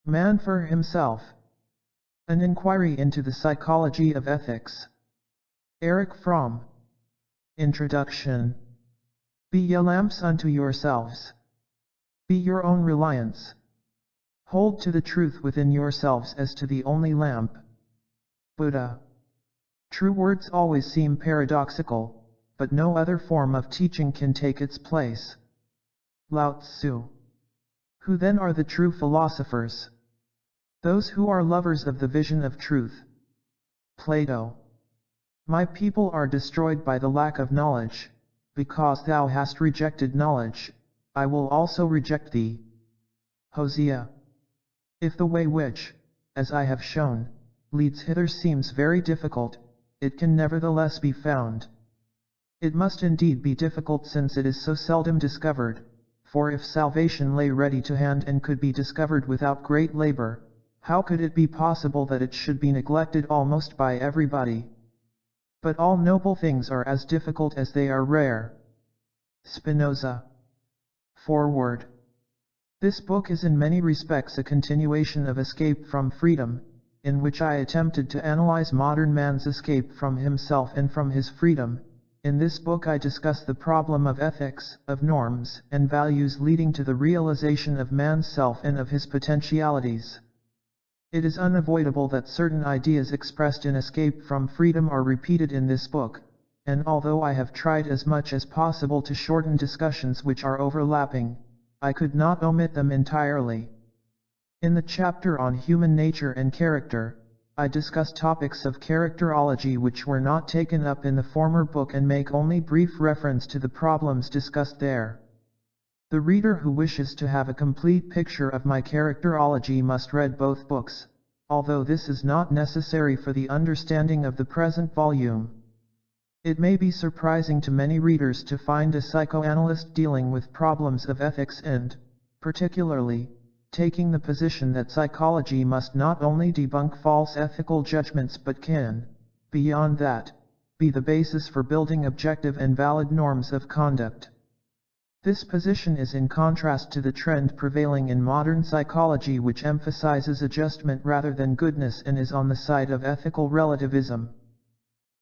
Man for himself. An inquiry into the psychology of ethics. Erich Fromm. Introduction. Be ye lamps unto yourselves. Be your own reliance. Hold to the truth within yourselves as to the only lamp. Buddha. True words always seem paradoxical, but no other form of teaching can take its place. Lao Tzu. Who then are the true philosophers? Those who are lovers of the vision of truth. Plato. My people are destroyed by the lack of knowledge. Because thou hast rejected knowledge, I will also reject thee. Hosea. If the way which, as I have shown, leads hither seems very difficult, it can nevertheless be found. It must indeed be difficult since it is so seldom discovered, for if salvation lay ready to hand and could be discovered without great labor, how could it be possible that it should be neglected almost by everybody? But all noble things are as difficult as they are rare. Spinoza. Foreword. This book is in many respects a continuation of Escape from Freedom, in which I attempted to analyze modern man's escape from himself and from his freedom. In this book I discuss the problem of ethics, of norms and values leading to the realization of man's self and of his potentialities. It is unavoidable that certain ideas expressed in Escape from Freedom are repeated in this book, and although I have tried as much as possible to shorten discussions which are overlapping, I could not omit them entirely. In the chapter on human nature and character, I discuss topics of characterology which were not taken up in the former book and make only brief reference to the problems discussed there. The reader who wishes to have a complete picture of my characterology must read both books, although this is not necessary for the understanding of the present volume. It may be surprising to many readers to find a psychoanalyst dealing with problems of ethics and, particularly, taking the position that psychology must not only debunk false ethical judgments but can, beyond that, be the basis for building objective and valid norms of conduct. This position is in contrast to the trend prevailing in modern psychology, which emphasizes adjustment rather than goodness and is on the side of ethical relativism.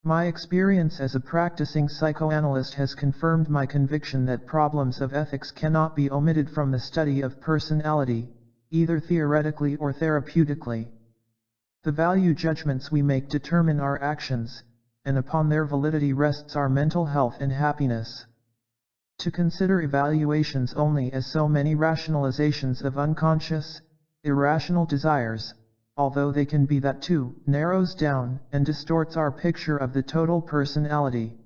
My experience as a practicing psychoanalyst has confirmed my conviction that problems of ethics cannot be omitted from the study of personality, either theoretically or therapeutically. The value judgments we make determine our actions, and upon their validity rests our mental health and happiness. To consider evaluations only as so many rationalizations of unconscious, irrational desires, although they can be that too, narrows down and distorts our picture of the total personality.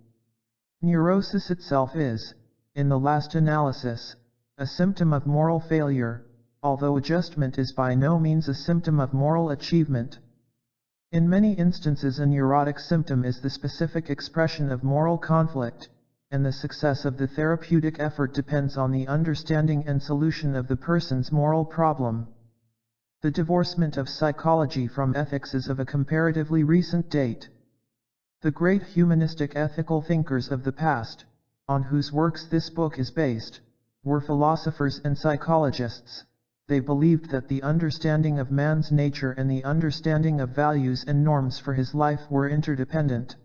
Neurosis itself is, in the last analysis, a symptom of moral failure, although adjustment is by no means a symptom of moral achievement. In many instances a neurotic symptom is the specific expression of moral conflict, and the success of the therapeutic effort depends on the understanding and solution of the person's moral problem. The divorcement of psychology from ethics is of a comparatively recent date. The great humanistic ethical thinkers of the past, on whose works this book is based, were philosophers and psychologists. They believed that the understanding of man's nature and the understanding of values and norms for his life were interdependent.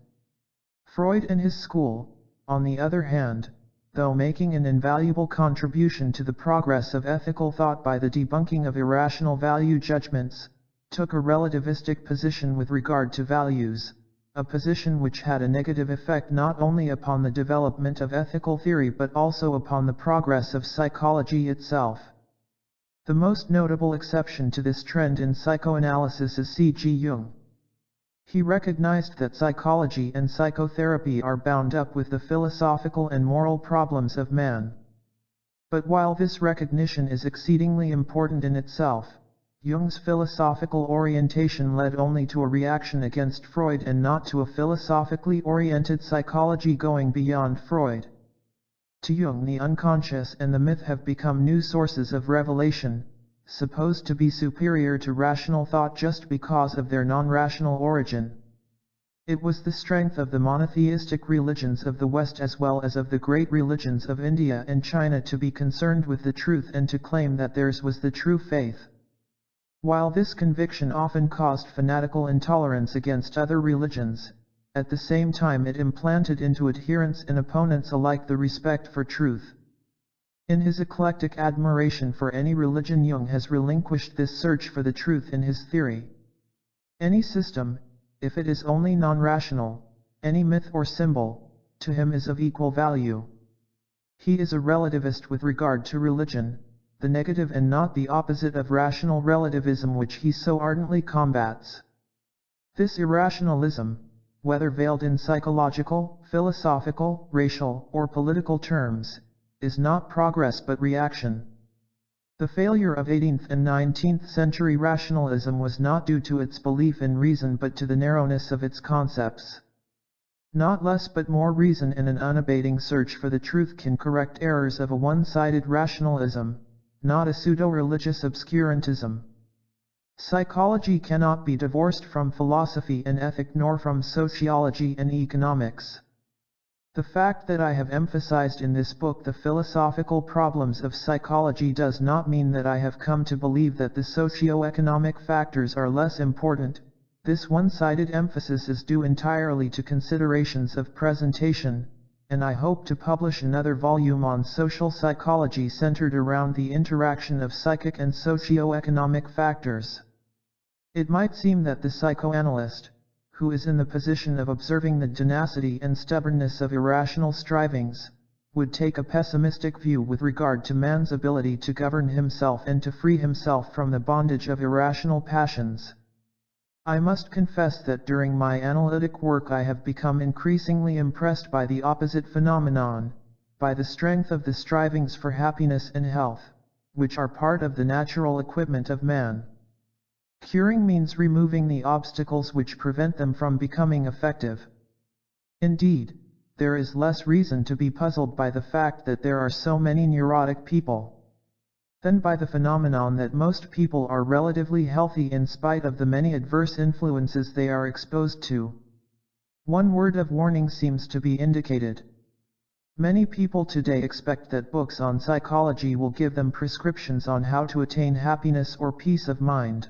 Freud and his school, on the other hand, though making an invaluable contribution to the progress of ethical thought by the debunking of irrational value judgments, took a relativistic position with regard to values, a position which had a negative effect not only upon the development of ethical theory but also upon the progress of psychology itself. The most notable exception to this trend in psychoanalysis is C.G. Jung. He recognized that psychology and psychotherapy are bound up with the philosophical and moral problems of man. But while this recognition is exceedingly important in itself, Jung's philosophical orientation led only to a reaction against Freud and not to a philosophically oriented psychology going beyond Freud. To Jung, the unconscious and the myth have become new sources of revelation, supposed to be superior to rational thought just because of their non-rational origin. It was the strength of the monotheistic religions of the West as well as of the great religions of India and China to be concerned with the truth and to claim that theirs was the true faith. While this conviction often caused fanatical intolerance against other religions, at the same time it implanted into adherents and opponents alike the respect for truth. In his eclectic admiration for any religion, Jung has relinquished this search for the truth in his theory. Any system, if it is only non-rational, any myth or symbol, to him is of equal value. He is a relativist with regard to religion, the negative and not the opposite of rational relativism which he so ardently combats. This irrationalism, whether veiled in psychological, philosophical, racial, or political terms, is not progress but reaction. The failure of 18th and 19th century rationalism was not due to its belief in reason but to the narrowness of its concepts. Not less but more reason and an unabating search for the truth can correct errors of a one-sided rationalism, not a pseudo-religious obscurantism. Psychology cannot be divorced from philosophy and ethic nor from sociology and economics. The fact that I have emphasized in this book the philosophical problems of psychology does not mean that I have come to believe that the socio-economic factors are less important. This one-sided emphasis is due entirely to considerations of presentation, and I hope to publish another volume on social psychology centered around the interaction of psychic and socio-economic factors. It might seem that the psychoanalyst, who is in the position of observing the tenacity and stubbornness of irrational strivings, would take a pessimistic view with regard to man's ability to govern himself and to free himself from the bondage of irrational passions. I must confess that during my analytic work I have become increasingly impressed by the opposite phenomenon, by the strength of the strivings for happiness and health, which are part of the natural equipment of man. Curing means removing the obstacles which prevent them from becoming effective. Indeed, there is less reason to be puzzled by the fact that there are so many neurotic people, than by the phenomenon that most people are relatively healthy in spite of the many adverse influences they are exposed to. One word of warning seems to be indicated. Many people today expect that books on psychology will give them prescriptions on how to attain happiness or peace of mind.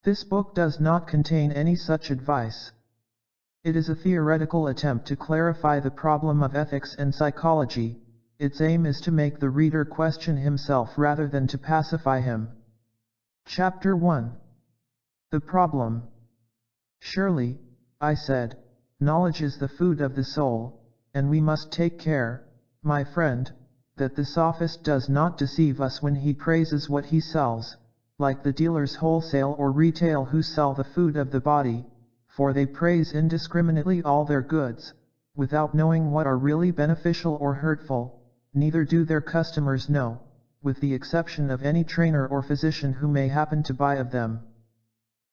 This book does not contain any such advice. It is a theoretical attempt to clarify the problem of ethics and psychology. Its aim is to make the reader question himself rather than to pacify him. Chapter 1. The Problem. Surely, I said, knowledge is the food of the soul, and we must take care, my friend, that the sophist does not deceive us when he praises what he sells, like the dealers wholesale or retail who sell the food of the body, for they praise indiscriminately all their goods, without knowing what are really beneficial or hurtful, neither do their customers know, with the exception of any trainer or physician who may happen to buy of them.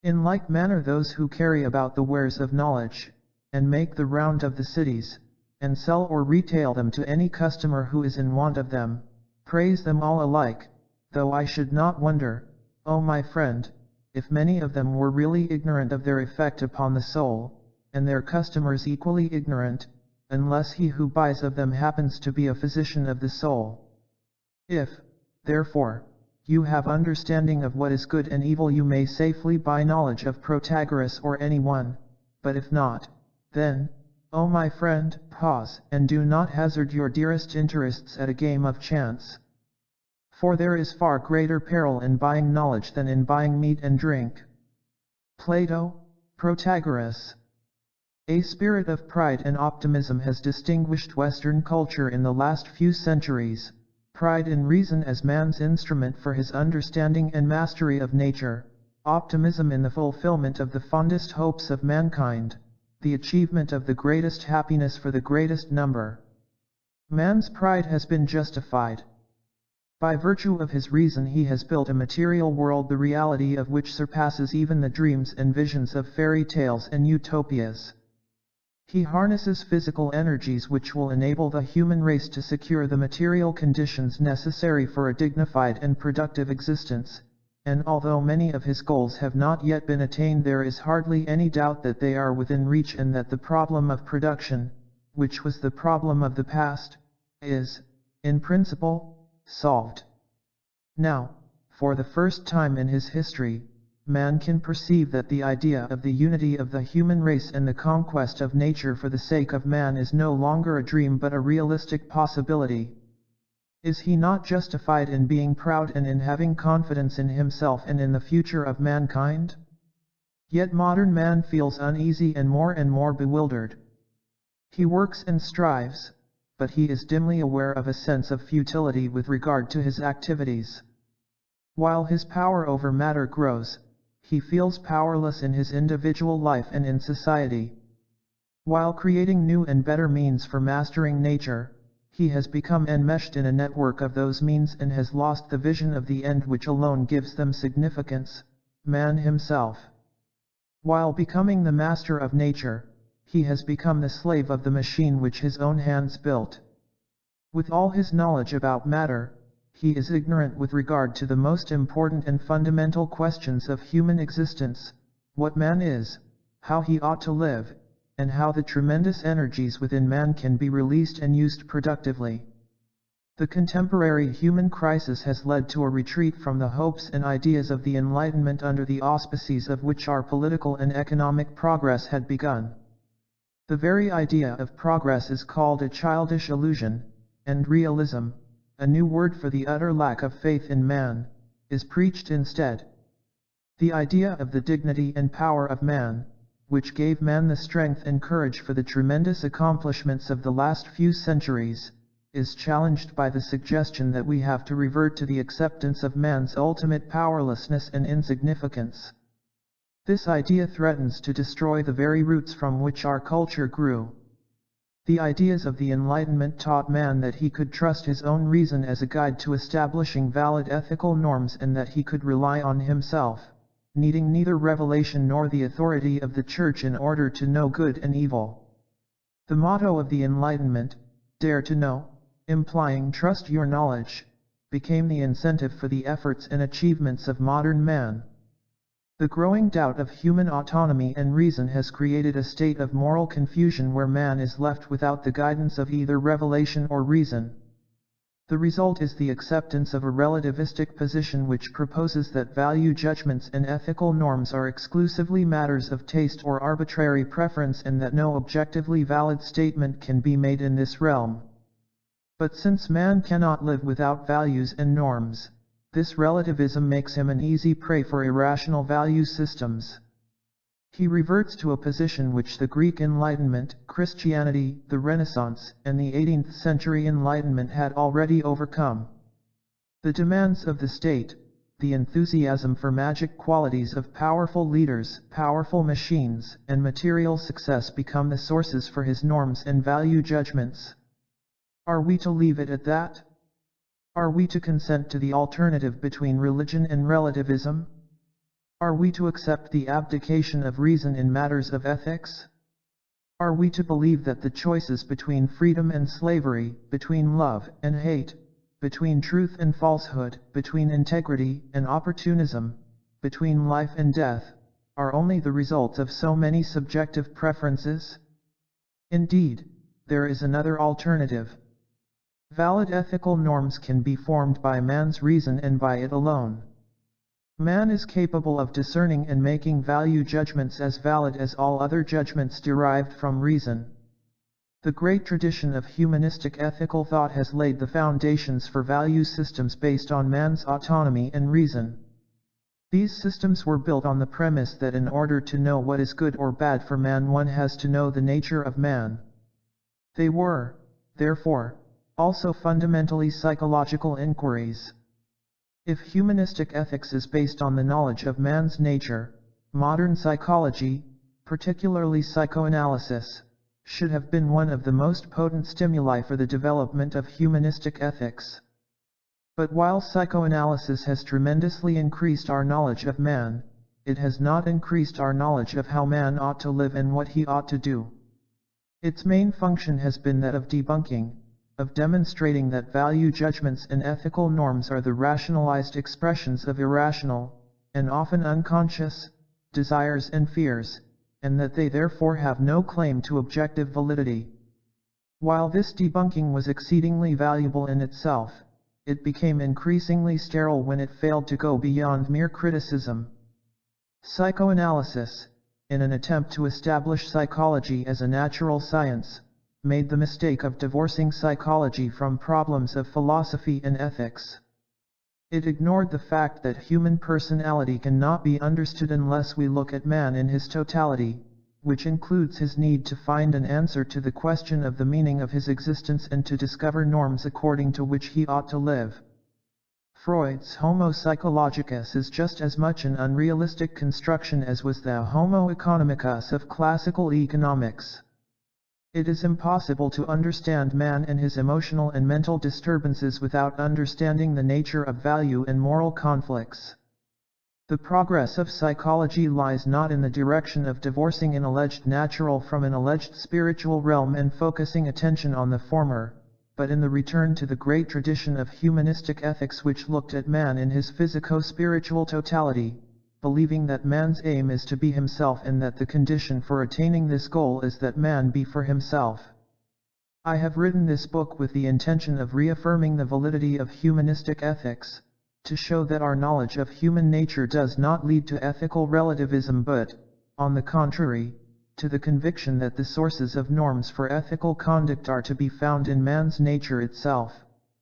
In like manner those who carry about the wares of knowledge, and make the round of the cities, and sell or retail them to any customer who is in want of them, praise them all alike, though I should not wonder, O my friend, if many of them were really ignorant of their effect upon the soul, and their customers equally ignorant, unless he who buys of them happens to be a physician of the soul. If, therefore, you have understanding of what is good and evil, you may safely buy knowledge of Protagoras or anyone, but if not, then, O my friend, pause, and do not hazard your dearest interests at a game of chance. For there is far greater peril in buying knowledge than in buying meat and drink. Plato, Protagoras. A spirit of pride and optimism has distinguished Western culture in the last few centuries, pride in reason as man's instrument for his understanding and mastery of nature, optimism in the fulfillment of the fondest hopes of mankind, the achievement of the greatest happiness for the greatest number. Man's pride has been justified. By virtue of his reason he has built a material world the reality of which surpasses even the dreams and visions of fairy tales and utopias. He harnesses physical energies which will enable the human race to secure the material conditions necessary for a dignified and productive existence, and although many of his goals have not yet been attained, there is hardly any doubt that they are within reach and that the problem of production, which was the problem of the past, is, in principle, solved. Now, for the first time in his history, man can perceive that the idea of the unity of the human race and the conquest of nature for the sake of man is no longer a dream but a realistic possibility. Is he not justified in being proud and in having confidence in himself and in the future of mankind? Yet modern man feels uneasy and more bewildered. He works and strives, but he is dimly aware of a sense of futility with regard to his activities. While his power over matter grows, he feels powerless in his individual life and in society. While creating new and better means for mastering nature, he has become enmeshed in a network of those means and has lost the vision of the end which alone gives them significance, man himself. While becoming the master of nature, he has become the slave of the machine which his own hands built. With all his knowledge about matter, he is ignorant with regard to the most important and fundamental questions of human existence: what man is, how he ought to live, and how the tremendous energies within man can be released and used productively. The contemporary human crisis has led to a retreat from the hopes and ideas of the Enlightenment under the auspices of which our political and economic progress had begun. The very idea of progress is called a childish illusion, and realism, a new word for the utter lack of faith in man, is preached instead. The idea of the dignity and power of man, which gave man the strength and courage for the tremendous accomplishments of the last few centuries, is challenged by the suggestion that we have to revert to the acceptance of man's ultimate powerlessness and insignificance. This idea threatens to destroy the very roots from which our culture grew. The ideas of the Enlightenment taught man that he could trust his own reason as a guide to establishing valid ethical norms and that he could rely on himself, needing neither revelation nor the authority of the Church in order to know good and evil. The motto of the Enlightenment, "Dare to know," implying "trust your knowledge," became the incentive for the efforts and achievements of modern man. The growing doubt of human autonomy and reason has created a state of moral confusion where man is left without the guidance of either revelation or reason. The result is the acceptance of a relativistic position which proposes that value judgments and ethical norms are exclusively matters of taste or arbitrary preference and that no objectively valid statement can be made in this realm. But since man cannot live without values and norms, this relativism makes him an easy prey for irrational value systems. He reverts to a position which the Greek Enlightenment, Christianity, the Renaissance, and the 18th century Enlightenment had already overcome. The demands of the state, the enthusiasm for magic qualities of powerful leaders, powerful machines, and material success become the sources for his norms and value judgments. Are we to leave it at that? Are we to consent to the alternative between religion and relativism? Are we to accept the abdication of reason in matters of ethics? Are we to believe that the choices between freedom and slavery, between love and hate, between truth and falsehood, between integrity and opportunism, between life and death, are only the results of so many subjective preferences? Indeed, there is another alternative. Valid ethical norms can be formed by man's reason and by it alone. Man is capable of discerning and making value judgments as valid as all other judgments derived from reason. The great tradition of humanistic ethical thought has laid the foundations for value systems based on man's autonomy and reason. These systems were built on the premise that in order to know what is good or bad for man, one has to know the nature of man. They were, therefore, also fundamentally psychological inquiries. If humanistic ethics is based on the knowledge of man's nature, modern psychology, particularly psychoanalysis, should have been one of the most potent stimuli for the development of humanistic ethics. But while psychoanalysis has tremendously increased our knowledge of man, it has not increased our knowledge of how man ought to live and what he ought to do. Its main function has been that of debunking, of demonstrating that value judgments and ethical norms are the rationalized expressions of irrational, and often unconscious, desires and fears, and that they therefore have no claim to objective validity. While this debunking was exceedingly valuable in itself, it became increasingly sterile when it failed to go beyond mere criticism. Psychoanalysis, in an attempt to establish psychology as a natural science, made the mistake of divorcing psychology from problems of philosophy and ethics. It ignored the fact that human personality cannot be understood unless we look at man in his totality, which includes his need to find an answer to the question of the meaning of his existence and to discover norms according to which he ought to live. Freud's Homo psychologicus is just as much an unrealistic construction as was the Homo economicus of classical economics. It is impossible to understand man and his emotional and mental disturbances without understanding the nature of value and moral conflicts. The progress of psychology lies not in the direction of divorcing an alleged natural from an alleged spiritual realm and focusing attention on the former, but in the return to the great tradition of humanistic ethics which looked at man in his physico-spiritual totality, believing that man's aim is to be himself and that the condition for attaining this goal is that man be for himself. I have written this book with the intention of reaffirming the validity of humanistic ethics, to show that our knowledge of human nature does not lead to ethical relativism but, on the contrary, to the conviction that the sources of norms for ethical conduct are to be found in man's nature itself,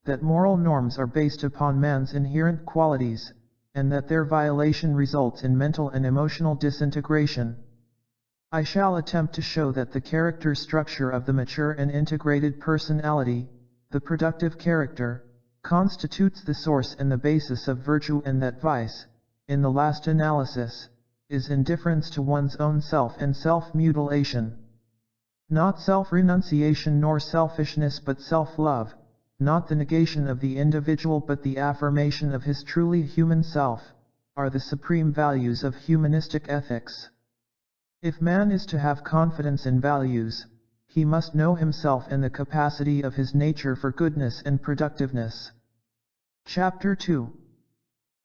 that moral norms are based upon man's inherent qualities, and that their violation results in mental and emotional disintegration. I shall attempt to show that the character structure of the mature and integrated personality, the productive character, constitutes the source and the basis of virtue and that vice, in the last analysis, is indifference to one's own self and self-mutilation. Not self-renunciation nor selfishness but self-love, not the negation of the individual but the affirmation of his truly human self, are the supreme values of humanistic ethics. If man is to have confidence in values, he must know himself and the capacity of his nature for goodness and productiveness. Chapter 2.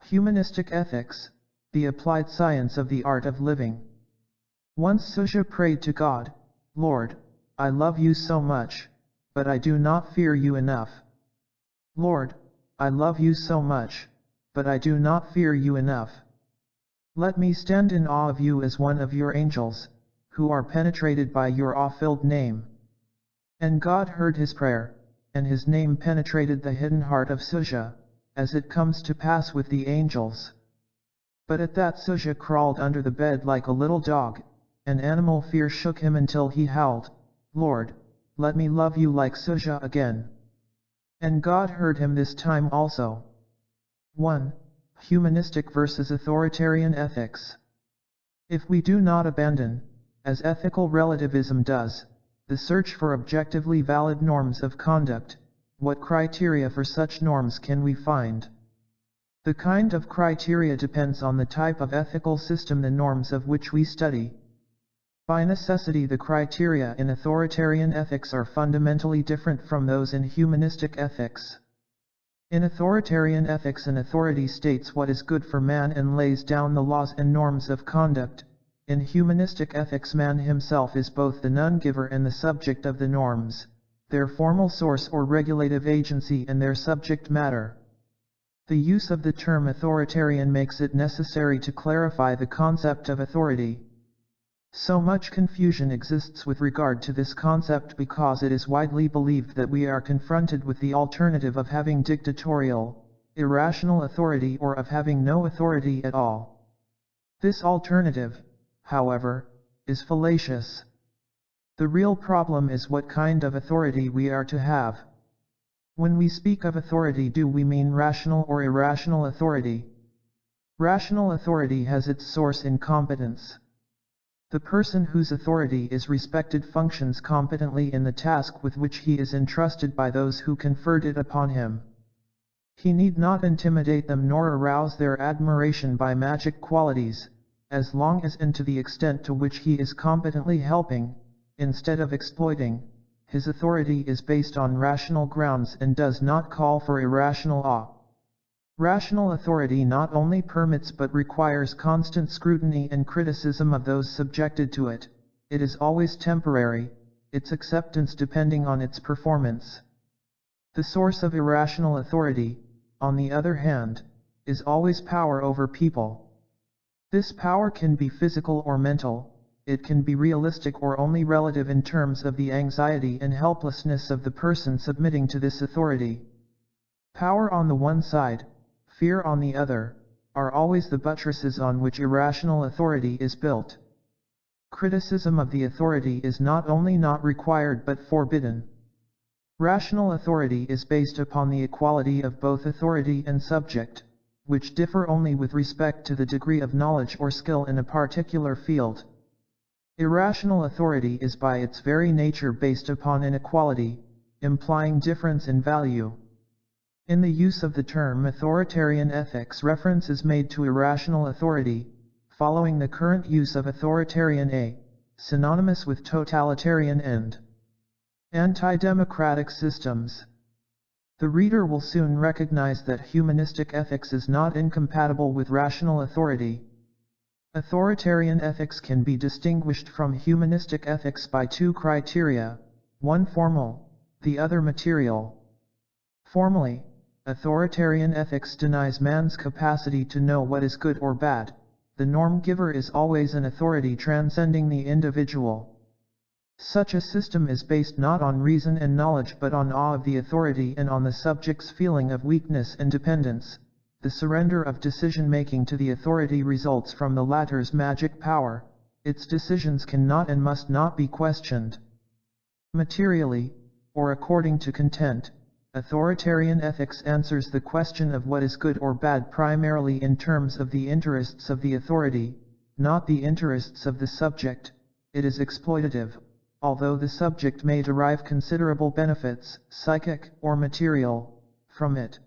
Humanistic Ethics, the Applied Science of the Art of Living. Once Suja prayed to God, "Lord, I love you so much, but I do not fear you enough. Lord, I love you so much, but I do not fear you enough. Let me stand in awe of you as one of your angels, who are penetrated by your awe-filled name." And God heard his prayer, and his name penetrated the hidden heart of Suja, as it comes to pass with the angels. But at that Suja crawled under the bed like a little dog, and animal fear shook him until he howled, "Lord, let me love you like Suja again." And God heard him this time also. 1. Humanistic versus authoritarian ethics. If we do not abandon, as ethical relativism does, the search for objectively valid norms of conduct, what criteria for such norms can we find? The kind of criteria depends on the type of ethical system the norms of which we study. By necessity, the criteria in authoritarian ethics are fundamentally different from those in humanistic ethics. In authoritarian ethics, an authority states what is good for man and lays down the laws and norms of conduct. In humanistic ethics, man himself is both the non-giver and the subject of the norms, their formal source or regulative agency and their subject matter. The use of the term authoritarian makes it necessary to clarify the concept of authority. So much confusion exists with regard to this concept because it is widely believed that we are confronted with the alternative of having dictatorial, irrational authority or of having no authority at all. This alternative, however, is fallacious. The real problem is what kind of authority we are to have. When we speak of authority, do we mean rational or irrational authority? Rational authority has its source in competence. The person whose authority is respected functions competently in the task with which he is entrusted by those who conferred it upon him. He need not intimidate them nor arouse their admiration by magic qualities, as long as and to the extent to which he is competently helping, instead of exploiting, his authority is based on rational grounds and does not call for irrational awe. Rational authority not only permits but requires constant scrutiny and criticism of those subjected to it. It is always temporary, its acceptance depending on its performance. The source of irrational authority, on the other hand, is always power over people. This power can be physical or mental, it can be realistic or only relative in terms of the anxiety and helplessness of the person submitting to this authority. Power on the one side, fear on the other, are always the buttresses on which irrational authority is built. Criticism of the authority is not only not required but forbidden. Rational authority is based upon the equality of both authority and subject, which differ only with respect to the degree of knowledge or skill in a particular field. Irrational authority is by its very nature based upon inequality, implying difference in value. In the use of the term authoritarian ethics, reference is made to irrational authority, following the current use of authoritarian synonymous with totalitarian and anti-democratic systems. The reader will soon recognize that humanistic ethics is not incompatible with rational authority. Authoritarian ethics can be distinguished from humanistic ethics by two criteria, one formal, the other material. Formally, authoritarian ethics denies man's capacity to know what is good or bad. The norm giver is always an authority transcending the individual. Such a system is based not on reason and knowledge but on awe of the authority and on the subject's feeling of weakness and dependence. The surrender of decision-making to the authority results from the latter's magic power. Its decisions cannot and must not be questioned. Materially, or according to content, authoritarian ethics answers the question of what is good or bad primarily in terms of the interests of the authority, not the interests of the subject. It is exploitative, although the subject may derive considerable benefits, psychic or material, from it.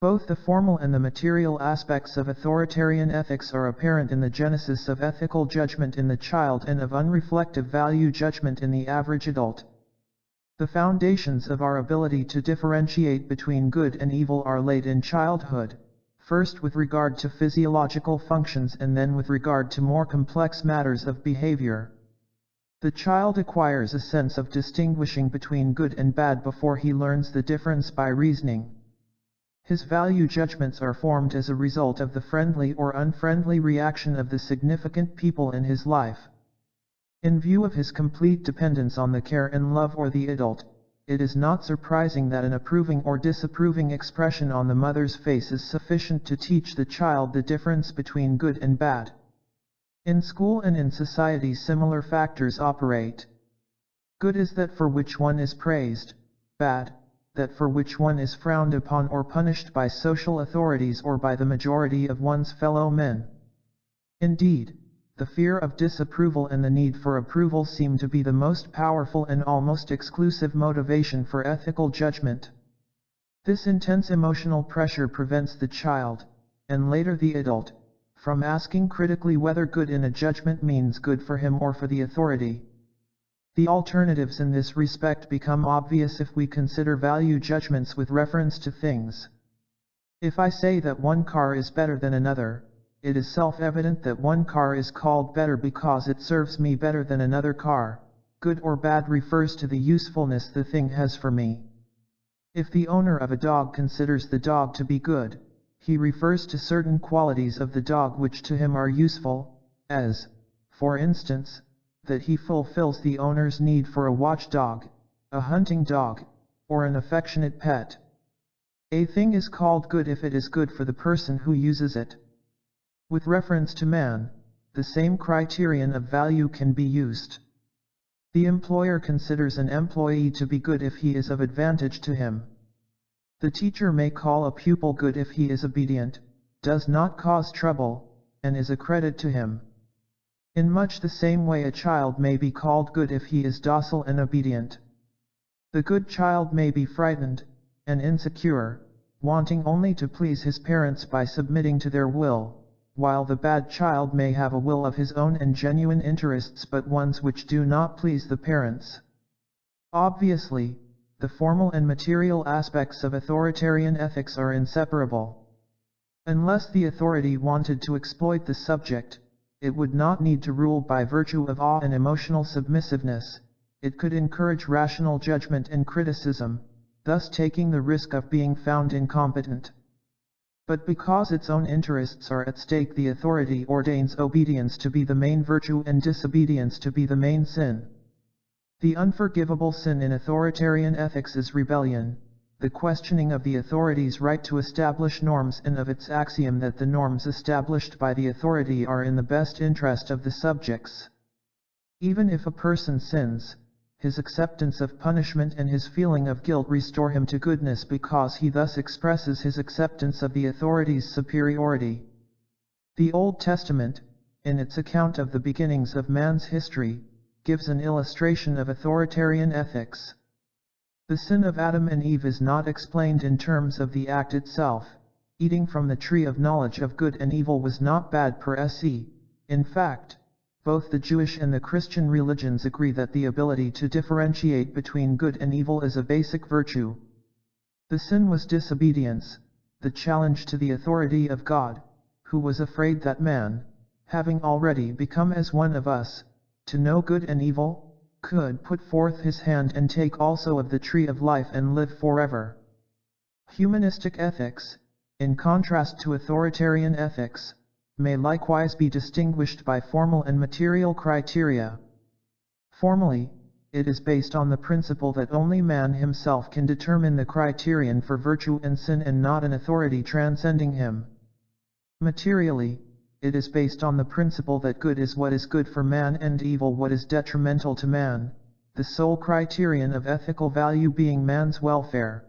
Both the formal and the material aspects of authoritarian ethics are apparent in the genesis of ethical judgment in the child and of unreflective value judgment in the average adult. The foundations of our ability to differentiate between good and evil are laid in childhood, first with regard to physiological functions and then with regard to more complex matters of behavior. The child acquires a sense of distinguishing between good and bad before he learns the difference by reasoning. His value judgments are formed as a result of the friendly or unfriendly reaction of the significant people in his life. In view of his complete dependence on the care and love of the adult, it is not surprising that an approving or disapproving expression on the mother's face is sufficient to teach the child the difference between good and bad. In school and in society similar factors operate. Good is that for which one is praised, bad, that for which one is frowned upon or punished by social authorities or by the majority of one's fellow men. Indeed, the fear of disapproval and the need for approval seem to be the most powerful and almost exclusive motivation for ethical judgment. This intense emotional pressure prevents the child, and later the adult, from asking critically whether good in a judgment means good for him or for the authority. The alternatives in this respect become obvious if we consider value judgments with reference to things. If I say that one car is better than another, it is self-evident that one car is called better because it serves me better than another car. Good or bad refers to the usefulness the thing has for me. If the owner of a dog considers the dog to be good, he refers to certain qualities of the dog which to him are useful, as, for instance, that he fulfills the owner's need for a watchdog, a hunting dog, or an affectionate pet. A thing is called good if it is good for the person who uses it. With reference to man, the same criterion of value can be used. The employer considers an employee to be good if he is of advantage to him. The teacher may call a pupil good if he is obedient, does not cause trouble, and is a credit to him. In much the same way a child may be called good if he is docile and obedient. The good child may be frightened, and insecure, wanting only to please his parents by submitting to their will, while the bad child may have a will of his own and genuine interests but ones which do not please the parents. Obviously, the formal and material aspects of authoritarian ethics are inseparable. Unless the authority wanted to exploit the subject, it would not need to rule by virtue of awe and emotional submissiveness. It could encourage rational judgment and criticism, thus taking the risk of being found incompetent. But because its own interests are at stake, the authority ordains obedience to be the main virtue and disobedience to be the main sin. The unforgivable sin in authoritarian ethics is rebellion, the questioning of the authority's right to establish norms and of its axiom that the norms established by the authority are in the best interest of the subjects. Even if a person sins, his acceptance of punishment and his feeling of guilt restore him to goodness, because he thus expresses his acceptance of the authority's superiority. The Old Testament, in its account of the beginnings of man's history, gives an illustration of authoritarian ethics. The sin of Adam and Eve is not explained in terms of the act itself. Eating from the tree of knowledge of good and evil was not bad per se. In fact, both the Jewish and the Christian religions agree that the ability to differentiate between good and evil is a basic virtue. The sin was disobedience, the challenge to the authority of God, who was afraid that man, having already become as one of us, to know good and evil, could put forth his hand and take also of the tree of life and live forever. Humanistic ethics, in contrast to authoritarian ethics, may likewise be distinguished by formal and material criteria. Formally, it is based on the principle that only man himself can determine the criterion for virtue and sin and not an authority transcending him. Materially, it is based on the principle that good is what is good for man and evil what is detrimental to man, the sole criterion of ethical value being man's welfare.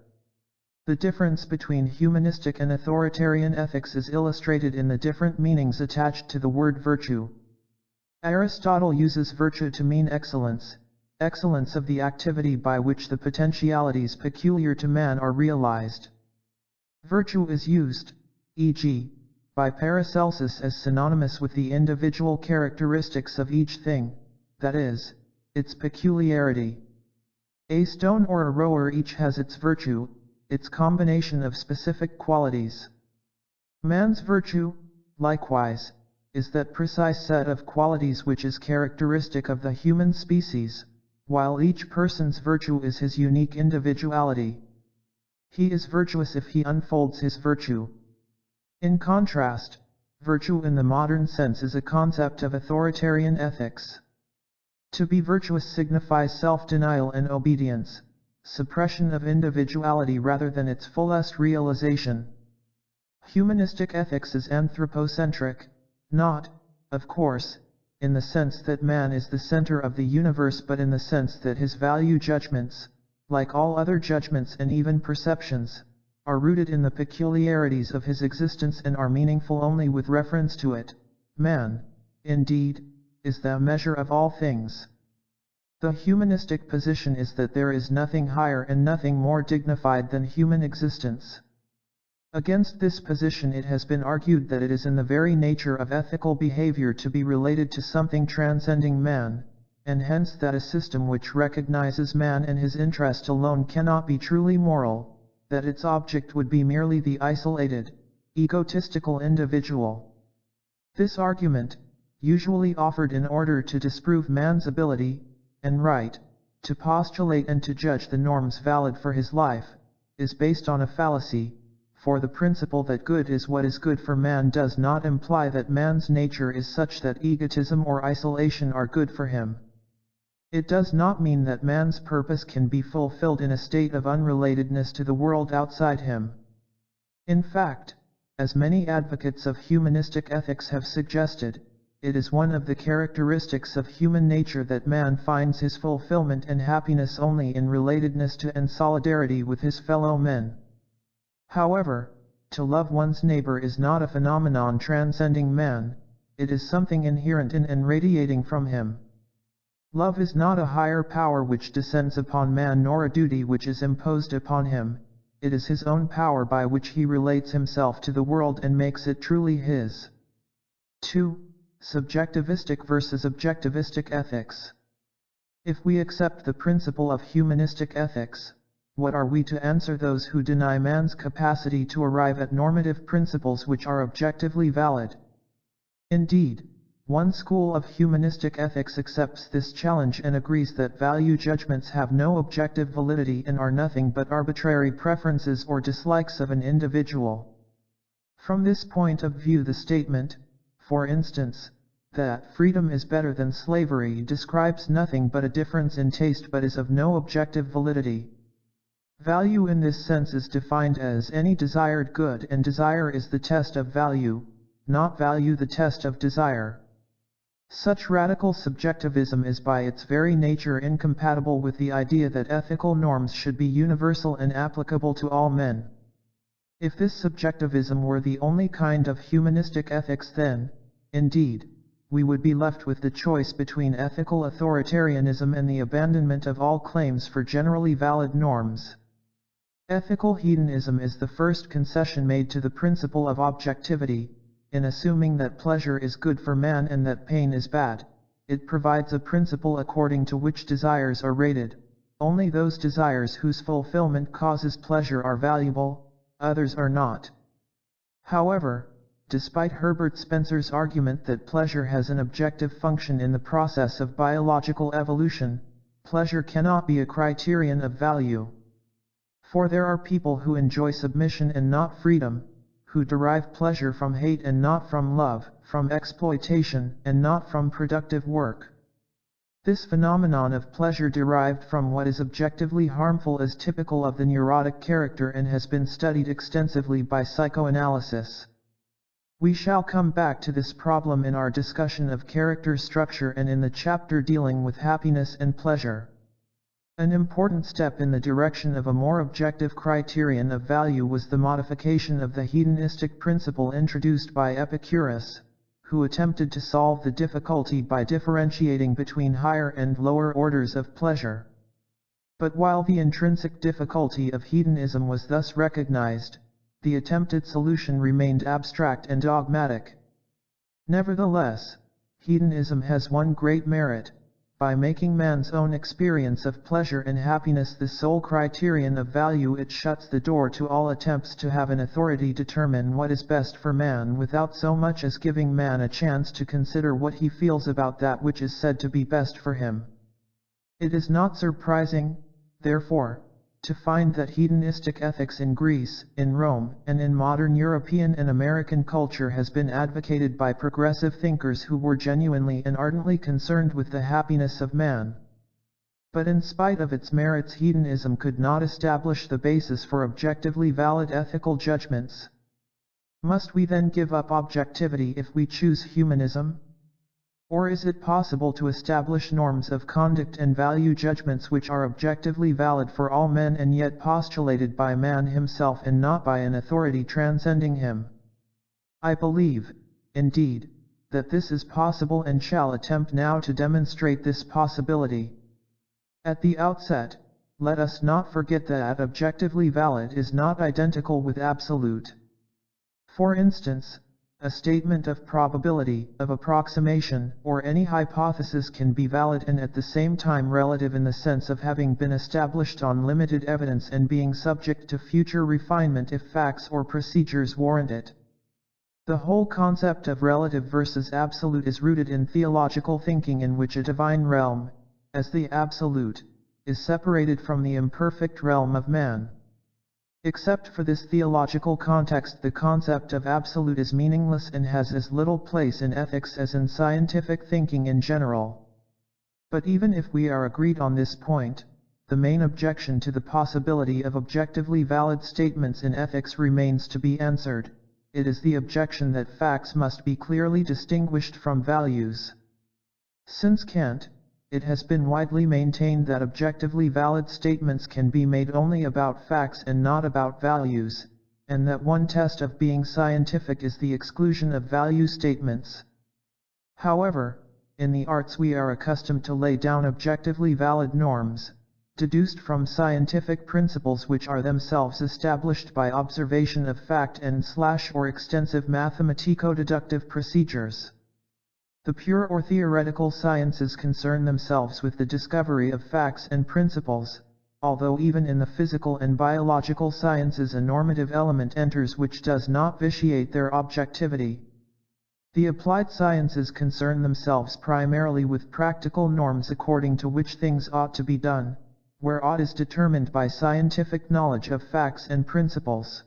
The difference between humanistic and authoritarian ethics is illustrated in the different meanings attached to the word virtue. Aristotle uses virtue to mean excellence, excellence of the activity by which the potentialities peculiar to man are realized. Virtue is used, e.g., by Paracelsus as synonymous with the individual characteristics of each thing, that is, its peculiarity. A stone or a rower each has its virtue, its combination of specific qualities. Man's virtue, likewise, is that precise set of qualities which is characteristic of the human species, while each person's virtue is his unique individuality. He is virtuous if he unfolds his virtue. In contrast, virtue in the modern sense is a concept of authoritarian ethics. To be virtuous signifies self-denial and obedience, suppression of individuality rather than its fullest realization. Humanistic ethics is anthropocentric, not, of course, in the sense that man is the center of the universe, but in the sense that his value judgments, like all other judgments and even perceptions, are rooted in the peculiarities of his existence and are meaningful only with reference to it. Man, indeed, is the measure of all things. The humanistic position is that there is nothing higher and nothing more dignified than human existence. Against this position it has been argued that it is in the very nature of ethical behavior to be related to something transcending man, and hence that a system which recognizes man and his interest alone cannot be truly moral, that its object would be merely the isolated, egotistical individual. This argument, usually offered in order to disprove man's ability and right to postulate and to judge the norms valid for his life, is based on a fallacy, for the principle that good is what is good for man does not imply that man's nature is such that egotism or isolation are good for him. It does not mean that man's purpose can be fulfilled in a state of unrelatedness to the world outside him. In fact, as many advocates of humanistic ethics have suggested, it is one of the characteristics of human nature that man finds his fulfillment and happiness only in relatedness to and solidarity with his fellow men. However, to love one's neighbor is not a phenomenon transcending man, it is something inherent in and radiating from him. Love is not a higher power which descends upon man nor a duty which is imposed upon him, it is his own power by which he relates himself to the world and makes it truly his. 2. Subjectivistic versus objectivistic ethics. If we accept the principle of humanistic ethics, what are we to answer those who deny man's capacity to arrive at normative principles which are objectively valid? Indeed, one school of humanistic ethics accepts this challenge and agrees that value judgments have no objective validity and are nothing but arbitrary preferences or dislikes of an individual. From this point of view, the statement, for instance, that freedom is better than slavery describes nothing but a difference in taste but is of no objective validity. Value in this sense is defined as any desired good, and desire is the test of value, not value the test of desire. Such radical subjectivism is by its very nature incompatible with the idea that ethical norms should be universal and applicable to all men. If this subjectivism were the only kind of humanistic ethics, then, indeed, we would be left with the choice between ethical authoritarianism and the abandonment of all claims for generally valid norms. Ethical hedonism is the first concession made to the principle of objectivity. In assuming that pleasure is good for man and that pain is bad, it provides a principle according to which desires are rated. Only those desires whose fulfillment causes pleasure are valuable, others are not. However, despite Herbert Spencer's argument that pleasure has an objective function in the process of biological evolution, pleasure cannot be a criterion of value. For there are people who enjoy submission and not freedom, who derive pleasure from hate and not from love, from exploitation and not from productive work. This phenomenon of pleasure derived from what is objectively harmful is typical of the neurotic character and has been studied extensively by psychoanalysis. We shall come back to this problem in our discussion of character structure and in the chapter dealing with happiness and pleasure. An important step in the direction of a more objective criterion of value was the modification of the hedonistic principle introduced by Epicurus, who attempted to solve the difficulty by differentiating between higher and lower orders of pleasure. But while the intrinsic difficulty of hedonism was thus recognized, the attempted solution remained abstract and dogmatic. Nevertheless, hedonism has one great merit. By making man's own experience of pleasure and happiness the sole criterion of value, it shuts the door to all attempts to have an authority determine what is best for man without so much as giving man a chance to consider what he feels about that which is said to be best for him. It is not surprising, therefore, to find that hedonistic ethics in Greece, in Rome, and in modern European and American culture has been advocated by progressive thinkers who were genuinely and ardently concerned with the happiness of man. But in spite of its merits, hedonism could not establish the basis for objectively valid ethical judgments. Must we then give up objectivity if we choose humanism? Or is it possible to establish norms of conduct and value judgments which are objectively valid for all men and yet postulated by man himself and not by an authority transcending him? I believe, indeed, that this is possible and shall attempt now to demonstrate this possibility. At the outset, let us not forget that objectively valid is not identical with absolute. For instance, a statement of probability, of approximation, or any hypothesis can be valid and at the same time relative in the sense of having been established on limited evidence and being subject to future refinement if facts or procedures warrant it. The whole concept of relative versus absolute is rooted in theological thinking, in which a divine realm, as the absolute, is separated from the imperfect realm of man. Except for this theological context, the concept of absolute is meaningless and has as little place in ethics as in scientific thinking in general. But even if we are agreed on this point, the main objection to the possibility of objectively valid statements in ethics remains to be answered. It is the objection that facts must be clearly distinguished from values. Since Kant, it has been widely maintained that objectively valid statements can be made only about facts and not about values, and that one test of being scientific is the exclusion of value statements. However, in the arts we are accustomed to lay down objectively valid norms, deduced from scientific principles which are themselves established by observation of fact and/or extensive mathematico-deductive procedures. The pure or theoretical sciences concern themselves with the discovery of facts and principles, although even in the physical and biological sciences a normative element enters which does not vitiate their objectivity. The applied sciences concern themselves primarily with practical norms according to which things ought to be done, where ought is determined by scientific knowledge of facts and principles.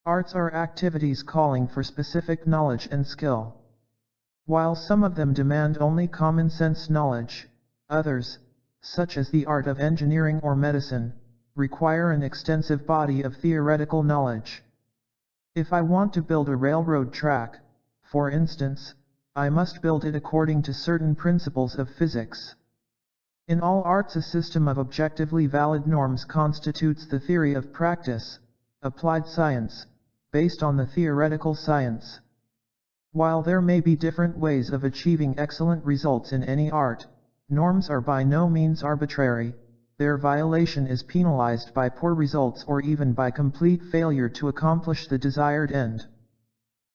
Arts are activities calling for specific knowledge and skill. While some of them demand only common sense knowledge, others, such as the art of engineering or medicine, require an extensive body of theoretical knowledge. If I want to build a railroad track, for instance, I must build it according to certain principles of physics. In all arts, a system of objectively valid norms constitutes the theory of practice, applied science, based on the theoretical science. While there may be different ways of achieving excellent results in any art, norms are by no means arbitrary. Their violation is penalized by poor results or even by complete failure to accomplish the desired end.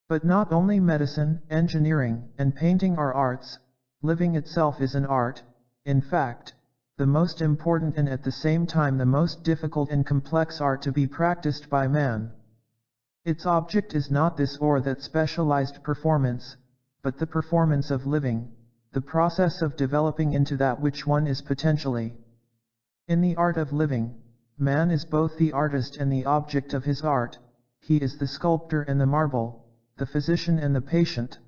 But not only medicine, engineering, and painting are arts, living itself is an art. In fact, the most important and at the same time the most difficult and complex art to be practiced by man. Its object is not this or that specialized performance, but the performance of living, the process of developing into that which one is potentially. In the art of living, man is both the artist and the object of his art. He is the sculptor and the marble, the physician and the patient.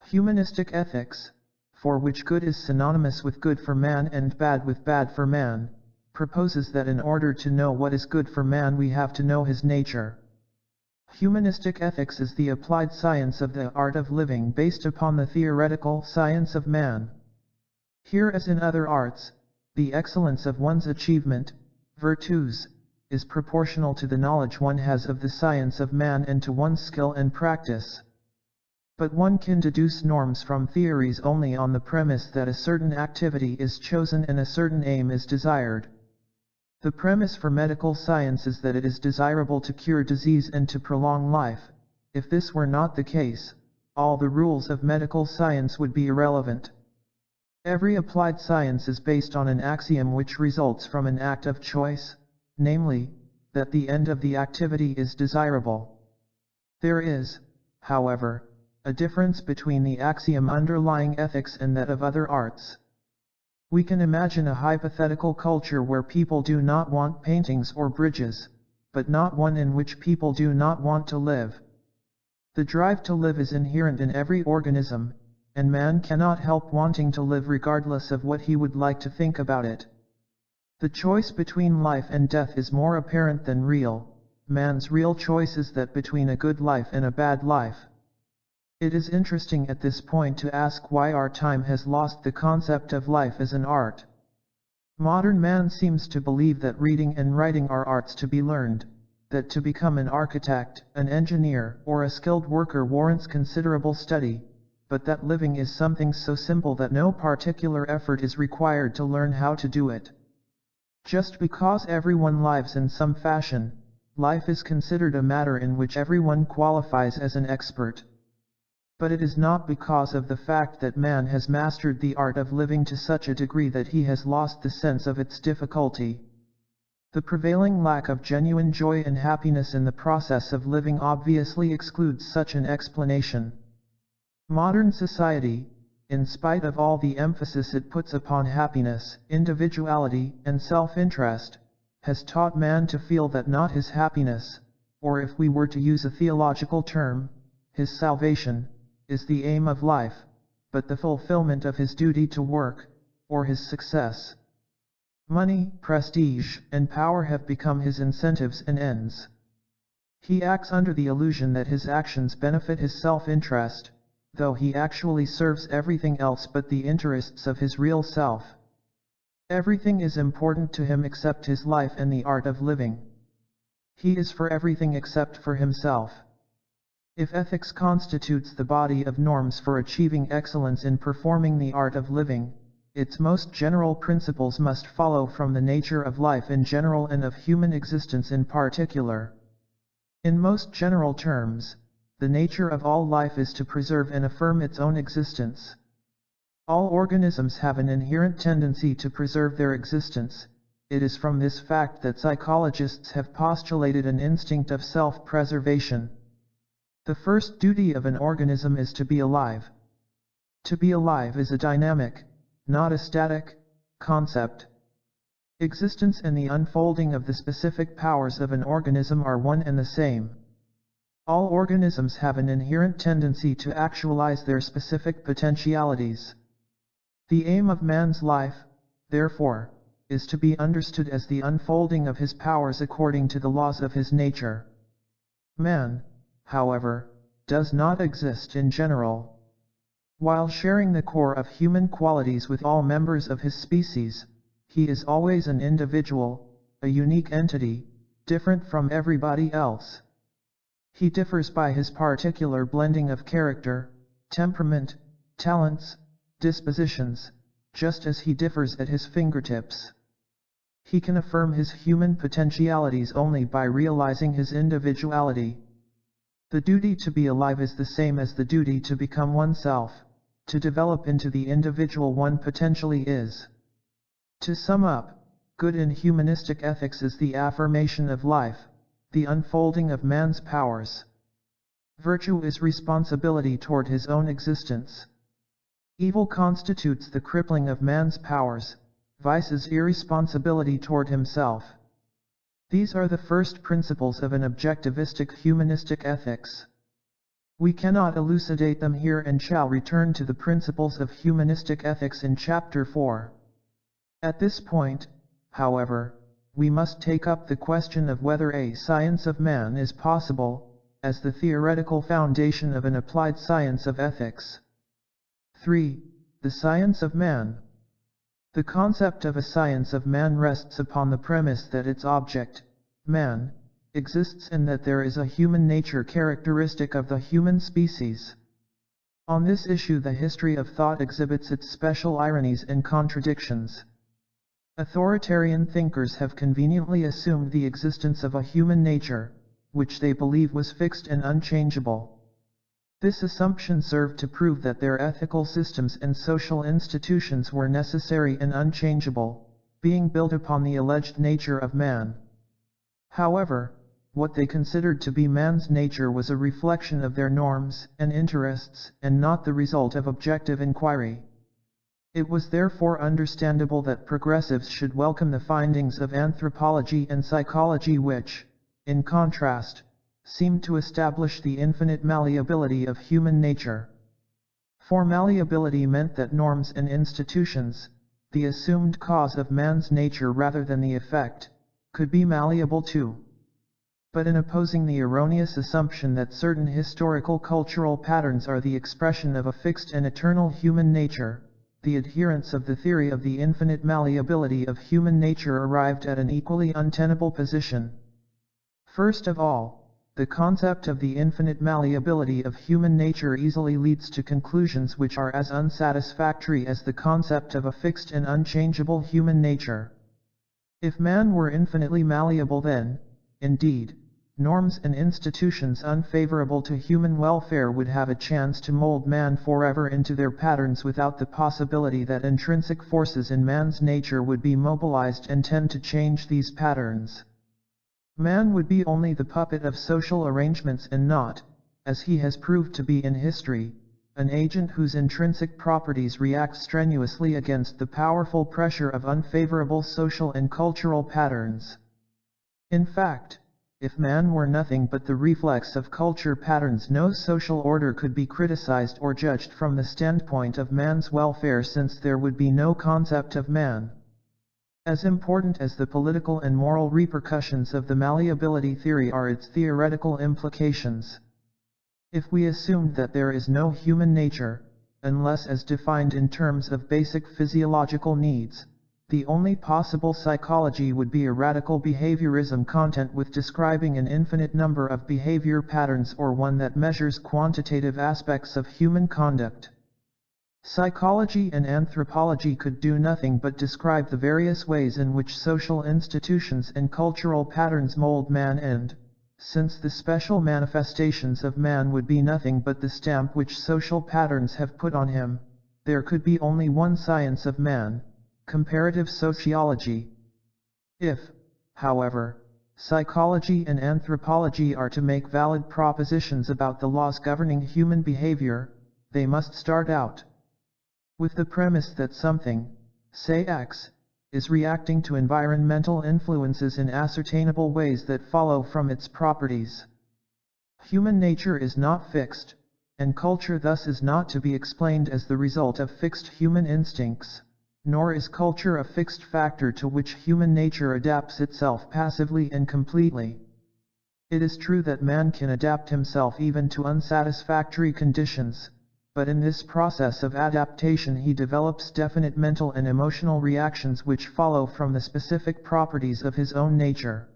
Humanistic ethics, for which good is synonymous with good for man and bad with bad for man, proposes that in order to know what is good for man we have to know his nature. Humanistic ethics is the applied science of the art of living based upon the theoretical science of man. Here as in other arts, the excellence of one's achievement, virtues, is proportional to the knowledge one has of the science of man and to one's skill and practice. But one can deduce norms from theories only on the premise that a certain activity is chosen and a certain aim is desired. The premise for medical science is that it is desirable to cure disease and to prolong life. If this were not the case, all the rules of medical science would be irrelevant. Every applied science is based on an axiom which results from an act of choice, namely, that the end of the activity is desirable. There is, however, a difference between the axiom underlying ethics and that of other arts. We can imagine a hypothetical culture where people do not want paintings or bridges, but not one in which people do not want to live. The drive to live is inherent in every organism, and man cannot help wanting to live regardless of what he would like to think about it. The choice between life and death is more apparent than real. Man's real choice is that between a good life and a bad life. It is interesting at this point to ask why our time has lost the concept of life as an art. Modern man seems to believe that reading and writing are arts to be learned, that to become an architect, an engineer, or a skilled worker warrants considerable study, but that living is something so simple that no particular effort is required to learn how to do it. Just because everyone lives in some fashion, life is considered a matter in which everyone qualifies as an expert. But it is not because of the fact that man has mastered the art of living to such a degree that he has lost the sense of its difficulty. The prevailing lack of genuine joy and happiness in the process of living obviously excludes such an explanation. Modern society, in spite of all the emphasis it puts upon happiness, individuality, and self-interest, has taught man to feel that not his happiness, or if we were to use a theological term, his salvation, is the aim of life, but the fulfillment of his duty to work, or his success. Money, prestige, and power have become his incentives and ends. He acts under the illusion that his actions benefit his self-interest, though he actually serves everything else but the interests of his real self. Everything is important to him except his life and the art of living. He is for everything except for himself. If ethics constitutes the body of norms for achieving excellence in performing the art of living, its most general principles must follow from the nature of life in general and of human existence in particular. In most general terms, the nature of all life is to preserve and affirm its own existence. All organisms have an inherent tendency to preserve their existence. It is from this fact that psychologists have postulated an instinct of self-preservation. The first duty of an organism is to be alive. To be alive is a dynamic, not a static, concept. Existence and the unfolding of the specific powers of an organism are one and the same. All organisms have an inherent tendency to actualize their specific potentialities. The aim of man's life, therefore, is to be understood as the unfolding of his powers according to the laws of his nature. Man, however, does not exist in general. While sharing the core of human qualities with all members of his species, he is always an individual, a unique entity, different from everybody else. He differs by his particular blending of character, temperament, talents, dispositions, just as he differs at his fingertips. He can affirm his human potentialities only by realizing his individuality. The duty to be alive is the same as the duty to become oneself, to develop into the individual one potentially is. To sum up, good in humanistic ethics is the affirmation of life, the unfolding of man's powers. Virtue is responsibility toward his own existence. Evil constitutes the crippling of man's powers, vice is irresponsibility toward himself. These are the first principles of an objectivistic humanistic ethics. We cannot elucidate them here and shall return to the principles of humanistic ethics in Chapter 4. At this point, however, we must take up the question of whether a science of man is possible, as the theoretical foundation of an applied science of ethics. 3. The science of man. The concept of a science of man rests upon the premise that its object, man, exists and that there is a human nature characteristic of the human species. On this issue the history of thought exhibits its special ironies and contradictions. Authoritarian thinkers have conveniently assumed the existence of a human nature, which they believe was fixed and unchangeable. This assumption served to prove that their ethical systems and social institutions were necessary and unchangeable, being built upon the alleged nature of man. However, what they considered to be man's nature was a reflection of their norms and interests and not the result of objective inquiry. It was therefore understandable that progressives should welcome the findings of anthropology and psychology which, in contrast, seemed to establish the infinite malleability of human nature. For malleability meant that norms and institutions, the assumed cause of man's nature rather than the effect, could be malleable too. But in opposing the erroneous assumption that certain historical cultural patterns are the expression of a fixed and eternal human nature, the adherents of the theory of the infinite malleability of human nature arrived at an equally untenable position. First of all, the concept of the infinite malleability of human nature easily leads to conclusions which are as unsatisfactory as the concept of a fixed and unchangeable human nature. If man were infinitely malleable then, indeed, norms and institutions unfavorable to human welfare would have a chance to mold man forever into their patterns without the possibility that intrinsic forces in man's nature would be mobilized and tend to change these patterns. Man would be only the puppet of social arrangements and not, as he has proved to be in history, an agent whose intrinsic properties react strenuously against the powerful pressure of unfavorable social and cultural patterns. In fact, if man were nothing but the reflex of culture patterns, no social order could be criticized or judged from the standpoint of man's welfare, since there would be no concept of man. As important as the political and moral repercussions of the malleability theory are its theoretical implications. If we assumed that there is no human nature, unless as defined in terms of basic physiological needs, the only possible psychology would be a radical behaviorism content with describing an infinite number of behavior patterns, or one that measures quantitative aspects of human conduct. Psychology and anthropology could do nothing but describe the various ways in which social institutions and cultural patterns mold man, and, since the special manifestations of man would be nothing but the stamp which social patterns have put on him, there could be only one science of man, comparative sociology. If, however, psychology and anthropology are to make valid propositions about the laws governing human behavior, they must start out with the premise that something, say X, is reacting to environmental influences in ascertainable ways that follow from its properties. Human nature is not fixed, and culture thus is not to be explained as the result of fixed human instincts, nor is culture a fixed factor to which human nature adapts itself passively and completely. It is true that man can adapt himself even to unsatisfactory conditions, but in this process of adaptation he develops definite mental and emotional reactions which follow from the specific properties of his own nature.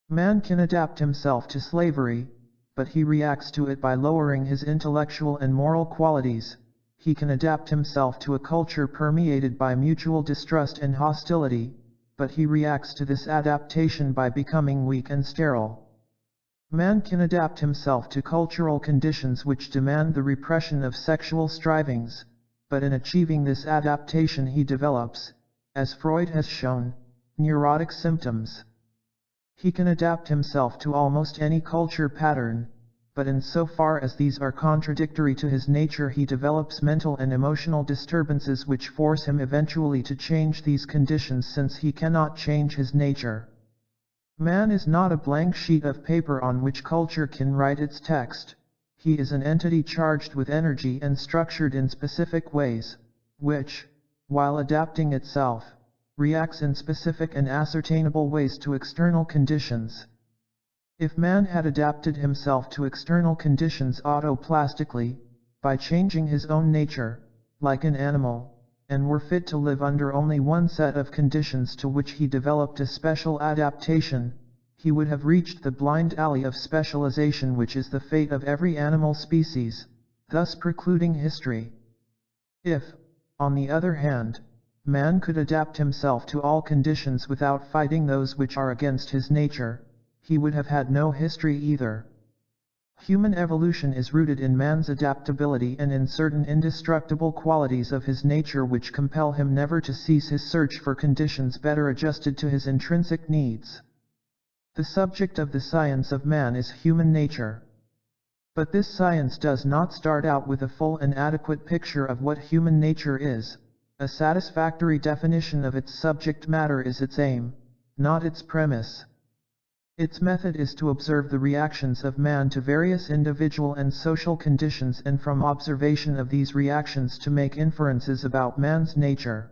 Man can adapt himself to slavery, but he reacts to it by lowering his intellectual and moral qualities. He can adapt himself to a culture permeated by mutual distrust and hostility, but he reacts to this adaptation by becoming weak and sterile. Man can adapt himself to cultural conditions which demand the repression of sexual strivings, but in achieving this adaptation he develops, as Freud has shown, neurotic symptoms. He can adapt himself to almost any culture pattern, but insofar as these are contradictory to his nature he develops mental and emotional disturbances which force him eventually to change these conditions since he cannot change his nature. Man is not a blank sheet of paper on which culture can write its text. He is an entity charged with energy and structured in specific ways, which, while adapting itself, reacts in specific and ascertainable ways to external conditions. If man had adapted himself to external conditions autoplastically, by changing his own nature, like an animal, and were fit to live under only one set of conditions to which he developed a special adaptation, he would have reached the blind alley of specialization which is the fate of every animal species, thus precluding history. If, on the other hand, man could adapt himself to all conditions without fighting those which are against his nature, he would have had no history either. Human evolution is rooted in man's adaptability and in certain indestructible qualities of his nature which compel him never to cease his search for conditions better adjusted to his intrinsic needs. The subject of the science of man is human nature. But this science does not start out with a full and adequate picture of what human nature is. A satisfactory definition of its subject matter is its aim, not its premise. Its method is to observe the reactions of man to various individual and social conditions and from observation of these reactions to make inferences about man's nature.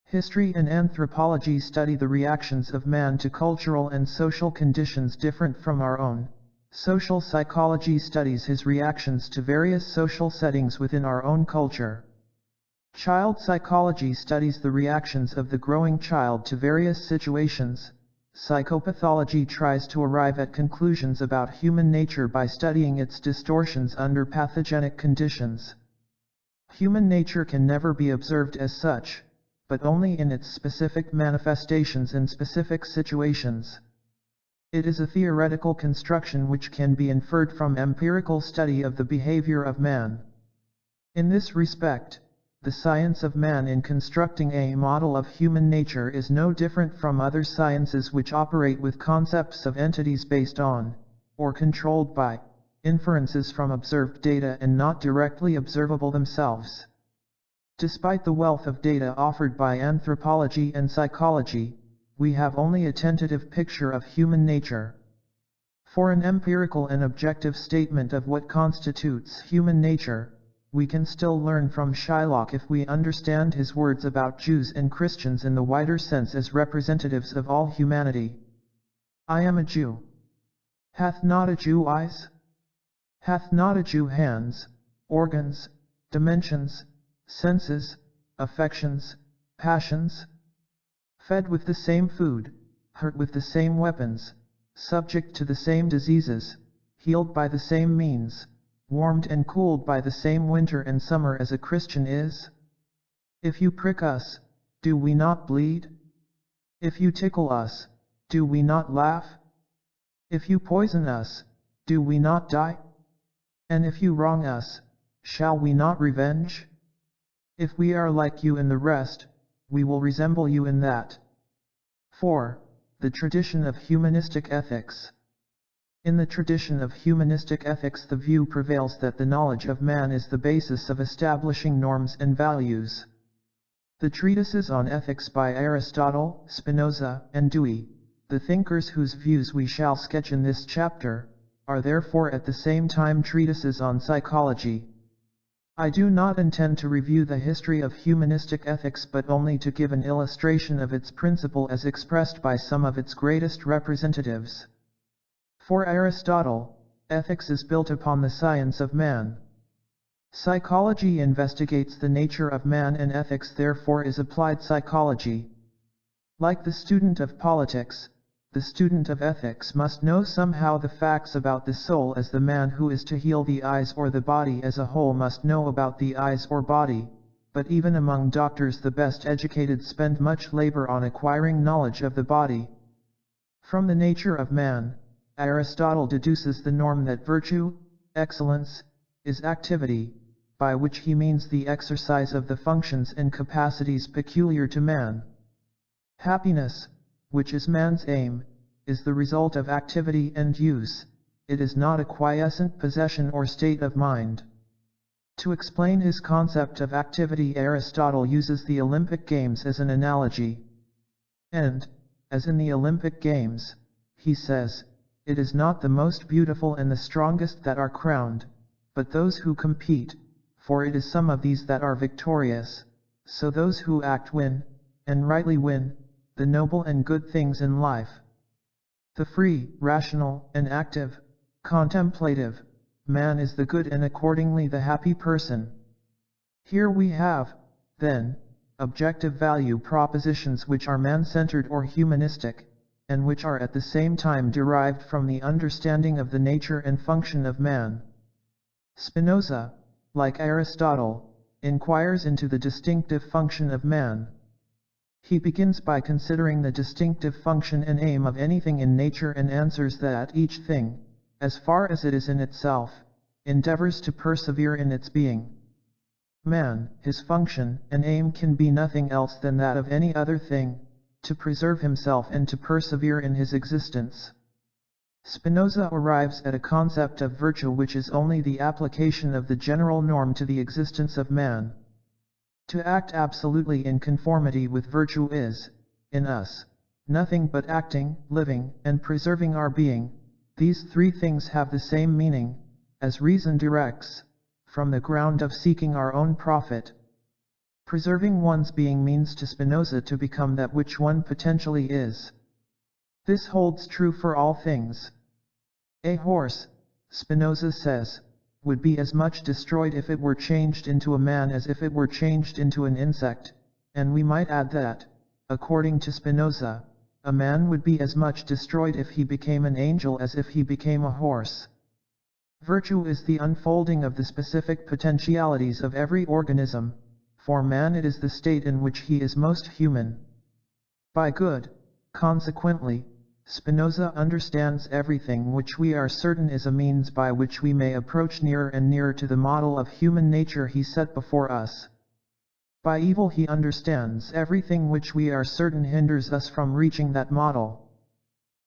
History and anthropology study the reactions of man to cultural and social conditions different from our own. Social psychology studies his reactions to various social settings within our own culture. Child psychology studies the reactions of the growing child to various situations. Psychopathology tries to arrive at conclusions about human nature by studying its distortions under pathogenic conditions. Human nature can never be observed as such, but only in its specific manifestations in specific situations. It is a theoretical construction which can be inferred from empirical study of the behavior of man. In this respect, the science of man in constructing a model of human nature is no different from other sciences which operate with concepts of entities based on, or controlled by, inferences from observed data and not directly observable themselves. Despite the wealth of data offered by anthropology and psychology, we have only a tentative picture of human nature. For an empirical and objective statement of what constitutes human nature, we can still learn from Shylock if we understand his words about Jews and Christians in the wider sense as representatives of all humanity. I am a Jew. Hath not a Jew eyes? Hath not a Jew hands, organs, dimensions, senses, affections, passions? Fed with the same food, hurt with the same weapons, subject to the same diseases, healed by the same means, warmed and cooled by the same winter and summer as a Christian is? If you prick us, do we not bleed? If you tickle us, do we not laugh? If you poison us, do we not die? And if you wrong us, shall we not revenge? If we are like you in the rest, we will resemble you in that. 4. The tradition of humanistic ethics. In the tradition of humanistic ethics the view prevails that the knowledge of man is the basis of establishing norms and values. The treatises on ethics by Aristotle, Spinoza, and Dewey, the thinkers whose views we shall sketch in this chapter, are therefore at the same time treatises on psychology. I do not intend to review the history of humanistic ethics but only to give an illustration of its principle as expressed by some of its greatest representatives. For Aristotle, ethics is built upon the science of man. Psychology investigates the nature of man, and ethics therefore is applied psychology. Like the student of politics, the student of ethics must know somehow the facts about the soul, as the man who is to heal the eyes or the body as a whole must know about the eyes or body, but even among doctors the best educated spend much labor on acquiring knowledge of the body. From the nature of man, Aristotle deduces the norm that virtue, excellence, is activity, by which he means the exercise of the functions and capacities peculiar to man. Happiness, which is man's aim, is the result of activity and use. It is not a quiescent possession or state of mind. To explain his concept of activity, Aristotle uses the Olympic Games as an analogy. And, as in the Olympic Games, he says, it is not the most beautiful and the strongest that are crowned, but those who compete, for it is some of these that are victorious. So those who act win, and rightly win, the noble and good things in life. The free, rational, and active, contemplative, man is the good and accordingly the happy person. Here we have, then, objective value propositions which are man-centered or humanistic, and which are at the same time derived from the understanding of the nature and function of man. Spinoza, like Aristotle, inquires into the distinctive function of man. He begins by considering the distinctive function and aim of anything in nature and answers that each thing, as far as it is in itself, endeavors to persevere in its being. Man, his function and aim can be nothing else than that of any other thing, to preserve himself and to persevere in his existence. Spinoza arrives at a concept of virtue which is only the application of the general norm to the existence of man. To act absolutely in conformity with virtue is, in us, nothing but acting, living, and preserving our being. These three things have the same meaning, as reason directs, from the ground of seeking our own profit. Preserving one's being means to Spinoza to become that which one potentially is. This holds true for all things. A horse, Spinoza says, would be as much destroyed if it were changed into a man as if it were changed into an insect, and we might add that, according to Spinoza, a man would be as much destroyed if he became an angel as if he became a horse. Virtue is the unfolding of the specific potentialities of every organism. For man it is the state in which he is most human. By good, consequently, Spinoza understands everything which we are certain is a means by which we may approach nearer and nearer to the model of human nature he set before us. By evil he understands everything which we are certain hinders us from reaching that model.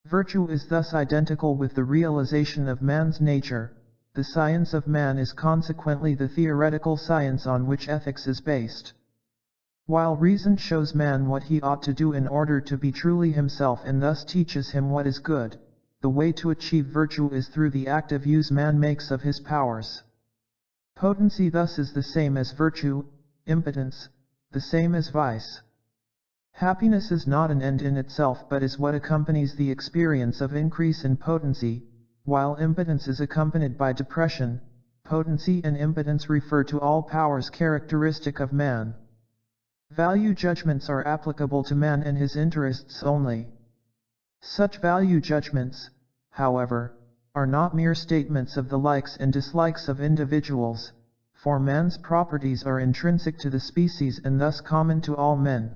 Virtue is thus identical with the realization of man's nature. The science of man is consequently the theoretical science on which ethics is based. While reason shows man what he ought to do in order to be truly himself and thus teaches him what is good, the way to achieve virtue is through the active use man makes of his powers. Potency thus is the same as virtue, impotence, the same as vice. Happiness is not an end in itself but is what accompanies the experience of increase in potency. While impotence is accompanied by depression, potency and impotence refer to all powers characteristic of man. Value judgments are applicable to man and his interests only. Such value judgments, however, are not mere statements of the likes and dislikes of individuals, for man's properties are intrinsic to the species and thus common to all men.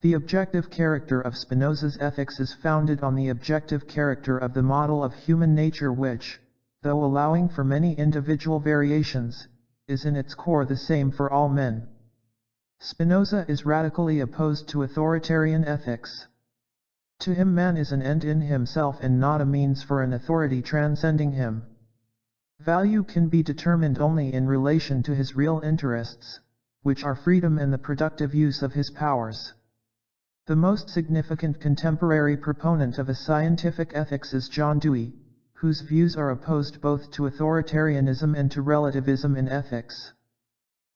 The objective character of Spinoza's ethics is founded on the objective character of the model of human nature which, though allowing for many individual variations, is in its core the same for all men. Spinoza is radically opposed to authoritarian ethics. To him man is an end in himself and not a means for an authority transcending him. Value can be determined only in relation to his real interests, which are freedom and the productive use of his powers. The most significant contemporary proponent of a scientific ethics is John Dewey, whose views are opposed both to authoritarianism and to relativism in ethics.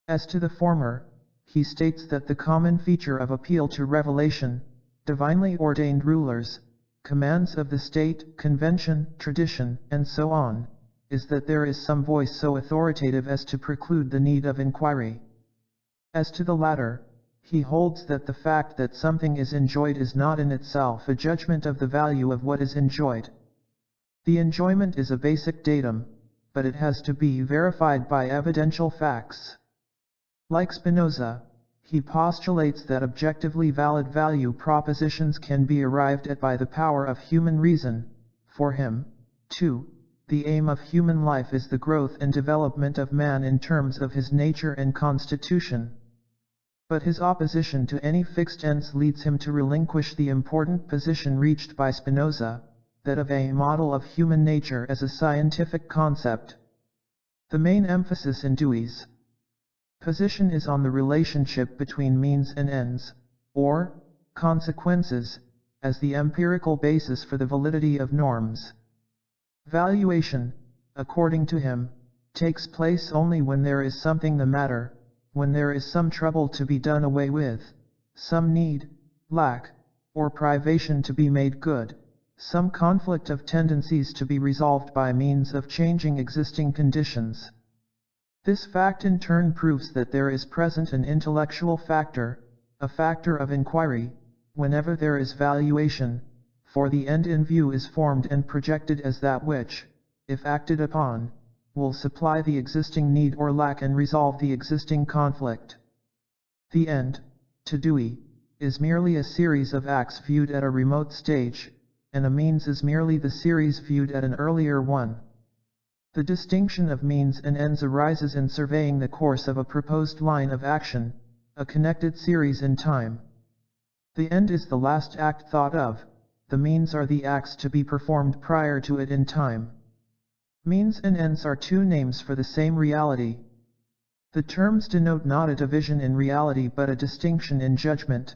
As to the former, he states that the common feature of appeal to revelation, divinely ordained rulers, commands of the state, convention, tradition, and so on, is that there is some voice so authoritative as to preclude the need of inquiry. As to the latter, he holds that the fact that something is enjoyed is not in itself a judgment of the value of what is enjoyed. The enjoyment is a basic datum, but it has to be verified by evidential facts. Like Spinoza, he postulates that objectively valid value propositions can be arrived at by the power of human reason. For him, too, the aim of human life is the growth and development of man in terms of his nature and constitution. But his opposition to any fixed ends leads him to relinquish the important position reached by Spinoza, that of a model of human nature as a scientific concept. The main emphasis in Dewey's position is on the relationship between means and ends, or consequences, as the empirical basis for the validity of norms. Valuation, according to him, takes place only when there is something the matter, when there is some trouble to be done away with, some need, lack, or privation to be made good, some conflict of tendencies to be resolved by means of changing existing conditions. This fact in turn proves that there is present an intellectual factor, a factor of inquiry, whenever there is valuation, for the end in view is formed and projected as that which, if acted upon, will supply the existing need or lack and resolve the existing conflict. The end, to Dewey, is merely a series of acts viewed at a remote stage, and a means is merely the series viewed at an earlier one. The distinction of means and ends arises in surveying the course of a proposed line of action, a connected series in time. The end is the last act thought of, the means are the acts to be performed prior to it in time. Means and ends are two names for the same reality. The terms denote not a division in reality but a distinction in judgment.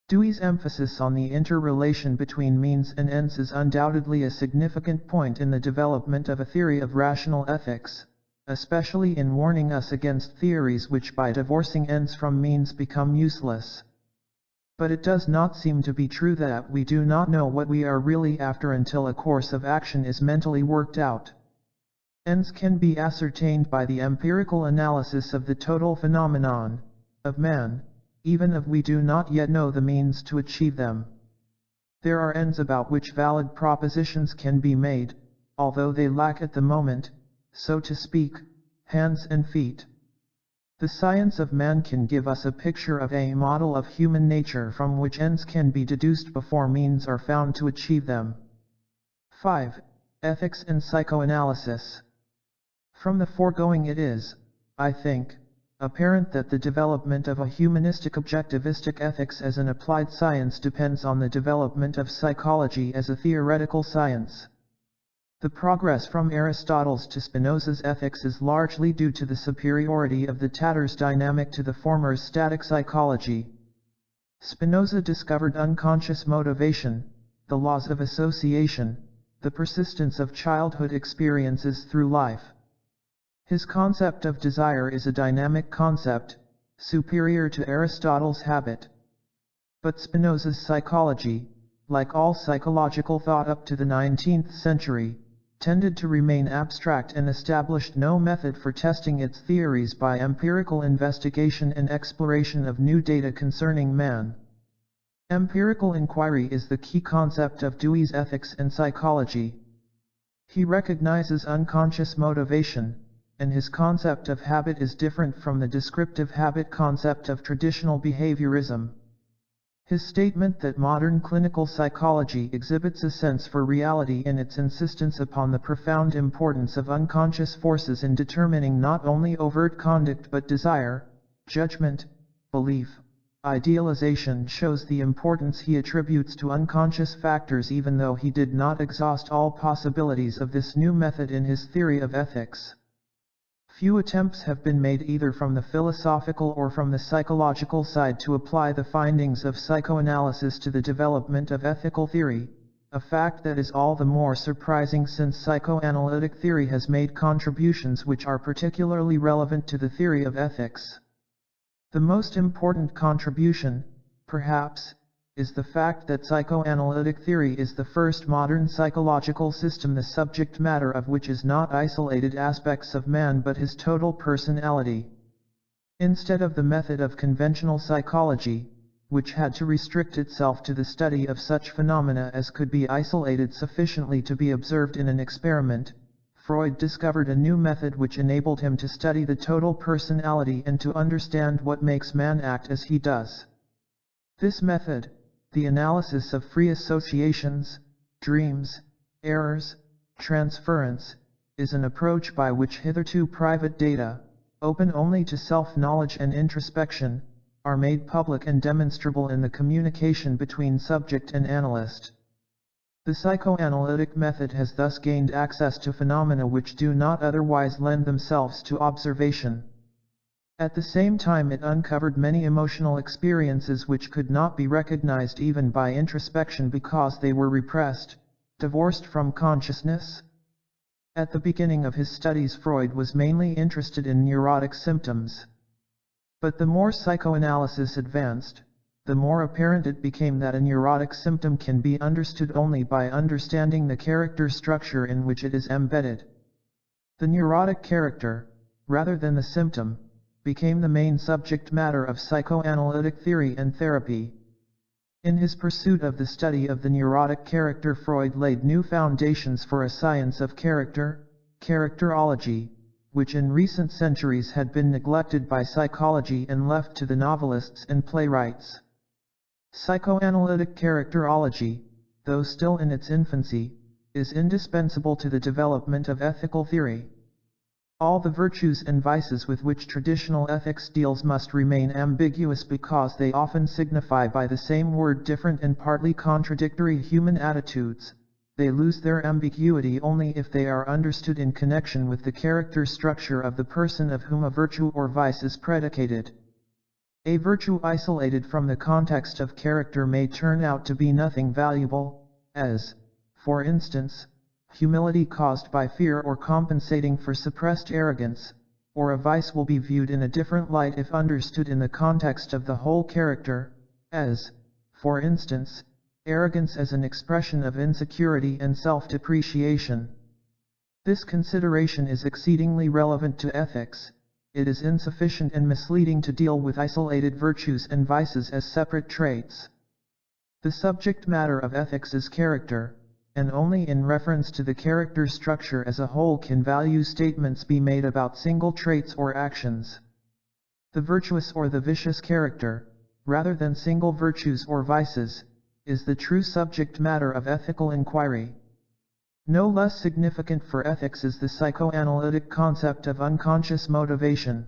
Dewey's emphasis on the interrelation between means and ends is undoubtedly a significant point in the development of a theory of rational ethics, especially in warning us against theories which by divorcing ends from means become useless. But it does not seem to be true that we do not know what we are really after until a course of action is mentally worked out. Ends can be ascertained by the empirical analysis of the total phenomenon, of man, even if we do not yet know the means to achieve them. There are ends about which valid propositions can be made, although they lack at the moment, so to speak, hands and feet. The science of man can give us a picture of a model of human nature from which ends can be deduced before means are found to achieve them. 5. Ethics and psychoanalysis. From the foregoing it is, I think, apparent that the development of a humanistic objectivistic ethics as an applied science depends on the development of psychology as a theoretical science. The progress from Aristotle's to Spinoza's ethics is largely due to the superiority of the latter's dynamic to the former's static psychology. Spinoza discovered unconscious motivation, the laws of association, the persistence of childhood experiences through life. His concept of desire is a dynamic concept, superior to Aristotle's habit. But Spinoza's psychology, like all psychological thought up to the 19th century, tended to remain abstract and established no method for testing its theories by empirical investigation and exploration of new data concerning man. Empirical inquiry is the key concept of Dewey's ethics and psychology. He recognizes unconscious motivation, and his concept of habit is different from the descriptive habit concept of traditional behaviorism. His statement that modern clinical psychology exhibits a sense for reality in its insistence upon the profound importance of unconscious forces in determining not only overt conduct but desire, judgment, belief, idealization shows the importance he attributes to unconscious factors even though he did not exhaust all possibilities of this new method in his theory of ethics. Few attempts have been made either from the philosophical or from the psychological side to apply the findings of psychoanalysis to the development of ethical theory, a fact that is all the more surprising since psychoanalytic theory has made contributions which are particularly relevant to the theory of ethics. The most important contribution, perhaps, is the fact that psychoanalytic theory is the first modern psychological system the subject matter of which is not isolated aspects of man but his total personality. Instead of the method of conventional psychology, which had to restrict itself to the study of such phenomena as could be isolated sufficiently to be observed in an experiment, Freud discovered a new method which enabled him to study the total personality and to understand what makes man act as he does. This method, the analysis of free associations, dreams, errors, transference, is an approach by which hitherto private data, open only to self-knowledge and introspection, are made public and demonstrable in the communication between subject and analyst. The psychoanalytic method has thus gained access to phenomena which do not otherwise lend themselves to observation. At the same time it uncovered many emotional experiences which could not be recognized even by introspection because they were repressed, divorced from consciousness. At the beginning of his studies Freud was mainly interested in neurotic symptoms. But the more psychoanalysis advanced, the more apparent it became that a neurotic symptom can be understood only by understanding the character structure in which it is embedded. The neurotic character, rather than the symptom, became the main subject matter of psychoanalytic theory and therapy. In his pursuit of the study of the neurotic character, Freud laid new foundations for a science of character, characterology, which in recent centuries had been neglected by psychology and left to the novelists and playwrights. Psychoanalytic characterology, though still in its infancy, is indispensable to the development of ethical theory. All the virtues and vices with which traditional ethics deals must remain ambiguous because they often signify by the same word different and partly contradictory human attitudes. They lose their ambiguity only if they are understood in connection with the character structure of the person of whom a virtue or vice is predicated. A virtue isolated from the context of character may turn out to be nothing valuable, as, for instance, humility caused by fear or compensating for suppressed arrogance, or a vice will be viewed in a different light if understood in the context of the whole character, as, for instance, arrogance as an expression of insecurity and self-depreciation. This consideration is exceedingly relevant to ethics. It is insufficient and misleading to deal with isolated virtues and vices as separate traits. The subject matter of ethics is character, and only in reference to the character structure as a whole can value statements be made about single traits or actions. The virtuous or the vicious character, rather than single virtues or vices, is the true subject matter of ethical inquiry. No less significant for ethics is the psychoanalytic concept of unconscious motivation.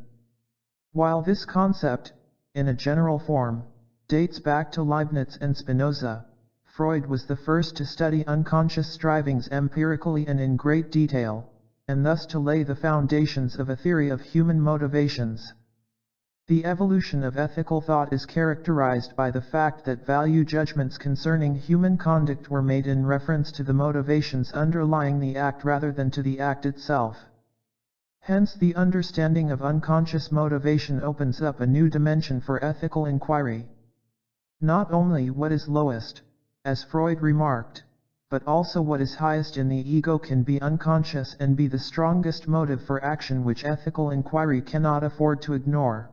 While this concept, in a general form, dates back to Leibniz and Spinoza, Freud was the first to study unconscious strivings empirically and in great detail, and thus to lay the foundations of a theory of human motivations. The evolution of ethical thought is characterized by the fact that value judgments concerning human conduct were made in reference to the motivations underlying the act rather than to the act itself. Hence the understanding of unconscious motivation opens up a new dimension for ethical inquiry. Not only what is lowest, as Freud remarked, but also what is highest in the ego can be unconscious and be the strongest motive for action which ethical inquiry cannot afford to ignore.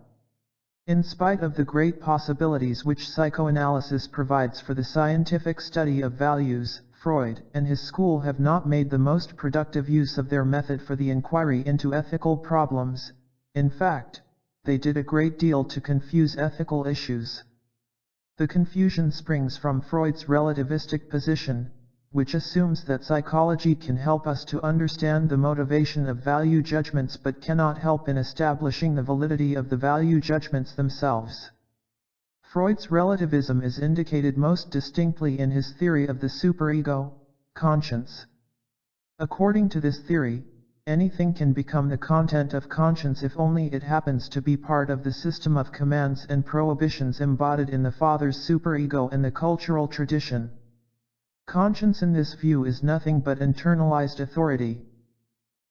In spite of the great possibilities which psychoanalysis provides for the scientific study of values, Freud and his school have not made the most productive use of their method for the inquiry into ethical problems. In fact, they did a great deal to confuse ethical issues. The confusion springs from Freud's relativistic position, which assumes that psychology can help us to understand the motivation of value judgments but cannot help in establishing the validity of the value judgments themselves. Freud's relativism is indicated most distinctly in his theory of the superego, conscience. According to this theory, anything can become the content of conscience if only it happens to be part of the system of commands and prohibitions embodied in the father's superego and the cultural tradition. Conscience in this view is nothing but internalized authority.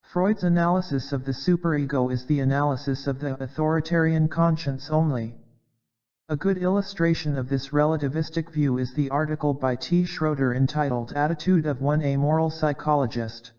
Freud's analysis of the superego is the analysis of the authoritarian conscience only. A good illustration of this relativistic view is the article by T. Schroeder entitled Attitude of One Amoral Psychologist.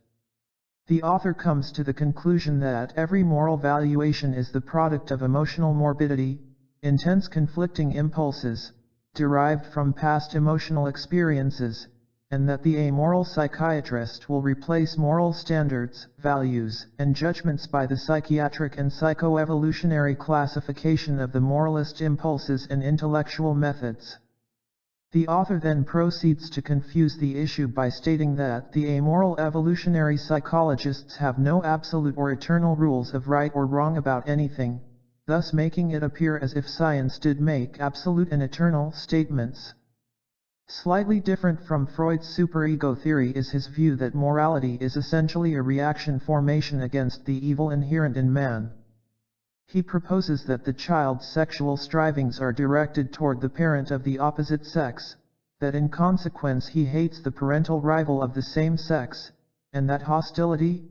The author comes to the conclusion that every moral valuation is the product of emotional morbidity, intense conflicting impulses, derived from past emotional experiences, and that the amoral psychiatrist will replace moral standards, values, and judgments by the psychiatric and psychoevolutionary classification of the moralist impulses and intellectual methods. The author then proceeds to confuse the issue by stating that the amoral evolutionary psychologists have no absolute or eternal rules of right or wrong about anything, thus making it appear as if science did make absolute and eternal statements. Slightly different from Freud's superego theory is his view that morality is essentially a reaction formation against the evil inherent in man. He proposes that the child's sexual strivings are directed toward the parent of the opposite sex, that in consequence he hates the parental rival of the same sex, and that hostility,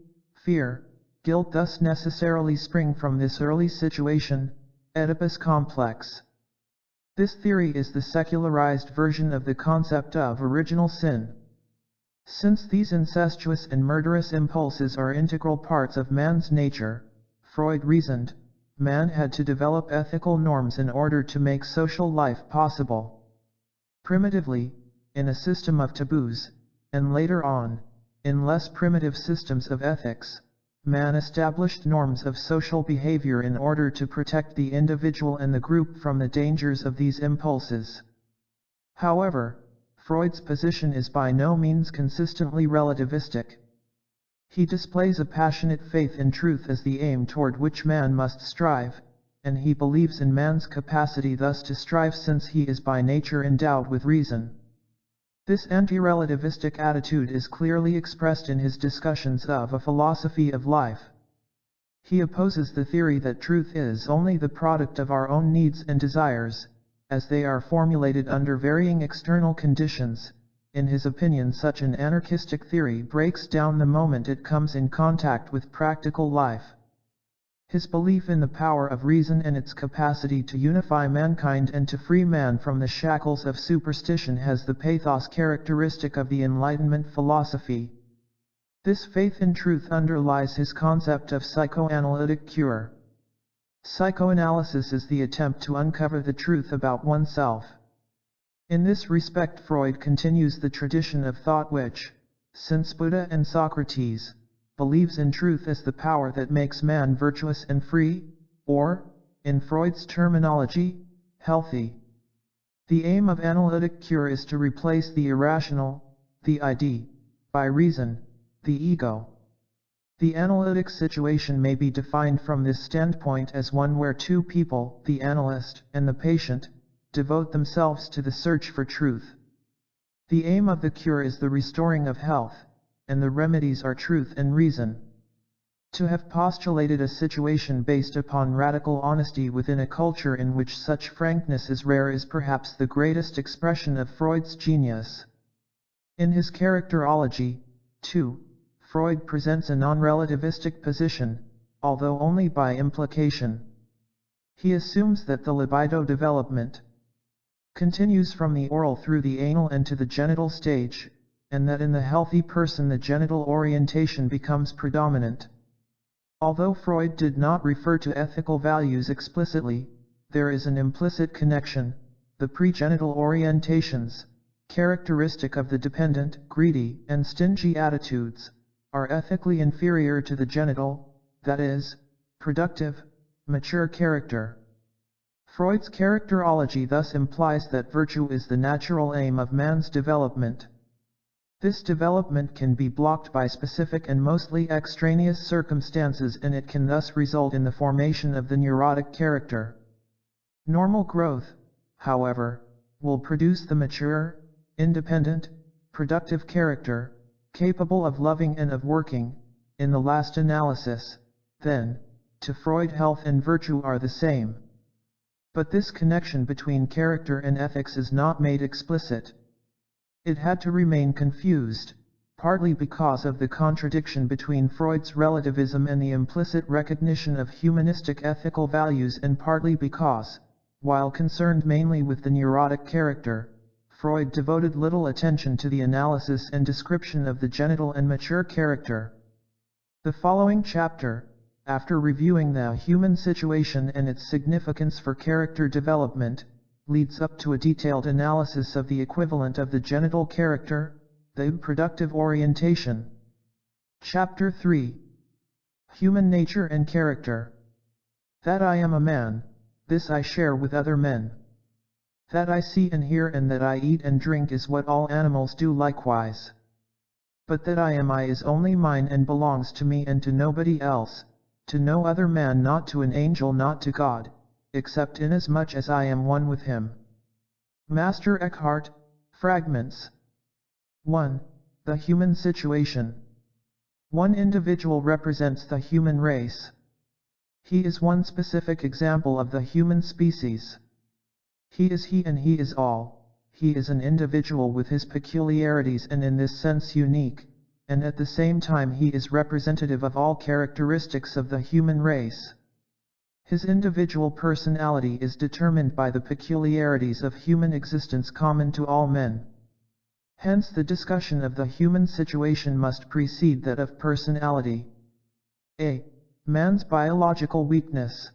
fear, guilt thus necessarily spring from this early situation, Oedipus complex. This theory is the secularized version of the concept of original sin. Since these incestuous and murderous impulses are integral parts of man's nature, Freud reasoned, man had to develop ethical norms in order to make social life possible. Primitively, in a system of taboos, and later on, in less primitive systems of ethics, man established norms of social behavior in order to protect the individual and the group from the dangers of these impulses. However, Freud's position is by no means consistently relativistic. He displays a passionate faith in truth as the aim toward which man must strive, and he believes in man's capacity thus to strive since he is by nature endowed with reason. This anti-relativistic attitude is clearly expressed in his discussions of a philosophy of life. He opposes the theory that truth is only the product of our own needs and desires, as they are formulated under varying external conditions. In his opinion, such an anarchistic theory breaks down the moment it comes in contact with practical life. His belief in the power of reason and its capacity to unify mankind and to free man from the shackles of superstition has the pathos characteristic of the Enlightenment philosophy. This faith in truth underlies his concept of psychoanalytic cure. Psychoanalysis is the attempt to uncover the truth about oneself. In this respect, Freud continues the tradition of thought which, since Buddha and Socrates, believes in truth as the power that makes man virtuous and free, or, in Freud's terminology, healthy. The aim of analytic cure is to replace the irrational, the id, by reason, the ego. The analytic situation may be defined from this standpoint as one where two people, the analyst and the patient, devote themselves to the search for truth. The aim of the cure is the restoring of health, and the remedies are truth and reason. To have postulated a situation based upon radical honesty within a culture in which such frankness is rare is perhaps the greatest expression of Freud's genius. In his characterology, too, Freud presents a non-relativistic position, although only by implication. He assumes that the libido development continues from the oral through the anal and to the genital stage, and that in the healthy person the genital orientation becomes predominant. Although Freud did not refer to ethical values explicitly, there is an implicit connection. The pregenital orientations, characteristic of the dependent, greedy, and stingy attitudes, are ethically inferior to the genital, that is, productive, mature character. Freud's characterology thus implies that virtue is the natural aim of man's development. This development can be blocked by specific and mostly extraneous circumstances, and it can thus result in the formation of the neurotic character. Normal growth, however, will produce the mature, independent, productive character, capable of loving and of working. In the last analysis, then, to Freud health and virtue are the same. But this connection between character and ethics is not made explicit. It had to remain confused, partly because of the contradiction between Freud's relativism and the implicit recognition of humanistic ethical values, and partly because, while concerned mainly with the neurotic character, Freud devoted little attention to the analysis and description of the genital and mature character. The following chapter, after reviewing the human situation and its significance for character development, leads up to a detailed analysis of the equivalent of the genital character, the productive orientation. Chapter 3. Human Nature and Character. That I am a man, this I share with other men. That I see and hear and that I eat and drink is what all animals do likewise. But that I am I is only mine and belongs to me and to nobody else, to no other man, not to an angel, not to God, except inasmuch as I am one with him. Master Eckhart, Fragments. 1. The human situation. One individual represents the human race. He is one specific example of the human species. He is he and he is all. He is an individual with his peculiarities and in this sense unique, and at the same time he is representative of all characteristics of the human race. His individual personality is determined by the peculiarities of human existence common to all men. Hence the discussion of the human situation must precede that of personality. A. Man's biological weakness.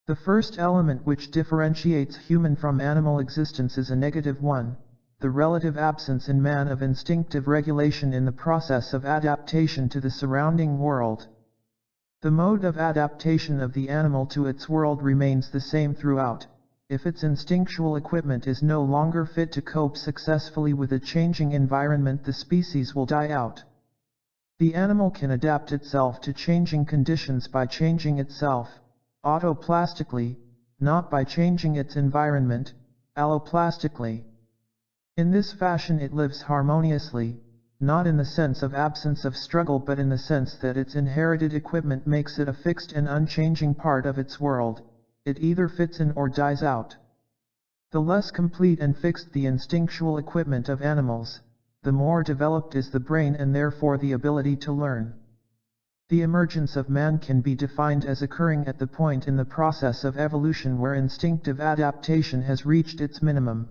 The first element which differentiates human from animal existence is a negative one, the relative absence in man of instinctive regulation in the process of adaptation to the surrounding world. The mode of adaptation of the animal to its world remains the same throughout. If its instinctual equipment is no longer fit to cope successfully with a changing environment, the species will die out. The animal can adapt itself to changing conditions by changing itself, autoplastically, not by changing its environment, alloplastically. In this fashion it lives harmoniously, not in the sense of absence of struggle but in the sense that its inherited equipment makes it a fixed and unchanging part of its world. It either fits in or dies out. The less complete and fixed the instinctual equipment of animals, the more developed is the brain and therefore the ability to learn. The emergence of man can be defined as occurring at the point in the process of evolution where instinctive adaptation has reached its minimum.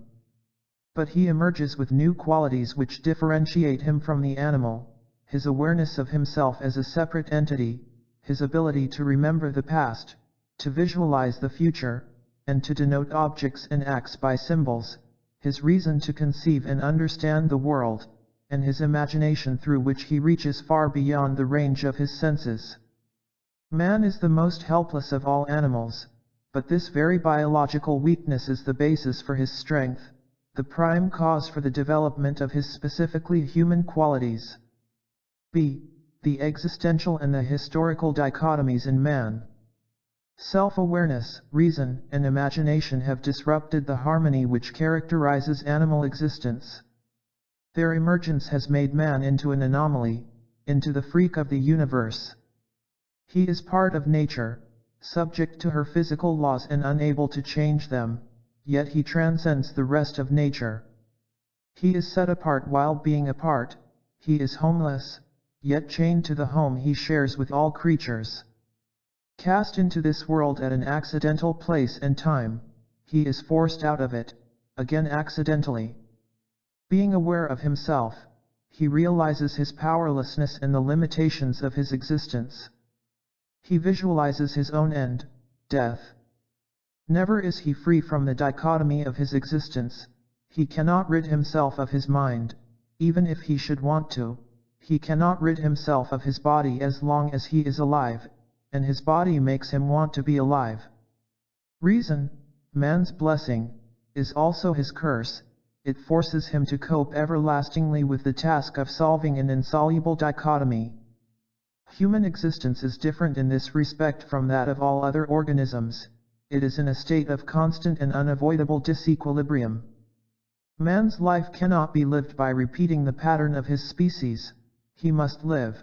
But he emerges with new qualities which differentiate him from the animal: his awareness of himself as a separate entity, his ability to remember the past, to visualize the future, and to denote objects and acts by symbols, his reason to conceive and understand the world, and his imagination through which he reaches far beyond the range of his senses. Man is the most helpless of all animals, but this very biological weakness is the basis for his strength, the prime cause for the development of his specifically human qualities. B. The existential and the historical dichotomies in man. Self-awareness, reason, and imagination have disrupted the harmony which characterizes animal existence. Their emergence has made man into an anomaly, into the freak of the universe. He is part of nature, subject to her physical laws and unable to change them, yet he transcends the rest of nature. He is set apart while being apart, he is homeless, yet chained to the home he shares with all creatures. Cast into this world at an accidental place and time, he is forced out of it, again accidentally. Being aware of himself, he realizes his powerlessness and the limitations of his existence. He visualizes his own end, death. Never is he free from the dichotomy of his existence. He cannot rid himself of his mind, even if he should want to. He cannot rid himself of his body as long as he is alive, and his body makes him want to be alive. Reason, man's blessing, is also his curse. It forces him to cope everlastingly with the task of solving an insoluble dichotomy. Human existence is different in this respect from that of all other organisms. It is in a state of constant and unavoidable disequilibrium. Man's life cannot be lived by repeating the pattern of his species. He must live.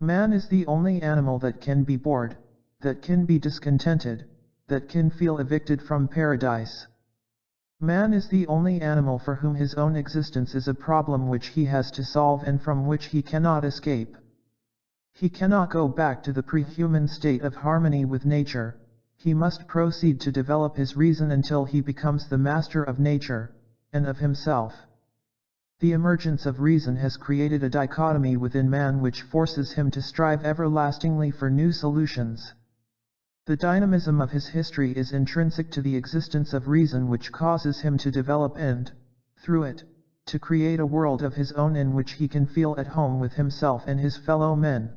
Man is the only animal that can be bored, that can be discontented, that can feel evicted from paradise. Man is the only animal for whom his own existence is a problem which he has to solve and from which he cannot escape. He cannot go back to the pre-human state of harmony with nature. He must proceed to develop his reason until he becomes the master of nature, and of himself. The emergence of reason has created a dichotomy within man which forces him to strive everlastingly for new solutions. The dynamism of his history is intrinsic to the existence of reason, which causes him to develop and, through it, to create a world of his own in which he can feel at home with himself and his fellow men.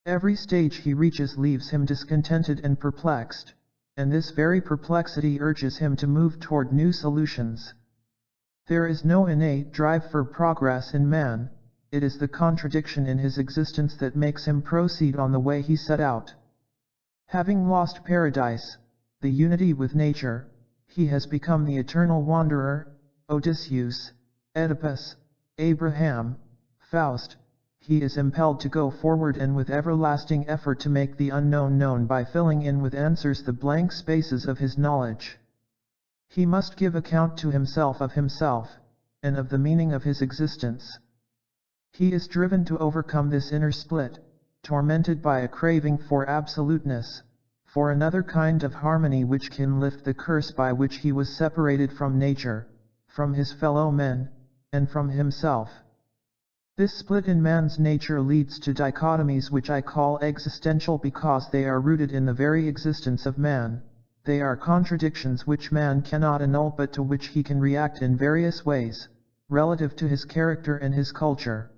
Every stage he reaches leaves him discontented and perplexed, and this very perplexity urges him to move toward new solutions. There is no innate drive for progress in man, it is the contradiction in his existence that makes him proceed on the way he set out. Having lost paradise, the unity with nature, he has become the eternal wanderer, Odysseus, Oedipus, Abraham, Faust. He is impelled to go forward and with everlasting effort to make the unknown known by filling in with answers the blank spaces of his knowledge. He must give account to himself, and of the meaning of his existence. He is driven to overcome this inner split, tormented by a craving for absoluteness, for another kind of harmony which can lift the curse by which he was separated from nature, from his fellow men, and from himself. This split in man's nature leads to dichotomies which I call existential because they are rooted in the very existence of man. They are contradictions which man cannot annul but to which he can react in various ways, relative to his character and his culture.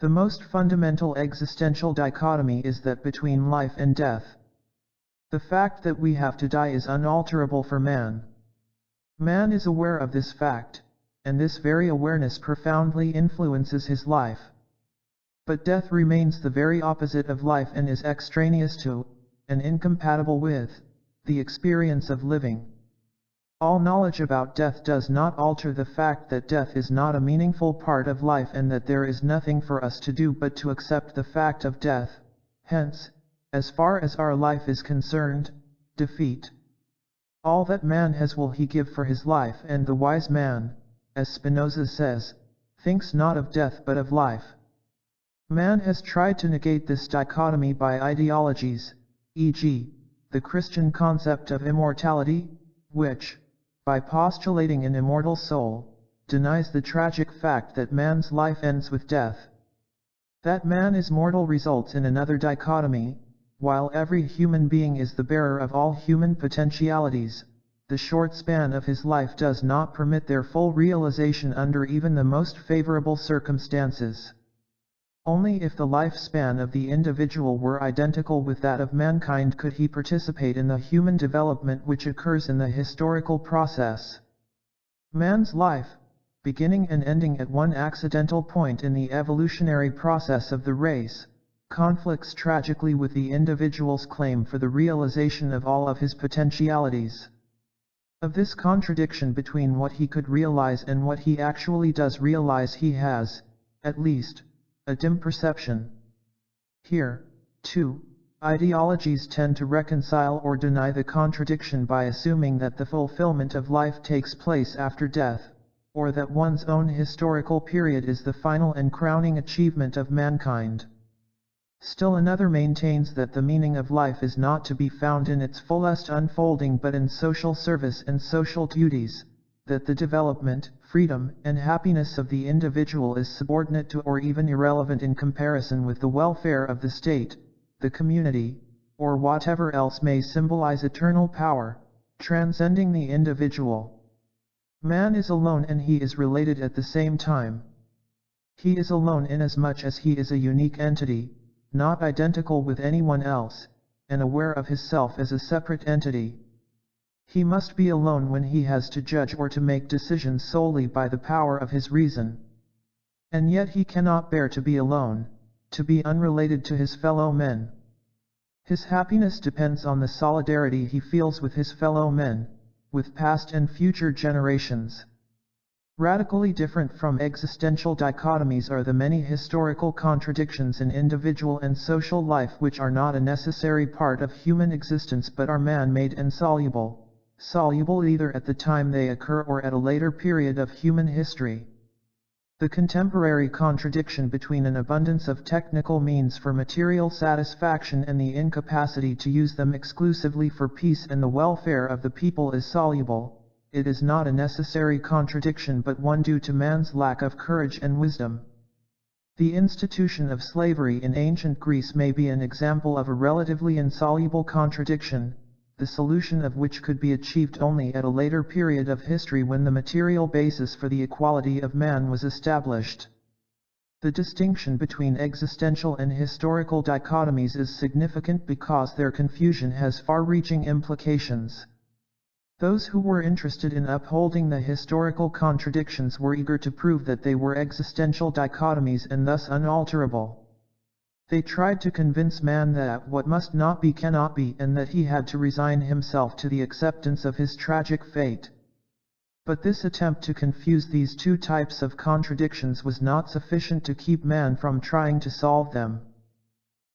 The most fundamental existential dichotomy is that between life and death. The fact that we have to die is unalterable for man. Man is aware of this fact, and this very awareness profoundly influences his life. But death remains the very opposite of life and is extraneous to, and incompatible with, the experience of living. All knowledge about death does not alter the fact that death is not a meaningful part of life and that there is nothing for us to do but to accept the fact of death, hence, as far as our life is concerned, defeat. All that man has will he give for his life, and the wise man, as Spinoza says, thinks not of death but of life. Man has tried to negate this dichotomy by ideologies, e.g., the Christian concept of immortality, which, by postulating an immortal soul, denies the tragic fact that man's life ends with death. That man is mortal results in another dichotomy. While every human being is the bearer of all human potentialities, the short span of his life does not permit their full realization under even the most favorable circumstances. Only if the lifespan of the individual were identical with that of mankind could he participate in the human development which occurs in the historical process. Man's life, beginning and ending at one accidental point in the evolutionary process of the race, conflicts tragically with the individual's claim for the realization of all of his potentialities. Of this contradiction between what he could realize and what he actually does realize he has, at least, a dim perception. Here, too, ideologies tend to reconcile or deny the contradiction by assuming that the fulfillment of life takes place after death, or that one's own historical period is the final and crowning achievement of mankind. Still another maintains that the meaning of life is not to be found in its fullest unfolding but in social service and social duties, that the development, freedom, and happiness of the individual is subordinate to or even irrelevant in comparison with the welfare of the state, the community, or whatever else may symbolize eternal power, transcending the individual. Man is alone and he is related at the same time. He is alone inasmuch as he is a unique entity, not identical with anyone else, and aware of his self as a separate entity. He must be alone when he has to judge or to make decisions solely by the power of his reason. And yet he cannot bear to be alone, to be unrelated to his fellow men. His happiness depends on the solidarity he feels with his fellow men, with past and future generations. Radically different from existential dichotomies are the many historical contradictions in individual and social life which are not a necessary part of human existence but are man-made and soluble, soluble either at the time they occur or at a later period of human history. The contemporary contradiction between an abundance of technical means for material satisfaction and the incapacity to use them exclusively for peace and the welfare of the people is soluble. It is not a necessary contradiction but one due to man's lack of courage and wisdom. The institution of slavery in ancient Greece may be an example of a relatively insoluble contradiction, the solution of which could be achieved only at a later period of history when the material basis for the equality of man was established. The distinction between existential and historical dichotomies is significant because their confusion has far-reaching implications. Those who were interested in upholding the historical contradictions were eager to prove that they were existential dichotomies and thus unalterable. They tried to convince man that what must not be cannot be and that he had to resign himself to the acceptance of his tragic fate. But this attempt to confuse these two types of contradictions was not sufficient to keep man from trying to solve them.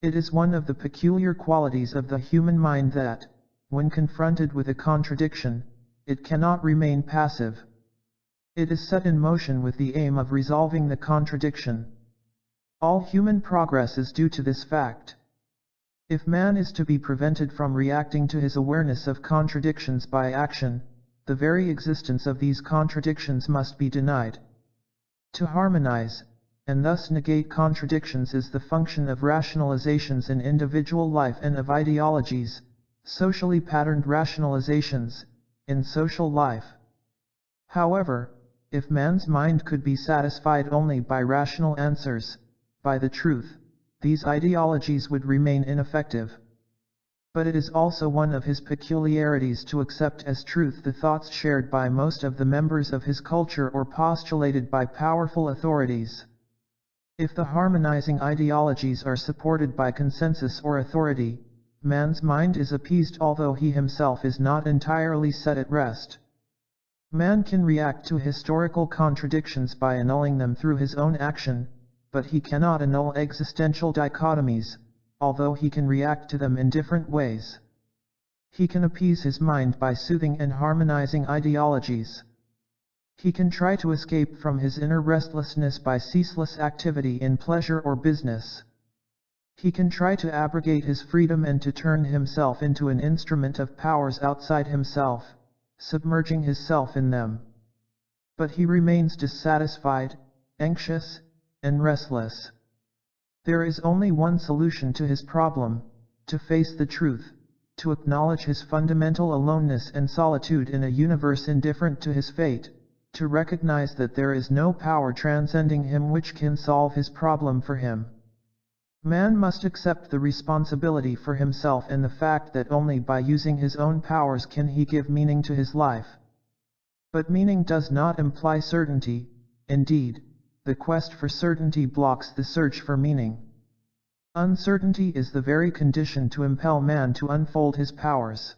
It is one of the peculiar qualities of the human mind that, when confronted with a contradiction, it cannot remain passive. It is set in motion with the aim of resolving the contradiction. All human progress is due to this fact. If man is to be prevented from reacting to his awareness of contradictions by action, the very existence of these contradictions must be denied. To harmonize, and thus negate contradictions is the function of rationalizations in individual life and of ideologies, socially patterned rationalizations, in social life. However, if man's mind could be satisfied only by rational answers, by the truth, these ideologies would remain ineffective. But it is also one of his peculiarities to accept as truth the thoughts shared by most of the members of his culture or postulated by powerful authorities. If the harmonizing ideologies are supported by consensus or authority, man's mind is appeased although he himself is not entirely set at rest. Man can react to historical contradictions by annulling them through his own action, but he cannot annul existential dichotomies, although he can react to them in different ways. He can appease his mind by soothing and harmonizing ideologies. He can try to escape from his inner restlessness by ceaseless activity in pleasure or business. He can try to abrogate his freedom and to turn himself into an instrument of powers outside himself, submerging his self in them. But he remains dissatisfied, anxious, and restless. There is only one solution to his problem: to face the truth, to acknowledge his fundamental aloneness and solitude in a universe indifferent to his fate, to recognize that there is no power transcending him which can solve his problem for him. Man must accept the responsibility for himself and the fact that only by using his own powers can he give meaning to his life. But meaning does not imply certainty. Indeed, the quest for certainty blocks the search for meaning. Uncertainty is the very condition to impel man to unfold his powers.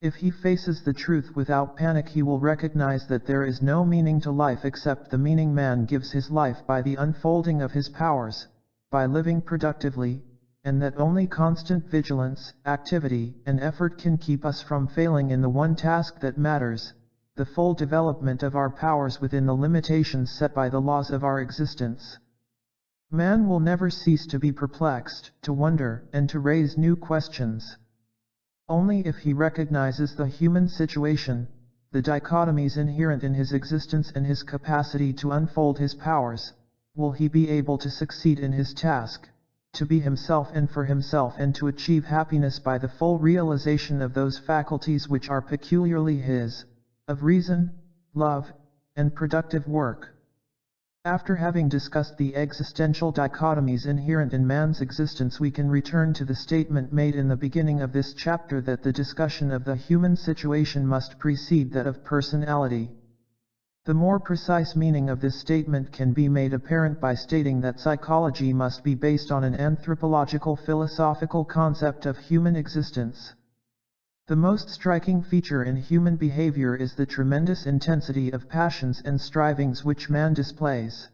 If he faces the truth without panic, he will recognize that there is no meaning to life except the meaning man gives his life by the unfolding of his powers, by living productively, and that only constant vigilance, activity, and effort can keep us from failing in the one task that matters, the full development of our powers within the limitations set by the laws of our existence. Man will never cease to be perplexed, to wonder, and to raise new questions. Only if he recognizes the human situation, the dichotomies inherent in his existence and his capacity to unfold his powers, will he be able to succeed in his task, to be himself and for himself, and to achieve happiness by the full realization of those faculties which are peculiarly his, of reason, love, and productive work. After having discussed the existential dichotomies inherent in man's existence, we can return to the statement made in the beginning of this chapter that the discussion of the human situation must precede that of personality. The more precise meaning of this statement can be made apparent by stating that psychology must be based on an anthropological philosophical concept of human existence. The most striking feature in human behavior is the tremendous intensity of passions and strivings which man displays.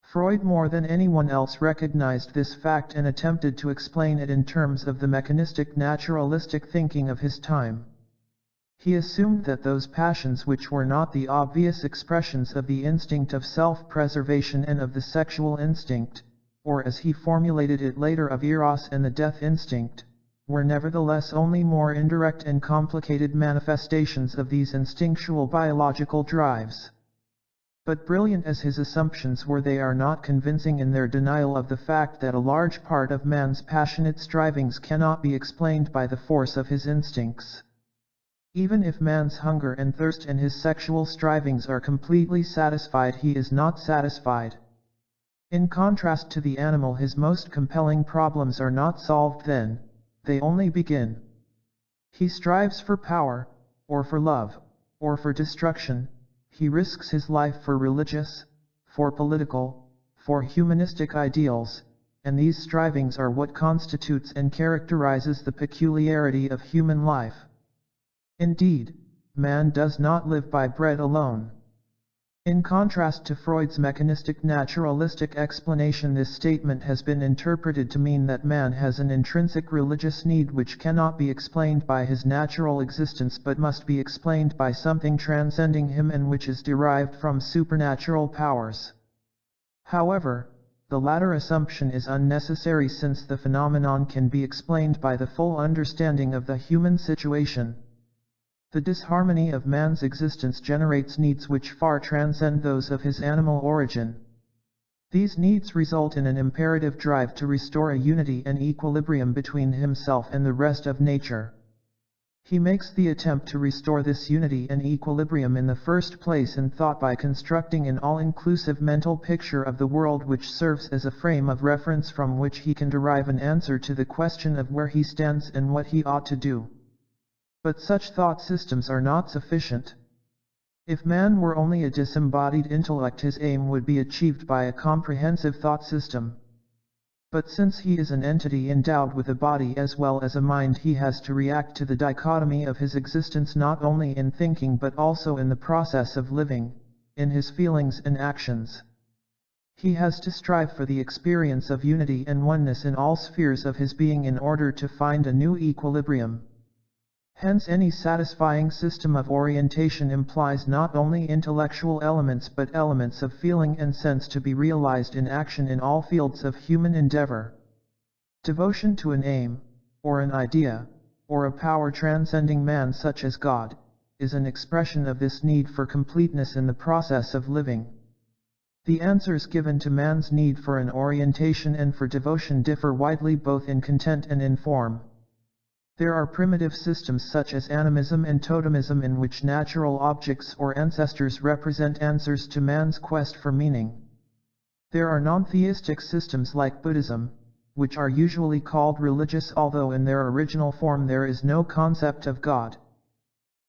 Freud more than anyone else recognized this fact and attempted to explain it in terms of the mechanistic naturalistic thinking of his time. He assumed that those passions which were not the obvious expressions of the instinct of self-preservation and of the sexual instinct, or as he formulated it later of eros and the death instinct, were nevertheless only more indirect and complicated manifestations of these instinctual biological drives. But brilliant as his assumptions were, they are not convincing in their denial of the fact that a large part of man's passionate strivings cannot be explained by the force of his instincts. Even if man's hunger and thirst and his sexual strivings are completely satisfied, he is not satisfied. In contrast to the animal, his most compelling problems are not solved then, they only begin. He strives for power, or for love, or for destruction. He risks his life for religious, for political, for humanistic ideals, and these strivings are what constitutes and characterizes the peculiarity of human life. Indeed, man does not live by bread alone. In contrast to Freud's mechanistic naturalistic explanation, this statement has been interpreted to mean that man has an intrinsic religious need which cannot be explained by his natural existence but must be explained by something transcending him and which is derived from supernatural powers. However, the latter assumption is unnecessary, since the phenomenon can be explained by the full understanding of the human situation. The disharmony of man's existence generates needs which far transcend those of his animal origin. These needs result in an imperative drive to restore a unity and equilibrium between himself and the rest of nature. He makes the attempt to restore this unity and equilibrium in the first place in thought by constructing an all-inclusive mental picture of the world which serves as a frame of reference from which he can derive an answer to the question of where he stands and what he ought to do. But such thought systems are not sufficient. If man were only a disembodied intellect, his aim would be achieved by a comprehensive thought system. But since he is an entity endowed with a body as well as a mind, he has to react to the dichotomy of his existence not only in thinking but also in the process of living, in his feelings and actions. He has to strive for the experience of unity and oneness in all spheres of his being in order to find a new equilibrium. Hence, any satisfying system of orientation implies not only intellectual elements but elements of feeling and sense to be realized in action in all fields of human endeavor. Devotion to an aim, or an idea, or a power transcending man such as God, is an expression of this need for completeness in the process of living. The answers given to man's need for an orientation and for devotion differ widely both in content and in form. There are primitive systems such as animism and totemism in which natural objects or ancestors represent answers to man's quest for meaning. There are non-theistic systems like Buddhism, which are usually called religious although in their original form there is no concept of God.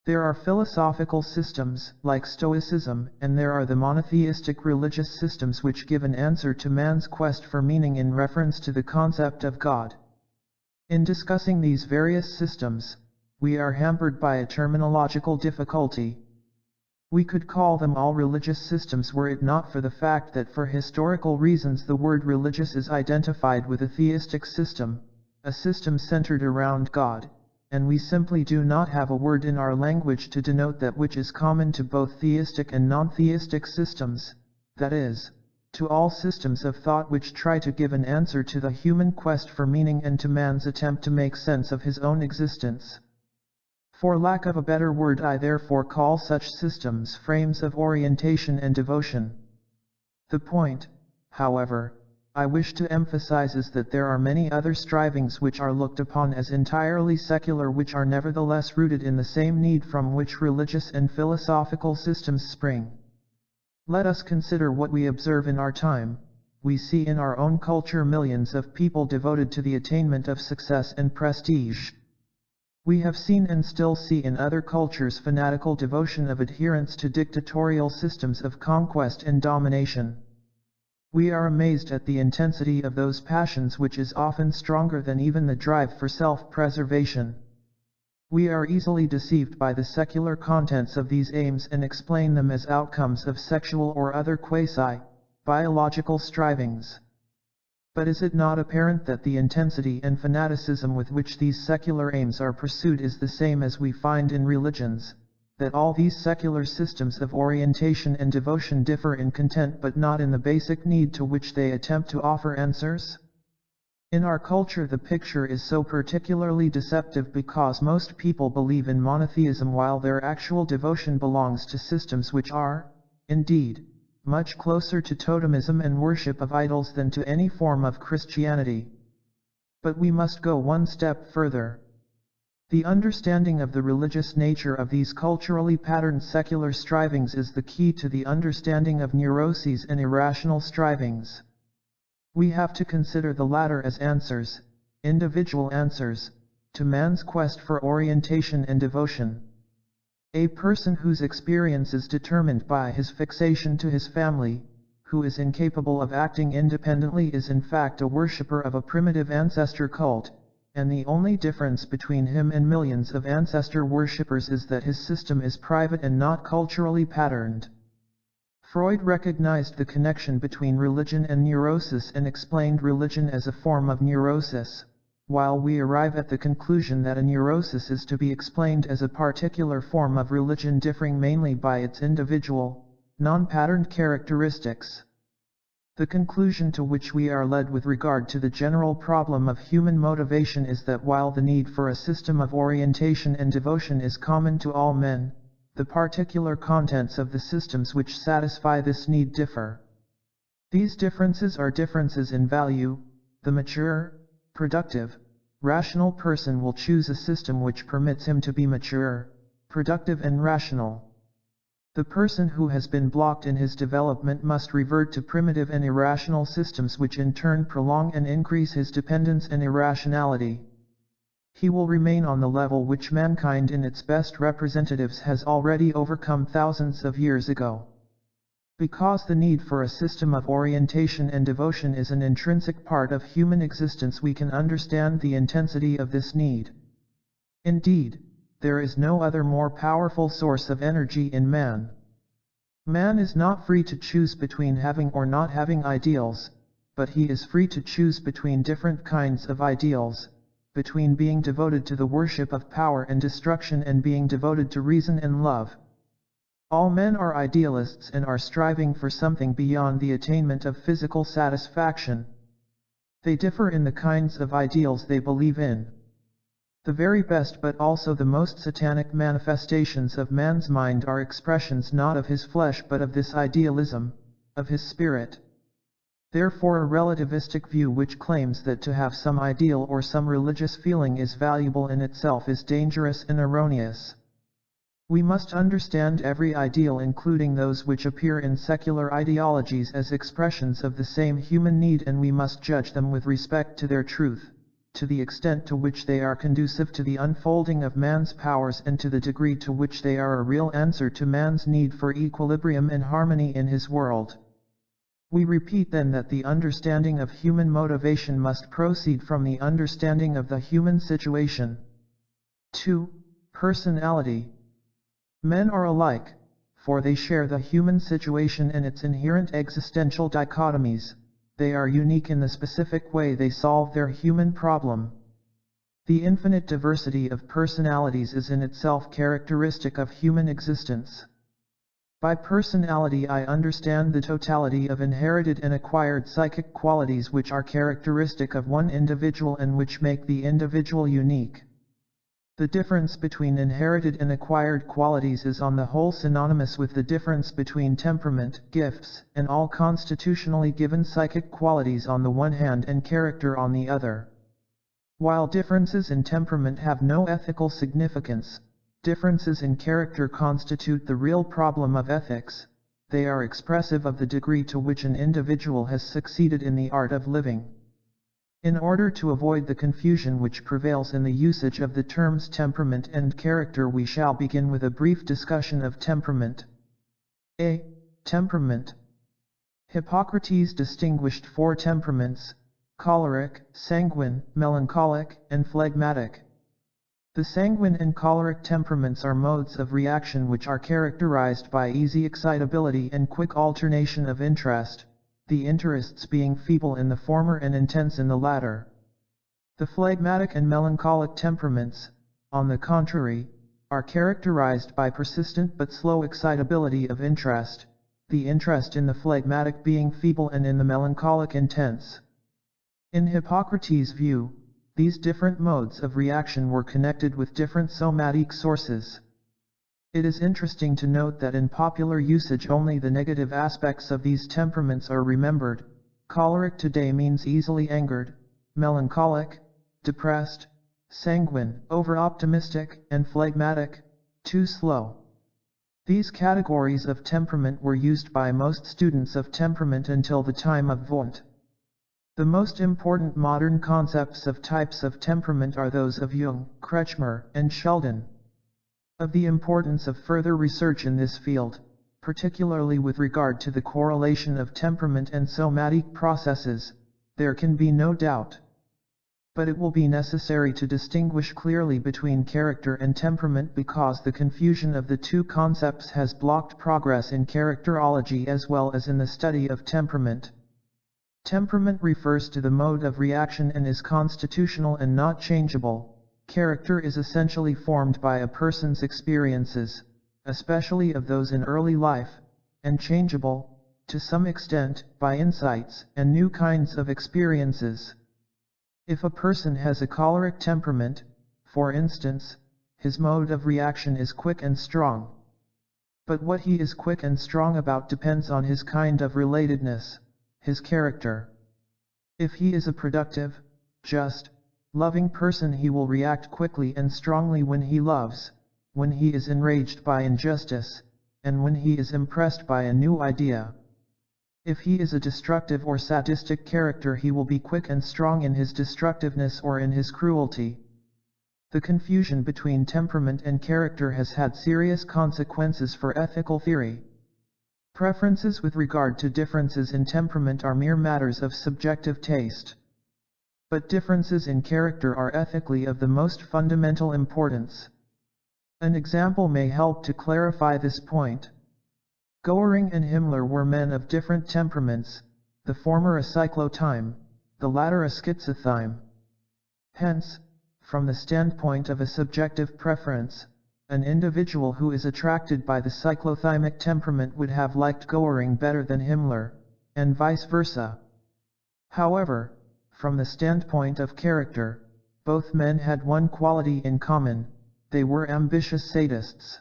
There are philosophical systems like Stoicism, and there are the monotheistic religious systems which give an answer to man's quest for meaning in reference to the concept of God. In discussing these various systems, we are hampered by a terminological difficulty. We could call them all religious systems were it not for the fact that for historical reasons the word religious is identified with a theistic system, a system centered around God, and we simply do not have a word in our language to denote that which is common to both theistic and non-theistic systems, that is, to all systems of thought which try to give an answer to the human quest for meaning and to man's attempt to make sense of his own existence. For lack of a better word, I therefore call such systems frames of orientation and devotion. The point, however, I wish to emphasize is that there are many other strivings which are looked upon as entirely secular which are nevertheless rooted in the same need from which religious and philosophical systems spring. Let us consider what we observe in our time. We see in our own culture millions of people devoted to the attainment of success and prestige. We have seen and still see in other cultures fanatical devotion of adherents to dictatorial systems of conquest and domination. We are amazed at the intensity of those passions which is often stronger than even the drive for self-preservation. We are easily deceived by the secular contents of these aims and explain them as outcomes of sexual or other quasi-biological strivings. But is it not apparent that the intensity and fanaticism with which these secular aims are pursued is the same as we find in religions, that all these secular systems of orientation and devotion differ in content but not in the basic need to which they attempt to offer answers? In our culture the picture is so particularly deceptive because most people believe in monotheism while their actual devotion belongs to systems which are, indeed, much closer to totemism and worship of idols than to any form of Christianity. But we must go one step further. The understanding of the religious nature of these culturally patterned secular strivings is the key to the understanding of neuroses and irrational strivings. We have to consider the latter as answers, individual answers, to man's quest for orientation and devotion. A person whose experience is determined by his fixation to his family, who is incapable of acting independently, is in fact a worshipper of a primitive ancestor cult, and the only difference between him and millions of ancestor worshippers is that his system is private and not culturally patterned. Freud recognized the connection between religion and neurosis and explained religion as a form of neurosis, while we arrive at the conclusion that a neurosis is to be explained as a particular form of religion differing mainly by its individual, non-patterned characteristics. The conclusion to which we are led with regard to the general problem of human motivation is that while the need for a system of orientation and devotion is common to all men, the particular contents of the systems which satisfy this need differ. These differences are differences in value. The mature, productive, rational person will choose a system which permits him to be mature, productive and rational. The person who has been blocked in his development must revert to primitive and irrational systems which in turn prolong and increase his dependence and irrationality. He will remain on the level which mankind in its best representatives has already overcome thousands of years ago. Because the need for a system of orientation and devotion is an intrinsic part of human existence, we can understand the intensity of this need. Indeed, there is no other more powerful source of energy in man. Man is not free to choose between having or not having ideals, but he is free to choose between different kinds of ideals, between being devoted to the worship of power and destruction and being devoted to reason and love. All men are idealists and are striving for something beyond the attainment of physical satisfaction. They differ in the kinds of ideals they believe in. The very best but also the most satanic manifestations of man's mind are expressions not of his flesh but of this idealism, of his spirit. Therefore a relativistic view which claims that to have some ideal or some religious feeling is valuable in itself is dangerous and erroneous. We must understand every ideal, including those which appear in secular ideologies, as expressions of the same human need, and we must judge them with respect to their truth, to the extent to which they are conducive to the unfolding of man's powers and to the degree to which they are a real answer to man's need for equilibrium and harmony in his world. We repeat then that the understanding of human motivation must proceed from the understanding of the human situation. 2. Personality. Men are alike, for they share the human situation and its inherent existential dichotomies. They are unique in the specific way they solve their human problem. The infinite diversity of personalities is in itself characteristic of human existence. By personality I understand the totality of inherited and acquired psychic qualities which are characteristic of one individual and which make the individual unique. The difference between inherited and acquired qualities is on the whole synonymous with the difference between temperament, gifts, and all constitutionally given psychic qualities on the one hand and character on the other. While differences in temperament have no ethical significance, differences in character constitute the real problem of ethics. They are expressive of the degree to which an individual has succeeded in the art of living. In order to avoid the confusion which prevails in the usage of the terms temperament and character, we shall begin with a brief discussion of temperament. A. Temperament. Hippocrates distinguished 4 temperaments: choleric, sanguine, melancholic, and phlegmatic. The sanguine and choleric temperaments are modes of reaction which are characterized by easy excitability and quick alternation of interest, the interests being feeble in the former and intense in the latter. The phlegmatic and melancholic temperaments, on the contrary, are characterized by persistent but slow excitability of interest, the interest in the phlegmatic being feeble and in the melancholic intense. In Hippocrates' view, these different modes of reaction were connected with different somatic sources. It is interesting to note that in popular usage only the negative aspects of these temperaments are remembered. Choleric today means easily angered, melancholic, depressed, sanguine, over-optimistic, and phlegmatic, too slow. These categories of temperament were used by most students of temperament until the time of Wundt. The most important modern concepts of types of temperament are those of Jung, Kretschmer, and Sheldon. Of the importance of further research in this field, particularly with regard to the correlation of temperament and somatic processes, there can be no doubt. But it will be necessary to distinguish clearly between character and temperament because the confusion of the two concepts has blocked progress in characterology as well as in the study of temperament. Temperament refers to the mode of reaction and is constitutional and not changeable. Character is essentially formed by a person's experiences, especially of those in early life, and changeable, to some extent, by insights and new kinds of experiences. If a person has a choleric temperament, for instance, his mode of reaction is quick and strong. But what he is quick and strong about depends on his kind of relatedness, his character. If he is a productive, just, loving person, he will react quickly and strongly when he loves, when he is enraged by injustice, and when he is impressed by a new idea. If he is a destructive or sadistic character, he will be quick and strong in his destructiveness or in his cruelty. The confusion between temperament and character has had serious consequences for ethical theory. Preferences with regard to differences in temperament are mere matters of subjective taste. But differences in character are ethically of the most fundamental importance. An example may help to clarify this point. Göring and Himmler were men of different temperaments, the former a cyclotyme, the latter a schizotyme. Hence, from the standpoint of a subjective preference, an individual who is attracted by the cyclothymic temperament would have liked Göring better than Himmler, and vice versa. However, from the standpoint of character, both men had one quality in common: they were ambitious sadists.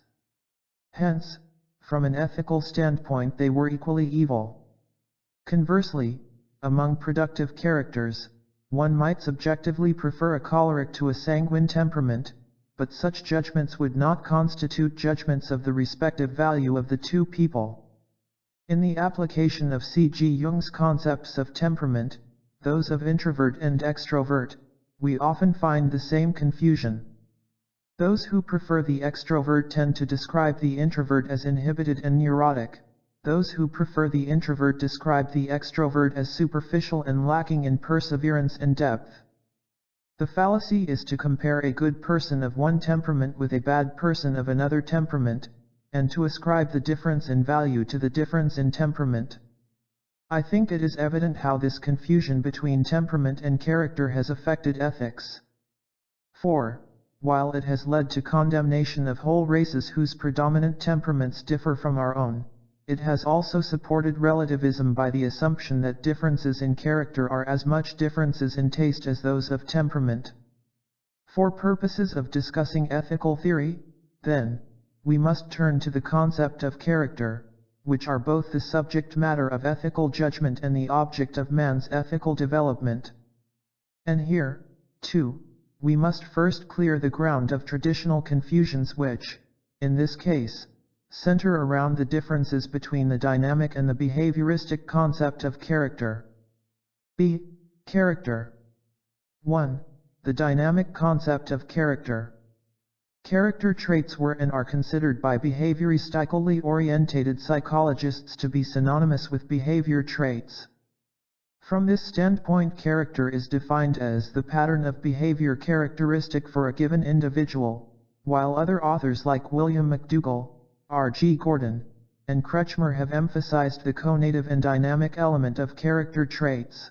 Hence, from an ethical standpoint they were equally evil. Conversely, among productive characters, one might subjectively prefer a choleric to a sanguine temperament, but such judgments would not constitute judgments of the respective value of the two people. In the application of C.G. Jung's concepts of temperament, those of introvert and extrovert, we often find the same confusion. Those who prefer the extrovert tend to describe the introvert as inhibited and neurotic. Those who prefer the introvert describe the extrovert as superficial and lacking in perseverance and depth. The fallacy is to compare a good person of one temperament with a bad person of another temperament, and to ascribe the difference in value to the difference in temperament. I think it is evident how this confusion between temperament and character has affected ethics. For, while it has led to condemnation of whole races whose predominant temperaments differ from our own, it has also supported relativism by the assumption that differences in character are as much differences in taste as those of temperament. For purposes of discussing ethical theory, then, we must turn to the concept of character, which are both the subject matter of ethical judgment and the object of man's ethical development. And here, too, we must first clear the ground of traditional confusions which, in this case, center around the differences between the dynamic and the behavioristic concept of character. B. Character. 1. The dynamic concept of character. Character traits were and are considered by behavioristically orientated psychologists to be synonymous with behavior traits. From this standpoint, character is defined as the pattern of behavior characteristic for a given individual, while other authors like William McDougall, R. G. Gordon, and Kretschmer have emphasized the conative and dynamic element of character traits.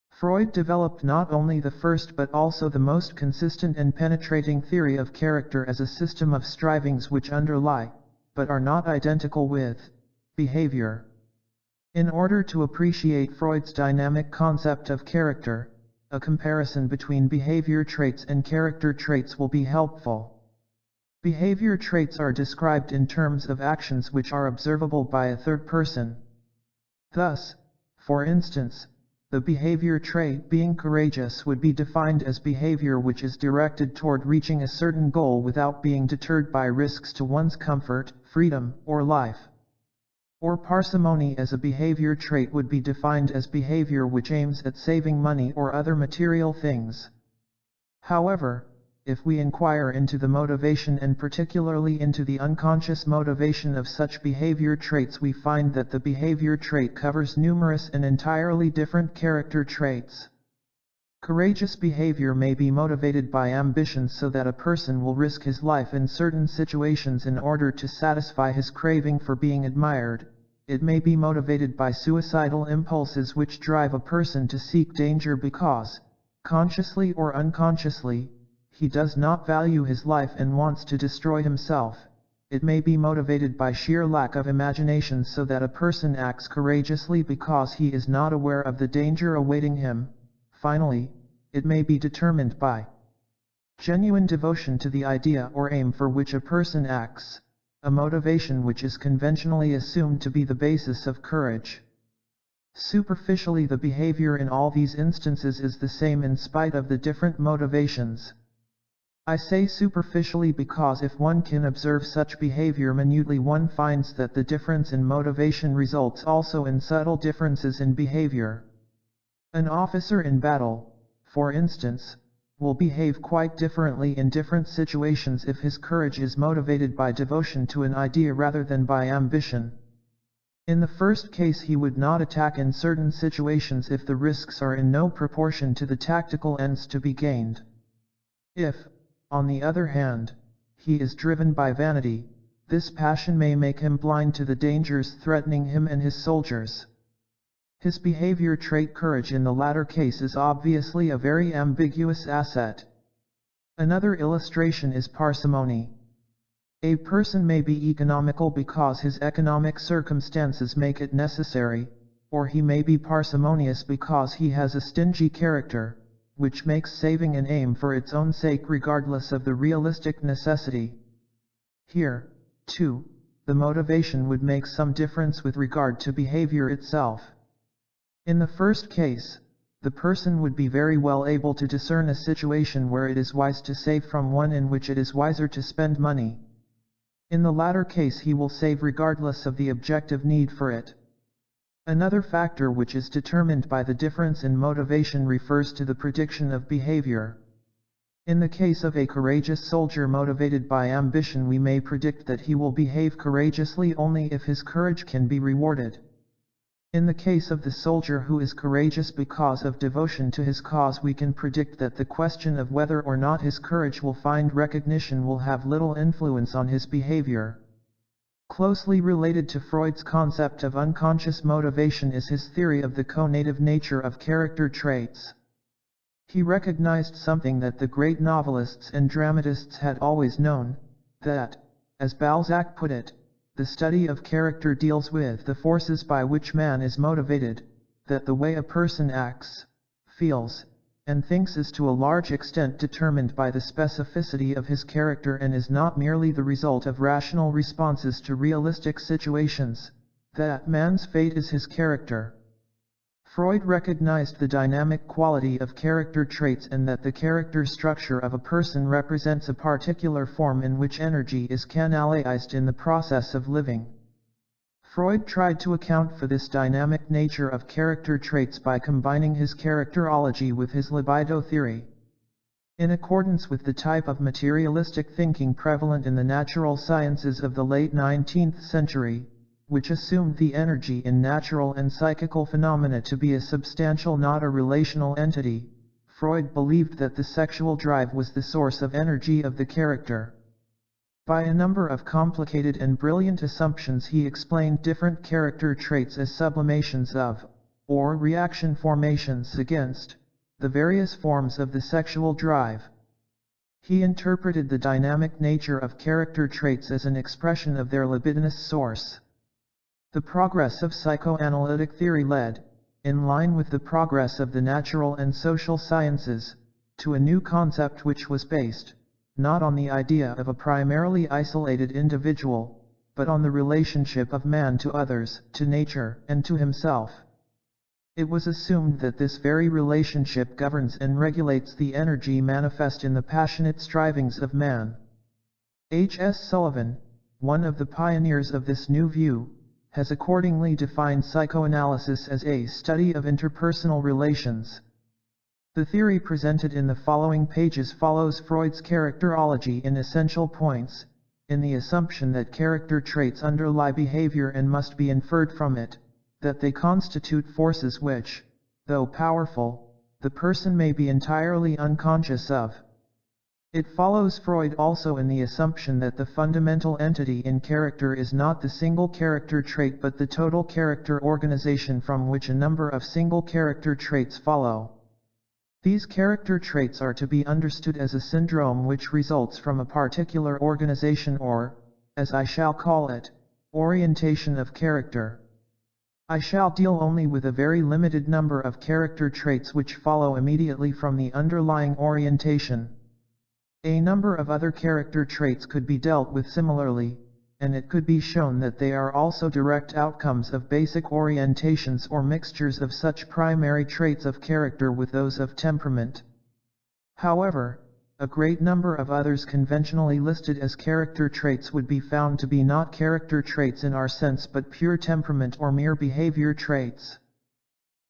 Freud developed not only the first but also the most consistent and penetrating theory of character as a system of strivings which underlie, but are not identical with, behavior. In order to appreciate Freud's dynamic concept of character, a comparison between behavior traits and character traits will be helpful. Behavior traits are described in terms of actions which are observable by a third person. Thus, for instance, the behavior trait being courageous would be defined as behavior which is directed toward reaching a certain goal without being deterred by risks to one's comfort, freedom, or life. Or parsimony as a behavior trait would be defined as behavior which aims at saving money or other material things. However, if we inquire into the motivation and particularly into the unconscious motivation of such behavior traits, we find that the behavior trait covers numerous and entirely different character traits. Courageous behavior may be motivated by ambition so that a person will risk his life in certain situations in order to satisfy his craving for being admired. It may be motivated by suicidal impulses which drive a person to seek danger because, consciously or unconsciously, he does not value his life and wants to destroy himself. It may be motivated by sheer lack of imagination so that a person acts courageously because he is not aware of the danger awaiting him. Finally, it may be determined by genuine devotion to the idea or aim for which a person acts, a motivation which is conventionally assumed to be the basis of courage. Superficially, the behavior in all these instances is the same in spite of the different motivations. I say superficially because if one can observe such behavior minutely, one finds that the difference in motivation results also in subtle differences in behavior. An officer in battle, for instance, will behave quite differently in different situations if his courage is motivated by devotion to an idea rather than by ambition. In the first case, he would not attack in certain situations if the risks are in no proportion to the tactical ends to be gained. If, on the other hand, he is driven by vanity, this passion may make him blind to the dangers threatening him and his soldiers. His behavior trait courage in the latter case is obviously a very ambiguous asset. Another illustration is parsimony. A person may be economical because his economic circumstances make it necessary, or he may be parsimonious because he has a stingy character, which makes saving an aim for its own sake regardless of the realistic necessity. Here, too, the motivation would make some difference with regard to behavior itself. In the first case, the person would be very well able to discern a situation where it is wise to save from one in which it is wiser to spend money. In the latter case, he will save regardless of the objective need for it. Another factor which is determined by the difference in motivation refers to the prediction of behavior. In the case of a courageous soldier motivated by ambition, we may predict that he will behave courageously only if his courage can be rewarded. In the case of the soldier who is courageous because of devotion to his cause, we can predict that the question of whether or not his courage will find recognition will have little influence on his behavior. Closely related to Freud's concept of unconscious motivation is his theory of the conative nature of character traits. He recognized something that the great novelists and dramatists had always known, that, as Balzac put it, the study of character deals with the forces by which man is motivated, that the way a person acts, feels, and thinks is to a large extent determined by the specificity of his character and is not merely the result of rational responses to realistic situations, that man's fate is his character. Freud recognized the dynamic quality of character traits and that the character structure of a person represents a particular form in which energy is canalized in the process of living. Freud tried to account for this dynamic nature of character traits by combining his characterology with his libido theory. In accordance with the type of materialistic thinking prevalent in the natural sciences of the late 19th century, which assumed the energy in natural and psychical phenomena to be a substantial, not a relational entity, Freud believed that the sexual drive was the source of energy of the character. By a number of complicated and brilliant assumptions he explained different character traits as sublimations of, or reaction formations against, the various forms of the sexual drive. He interpreted the dynamic nature of character traits as an expression of their libidinous source. The progress of psychoanalytic theory led, in line with the progress of the natural and social sciences, to a new concept which was based, not on the idea of a primarily isolated individual, but on the relationship of man to others, to nature, and to himself. It was assumed that this very relationship governs and regulates the energy manifest in the passionate strivings of man. H. S. Sullivan, one of the pioneers of this new view, has accordingly defined psychoanalysis as a study of interpersonal relations. The theory presented in the following pages follows Freud's characterology in essential points, in the assumption that character traits underlie behavior and must be inferred from it, that they constitute forces which, though powerful, the person may be entirely unconscious of. It follows Freud also in the assumption that the fundamental entity in character is not the single character trait but the total character organization from which a number of single character traits follow. These character traits are to be understood as a syndrome which results from a particular organization or, as I shall call it, orientation of character. I shall deal only with a very limited number of character traits which follow immediately from the underlying orientation. A number of other character traits could be dealt with similarly, and it could be shown that they are also direct outcomes of basic orientations or mixtures of such primary traits of character with those of temperament. However, a great number of others conventionally listed as character traits would be found to be not character traits in our sense but pure temperament or mere behavior traits.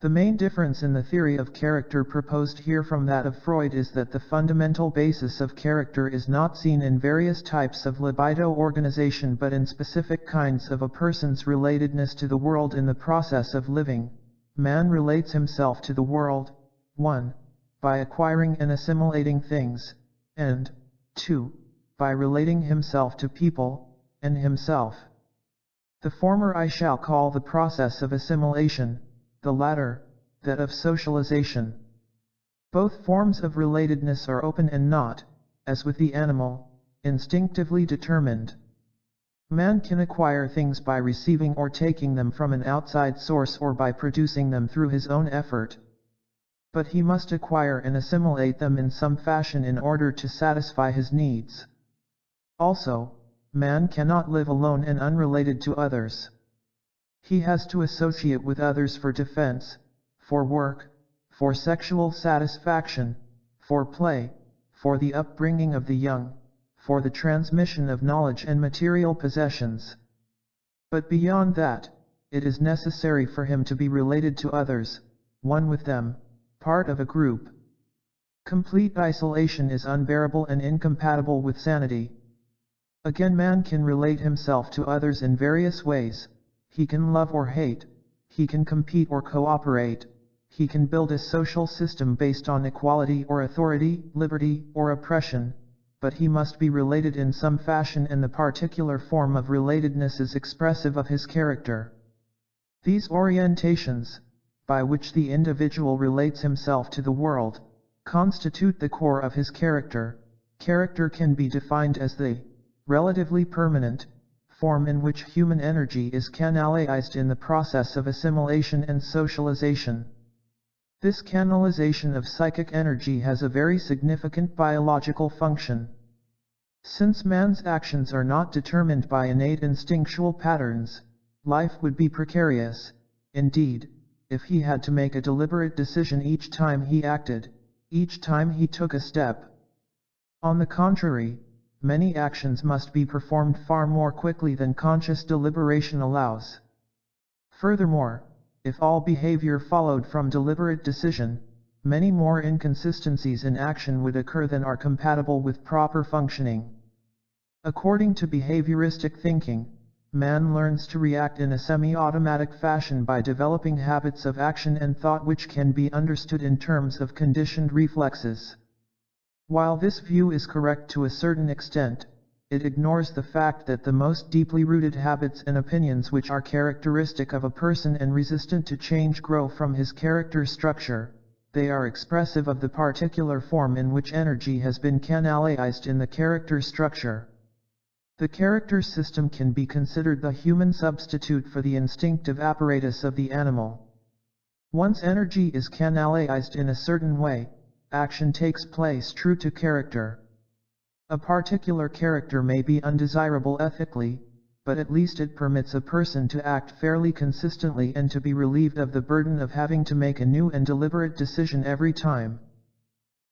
The main difference in the theory of character proposed here from that of Freud is that the fundamental basis of character is not seen in various types of libido organization but in specific kinds of a person's relatedness to the world in the process of living. Man relates himself to the world, 1. By acquiring and assimilating things, and 2. By relating himself to people, and himself. The former I shall call the process of assimilation, the latter, that of socialization. Both forms of relatedness are open and not, as with the animal, instinctively determined. Man can acquire things by receiving or taking them from an outside source or by producing them through his own effort. But he must acquire and assimilate them in some fashion in order to satisfy his needs. Also, man cannot live alone and unrelated to others. He has to associate with others for defense, for work, for sexual satisfaction, for play, for the upbringing of the young, for the transmission of knowledge and material possessions. But beyond that, it is necessary for him to be related to others, one with them, part of a group. Complete isolation is unbearable and incompatible with sanity. Again, man can relate himself to others in various ways. He can love or hate, he can compete or cooperate, he can build a social system based on equality or authority, liberty or oppression, but he must be related in some fashion and the particular form of relatedness is expressive of his character. These orientations, by which the individual relates himself to the world, constitute the core of his character. Character can be defined as the relatively permanent form in which human energy is canalized in the process of assimilation and socialization. This canalization of psychic energy has a very significant biological function. Since man's actions are not determined by innate instinctual patterns, life would be precarious, indeed, if he had to make a deliberate decision each time he acted, each time he took a step. On the contrary, many actions must be performed far more quickly than conscious deliberation allows. Furthermore, if all behavior followed from deliberate decision, many more inconsistencies in action would occur than are compatible with proper functioning. According to behavioristic thinking, man learns to react in a semi-automatic fashion by developing habits of action and thought which can be understood in terms of conditioned reflexes. While this view is correct to a certain extent, it ignores the fact that the most deeply rooted habits and opinions which are characteristic of a person and resistant to change grow from his character structure. They are expressive of the particular form in which energy has been canalized in the character structure. The character system can be considered the human substitute for the instinctive apparatus of the animal. Once energy is canalized in a certain way, action takes place true to character. A particular character may be undesirable ethically, but at least it permits a person to act fairly consistently and to be relieved of the burden of having to make a new and deliberate decision every time.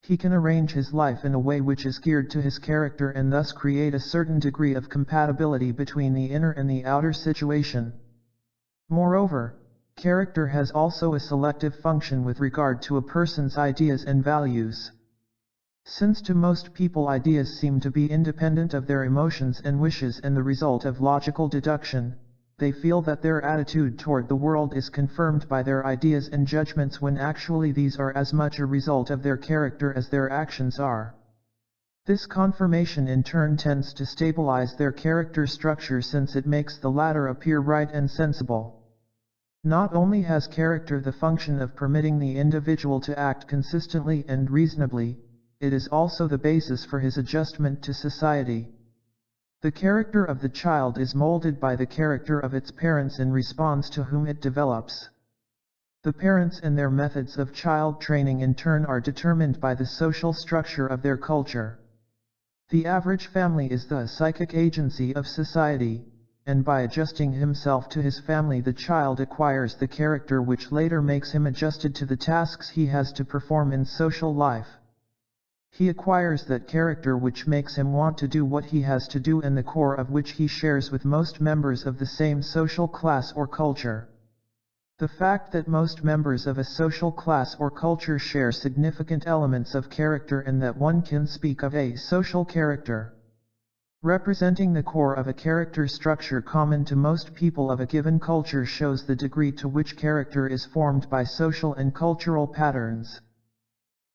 He can arrange his life in a way which is geared to his character and thus create a certain degree of compatibility between the inner and the outer situation. Moreover, character has also a selective function with regard to a person's ideas and values. Since to most people ideas seem to be independent of their emotions and wishes and the result of logical deduction, they feel that their attitude toward the world is confirmed by their ideas and judgments when actually these are as much a result of their character as their actions are. This confirmation in turn tends to stabilize their character structure since it makes the latter appear right and sensible. Not only has character the function of permitting the individual to act consistently and reasonably, it is also the basis for his adjustment to society. The character of the child is molded by the character of its parents in response to whom it develops. The parents and their methods of child training in turn are determined by the social structure of their culture. The average family is the psychic agency of society, and by adjusting himself to his family the child acquires the character which later makes him adjusted to the tasks he has to perform in social life. He acquires that character which makes him want to do what he has to do and the core of which he shares with most members of the same social class or culture. The fact that most members of a social class or culture share significant elements of character and that one can speak of a social character representing the core of a character structure common to most people of a given culture shows the degree to which character is formed by social and cultural patterns.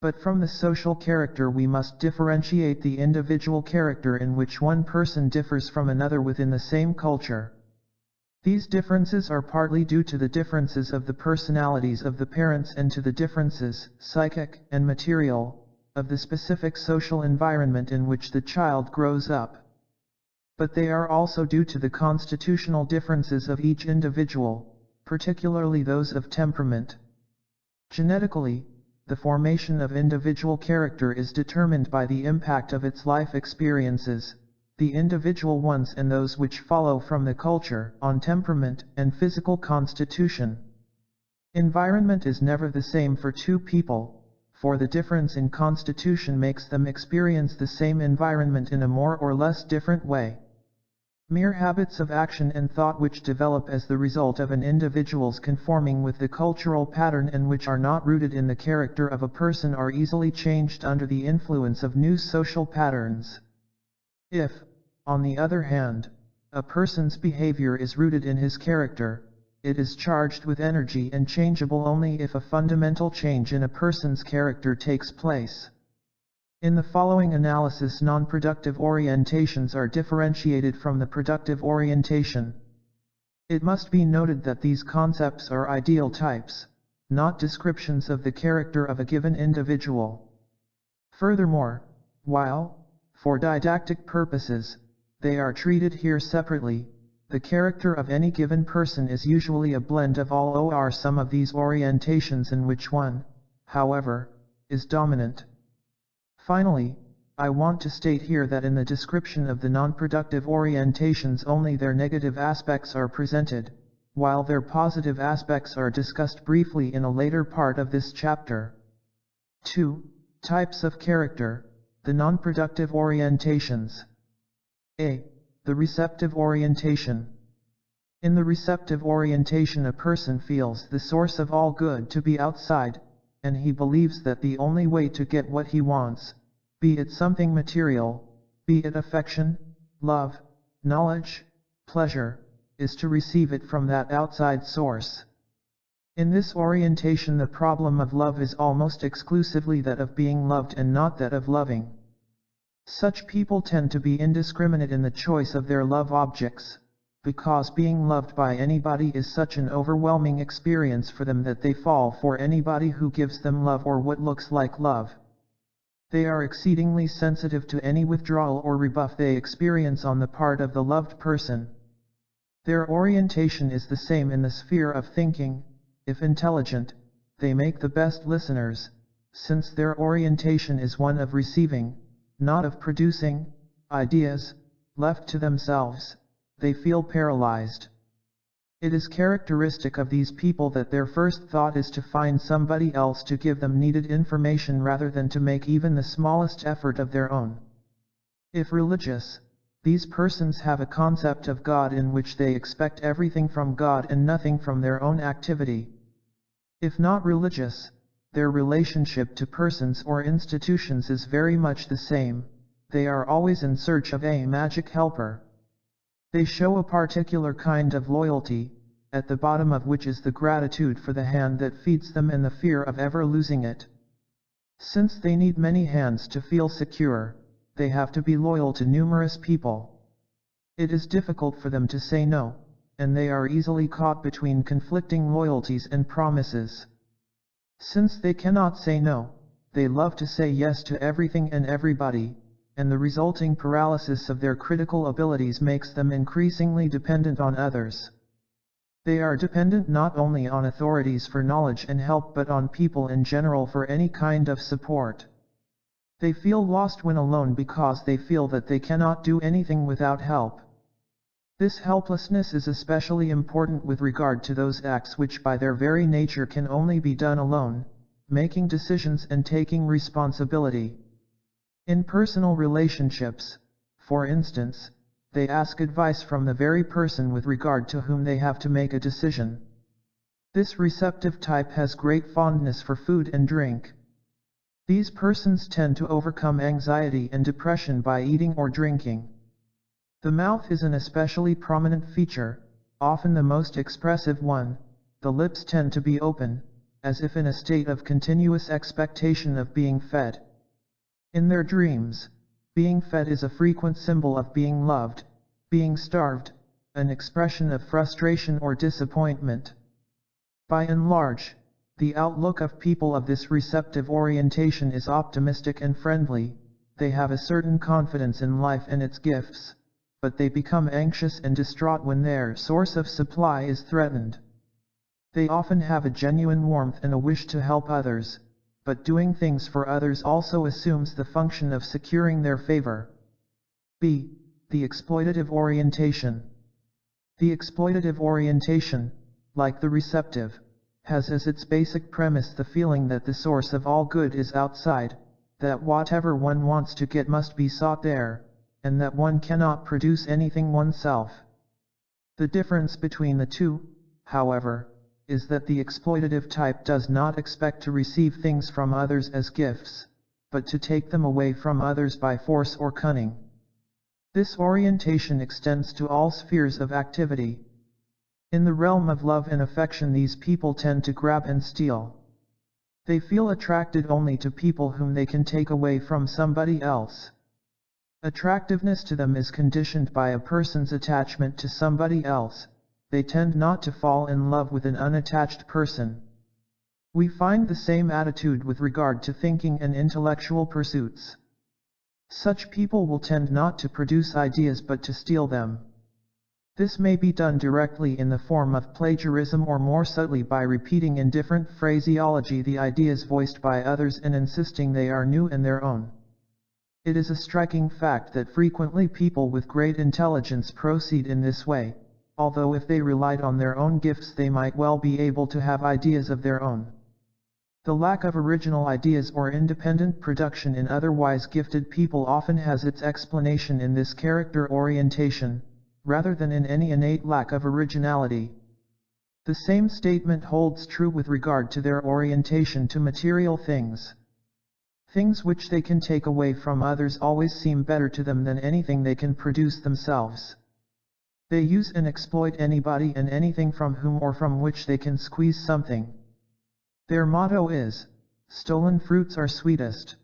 But from the social character we must differentiate the individual character in which one person differs from another within the same culture. These differences are partly due to the differences of the personalities of the parents and to the differences, psychic and material, of the specific social environment in which the child grows up. But they are also due to the constitutional differences of each individual, particularly those of temperament. Genetically, the formation of individual character is determined by the impact of its life experiences, the individual ones and those which follow from the culture, on temperament and physical constitution. Environment is never the same for two people, for the difference in constitution makes them experience the same environment in a more or less different way. Mere habits of action and thought which develop as the result of an individual's conforming with the cultural pattern and which are not rooted in the character of a person are easily changed under the influence of new social patterns. If, on the other hand, a person's behavior is rooted in his character, it is charged with energy and changeable only if a fundamental change in a person's character takes place. In the following analysis, non-productive orientations are differentiated from the productive orientation. It must be noted that these concepts are ideal types, not descriptions of the character of a given individual. Furthermore, while, for didactic purposes, they are treated here separately, the character of any given person is usually a blend of all or some of these orientations in which one, however, is dominant. Finally, I want to state here that in the description of the non-productive orientations only their negative aspects are presented, while their positive aspects are discussed briefly in a later part of this chapter. 2. Types of character, the non-productive orientations. A. The receptive orientation. In the receptive orientation a person feels the source of all good to be outside, and he believes that the only way to get what he wants, be it something material, be it affection, love, knowledge, pleasure, is to receive it from that outside source. In this orientation the problem of love is almost exclusively that of being loved and not that of loving. Such people tend to be indiscriminate in the choice of their love objects, because being loved by anybody is such an overwhelming experience for them that they fall for anybody who gives them love or what looks like love. They are exceedingly sensitive to any withdrawal or rebuff they experience on the part of the loved person. Their orientation is the same in the sphere of thinking. If intelligent, they make the best listeners, since their orientation is one of receiving, not of producing, ideas. Left to themselves, they feel paralyzed. It is characteristic of these people that their first thought is to find somebody else to give them needed information rather than to make even the smallest effort of their own. If religious, these persons have a concept of God in which they expect everything from God and nothing from their own activity. If not religious, their relationship to persons or institutions is very much the same. They are always in search of a magic helper. They show a particular kind of loyalty, at the bottom of which is the gratitude for the hand that feeds them and the fear of ever losing it. Since they need many hands to feel secure, they have to be loyal to numerous people. It is difficult for them to say no, and they are easily caught between conflicting loyalties and promises. Since they cannot say no, they love to say yes to everything and everybody, and the resulting paralysis of their critical abilities makes them increasingly dependent on others. They are dependent not only on authorities for knowledge and help but on people in general for any kind of support. They feel lost when alone because they feel that they cannot do anything without help. This helplessness is especially important with regard to those acts which by their very nature can only be done alone, making decisions and taking responsibility. In personal relationships, for instance, they ask advice from the very person with regard to whom they have to make a decision. This receptive type has great fondness for food and drink. These persons tend to overcome anxiety and depression by eating or drinking. The mouth is an especially prominent feature, often the most expressive one. The lips tend to be open, as if in a state of continuous expectation of being fed. In their dreams, being fed is a frequent symbol of being loved. Being starved, an expression of frustration or disappointment. By and large, the outlook of people of this receptive orientation is optimistic and friendly. They have a certain confidence in life and its gifts, but they become anxious and distraught when their source of supply is threatened. They often have a genuine warmth and a wish to help others, but doing things for others also assumes the function of securing their favor. B. The exploitative orientation. The exploitative orientation, like the receptive, has as its basic premise the feeling that the source of all good is outside, that whatever one wants to get must be sought there, and that one cannot produce anything oneself. The difference between the two, however, is that the exploitative type does not expect to receive things from others as gifts, but to take them away from others by force or cunning. This orientation extends to all spheres of activity. In the realm of love and affection, these people tend to grab and steal. They feel attracted only to people whom they can take away from somebody else. Attractiveness to them is conditioned by a person's attachment to somebody else. They tend not to fall in love with an unattached person. We find the same attitude with regard to thinking and intellectual pursuits. Such people will tend not to produce ideas but to steal them. This may be done directly in the form of plagiarism or more subtly by repeating in different phraseology the ideas voiced by others and insisting they are new and their own. It is a striking fact that frequently people with great intelligence proceed in this way, although if they relied on their own gifts they might well be able to have ideas of their own. The lack of original ideas or independent production in otherwise gifted people often has its explanation in this character orientation, rather than in any innate lack of originality. The same statement holds true with regard to their orientation to material things. Things which they can take away from others always seem better to them than anything they can produce themselves. They use and exploit anybody and anything from whom or from which they can squeeze something. Their motto is, "Stolen fruits are sweetest."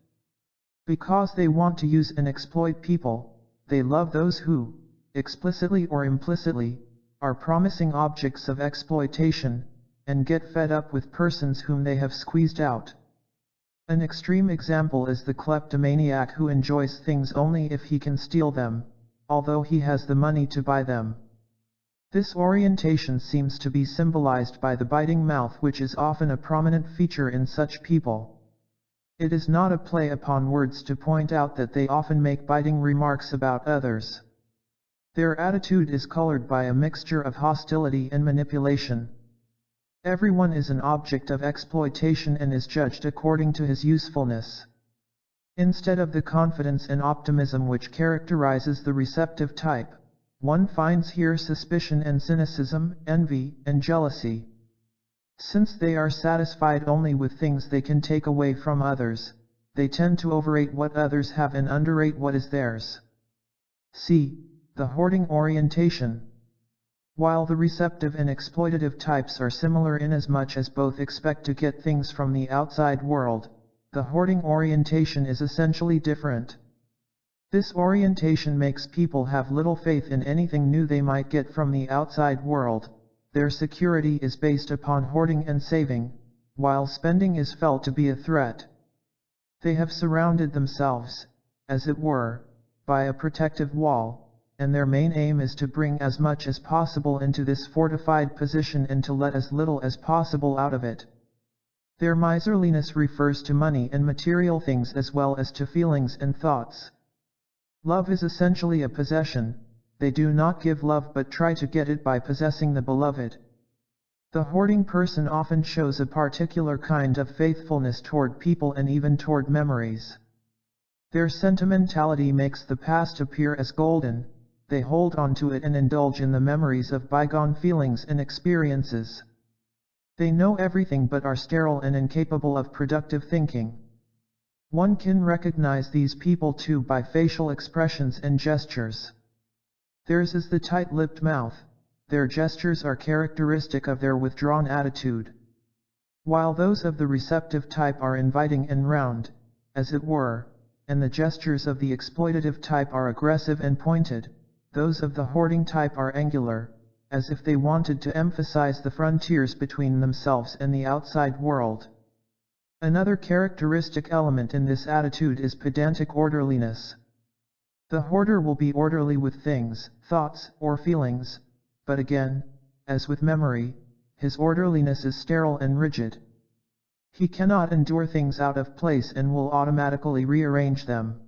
Because they want to use and exploit people, they love those who, explicitly or implicitly, are promising objects of exploitation, and get fed up with persons whom they have squeezed out. An extreme example is the kleptomaniac who enjoys things only if he can steal them, although he has the money to buy them. This orientation seems to be symbolized by the biting mouth, which is often a prominent feature in such people. It is not a play upon words to point out that they often make biting remarks about others. Their attitude is colored by a mixture of hostility and manipulation. Everyone is an object of exploitation and is judged according to his usefulness. Instead of the confidence and optimism which characterizes the receptive type, one finds here suspicion and cynicism, envy and jealousy. Since they are satisfied only with things they can take away from others, they tend to overrate what others have and underrate what is theirs. See the hoarding orientation. While the receptive and exploitative types are similar inasmuch as both expect to get things from the outside world, the hoarding orientation is essentially different. This orientation makes people have little faith in anything new they might get from the outside world. Their security is based upon hoarding and saving, while spending is felt to be a threat. They have surrounded themselves, as it were, by a protective wall, and their main aim is to bring as much as possible into this fortified position and to let as little as possible out of it. Their miserliness refers to money and material things as well as to feelings and thoughts. Love is essentially a possession. They do not give love but try to get it by possessing the beloved. The hoarding person often shows a particular kind of faithfulness toward people and even toward memories. Their sentimentality makes the past appear as golden. They hold on to it and indulge in the memories of bygone feelings and experiences. They know everything but are sterile and incapable of productive thinking. One can recognize these people too by facial expressions and gestures. Theirs is the tight-lipped mouth. Their gestures are characteristic of their withdrawn attitude. While those of the receptive type are inviting and round, as it were, and the gestures of the exploitative type are aggressive and pointed, those of the hoarding type are angular, as if they wanted to emphasize the frontiers between themselves and the outside world. Another characteristic element in this attitude is pedantic orderliness. The hoarder will be orderly with things, thoughts, or feelings, but again, as with memory, his orderliness is sterile and rigid. He cannot endure things out of place and will automatically rearrange them.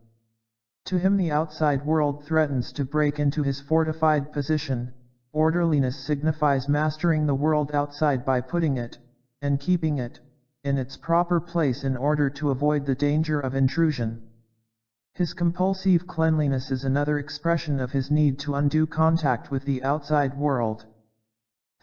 To him the outside world threatens to break into his fortified position. Orderliness signifies mastering the world outside by putting it, and keeping it, in its proper place in order to avoid the danger of intrusion. His compulsive cleanliness is another expression of his need to undo contact with the outside world.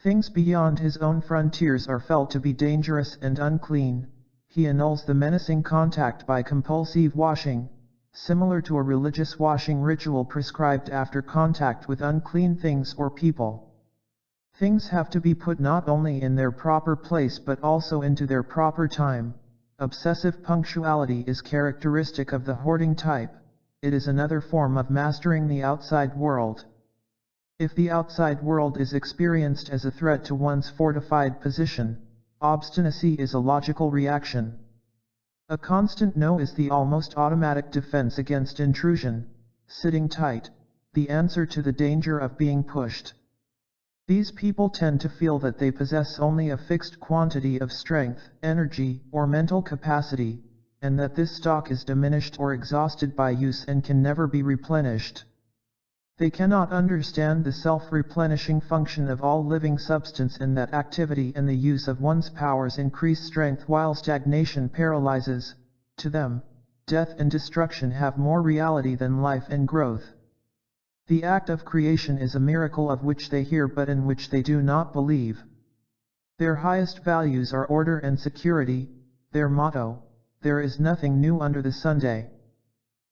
Things beyond his own frontiers are felt to be dangerous and unclean. He annuls the menacing contact by compulsive washing, similar to a religious washing ritual prescribed after contact with unclean things or people. Things have to be put not only in their proper place but also into their proper time. Obsessive punctuality is characteristic of the hoarding type. It is another form of mastering the outside world. If the outside world is experienced as a threat to one's fortified position, obstinacy is a logical reaction. A constant no is the almost automatic defense against intrusion, sitting tight, the answer to the danger of being pushed. These people tend to feel that they possess only a fixed quantity of strength, energy, or mental capacity, and that this stock is diminished or exhausted by use and can never be replenished. They cannot understand the self-replenishing function of all living substance and that activity and the use of one's powers increase strength while stagnation paralyzes. To them, death and destruction have more reality than life and growth. The act of creation is a miracle of which they hear but in which they do not believe. Their highest values are order and security. Their motto, "There is nothing new under the Sunday."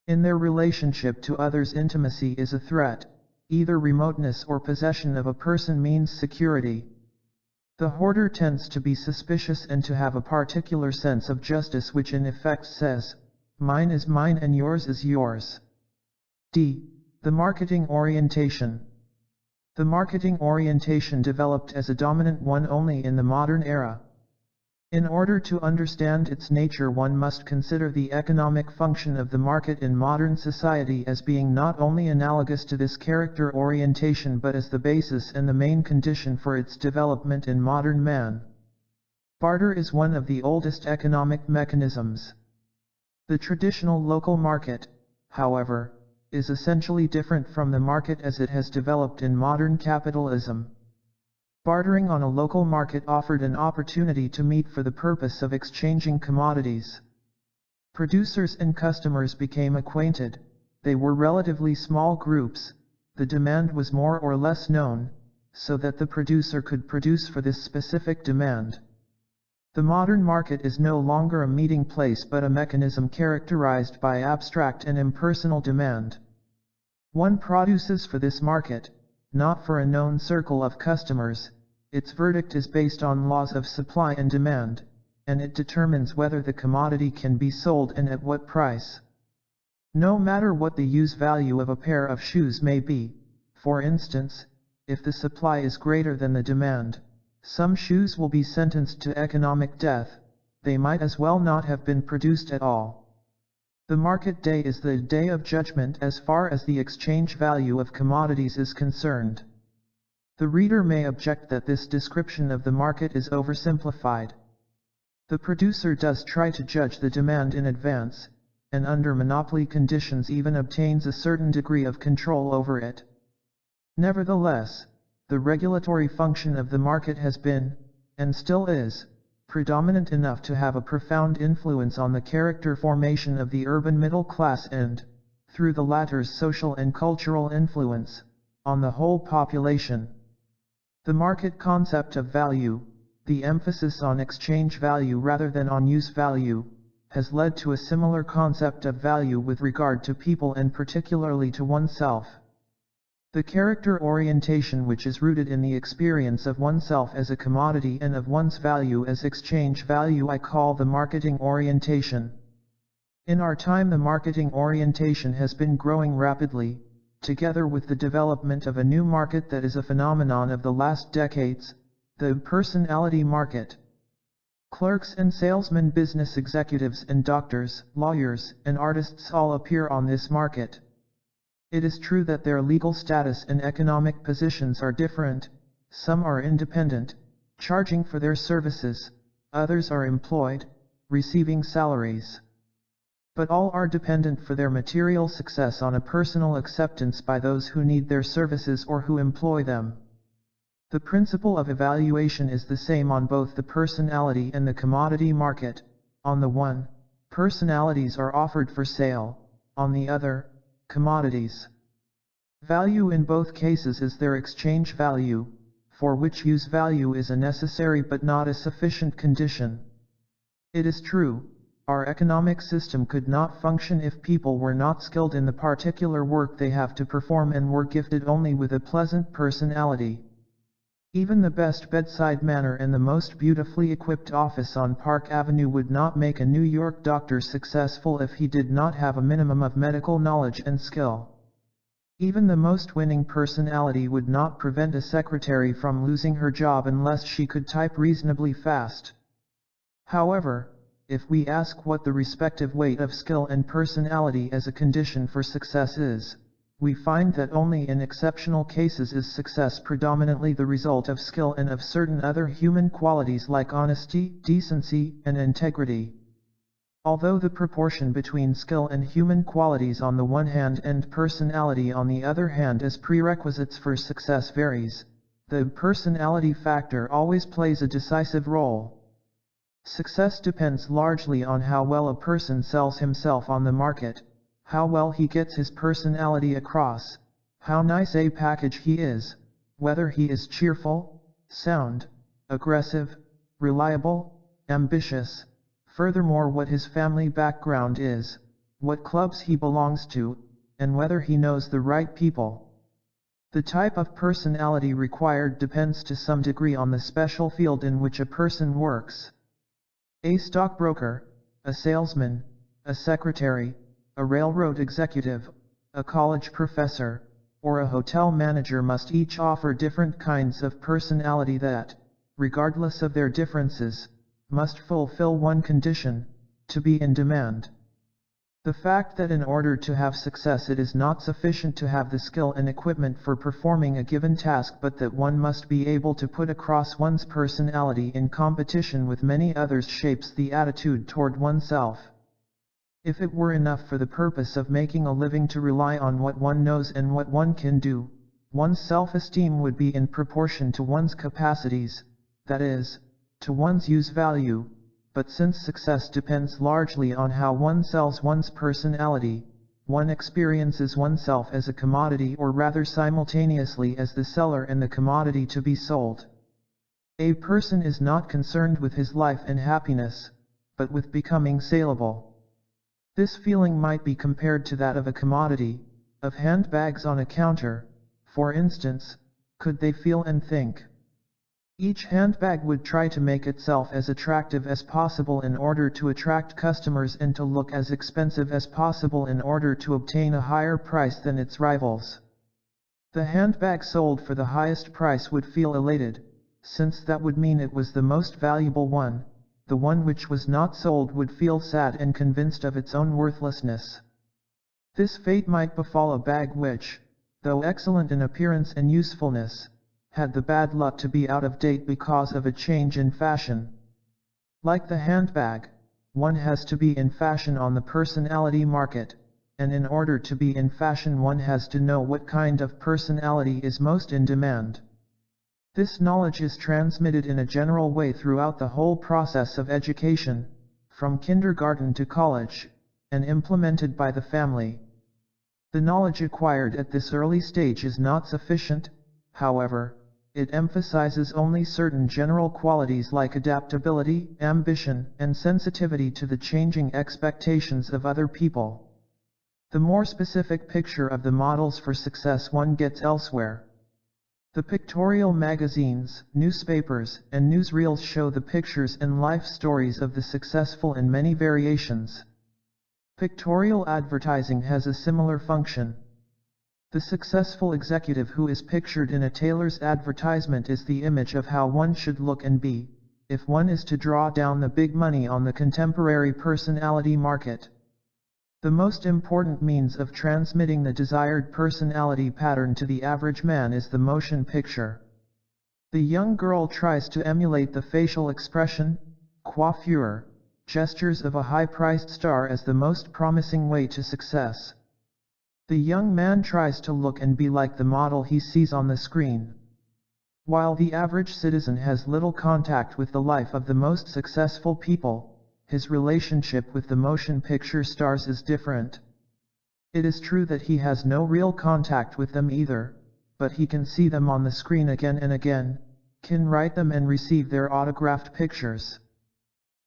In their relationship to others, intimacy is a threat. Either remoteness or possession of a person means security. The hoarder tends to be suspicious and to have a particular sense of justice which in effect says, Mine is mine and yours is yours. D. The marketing orientation. The marketing orientation developed as a dominant one only in the modern era. In order to understand its nature, one must consider the economic function of the market in modern society as being not only analogous to this character orientation but as the basis and the main condition for its development in modern man. Barter is one of the oldest economic mechanisms. The traditional local market, however, is essentially different from the market as it has developed in modern capitalism. Bartering on a local market offered an opportunity to meet for the purpose of exchanging commodities. Producers and customers became acquainted. They were relatively small groups. The demand was more or less known, so that the producer could produce for this specific demand. The modern market is no longer a meeting place but a mechanism characterized by abstract and impersonal demand. One produces for this market, not for a known circle of customers. Its verdict is based on laws of supply and demand, and it determines whether the commodity can be sold and at what price. No matter what the use value of a pair of shoes may be, for instance, if the supply is greater than the demand, some shoes will be sentenced to economic death. They might as well not have been produced at all. The market day is the day of judgment as far as the exchange value of commodities is concerned. The reader may object that this description of the market is oversimplified. The producer does try to judge the demand in advance, and under monopoly conditions even obtains a certain degree of control over it. Nevertheless, the regulatory function of the market has been, and still is, predominant enough to have a profound influence on the character formation of the urban middle class and, through the latter's social and cultural influence, on the whole population. The market concept of value, the emphasis on exchange value rather than on use value, has led to a similar concept of value with regard to people and particularly to oneself. The character orientation which is rooted in the experience of oneself as a commodity and of one's value as exchange value I call the marketing orientation. In our time the marketing orientation has been growing rapidly, together with the development of a new market that is a phenomenon of the last decades, the personality market. Clerks and salesmen, business executives and doctors, lawyers and artists all appear on this market. It is true that their legal status and economic positions are different. Some are independent, charging for their services, others are employed, receiving salaries. But all are dependent for their material success on a personal acceptance by those who need their services or who employ them. The principle of evaluation is the same on both the personality and the commodity market. On the one, personalities are offered for sale, on the other, commodities. Value in both cases is their exchange value, for which use value is a necessary but not a sufficient condition. It is true, our economic system could not function if people were not skilled in the particular work they have to perform and were gifted only with a pleasant personality. Even the best bedside manner and the most beautifully equipped office on Park Avenue would not make a New York doctor successful if he did not have a minimum of medical knowledge and skill. Even the most winning personality would not prevent a secretary from losing her job unless she could type reasonably fast. However, if we ask what the respective weight of skill and personality as a condition for success is, we find that only in exceptional cases is success predominantly the result of skill and of certain other human qualities like honesty, decency, and integrity. Although the proportion between skill and human qualities on the one hand and personality on the other hand as prerequisites for success varies, the personality factor always plays a decisive role. Success depends largely on how well a person sells himself on the market, how well he gets his personality across, how nice a package he is, whether he is cheerful, sound, aggressive, reliable, ambitious, furthermore what his family background is, what clubs he belongs to, and whether he knows the right people. The type of personality required depends to some degree on the special field in which a person works. A stockbroker, a salesman, a secretary, a railroad executive, a college professor, or a hotel manager must each offer different kinds of personality that, regardless of their differences, must fulfill one condition: to be in demand. The fact that in order to have success it is not sufficient to have the skill and equipment for performing a given task, but that one must be able to put across one's personality in competition with many others, shapes the attitude toward oneself. If it were enough for the purpose of making a living to rely on what one knows and what one can do, one's self-esteem would be in proportion to one's capacities, that is, to one's use value. But since success depends largely on how one sells one's personality, one experiences oneself as a commodity, or rather simultaneously as the seller and the commodity to be sold. A person is not concerned with his life and happiness, but with becoming saleable. This feeling might be compared to that of a commodity, of handbags on a counter, for instance. Could they feel and think? Each handbag would try to make itself as attractive as possible in order to attract customers, and to look as expensive as possible in order to obtain a higher price than its rivals. The handbag sold for the highest price would feel elated, since that would mean it was the most valuable one. The one which was not sold would feel sad and convinced of its own worthlessness. This fate might befall a bag which, though excellent in appearance and usefulness, had the bad luck to be out of date because of a change in fashion. Like the handbag, one has to be in fashion on the personality market, and in order to be in fashion one has to know what kind of personality is most in demand. This knowledge is transmitted in a general way throughout the whole process of education, from kindergarten to college, and implemented by the family. The knowledge acquired at this early stage is not sufficient, however. It emphasizes only certain general qualities like adaptability, ambition, and sensitivity to the changing expectations of other people. The more specific picture of the models for success one gets elsewhere. The pictorial magazines, newspapers, and newsreels show the pictures and life stories of the successful in many variations. Pictorial advertising has a similar function. The successful executive who is pictured in a tailor's advertisement is the image of how one should look and be, if one is to draw down the big money on the contemporary personality market. The most important means of transmitting the desired personality pattern to the average man is the motion picture. The young girl tries to emulate the facial expression, coiffure, gestures of a high-priced star as the most promising way to success. The young man tries to look and be like the model he sees on the screen. While the average citizen has little contact with the life of the most successful people, his relationship with the motion picture stars is different. It is true that he has no real contact with them either, but he can see them on the screen again and again, can write them and receive their autographed pictures.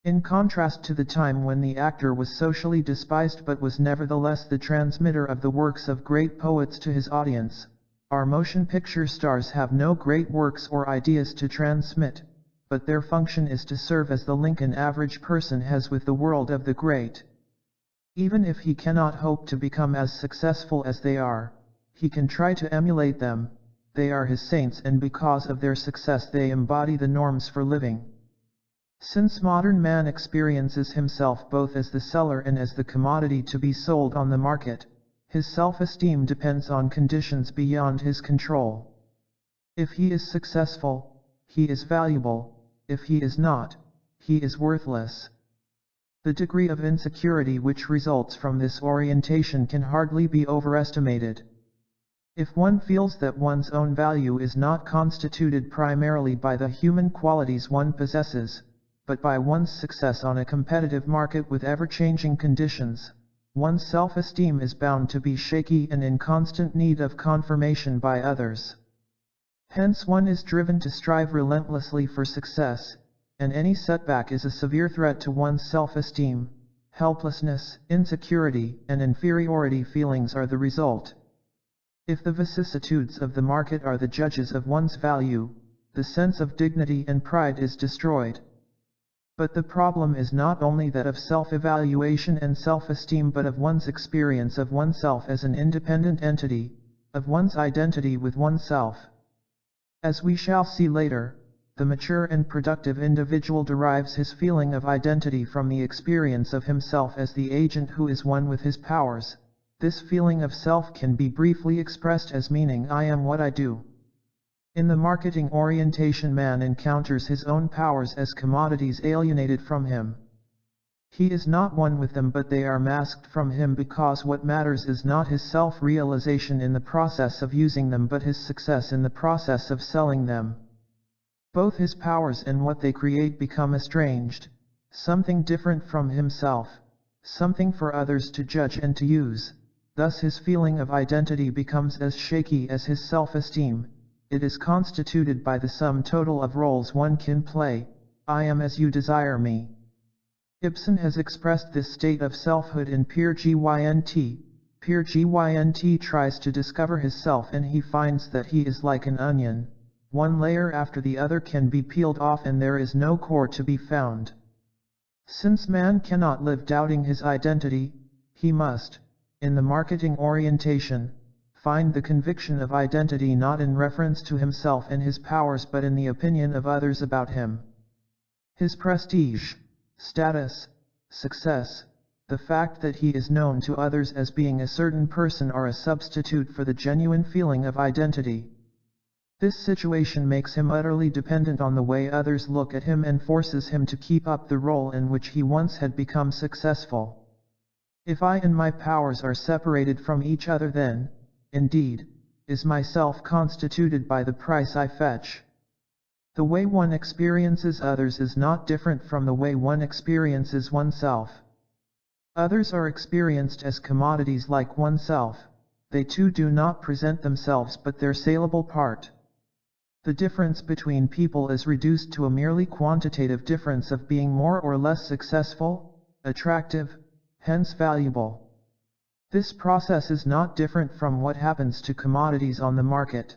In contrast to the time when the actor was socially despised but was nevertheless the transmitter of the works of great poets to his audience, our motion picture stars have no great works or ideas to transmit, but their function is to serve as the link an average person has with the world of the great. Even if he cannot hope to become as successful as they are, he can try to emulate them. They are his saints, and because of their success they embody the norms for living. Since modern man experiences himself both as the seller and as the commodity to be sold on the market, his self-esteem depends on conditions beyond his control. If he is successful, he is valuable; if he is not, he is worthless. The degree of insecurity which results from this orientation can hardly be overestimated. If one feels that one's own value is not constituted primarily by the human qualities one possesses, but by one's success on a competitive market with ever-changing conditions, one's self-esteem is bound to be shaky and in constant need of confirmation by others. Hence one is driven to strive relentlessly for success, and any setback is a severe threat to one's self-esteem. Helplessness, insecurity, and inferiority feelings are the result. If the vicissitudes of the market are the judges of one's value, the sense of dignity and pride is destroyed. But the problem is not only that of self-evaluation and self-esteem, but of one's experience of oneself as an independent entity, of one's identity with oneself. As we shall see later, the mature and productive individual derives his feeling of identity from the experience of himself as the agent who is one with his powers. This feeling of self can be briefly expressed as meaning I am what I do. In the marketing orientation, man encounters his own powers as commodities alienated from him. He is not one with them, but they are masked from him, because what matters is not his self-realization in the process of using them, but his success in the process of selling them. Both his powers and what they create become estranged, something different from himself, something for others to judge and to use. Thus his feeling of identity becomes as shaky as his self-esteem. It is constituted by the sum total of roles one can play. I am as you desire me. Ibsen has expressed this state of selfhood in Peer Gynt. Peer Gynt tries to discover his self, and he finds that he is like an onion. One layer after the other can be peeled off and there is no core to be found. Since man cannot live doubting his identity, he must, in the marketing orientation, find the conviction of identity not in reference to himself and his powers, but in the opinion of others about him. His prestige, status, success, the fact that he is known to others as being a certain person, are a substitute for the genuine feeling of identity. This situation makes him utterly dependent on the way others look at him and forces him to keep up the role in which he once had become successful. If I and my powers are separated from each other, then, indeed, is myself constituted by the price I fetch. The way one experiences others is not different from the way one experiences oneself. Others are experienced as commodities like oneself. They too do not present themselves but their saleable part. The difference between people is reduced to a merely quantitative difference of being more or less successful, attractive, hence valuable. This process is not different from what happens to commodities on the market.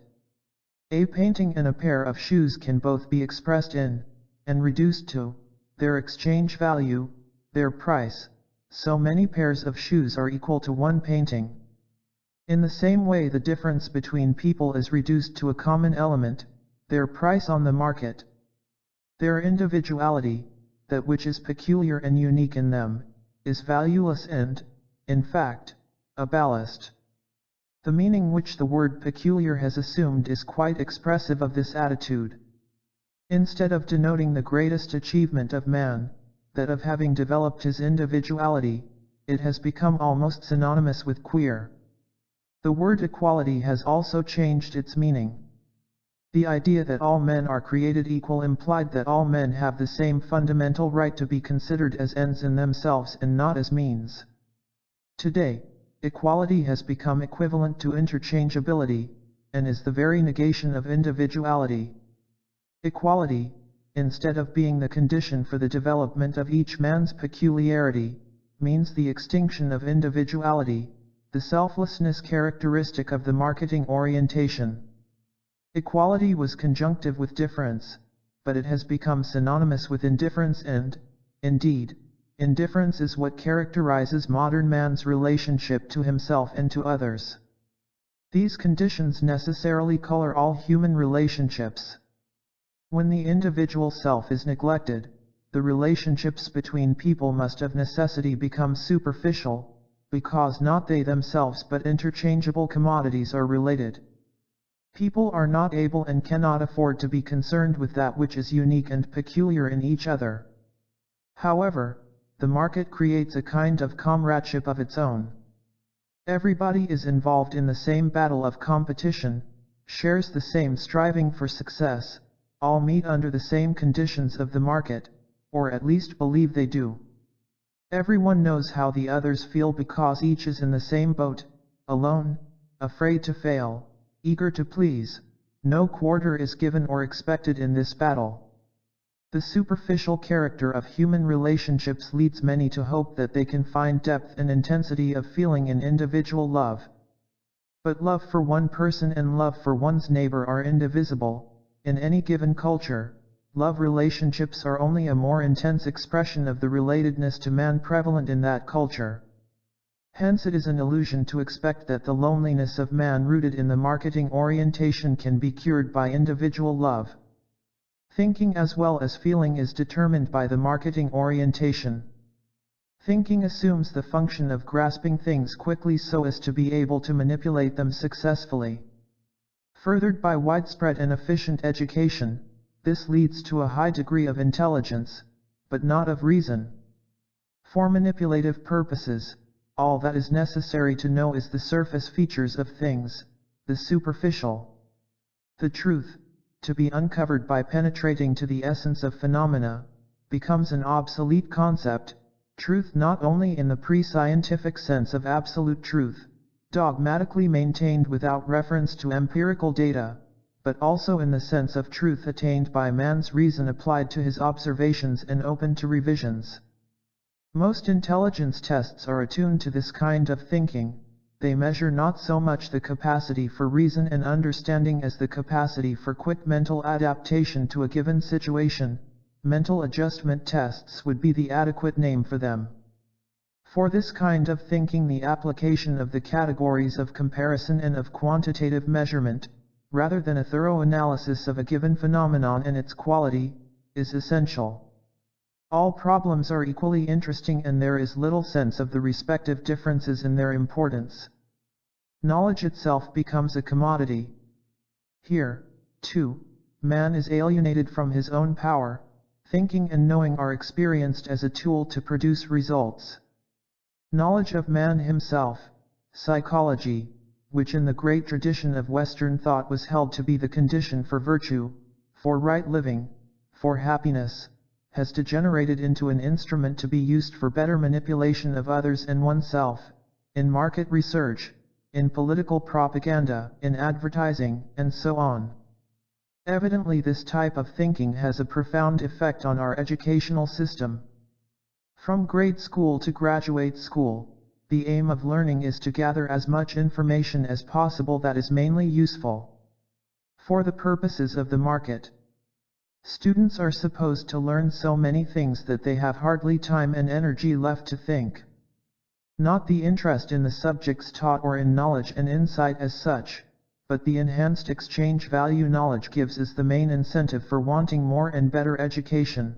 A painting and a pair of shoes can both be expressed in, and reduced to, their exchange value, their price. So many pairs of shoes are equal to one painting. In the same way, the difference between people is reduced to a common element, their price on the market. Their individuality, that which is peculiar and unique in them, is valueless and, in fact, a ballast. The meaning which the word peculiar has assumed is quite expressive of this attitude. Instead of denoting the greatest achievement of man, that of having developed his individuality, it has become almost synonymous with queer. The word equality has also changed its meaning. The idea that all men are created equal implied that all men have the same fundamental right to be considered as ends in themselves and not as means. Today, equality has become equivalent to interchangeability, and is the very negation of individuality. Equality, instead of being the condition for the development of each man's peculiarity, means the extinction of individuality, the selflessness characteristic of the marketing orientation. Equality was conjunctive with difference, but it has become synonymous with indifference and, indeed, indifference is what characterizes modern man's relationship to himself and to others. These conditions necessarily color all human relationships. When the individual self is neglected, the relationships between people must of necessity become superficial, because not they themselves but interchangeable commodities are related. People are not able and cannot afford to be concerned with that which is unique and peculiar in each other. However, the market creates a kind of comradeship of its own. Everybody is involved in the same battle of competition, shares the same striving for success, all meet under the same conditions of the market, or at least believe they do. Everyone knows how the others feel because each is in the same boat, alone, afraid to fail, eager to please. No quarter is given or expected in this battle. The superficial character of human relationships leads many to hope that they can find depth and intensity of feeling in individual love. But love for one person and love for one's neighbor are indivisible. In any given culture, love relationships are only a more intense expression of the relatedness to man prevalent in that culture. Hence it is an illusion to expect that the loneliness of man rooted in the marketing orientation can be cured by individual love. Thinking as well as feeling is determined by the marketing orientation. Thinking assumes the function of grasping things quickly so as to be able to manipulate them successfully. Furthered by widespread and efficient education, this leads to a high degree of intelligence, but not of reason. For manipulative purposes, all that is necessary to know is the surface features of things, the superficial. The truth, to be uncovered by penetrating to the essence of phenomena, becomes an obsolete concept, truth not only in the pre-scientific sense of absolute truth, dogmatically maintained without reference to empirical data, but also in the sense of truth attained by man's reason applied to his observations and open to revisions. Most intelligence tests are attuned to this kind of thinking. They measure not so much the capacity for reason and understanding as the capacity for quick mental adaptation to a given situation. Mental adjustment tests would be the adequate name for them. For this kind of thinking, the application of the categories of comparison and of quantitative measurement, rather than a thorough analysis of a given phenomenon and its quality, is essential. All problems are equally interesting and there is little sense of the respective differences in their importance. Knowledge itself becomes a commodity. Here, too, man is alienated from his own power. Thinking and knowing are experienced as a tool to produce results. Knowledge of man himself, psychology, which in the great tradition of Western thought was held to be the condition for virtue, for right living, for happiness, has degenerated into an instrument to be used for better manipulation of others and oneself, in market research, in political propaganda, in advertising, and so on. Evidently, this type of thinking has a profound effect on our educational system. From grade school to graduate school, the aim of learning is to gather as much information as possible that is mainly useful for the purposes of the market. Students are supposed to learn so many things that they have hardly time and energy left to think. Not the interest in the subjects taught or in knowledge and insight as such, but the enhanced exchange value knowledge gives is the main incentive for wanting more and better education.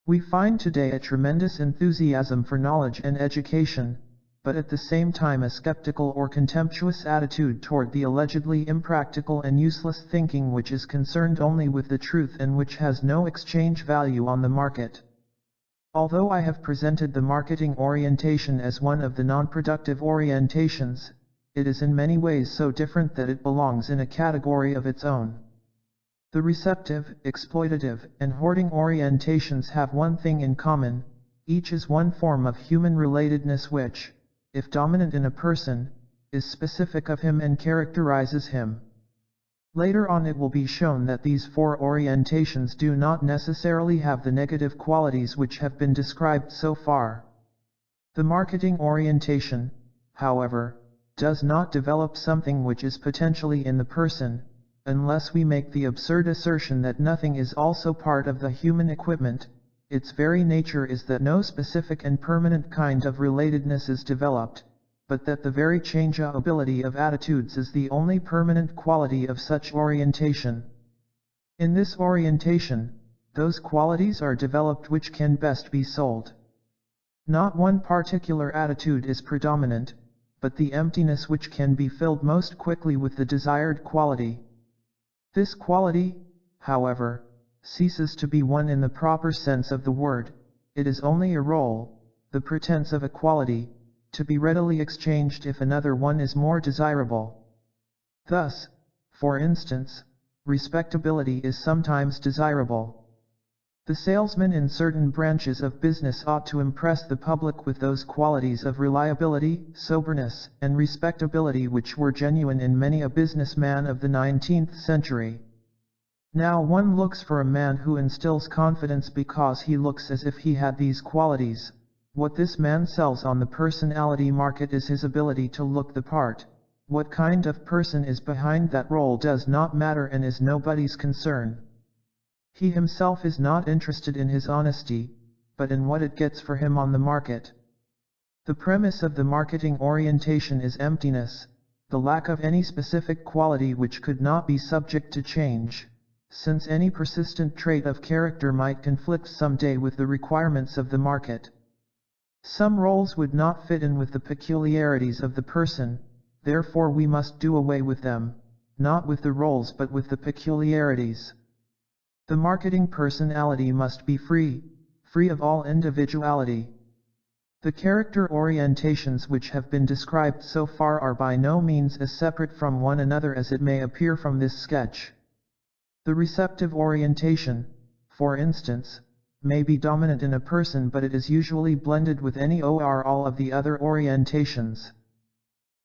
We find today a tremendous enthusiasm for knowledge and education, but at the same time a skeptical or contemptuous attitude toward the allegedly impractical and useless thinking which is concerned only with the truth and which has no exchange value on the market. Although I have presented the marketing orientation as one of the non-productive orientations, it is in many ways so different that it belongs in a category of its own. The receptive, exploitative, and hoarding orientations have one thing in common: each is one form of human relatedness which, if dominant in a person, is specific of him and characterizes him. Later on it will be shown that these four orientations do not necessarily have the negative qualities which have been described so far. The marketing orientation, however, does not develop something which is potentially in the person, unless we make the absurd assertion that nothing is also part of the human equipment. Its very nature is that no specific and permanent kind of relatedness is developed, but that the very changeability of attitudes is the only permanent quality of such orientation. In this orientation, those qualities are developed which can best be sold. Not one particular attitude is predominant, but the emptiness which can be filled most quickly with the desired quality. This quality, however, ceases to be one in the proper sense of the word. It is only a role, the pretense of a quality, to be readily exchanged if another one is more desirable. Thus, for instance, respectability is sometimes desirable. The salesman in certain branches of business ought to impress the public with those qualities of reliability, soberness, and respectability which were genuine in many a businessman of the 19th century. Now one looks for a man who instills confidence because he looks as if he had these qualities. What this man sells on the personality market is his ability to look the part. What kind of person is behind that role does not matter and is nobody's concern. He himself is not interested in his honesty, but in what it gets for him on the market. The premise of the marketing orientation is emptiness, the lack of any specific quality which could not be subject to change, since any persistent trait of character might conflict someday with the requirements of the market. Some roles would not fit in with the peculiarities of the person, therefore we must do away with them, not with the roles but with the peculiarities. The marketing personality must be free of all individuality. The character orientations which have been described so far are by no means as separate from one another as it may appear from this sketch. The receptive orientation, for instance, may be dominant in a person, but it is usually blended with any or all of the other orientations.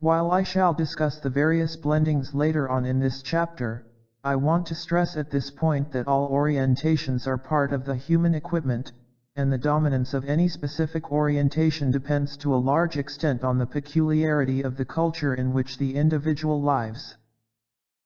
While I shall discuss the various blendings later on in this chapter, I want to stress at this point that all orientations are part of the human equipment, and the dominance of any specific orientation depends to a large extent on the peculiarity of the culture in which the individual lives.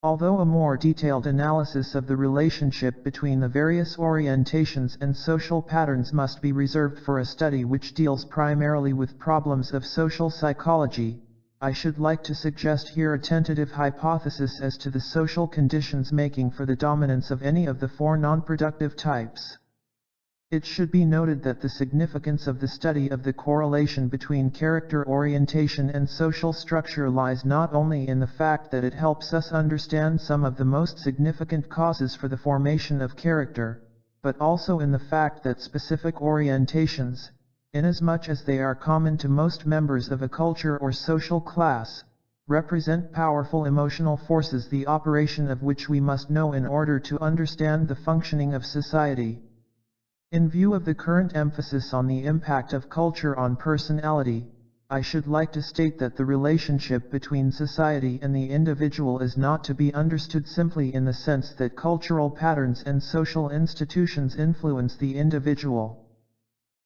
Although a more detailed analysis of the relationship between the various orientations and social patterns must be reserved for a study which deals primarily with problems of social psychology, I should like to suggest here a tentative hypothesis as to the social conditions making for the dominance of any of the four non-productive types. It should be noted that the significance of the study of the correlation between character orientation and social structure lies not only in the fact that it helps us understand some of the most significant causes for the formation of character, but also in the fact that specific orientations, inasmuch as they are common to most members of a culture or social class, represent powerful emotional forces the operation of which we must know in order to understand the functioning of society. In view of the current emphasis on the impact of culture on personality, I should like to state that the relationship between society and the individual is not to be understood simply in the sense that cultural patterns and social institutions influence the individual.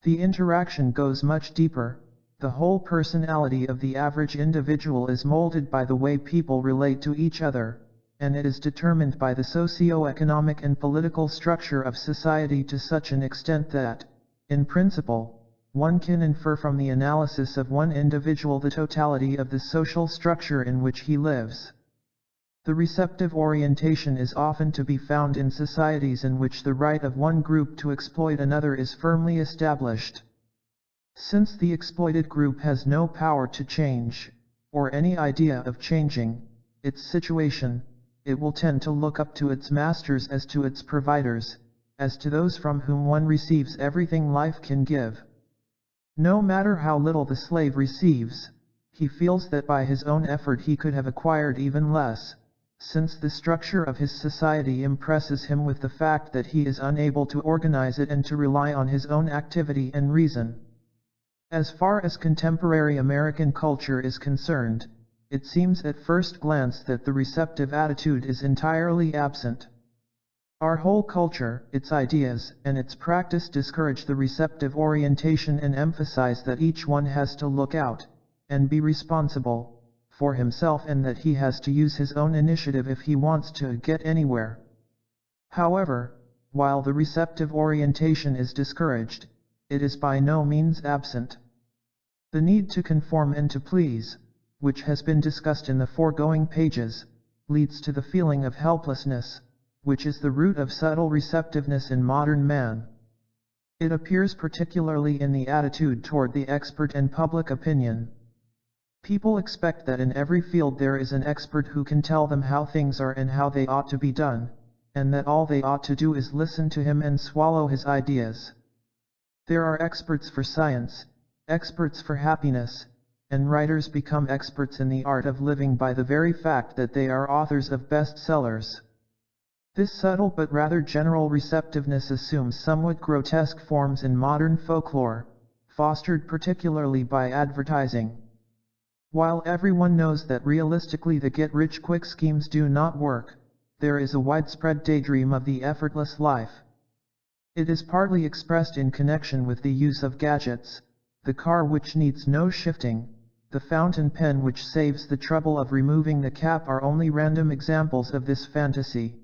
The interaction goes much deeper. The whole personality of the average individual is molded by the way people relate to each other, and it is determined by the socio-economic and political structure of society to such an extent that, in principle, one can infer from the analysis of one individual the totality of the social structure in which he lives. The receptive orientation is often to be found in societies in which the right of one group to exploit another is firmly established. Since the exploited group has no power to change, or any idea of changing, its situation, it will tend to look up to its masters as to its providers, as to those from whom one receives everything life can give. No matter how little the slave receives, he feels that by his own effort he could have acquired even less, since the structure of his society impresses him with the fact that he is unable to organize it and to rely on his own activity and reason. As far as contemporary American culture is concerned, it seems at first glance that the receptive attitude is entirely absent. Our whole culture, its ideas, and its practice discourage the receptive orientation and emphasize that each one has to look out, and be responsible for himself, and that he has to use his own initiative if he wants to get anywhere. However, while the receptive orientation is discouraged, it is by no means absent. The need to conform and to please, which has been discussed in the foregoing pages, leads to the feeling of helplessness, which is the root of subtle receptiveness in modern man. It appears particularly in the attitude toward the expert and public opinion. People expect that in every field there is an expert who can tell them how things are and how they ought to be done, and that all they ought to do is listen to him and swallow his ideas. There are experts for science, experts for happiness, and writers become experts in the art of living by the very fact that they are authors of bestsellers. This subtle but rather general receptiveness assumes somewhat grotesque forms in modern folklore, fostered particularly by advertising. While everyone knows that realistically the get-rich-quick schemes do not work, there is a widespread daydream of the effortless life. It is partly expressed in connection with the use of gadgets, the car which needs no shifting, the fountain pen which saves the trouble of removing the cap are only random examples of this fantasy.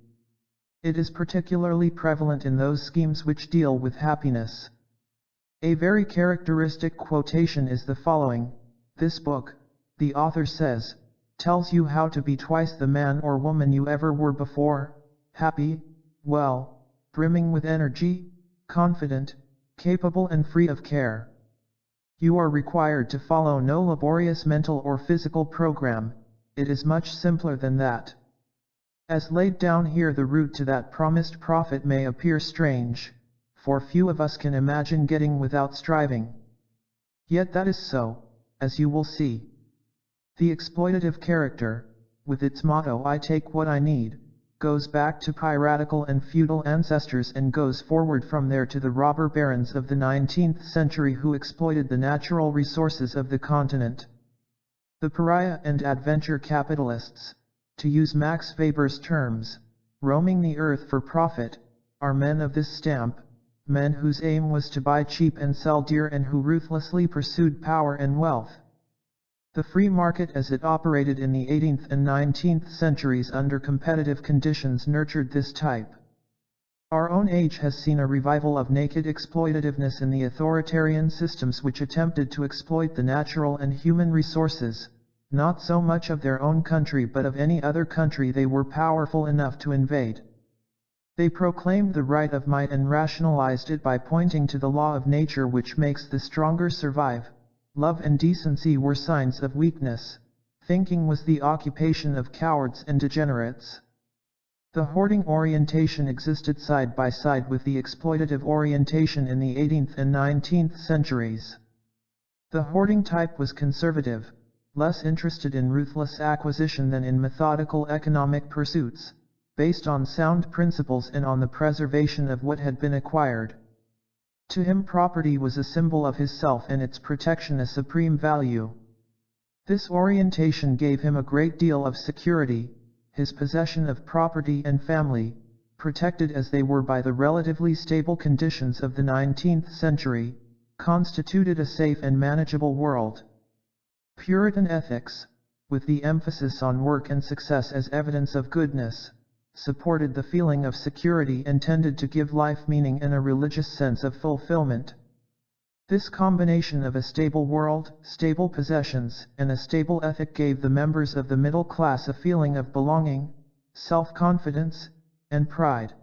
It is particularly prevalent in those schemes which deal with happiness. A very characteristic quotation is the following: "This book," the author says, "tells you how to be twice the man or woman you ever were before, happy, well, brimming with energy, confident, capable and free of care. You are required to follow no laborious mental or physical program, it is much simpler than that." As laid down here, the route to that promised profit may appear strange, for few of us can imagine getting without striving. Yet that is so, as you will see. The exploitative character, with its motto "I take what I need," goes back to piratical and feudal ancestors and goes forward from there to the robber barons of the 19th century who exploited the natural resources of the continent. The pariah and adventure capitalists, to use Max Weber's terms, roaming the earth for profit, are men of this stamp, men whose aim was to buy cheap and sell dear and who ruthlessly pursued power and wealth. The free market as it operated in the 18th and 19th centuries under competitive conditions nurtured this type. Our own age has seen a revival of naked exploitativeness in the authoritarian systems which attempted to exploit the natural and human resources, not so much of their own country but of any other country they were powerful enough to invade. They proclaimed the right of might and rationalized it by pointing to the law of nature which makes the stronger survive. Love and decency were signs of weakness. Thinking was the occupation of cowards and degenerates. The hoarding orientation existed side by side with the exploitative orientation in the 18th and 19th centuries. The hoarding type was conservative, less interested in ruthless acquisition than in methodical economic pursuits, based on sound principles and on the preservation of what had been acquired. To him property was a symbol of his self and its protection a supreme value. This orientation gave him a great deal of security. His possession of property and family, protected as they were by the relatively stable conditions of the 19th century, constituted a safe and manageable world. Puritan ethics, with the emphasis on work and success as evidence of goodness, supported the feeling of security and tended to give life meaning and a religious sense of fulfillment. This combination of a stable world, stable possessions, and a stable ethic gave the members of the middle class a feeling of belonging, self-confidence, and pride.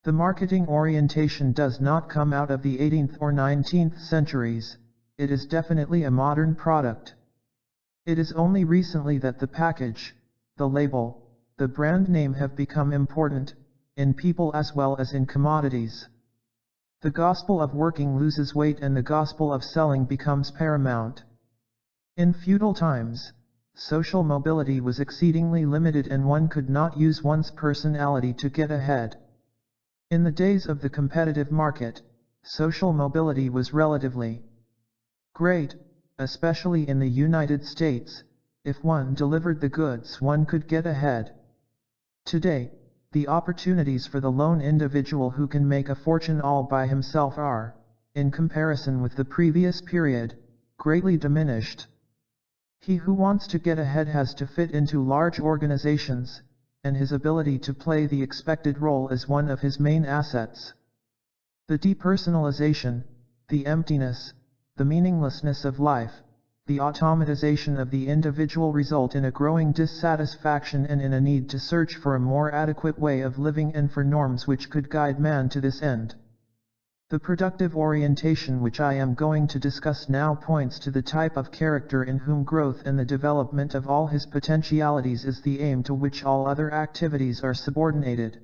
The marketing orientation does not come out of the 18th or 19th centuries, it is definitely a modern product. It is only recently that the package, the label, the brand name have become important, in people as well as in commodities. The gospel of working loses weight and the gospel of selling becomes paramount. In feudal times, social mobility was exceedingly limited and one could not use one's personality to get ahead. In the days of the competitive market, social mobility was relatively great, especially in the United States. If one delivered the goods, one could get ahead. Today, the opportunities for the lone individual who can make a fortune all by himself are, in comparison with the previous period, greatly diminished. He who wants to get ahead has to fit into large organizations, and his ability to play the expected role is one of his main assets. The depersonalization, the emptiness, the meaninglessness of life, the automatization of the individual result in a growing dissatisfaction and in a need to search for a more adequate way of living and for norms which could guide man to this end. The productive orientation which I am going to discuss now points to the type of character in whom growth and the development of all his potentialities is the aim to which all other activities are subordinated.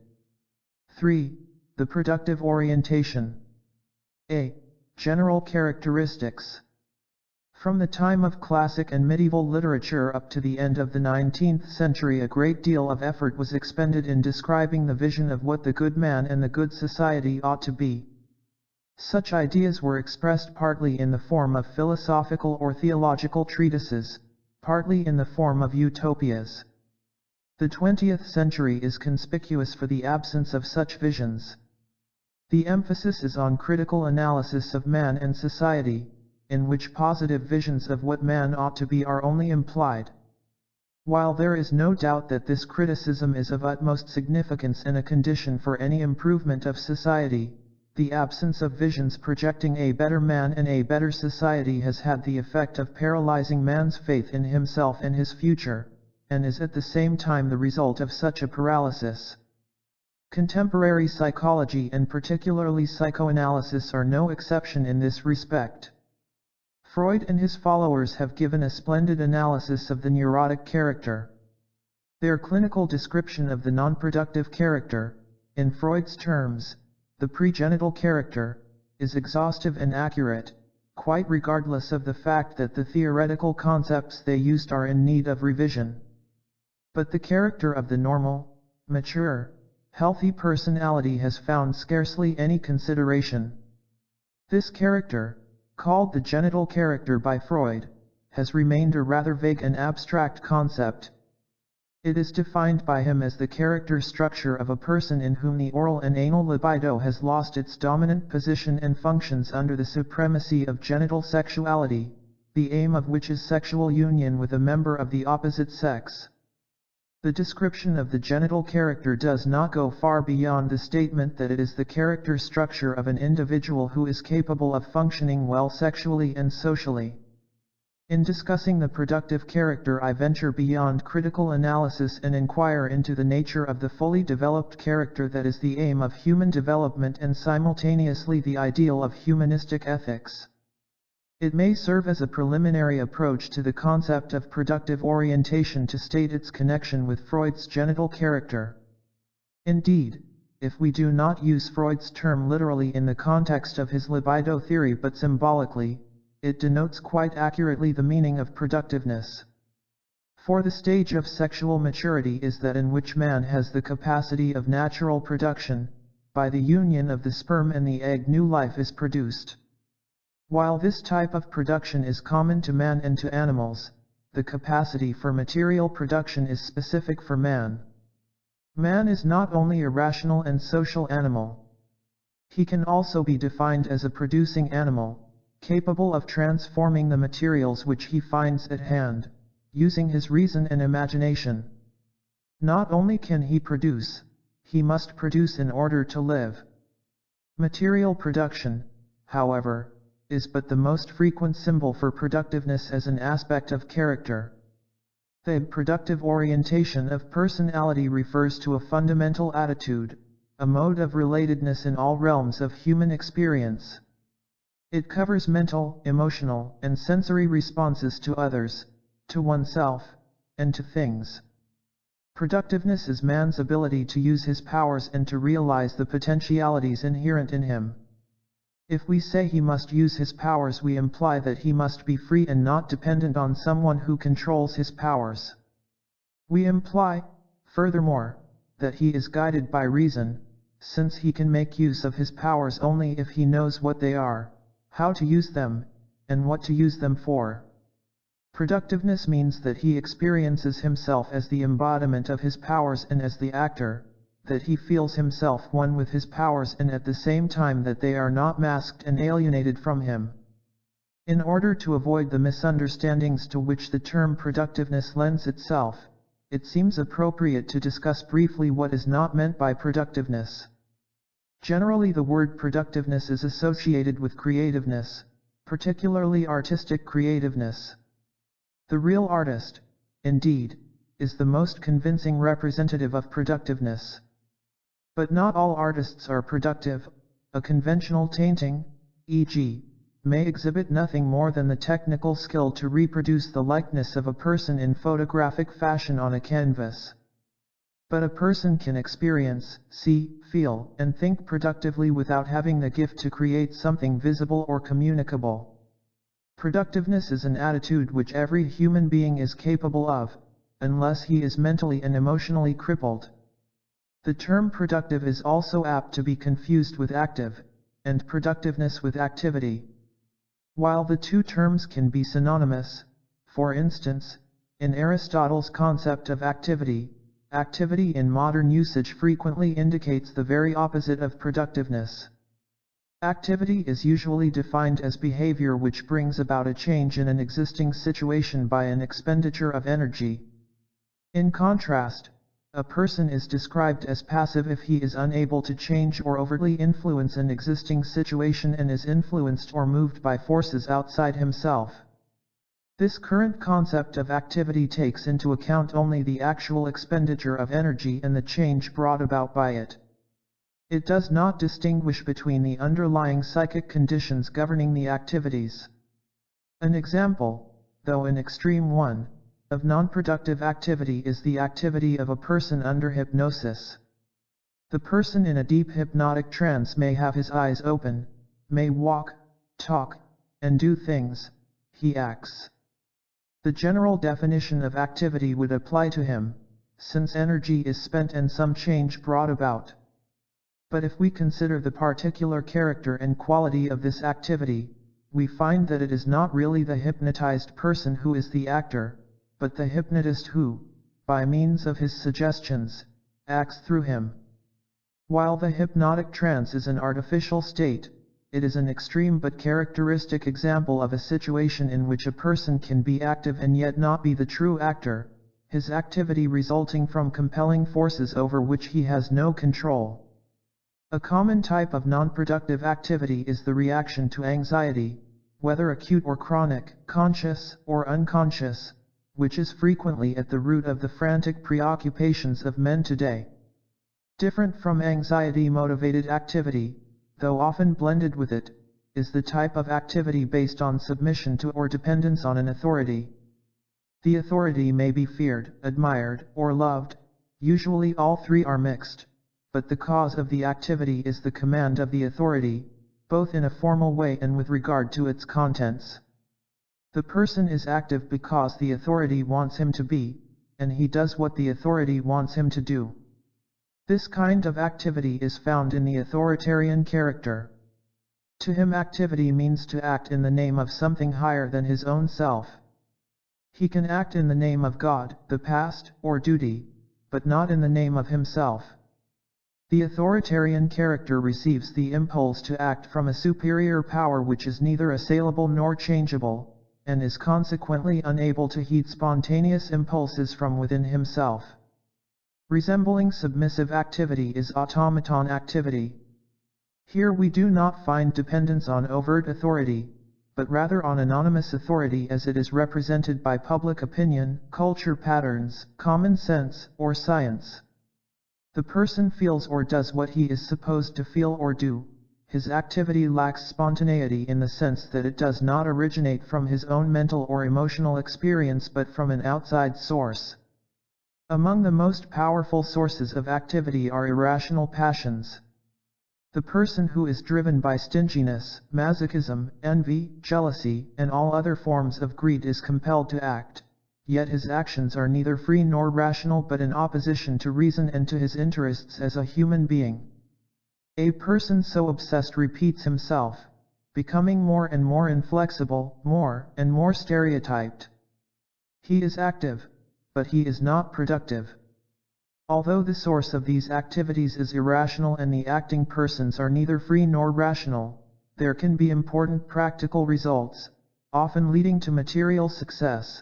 3. The productive orientation. A. General characteristics. From the time of classic and medieval literature up to the end of the 19th century, a great deal of effort was expended in describing the vision of what the good man and the good society ought to be. Such ideas were expressed partly in the form of philosophical or theological treatises, partly in the form of utopias. The 20th century is conspicuous for the absence of such visions. The emphasis is on critical analysis of man and society, in which positive visions of what man ought to be are only implied. While there is no doubt that this criticism is of utmost significance and a condition for any improvement of society, the absence of visions projecting a better man and a better society has had the effect of paralyzing man's faith in himself and his future, and is at the same time the result of such a paralysis. Contemporary psychology and particularly psychoanalysis are no exception in this respect. Freud and his followers have given a splendid analysis of the neurotic character. Their clinical description of the non-productive character, in Freud's terms, the pregenital character, is exhaustive and accurate, quite regardless of the fact that the theoretical concepts they used are in need of revision. But the character of the normal, mature, healthy personality has found scarcely any consideration. This character, called the genital character by Freud, has remained a rather vague and abstract concept. It is defined by him as the character structure of a person in whom the oral and anal libido has lost its dominant position and functions under the supremacy of genital sexuality, the aim of which is sexual union with a member of the opposite sex. The description of the genital character does not go far beyond the statement that it is the character structure of an individual who is capable of functioning well sexually and socially. In discussing the productive character, I venture beyond critical analysis and inquire into the nature of the fully developed character that is the aim of human development and simultaneously the ideal of humanistic ethics. It may serve as a preliminary approach to the concept of productive orientation to state its connection with Freud's genital character. Indeed, if we do not use Freud's term literally in the context of his libido theory but symbolically, it denotes quite accurately the meaning of productiveness. For the stage of sexual maturity is that in which man has the capacity of natural production. By the union of the sperm and the egg, new life is produced. While this type of production is common to man and to animals, the capacity for material production is specific for man. Man is not only a rational and social animal. He can also be defined as a producing animal, capable of transforming the materials which he finds at hand, using his reason and imagination. Not only can he produce, he must produce in order to live. Material production, however, is but the most frequent symbol for productiveness as an aspect of character. The productive orientation of personality refers to a fundamental attitude, a mode of relatedness in all realms of human experience. It covers mental, emotional, and sensory responses to others, to oneself, and to things. Productiveness is man's ability to use his powers and to realize the potentialities inherent in him. If we say he must use his powers, we imply that he must be free and not dependent on someone who controls his powers. We imply, furthermore, that he is guided by reason, since he can make use of his powers only if he knows what they are, how to use them, and what to use them for. Productiveness means that he experiences himself as the embodiment of his powers and as the actor, that he feels himself one with his powers and at the same time that they are not masked and alienated from him. In order to avoid the misunderstandings to which the term productiveness lends itself, it seems appropriate to discuss briefly what is not meant by productiveness. Generally, the word productiveness is associated with creativeness, particularly artistic creativeness. The real artist, indeed, is the most convincing representative of productiveness. But not all artists are productive. A conventional painting, e.g., may exhibit nothing more than the technical skill to reproduce the likeness of a person in photographic fashion on a canvas. But a person can experience, see, feel, and think productively without having the gift to create something visible or communicable. Productiveness is an attitude which every human being is capable of, unless he is mentally and emotionally crippled. The term productive is also apt to be confused with active, and productiveness with activity. While the two terms can be synonymous, for instance, in Aristotle's concept of activity, activity in modern usage frequently indicates the very opposite of productiveness. Activity is usually defined as behavior which brings about a change in an existing situation by an expenditure of energy. In contrast, a person is described as passive if he is unable to change or overtly influence an existing situation and is influenced or moved by forces outside himself. This current concept of activity takes into account only the actual expenditure of energy and the change brought about by it. It does not distinguish between the underlying psychic conditions governing the activities. An example, though an extreme one, of non-productive activity is the activity of a person under hypnosis. The person in a deep hypnotic trance may have his eyes open, may walk, talk, and do things, he acts. The general definition of activity would apply to him, since energy is spent and some change brought about. But if we consider the particular character and quality of this activity, we find that it is not really the hypnotized person who is the actor, but the hypnotist who, by means of his suggestions, acts through him. While the hypnotic trance is an artificial state, it is an extreme but characteristic example of a situation in which a person can be active and yet not be the true actor, his activity resulting from compelling forces over which he has no control. A common type of non-productive activity is the reaction to anxiety, whether acute or chronic, conscious or unconscious, which is frequently at the root of the frantic preoccupations of men today. Different from anxiety-motivated activity, though often blended with it, is the type of activity based on submission to or dependence on an authority. The authority may be feared, admired, or loved, usually all three are mixed, but the cause of the activity is the command of the authority, both in a formal way and with regard to its contents. The person is active because the authority wants him to be, and he does what the authority wants him to do. This kind of activity is found in the authoritarian character. To him, activity means to act in the name of something higher than his own self. He can act in the name of God, the past, or duty, but not in the name of himself. The authoritarian character receives the impulse to act from a superior power which is neither assailable nor changeable, and is consequently unable to heed spontaneous impulses from within himself. Resembling submissive activity is automaton activity. Here we do not find dependence on overt authority, but rather on anonymous authority as it is represented by public opinion, culture patterns, common sense, or science. The person feels or does what he is supposed to feel or do. His activity lacks spontaneity in the sense that it does not originate from his own mental or emotional experience but from an outside source. Among the most powerful sources of activity are irrational passions. The person who is driven by stinginess, masochism, envy, jealousy, and all other forms of greed is compelled to act, yet his actions are neither free nor rational but in opposition to reason and to his interests as a human being. A person so obsessed repeats himself, becoming more and more inflexible, more and more stereotyped. He is active, but he is not productive. Although the source of these activities is irrational and the acting persons are neither free nor rational, there can be important practical results, often leading to material success.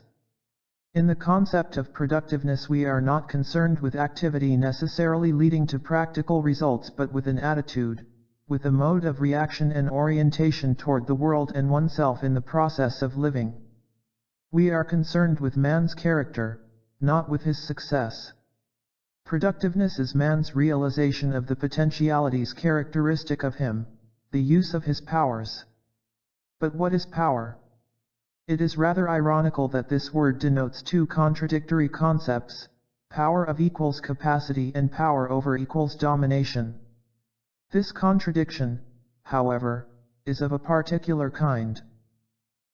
In the concept of productiveness, we are not concerned with activity necessarily leading to practical results but with an attitude, with a mode of reaction and orientation toward the world and oneself in the process of living. We are concerned with man's character, not with his success. Productiveness is man's realization of the potentialities characteristic of him, the use of his powers. But what is power? It is rather ironical that this word denotes two contradictory concepts, power of equals capacity and power over equals domination. This contradiction, however, is of a particular kind.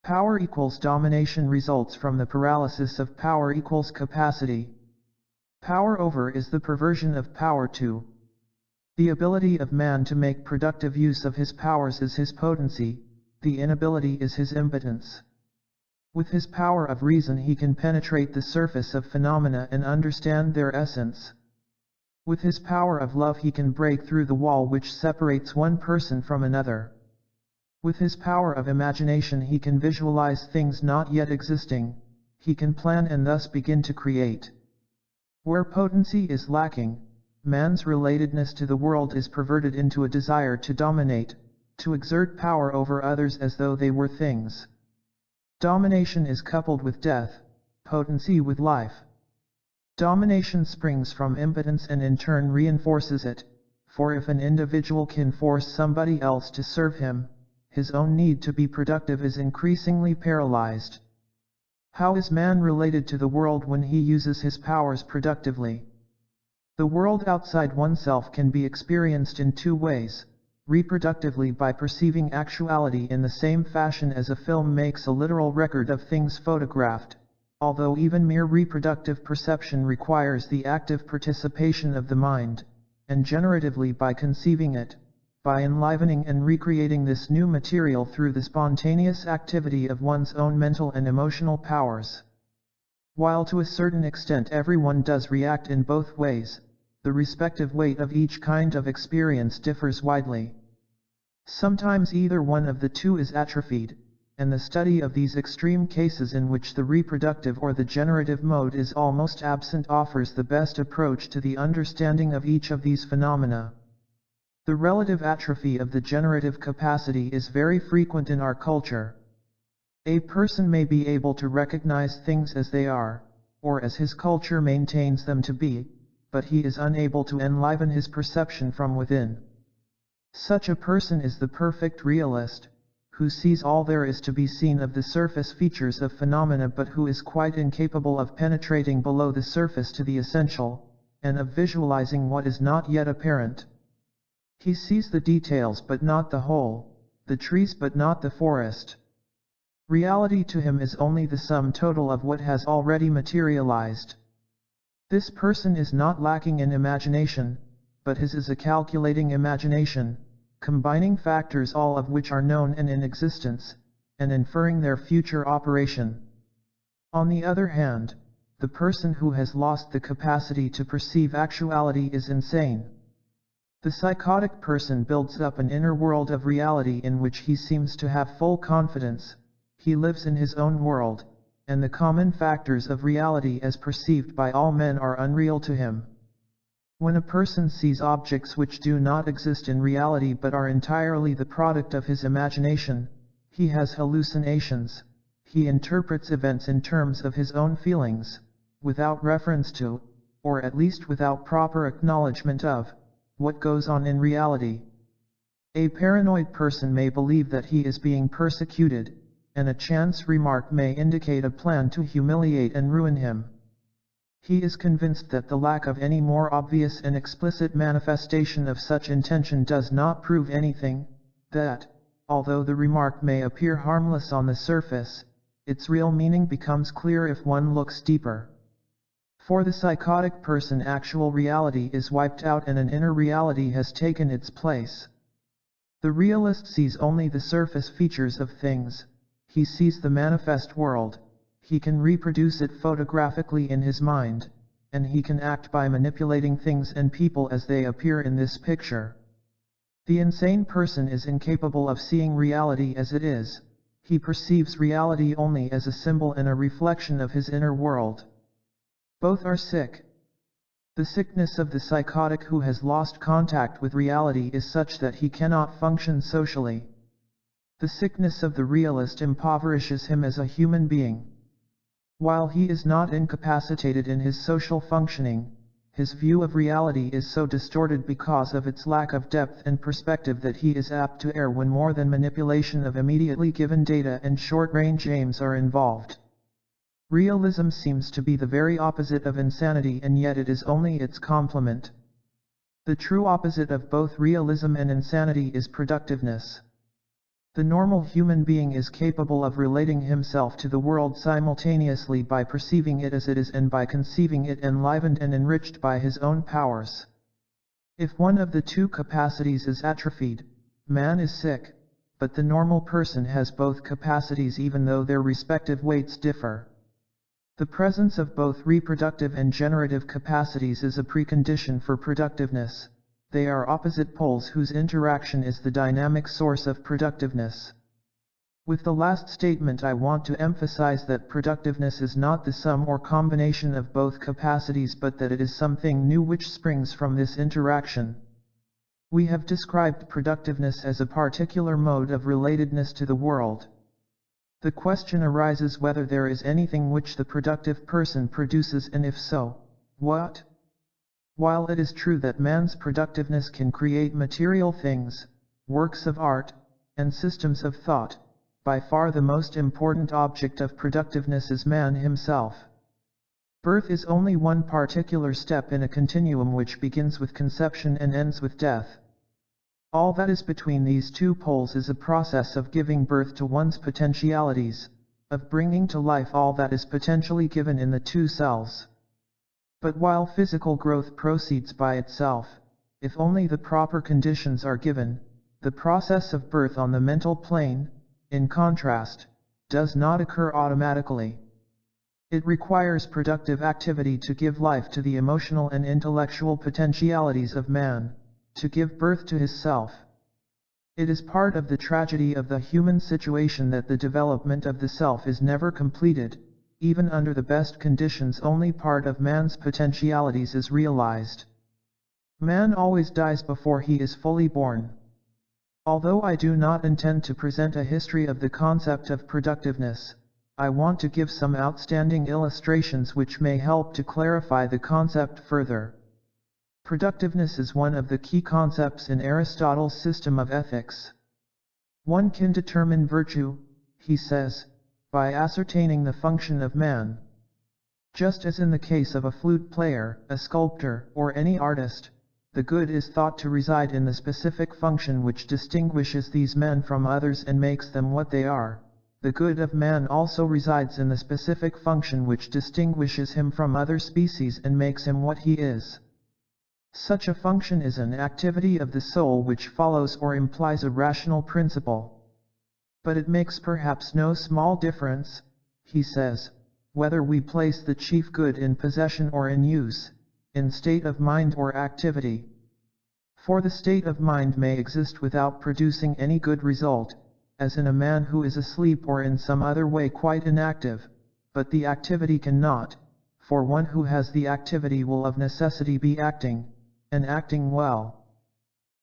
Power equals domination results from the paralysis of power equals capacity. Power over is the perversion of power to. The ability of man to make productive use of his powers is his potency, the inability is his impotence. With his power of reason he can penetrate the surface of phenomena and understand their essence. With his power of love he can break through the wall which separates one person from another. With his power of imagination he can visualize things not yet existing, he can plan and thus begin to create. Where potency is lacking, man's relatedness to the world is perverted into a desire to dominate, to exert power over others as though they were things. Domination is coupled with death, potency with life. Domination springs from impotence and in turn reinforces it, for if an individual can force somebody else to serve him, his own need to be productive is increasingly paralyzed. How is man related to the world when he uses his powers productively? The world outside oneself can be experienced in two ways: reproductively by perceiving actuality in the same fashion as a film makes a literal record of things photographed, although even mere reproductive perception requires the active participation of the mind, and generatively by conceiving it, by enlivening and recreating this new material through the spontaneous activity of one's own mental and emotional powers. While to a certain extent everyone does react in both ways, the respective weight of each kind of experience differs widely. Sometimes either one of the two is atrophied, and the study of these extreme cases in which the reproductive or the generative mode is almost absent offers the best approach to the understanding of each of these phenomena. The relative atrophy of the generative capacity is very frequent in our culture. A person may be able to recognize things as they are, or as his culture maintains them to be, but he is unable to enliven his perception from within. Such a person is the perfect realist, who sees all there is to be seen of the surface features of phenomena but who is quite incapable of penetrating below the surface to the essential, and of visualizing what is not yet apparent. He sees the details but not the whole, the trees but not the forest. Reality to him is only the sum total of what has already materialized. This person is not lacking in imagination, but his is a calculating imagination, combining factors all of which are known and in existence, and inferring their future operation. On the other hand, the person who has lost the capacity to perceive actuality is insane. The psychotic person builds up an inner world of reality in which he seems to have full confidence. He lives in his own world, and the common factors of reality as perceived by all men are unreal to him. When a person sees objects which do not exist in reality but are entirely the product of his imagination, he has hallucinations. He interprets events in terms of his own feelings, without reference to, or at least without proper acknowledgement of, what goes on in reality. A paranoid person may believe that he is being persecuted, and a chance remark may indicate a plan to humiliate and ruin him. He is convinced that the lack of any more obvious and explicit manifestation of such intention does not prove anything, that, although the remark may appear harmless on the surface, its real meaning becomes clear if one looks deeper. For the psychotic person, actual reality is wiped out and an inner reality has taken its place. The realist sees only the surface features of things. He sees the manifest world. He can reproduce it photographically in his mind, and he can act by manipulating things and people as they appear in this picture. The insane person is incapable of seeing reality as it is. He perceives reality only as a symbol and a reflection of his inner world. Both are sick. The sickness of the psychotic who has lost contact with reality is such that he cannot function socially. The sickness of the realist impoverishes him as a human being. While he is not incapacitated in his social functioning, his view of reality is so distorted because of its lack of depth and perspective that he is apt to err when more than manipulation of immediately given data and short-range aims are involved. Realism seems to be the very opposite of insanity, and yet it is only its complement. The true opposite of both realism and insanity is productiveness. The normal human being is capable of relating himself to the world simultaneously by perceiving it as it is and by conceiving it enlivened and enriched by his own powers. If one of the two capacities is atrophied, man is sick, but the normal person has both capacities even though their respective weights differ. The presence of both reproductive and generative capacities is a precondition for productiveness. They are opposite poles whose interaction is the dynamic source of productiveness. With the last statement I want to emphasize that productiveness is not the sum or combination of both capacities, but that it is something new which springs from this interaction. We have described productiveness as a particular mode of relatedness to the world. The question arises whether there is anything which the productive person produces, and if so, what? While it is true that man's productiveness can create material things, works of art, and systems of thought, by far the most important object of productiveness is man himself. Birth is only one particular step in a continuum which begins with conception and ends with death. All that is between these two poles is a process of giving birth to one's potentialities, of bringing to life all that is potentially given in the two cells. But while physical growth proceeds by itself, if only the proper conditions are given, the process of birth on the mental plane, in contrast, does not occur automatically. It requires productive activity to give life to the emotional and intellectual potentialities of man, to give birth to his self. It is part of the tragedy of the human situation that the development of the self is never completed. Even under the best conditions, only part of man's potentialities is realized. Man always dies before he is fully born. Although I do not intend to present a history of the concept of productiveness, I want to give some outstanding illustrations which may help to clarify the concept further. Productiveness is one of the key concepts in Aristotle's system of ethics. One can determine virtue, he says, by ascertaining the function of man. Just as in the case of a flute player, a sculptor, or any artist, the good is thought to reside in the specific function which distinguishes these men from others and makes them what they are. The good of man also resides in the specific function which distinguishes him from other species and makes him what he is. Such a function is an activity of the soul which follows or implies a rational principle. But it makes perhaps no small difference, he says, whether we place the chief good in possession or in use, in state of mind or activity. For the state of mind may exist without producing any good result, as in a man who is asleep or in some other way quite inactive, but the activity cannot, for one who has the activity will of necessity be acting, and acting well.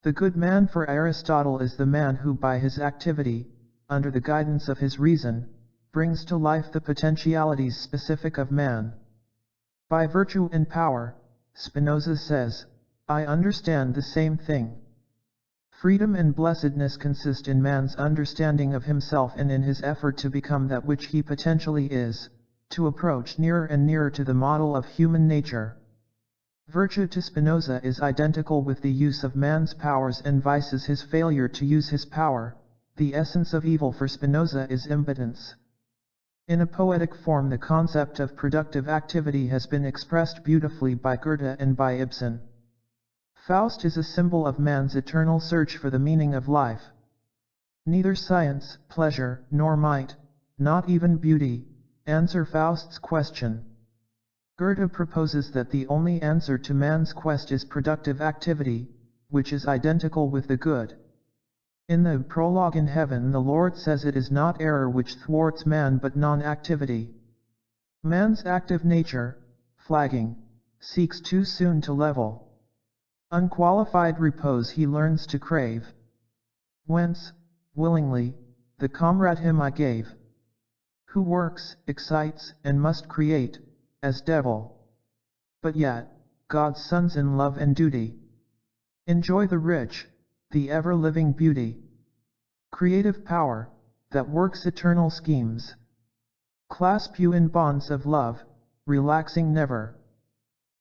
The good man for Aristotle is the man who by his activity, under the guidance of his reason, brings to life the potentialities specific of man. By virtue and power, Spinoza says, I understand the same thing. Freedom and blessedness consist in man's understanding of himself and in his effort to become that which he potentially is, to approach nearer and nearer to the model of human nature. Virtue to Spinoza is identical with the use of man's powers, and vice is his failure to use his power. The essence of evil for Spinoza is impotence. In a poetic form, the concept of productive activity has been expressed beautifully by Goethe and by Ibsen. Faust is a symbol of man's eternal search for the meaning of life. Neither science, pleasure, nor might, not even beauty, answer Faust's question. Goethe proposes that the only answer to man's quest is productive activity, which is identical with the good. In the prologue in Heaven, the Lord says it is not error which thwarts man but non-activity. Man's active nature, flagging, seeks too soon to level. Unqualified repose he learns to crave. Whence, willingly, the comrade him I gave. Who works, excites, and must create, as devil. But yet, God's sons in love and duty. Enjoy the rich, the ever-living beauty. Creative power, that works eternal schemes. Clasp you in bonds of love, relaxing never.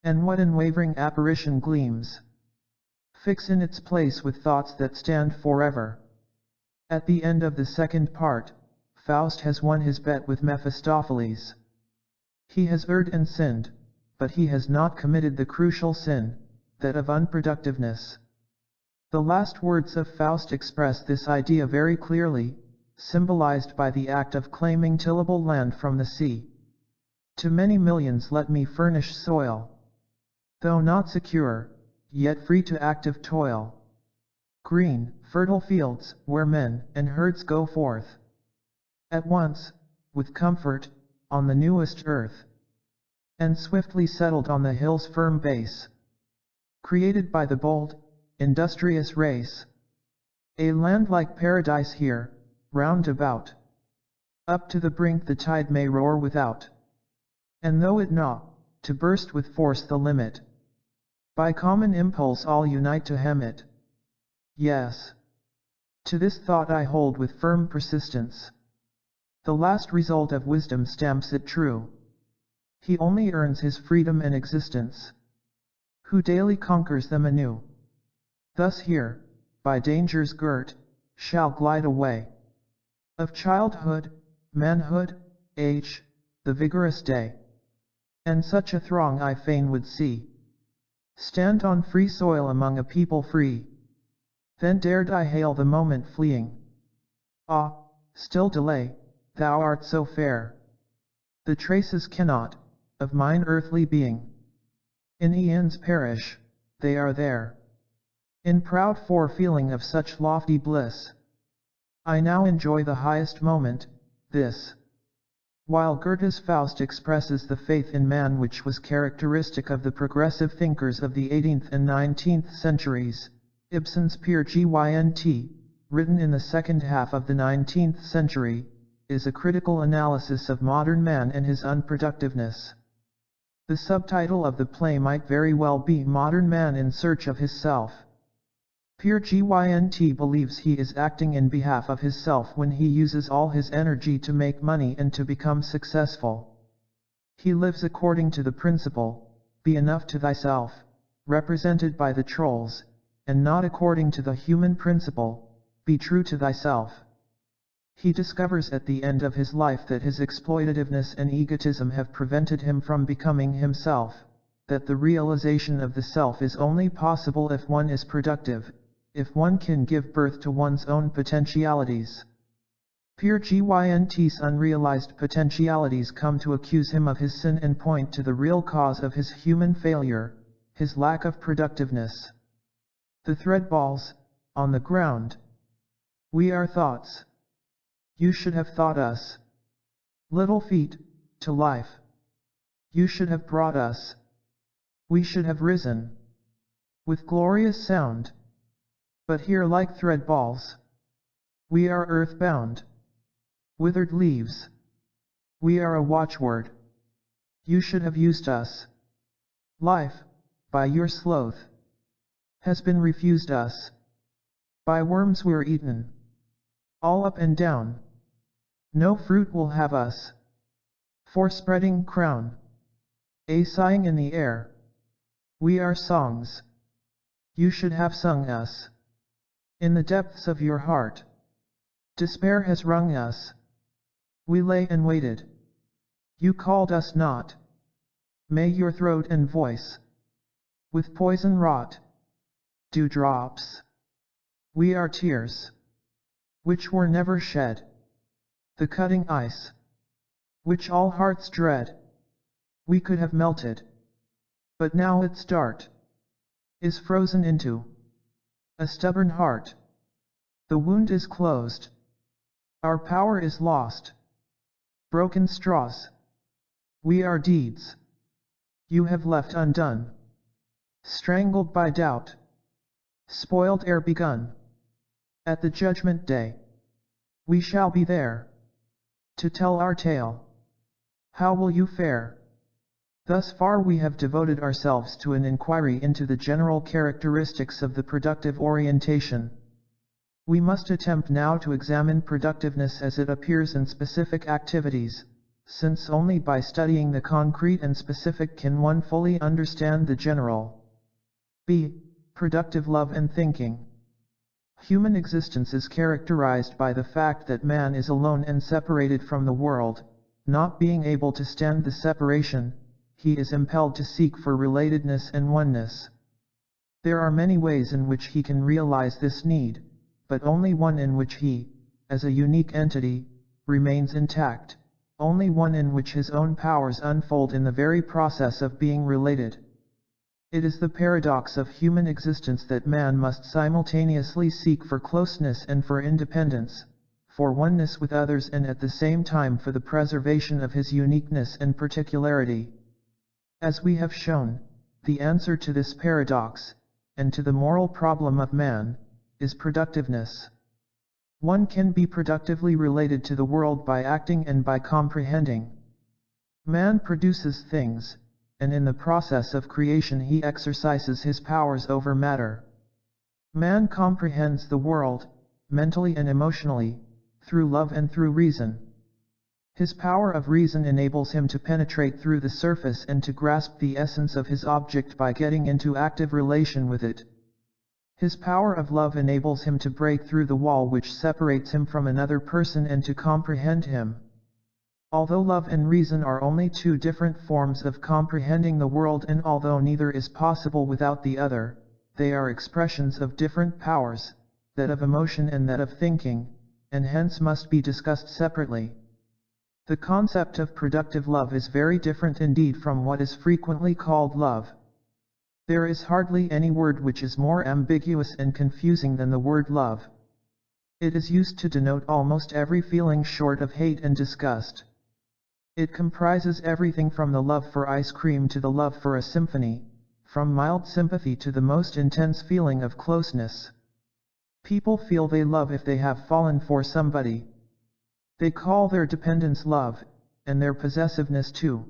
And what unwavering apparition gleams. Fix in its place with thoughts that stand forever. At the end of the second part, Faust has won his bet with Mephistopheles. He has erred and sinned, but he has not committed the crucial sin, that of unproductiveness. The last words of Faust express this idea very clearly, symbolized by the act of claiming tillable land from the sea. To many millions let me furnish soil. Though not secure, yet free to active toil. Green, fertile fields, where men and herds go forth. at once, with comfort, on the newest earth, and swiftly settled on the hill's firm base, created by the bold, industrious race. A land like paradise here, round about. Up to the brink the tide may roar without. And though it gnaw, to burst with force the limit, by common impulse all unite to hem it. Yes. To this thought I hold with firm persistence. The last result of wisdom stamps it true. He only earns his freedom and existence who daily conquers them anew. Thus here, by dangers girt, shall glide away of childhood, manhood, age, the vigorous day. And such a throng I fain would see stand on free soil among a people free. Then dared I hail the moment fleeing. Ah, still delay, thou art so fair. The traces cannot, of mine earthly being, in aeons perish, they are there. In proud forefeeling of such lofty bliss, I now enjoy the highest moment, this. While Goethe's Faust expresses the faith in man which was characteristic of the progressive thinkers of the 18th and 19th centuries, Ibsen's Peer Gynt, written in the second half of the 19th century, is a critical analysis of modern man and his unproductiveness. The subtitle of the play might very well be Modern Man in Search of His Self. Peer Gynt believes he is acting in behalf of his self when he uses all his energy to make money and to become successful. He lives according to the principle, be enough to thyself, represented by the trolls, and not according to the human principle, be true to thyself. He discovers at the end of his life that his exploitativeness and egotism have prevented him from becoming himself, that the realization of the self is only possible if one is productive, if one can give birth to one's own potentialities. Peer Gynt's unrealized potentialities come to accuse him of his sin and point to the real cause of his human failure, his lack of productiveness. The thread balls, on the ground. We are thoughts. You should have thought us. Little feet, to life. You should have brought us. We should have risen. With glorious sound. But here like thread balls. We are earthbound. Withered leaves. We are a watchword. You should have used us. Life, by your sloth, has been refused us. By worms we're eaten. All up and down. No fruit will have us. For spreading crown. A sighing in the air. We are songs. You should have sung us. In the depths of your heart. Despair has wrung us. We lay and waited. You called us not. May your throat and voice, with poison rot. Dewdrops. We are tears, which were never shed. The cutting ice, which all hearts dread. We could have melted. But now its dart is frozen into a stubborn heart. The wound is closed. Our power is lost. Broken straws. We are deeds you have left undone. Strangled by doubt. Spoiled ere begun. At the judgment day. We shall be there. To tell our tale. How will you fare? Thus far we have devoted ourselves to an inquiry into the general characteristics of the productive orientation. We must attempt now to examine productiveness as it appears in specific activities, since only by studying the concrete and specific can one fully understand the general. B. Productive love and thinking. Human existence is characterized by the fact that man is alone and separated from the world. Not being able to stand the separation, he is impelled to seek for relatedness and oneness. There are many ways in which he can realize this need, but only one in which he, as a unique entity, remains intact, only one in which his own powers unfold in the very process of being related. It is the paradox of human existence that man must simultaneously seek for closeness and for independence, for oneness with others and at the same time for the preservation of his uniqueness and particularity. As we have shown, the answer to this paradox, and to the moral problem of man, is productiveness. One can be productively related to the world by acting and by comprehending. Man produces things, and in the process of creation he exercises his powers over matter. Man comprehends the world, mentally and emotionally, through love and through reason. His power of reason enables him to penetrate through the surface and to grasp the essence of his object by getting into active relation with it. His power of love enables him to break through the wall which separates him from another person and to comprehend him. Although love and reason are only two different forms of comprehending the world, and although neither is possible without the other, they are expressions of different powers, that of emotion and that of thinking, and hence must be discussed separately. The concept of productive love is very different indeed from what is frequently called love. There is hardly any word which is more ambiguous and confusing than the word love. It is used to denote almost every feeling short of hate and disgust. It comprises everything from the love for ice cream to the love for a symphony, from mild sympathy to the most intense feeling of closeness. People feel they love if they have fallen for somebody. They call their dependence love, and their possessiveness too.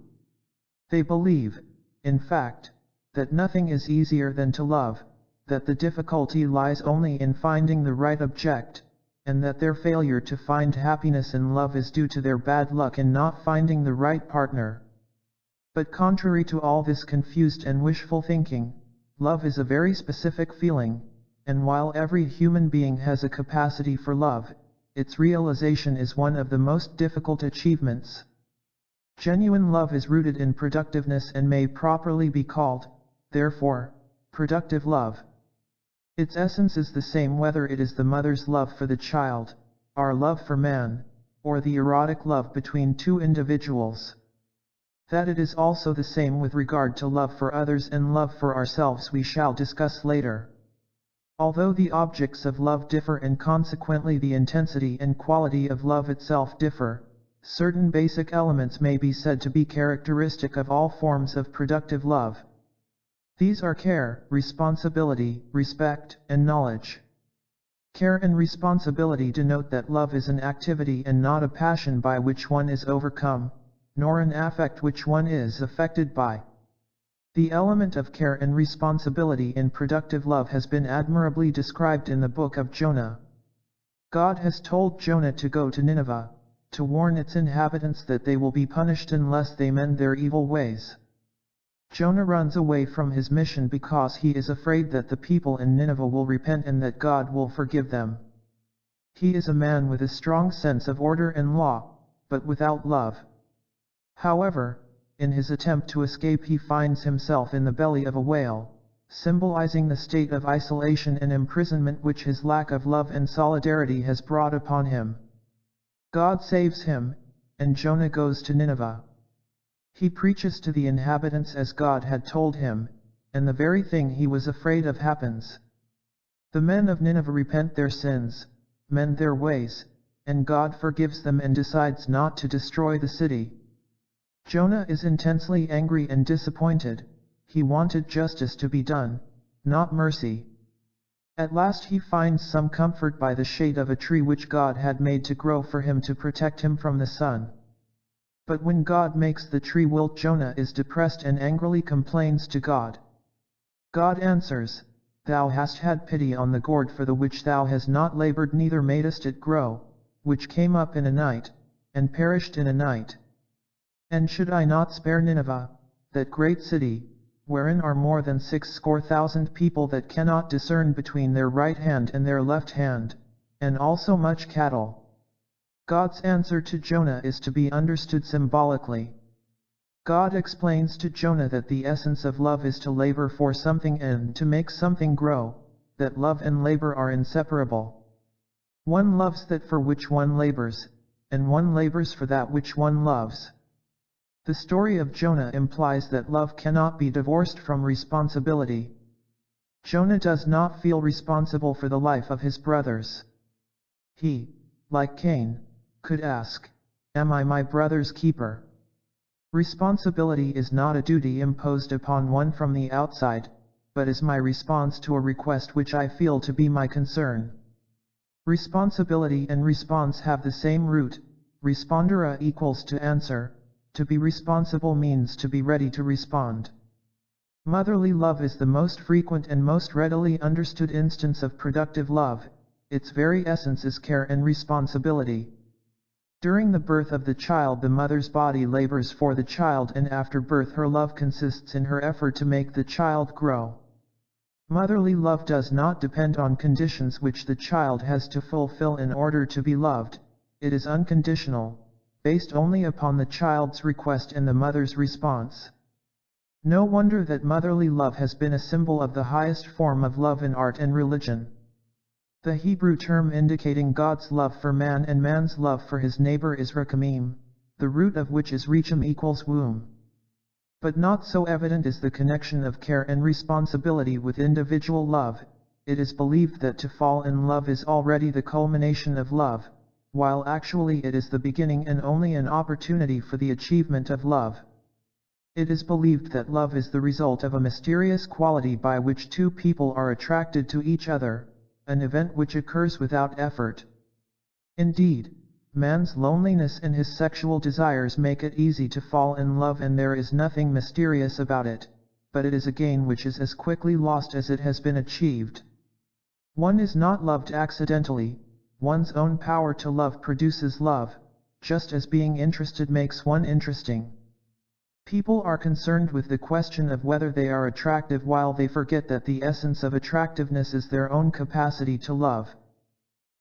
They believe, in fact, that nothing is easier than to love, that the difficulty lies only in finding the right object, and that their failure to find happiness in love is due to their bad luck in not finding the right partner. But contrary to all this confused and wishful thinking, love is a very specific feeling, and while every human being has a capacity for love, its realization is one of the most difficult achievements. Genuine love is rooted in productiveness and may properly be called, therefore, productive love. Its essence is the same whether it is the mother's love for the child, our love for man, or the erotic love between two individuals. That it is also the same with regard to love for others and love for ourselves we shall discuss later. Although the objects of love differ and consequently the intensity and quality of love itself differ, certain basic elements may be said to be characteristic of all forms of productive love. These are care, responsibility, respect, and knowledge. Care and responsibility denote that love is an activity and not a passion by which one is overcome, nor an affect which one is affected by. The element of care and responsibility in productive love has been admirably described in the book of Jonah. God has told Jonah to go to Nineveh, to warn its inhabitants that they will be punished unless they mend their evil ways. Jonah runs away from his mission because he is afraid that the people in Nineveh will repent and that God will forgive them. He is a man with a strong sense of order and law, but without love. However, in his attempt to escape he finds himself in the belly of a whale, symbolizing the state of isolation and imprisonment which his lack of love and solidarity has brought upon him. God saves him, and Jonah goes to Nineveh. He preaches to the inhabitants as God had told him, and the very thing he was afraid of happens. The men of Nineveh repent their sins, mend their ways, and God forgives them and decides not to destroy the city. Jonah is intensely angry and disappointed. He wanted justice to be done, not mercy. At last he finds some comfort by the shade of a tree which God had made to grow for him to protect him from the sun. But when God makes the tree wilt, Jonah is depressed and angrily complains to God. God answers, "Thou hast had pity on the gourd for the which thou hast not labored neither madest it grow, which came up in a night, and perished in a night. And should I not spare Nineveh, that great city, wherein are more than 60,000 people that cannot discern between their right hand and their left hand, and also much cattle?" God's answer to Jonah is to be understood symbolically. God explains to Jonah that the essence of love is to labor for something and to make something grow, that love and labor are inseparable. One loves that for which one labors, and one labors for that which one loves. The story of Jonah implies that love cannot be divorced from responsibility. Jonah does not feel responsible for the life of his brothers. He like Cain, could ask, "Am I my brother's keeper?" Responsibility is not a duty imposed upon one from the outside, but is my response to a request which I feel to be my concern. Responsibility and response have the same root. Respondere equals to answer. To be responsible means to be ready to respond. Motherly love is the most frequent and most readily understood instance of productive love. Its very essence is care and responsibility. During the birth of the child, the mother's body labors for the child, and after birth her love consists in her effort to make the child grow. Motherly love does not depend on conditions which the child has to fulfill in order to be loved. It is unconditional, based only upon the child's request and the mother's response. No wonder that motherly love has been a symbol of the highest form of love in art and religion. The Hebrew term indicating God's love for man and man's love for his neighbor is rakamim, the root of which is rechem equals womb. But not so evident is the connection of care and responsibility with individual love. It is believed that to fall in love is already the culmination of love, while actually it is the beginning and only an opportunity for the achievement of love. It is believed that love is the result of a mysterious quality by which two people are attracted to each other, an event which occurs without effort. Indeed, man's loneliness and his sexual desires make it easy to fall in love, and there is nothing mysterious about it, but it is a gain which is as quickly lost as it has been achieved. One is not loved accidentally. One's own power to love produces love, just as being interested makes one interesting. People are concerned with the question of whether they are attractive while they forget that the essence of attractiveness is their own capacity to love.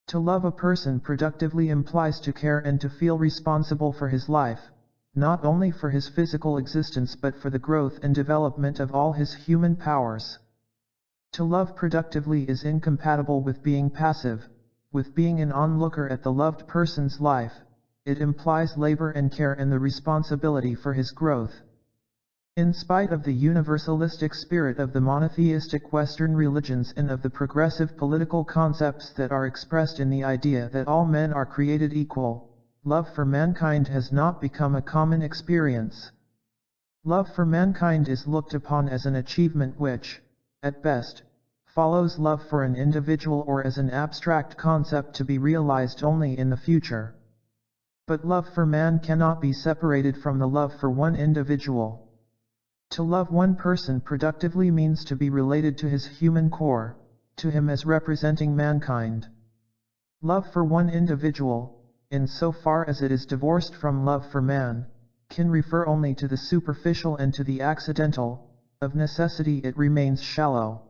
To love a person productively implies to care and to feel responsible for his life, not only for his physical existence but for the growth and development of all his human powers. To love productively is incompatible with being passive, with being an onlooker at the loved person's life. It implies labor and care and the responsibility for his growth. In spite of the universalistic spirit of the monotheistic Western religions and of the progressive political concepts that are expressed in the idea that all men are created equal, love for mankind has not become a common experience. Love for mankind is looked upon as an achievement which, at best, follows love for an individual or as an abstract concept to be realized only in the future. But love for man cannot be separated from the love for one individual. To love one person productively means to be related to his human core, to him as representing mankind. Love for one individual, in so far as it is divorced from love for man, can refer only to the superficial and to the accidental. Of necessity it remains shallow.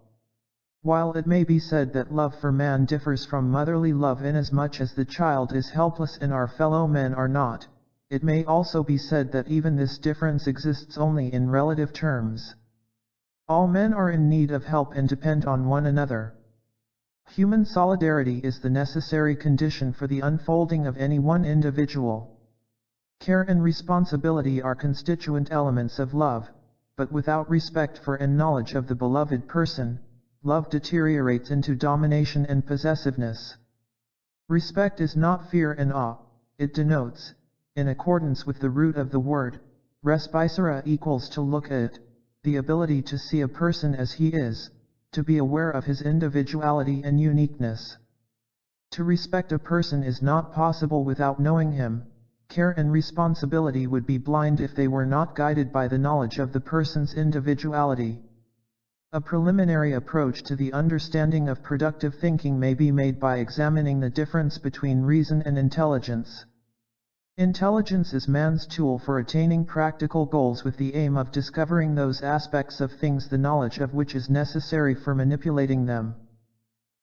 While it may be said that love for man differs from motherly love inasmuch as the child is helpless and our fellow men are not, it may also be said that even this difference exists only in relative terms. All men are in need of help and depend on one another. Human solidarity is the necessary condition for the unfolding of any one individual. Care and responsibility are constituent elements of love, but without respect for and knowledge of the beloved person, love deteriorates into domination and possessiveness. Respect is not fear and awe, it denotes, in accordance with the root of the word, respicere equals to look at, the ability to see a person as he is, to be aware of his individuality and uniqueness. To respect a person is not possible without knowing him. Care and responsibility would be blind if they were not guided by the knowledge of the person's individuality. A preliminary approach to the understanding of productive thinking may be made by examining the difference between reason and intelligence. Intelligence is man's tool for attaining practical goals with the aim of discovering those aspects of things the knowledge of which is necessary for manipulating them.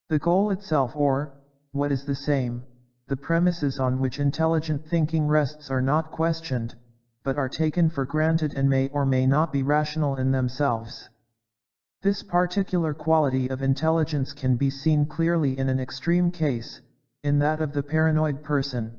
The goal itself, or, what is the same, the premises on which intelligent thinking rests are not questioned, but are taken for granted and may or may not be rational in themselves. This particular quality of intelligence can be seen clearly in an extreme case, in that of the paranoid person.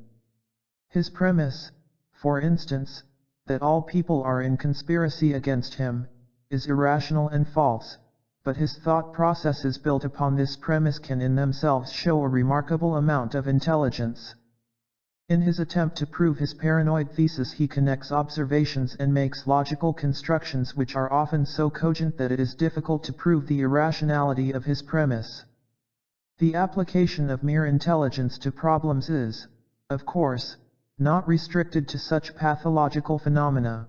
His premise, for instance, that all people are in conspiracy against him, is irrational and false, but his thought processes built upon this premise can in themselves show a remarkable amount of intelligence. In his attempt to prove his paranoid thesis, he connects observations and makes logical constructions which are often so cogent that it is difficult to prove the irrationality of his premise. The application of mere intelligence to problems is, of course, not restricted to such pathological phenomena.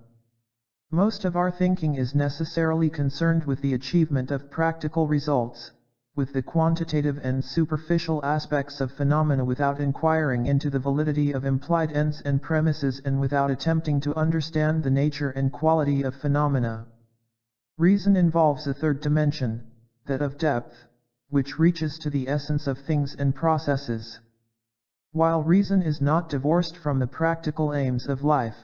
Most of our thinking is necessarily concerned with the achievement of practical results, with the quantitative and superficial aspects of phenomena without inquiring into the validity of implied ends and premises and without attempting to understand the nature and quality of phenomena. Reason involves a third dimension, that of depth, which reaches to the essence of things and processes. While reason is not divorced from the practical aims of life,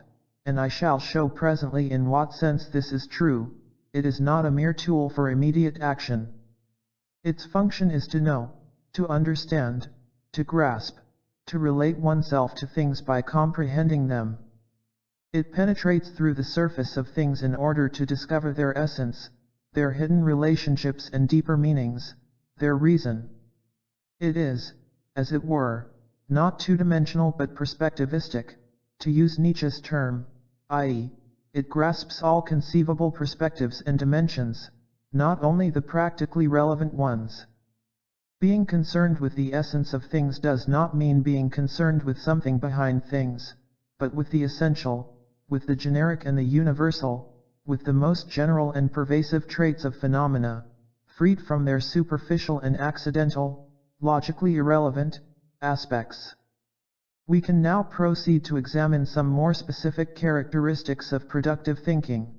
and I shall show presently in what sense this is true, it is not a mere tool for immediate action. Its function is to know, to understand, to grasp, to relate oneself to things by comprehending them. It penetrates through the surface of things in order to discover their essence, their hidden relationships and deeper meanings, their reason. It is, as it were, not two-dimensional but perspectivistic, to use Nietzsche's term, i.e., it grasps all conceivable perspectives and dimensions, not only the practically relevant ones. Being concerned with the essence of things does not mean being concerned with something behind things, but with the essential, with the generic and the universal, with the most general and pervasive traits of phenomena, freed from their superficial and accidental, logically irrelevant, aspects. We can now proceed to examine some more specific characteristics of productive thinking.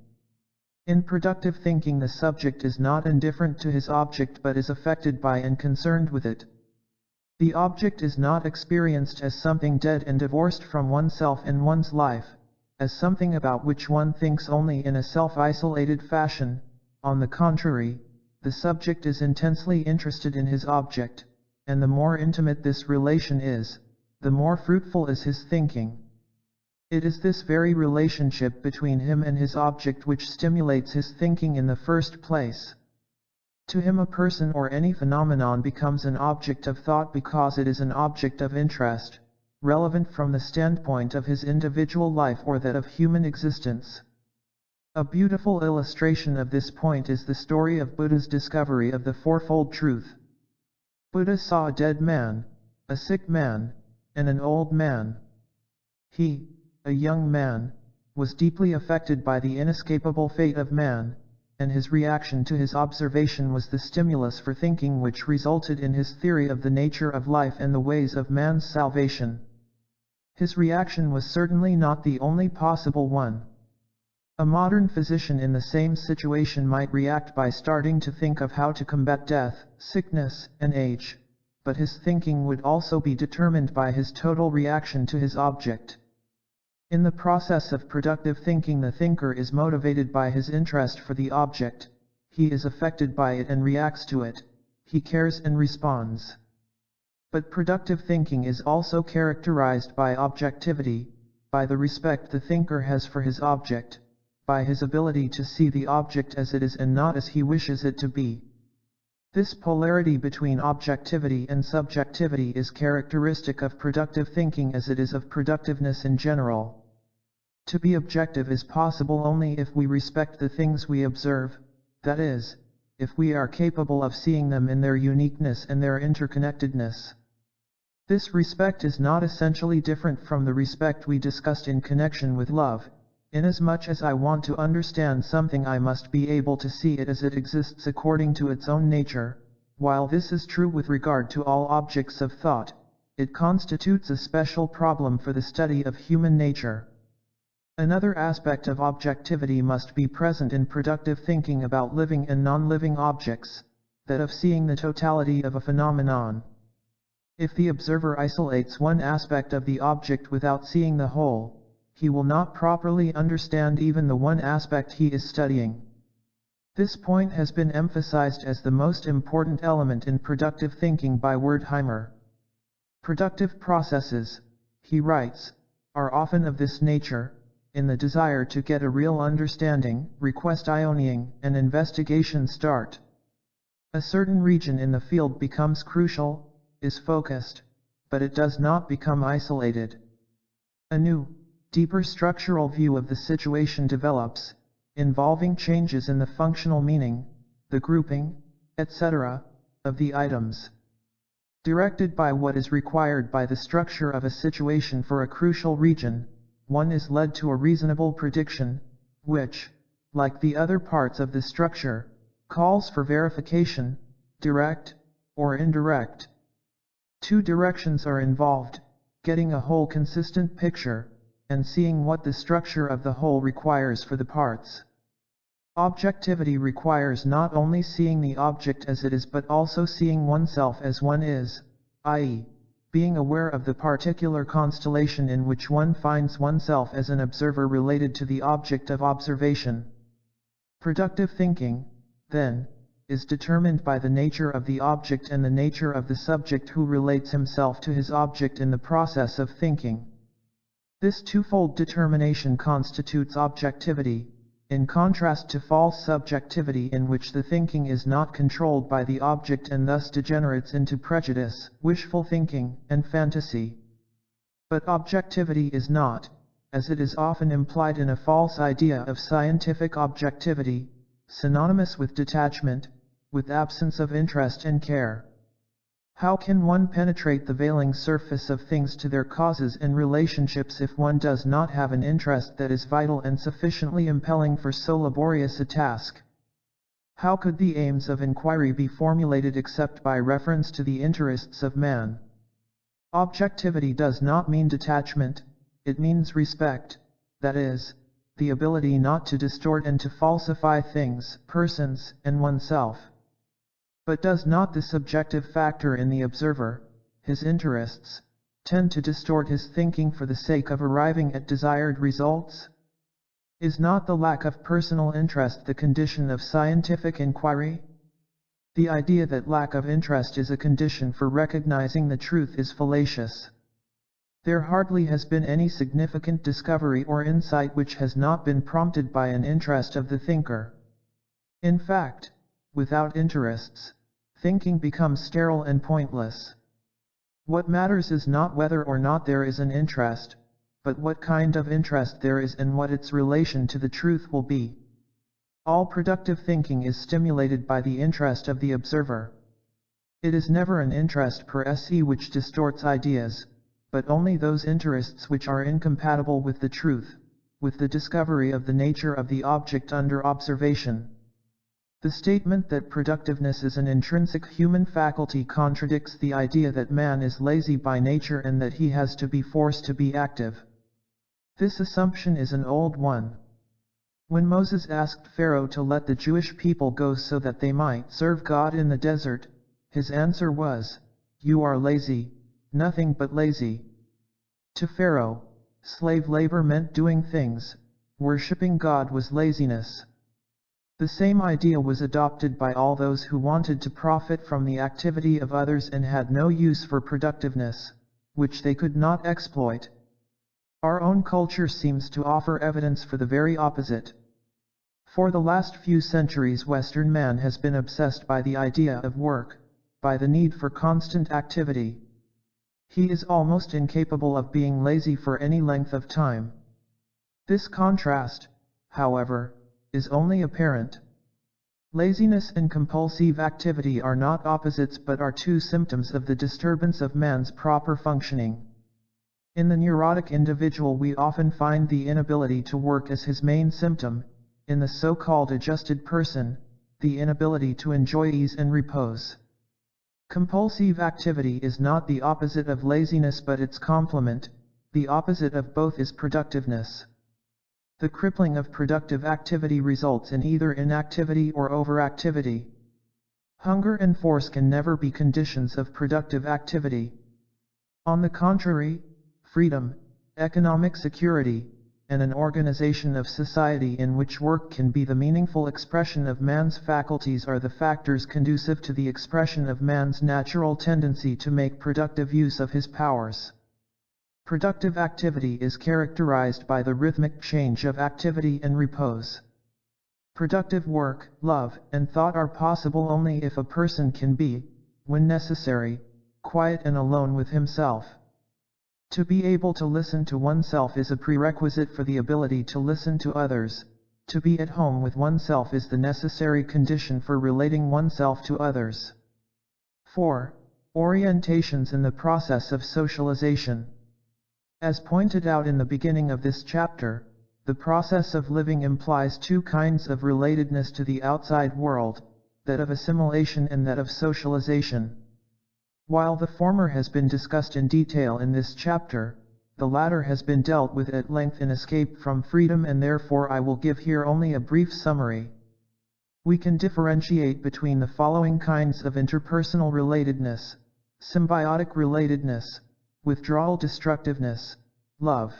In productive thinking, the subject is not indifferent to his object but is affected by and concerned with it. The object is not experienced as something dead and divorced from oneself and one's life, as something about which one thinks only in a self-isolated fashion. On the contrary, the subject is intensely interested in his object, and the more intimate this relation is, the more fruitful is his thinking. It is this very relationship between him and his object which stimulates his thinking in the first place. To him, a person or any phenomenon becomes an object of thought because it is an object of interest, relevant from the standpoint of his individual life or that of human existence. A beautiful illustration of this point is the story of Buddha's discovery of the fourfold truth. Buddha saw a dead man, a sick man, and an old man. He, a young man, was deeply affected by the inescapable fate of man, and his reaction to his observation was the stimulus for thinking which resulted in his theory of the nature of life and the ways of man's salvation. His reaction was certainly not the only possible one. A modern physician in the same situation might react by starting to think of how to combat death, sickness, and age, but his thinking would also be determined by his total reaction to his object. In the process of productive thinking, the thinker is motivated by his interest for the object, he is affected by it and reacts to it, he cares and responds. But productive thinking is also characterized by objectivity, by the respect the thinker has for his object, by his ability to see the object as it is and not as he wishes it to be. This polarity between objectivity and subjectivity is characteristic of productive thinking as it is of productiveness in general. To be objective is possible only if we respect the things we observe, that is, if we are capable of seeing them in their uniqueness and their interconnectedness. This respect is not essentially different from the respect we discussed in connection with love. Inasmuch as I want to understand something, I must be able to see it as it exists according to its own nature. While this is true with regard to all objects of thought, it constitutes a special problem for the study of human nature. Another aspect of objectivity must be present in productive thinking about living and non-living objects, that of seeing the totality of a phenomenon. If the observer isolates one aspect of the object without seeing the whole, he will not properly understand even the one aspect he is studying. This point has been emphasized as the most important element in productive thinking by Wertheimer. Productive processes, he writes, are often of this nature, in the desire to get a real understanding, requestioning, and investigation start. A certain region in the field becomes crucial, is focused, but it does not become isolated. A new, deeper structural view of the situation develops, involving changes in the functional meaning, the grouping, etc., of the items. Directed by what is required by the structure of a situation for a crucial region, one is led to a reasonable prediction, which, like the other parts of the structure, calls for verification, direct or indirect. Two directions are involved: getting a whole consistent picture, and seeing what the structure of the whole requires for the parts. Objectivity requires not only seeing the object as it is but also seeing oneself as one is, i.e., being aware of the particular constellation in which one finds oneself as an observer related to the object of observation. Productive thinking, then, is determined by the nature of the object and the nature of the subject who relates himself to his object in the process of thinking. This twofold determination constitutes objectivity, in contrast to false subjectivity in which the thinking is not controlled by the object and thus degenerates into prejudice, wishful thinking, and fantasy. But objectivity is not, as it is often implied in a false idea of scientific objectivity, synonymous with detachment, with absence of interest and care. How can one penetrate the veiling surface of things to their causes and relationships if one does not have an interest that is vital and sufficiently impelling for so laborious a task? How could the aims of inquiry be formulated except by reference to the interests of man? Objectivity does not mean detachment, it means respect, that is, the ability not to distort and to falsify things, persons, and oneself. But does not the subjective factor in the observer, his interests, tend to distort his thinking for the sake of arriving at desired results? Is not the lack of personal interest the condition of scientific inquiry? The idea that lack of interest is a condition for recognizing the truth is fallacious. There hardly has been any significant discovery or insight which has not been prompted by an interest of the thinker. In fact, without interests, thinking becomes sterile and pointless. What matters is not whether or not there is an interest, but what kind of interest there is and what its relation to the truth will be. All productive thinking is stimulated by the interest of the observer. It is never an interest per se which distorts ideas, but only those interests which are incompatible with the truth, with the discovery of the nature of the object under observation. The statement that productiveness is an intrinsic human faculty contradicts the idea that man is lazy by nature and that he has to be forced to be active. This assumption is an old one. When Moses asked Pharaoh to let the Jewish people go so that they might serve God in the desert, his answer was, "You are lazy, nothing but lazy." To Pharaoh, slave labor meant doing things, worshipping God was laziness. The same idea was adopted by all those who wanted to profit from the activity of others and had no use for productiveness, which they could not exploit. Our own culture seems to offer evidence for the very opposite. For the last few centuries Western man has been obsessed by the idea of work, by the need for constant activity. He is almost incapable of being lazy for any length of time. This contrast, however, is only apparent. Laziness and compulsive activity are not opposites but are two symptoms of the disturbance of man's proper functioning. In the neurotic individual we often find the inability to work as his main symptom, in the so-called adjusted person, the inability to enjoy ease and repose. Compulsive activity is not the opposite of laziness but its complement, the opposite of both is productiveness. The crippling of productive activity results in either inactivity or overactivity. Hunger and force can never be conditions of productive activity. On the contrary, freedom, economic security, and an organization of society in which work can be the meaningful expression of man's faculties are the factors conducive to the expression of man's natural tendency to make productive use of his powers. Productive activity is characterized by the rhythmic change of activity and repose. Productive work, love, and thought are possible only if a person can be, when necessary, quiet and alone with himself. To be able to listen to oneself is a prerequisite for the ability to listen to others. To be at home with oneself is the necessary condition for relating oneself to others. 4. Orientations in the process of socialization. As pointed out in the beginning of this chapter, the process of living implies two kinds of relatedness to the outside world, that of assimilation and that of socialization. While the former has been discussed in detail in this chapter, the latter has been dealt with at length in Escape from Freedom, and therefore I will give here only a brief summary. We can differentiate between the following kinds of interpersonal relatedness: symbiotic relatedness, withdrawal destructiveness, love.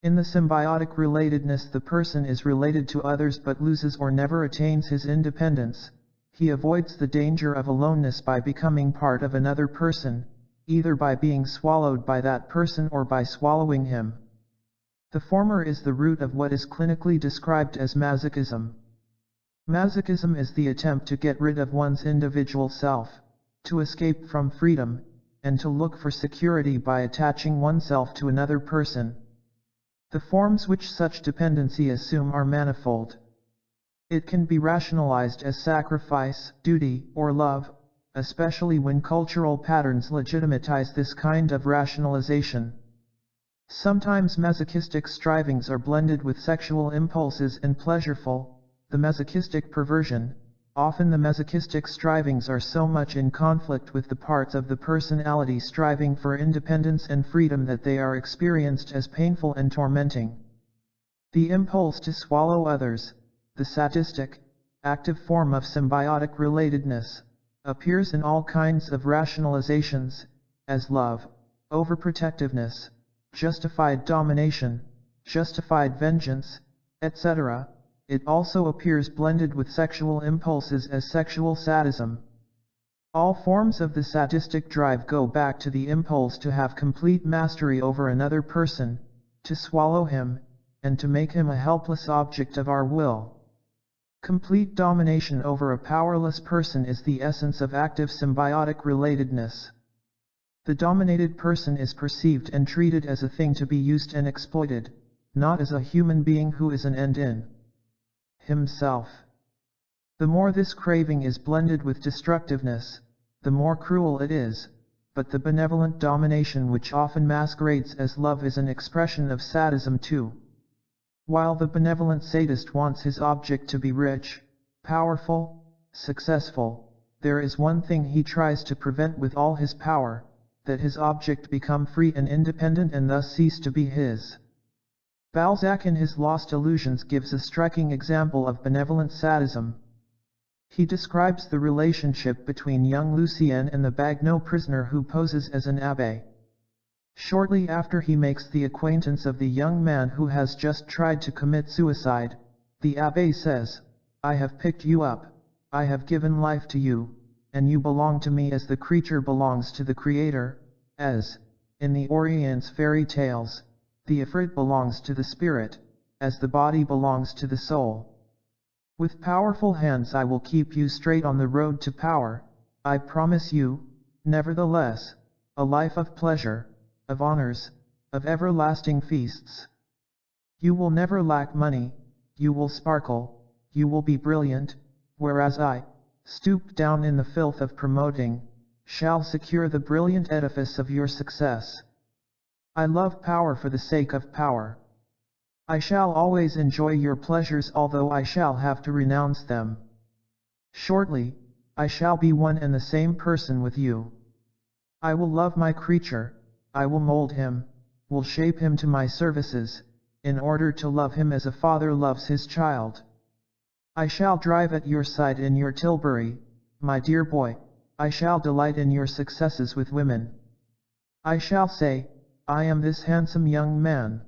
In the symbiotic relatedness, the person is related to others but loses or never attains his independence. He avoids the danger of aloneness by becoming part of another person, either by being swallowed by that person or by swallowing him. The former is the root of what is clinically described as masochism. Masochism is the attempt to get rid of one's individual self, to escape from freedom, and to look for security by attaching oneself to another person. The forms which such dependency assume are manifold. It can be rationalized as sacrifice, duty, or love, especially when cultural patterns legitimatize this kind of rationalization. Sometimes masochistic strivings are blended with sexual impulses and pleasureful, the masochistic perversion. Often the masochistic strivings are so much in conflict with the parts of the personality striving for independence and freedom that they are experienced as painful and tormenting. The impulse to swallow others, the sadistic, active form of symbiotic relatedness, appears in all kinds of rationalizations, as love, overprotectiveness, justified domination, justified vengeance, etc. It also appears blended with sexual impulses as sexual sadism. All forms of the sadistic drive go back to the impulse to have complete mastery over another person, to swallow him, and to make him a helpless object of our will. Complete domination over a powerless person is the essence of active symbiotic relatedness. The dominated person is perceived and treated as a thing to be used and exploited, not as a human being who is an end in himself. The more this craving is blended with destructiveness, the more cruel it is, but the benevolent domination which often masquerades as love is an expression of sadism too. While the benevolent sadist wants his object to be rich, powerful, successful, there is one thing he tries to prevent with all his power: that his object become free and independent and thus cease to be his. Balzac in his Lost Illusions gives a striking example of benevolent sadism. He describes the relationship between young Lucien and the Bagneux prisoner who poses as an abbé. Shortly after he makes the acquaintance of the young man who has just tried to commit suicide, the abbé says, "I have picked you up, I have given life to you, and you belong to me as the creature belongs to the Creator, as, in the Orient's fairy tales, the Ifrit belongs to the spirit, as the body belongs to the soul. With powerful hands I will keep you straight on the road to power. I promise you, nevertheless, a life of pleasure, of honors, of everlasting feasts. You will never lack money, you will sparkle, you will be brilliant, whereas I, stooped down in the filth of promoting, shall secure the brilliant edifice of your success. I love power for the sake of power. I shall always enjoy your pleasures although I shall have to renounce them. Shortly, I shall be one and the same person with you. I will love my creature, I will mold him, will shape him to my services, in order to love him as a father loves his child. I shall drive at your side in your Tilbury, my dear boy, I shall delight in your successes with women. I shall say, I am this handsome young man."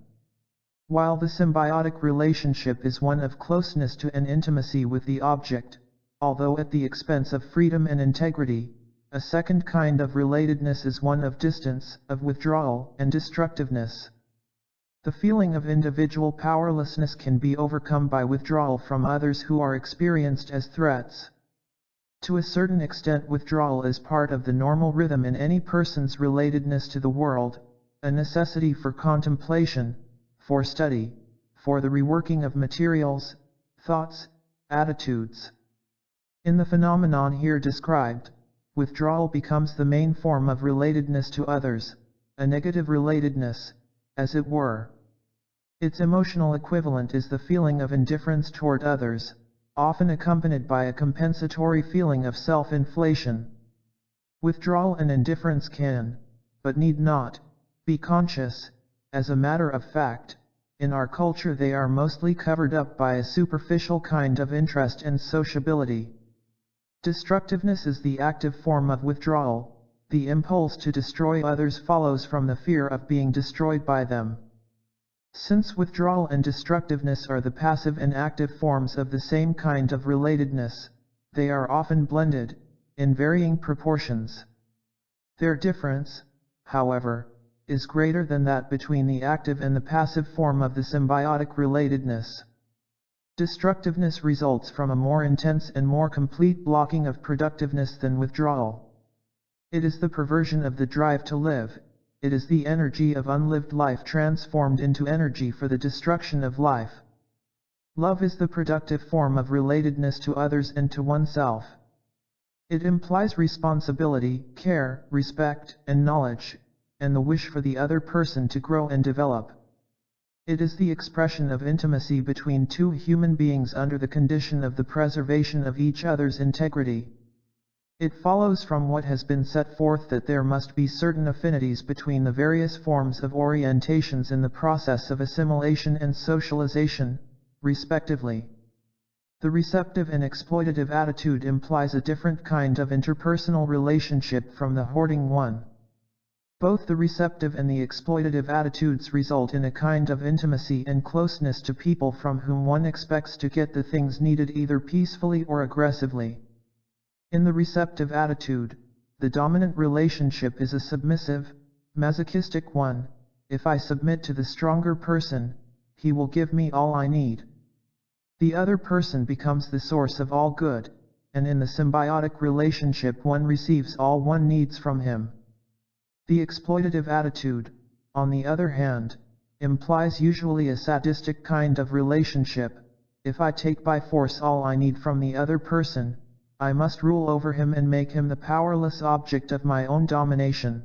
While the symbiotic relationship is one of closeness to and intimacy with the object, although at the expense of freedom and integrity, a second kind of relatedness is one of distance, of withdrawal, and destructiveness. The feeling of individual powerlessness can be overcome by withdrawal from others who are experienced as threats. To a certain extent, withdrawal is part of the normal rhythm in any person's relatedness to the world, a necessity for contemplation, for study, for the reworking of materials, thoughts, attitudes. In the phenomenon here described, withdrawal becomes the main form of relatedness to others, a negative relatedness, as it were. Its emotional equivalent is the feeling of indifference toward others, often accompanied by a compensatory feeling of self-inflation. Withdrawal and indifference can, but need not, be conscious. As a matter of fact, in our culture they are mostly covered up by a superficial kind of interest and sociability. Destructiveness is the active form of withdrawal. The impulse to destroy others follows from the fear of being destroyed by them. Since withdrawal and destructiveness are the passive and active forms of the same kind of relatedness, they are often blended, in varying proportions. Their difference, however, is greater than that between the active and the passive form of the symbiotic relatedness. Destructiveness results from a more intense and more complete blocking of productiveness than withdrawal. It is the perversion of the drive to live. It is the energy of unlived life transformed into energy for the destruction of life. Love is the productive form of relatedness to others and to oneself. It implies responsibility, care, respect, and knowledge, and the wish for the other person to grow and develop. It is the expression of intimacy between two human beings under the condition of the preservation of each other's integrity. It follows from what has been set forth that there must be certain affinities between the various forms of orientations in the process of assimilation and socialization, respectively. The receptive and exploitative attitude implies a different kind of interpersonal relationship from the hoarding one. Both the receptive and the exploitative attitudes result in a kind of intimacy and closeness to people from whom one expects to get the things needed either peacefully or aggressively. In the receptive attitude, the dominant relationship is a submissive, masochistic one. If I submit to the stronger person, he will give me all I need. The other person becomes the source of all good, and in the symbiotic relationship one receives all one needs from him. The exploitative attitude, on the other hand, implies usually a sadistic kind of relationship. If I take by force all I need from the other person, I must rule over him and make him the powerless object of my own domination.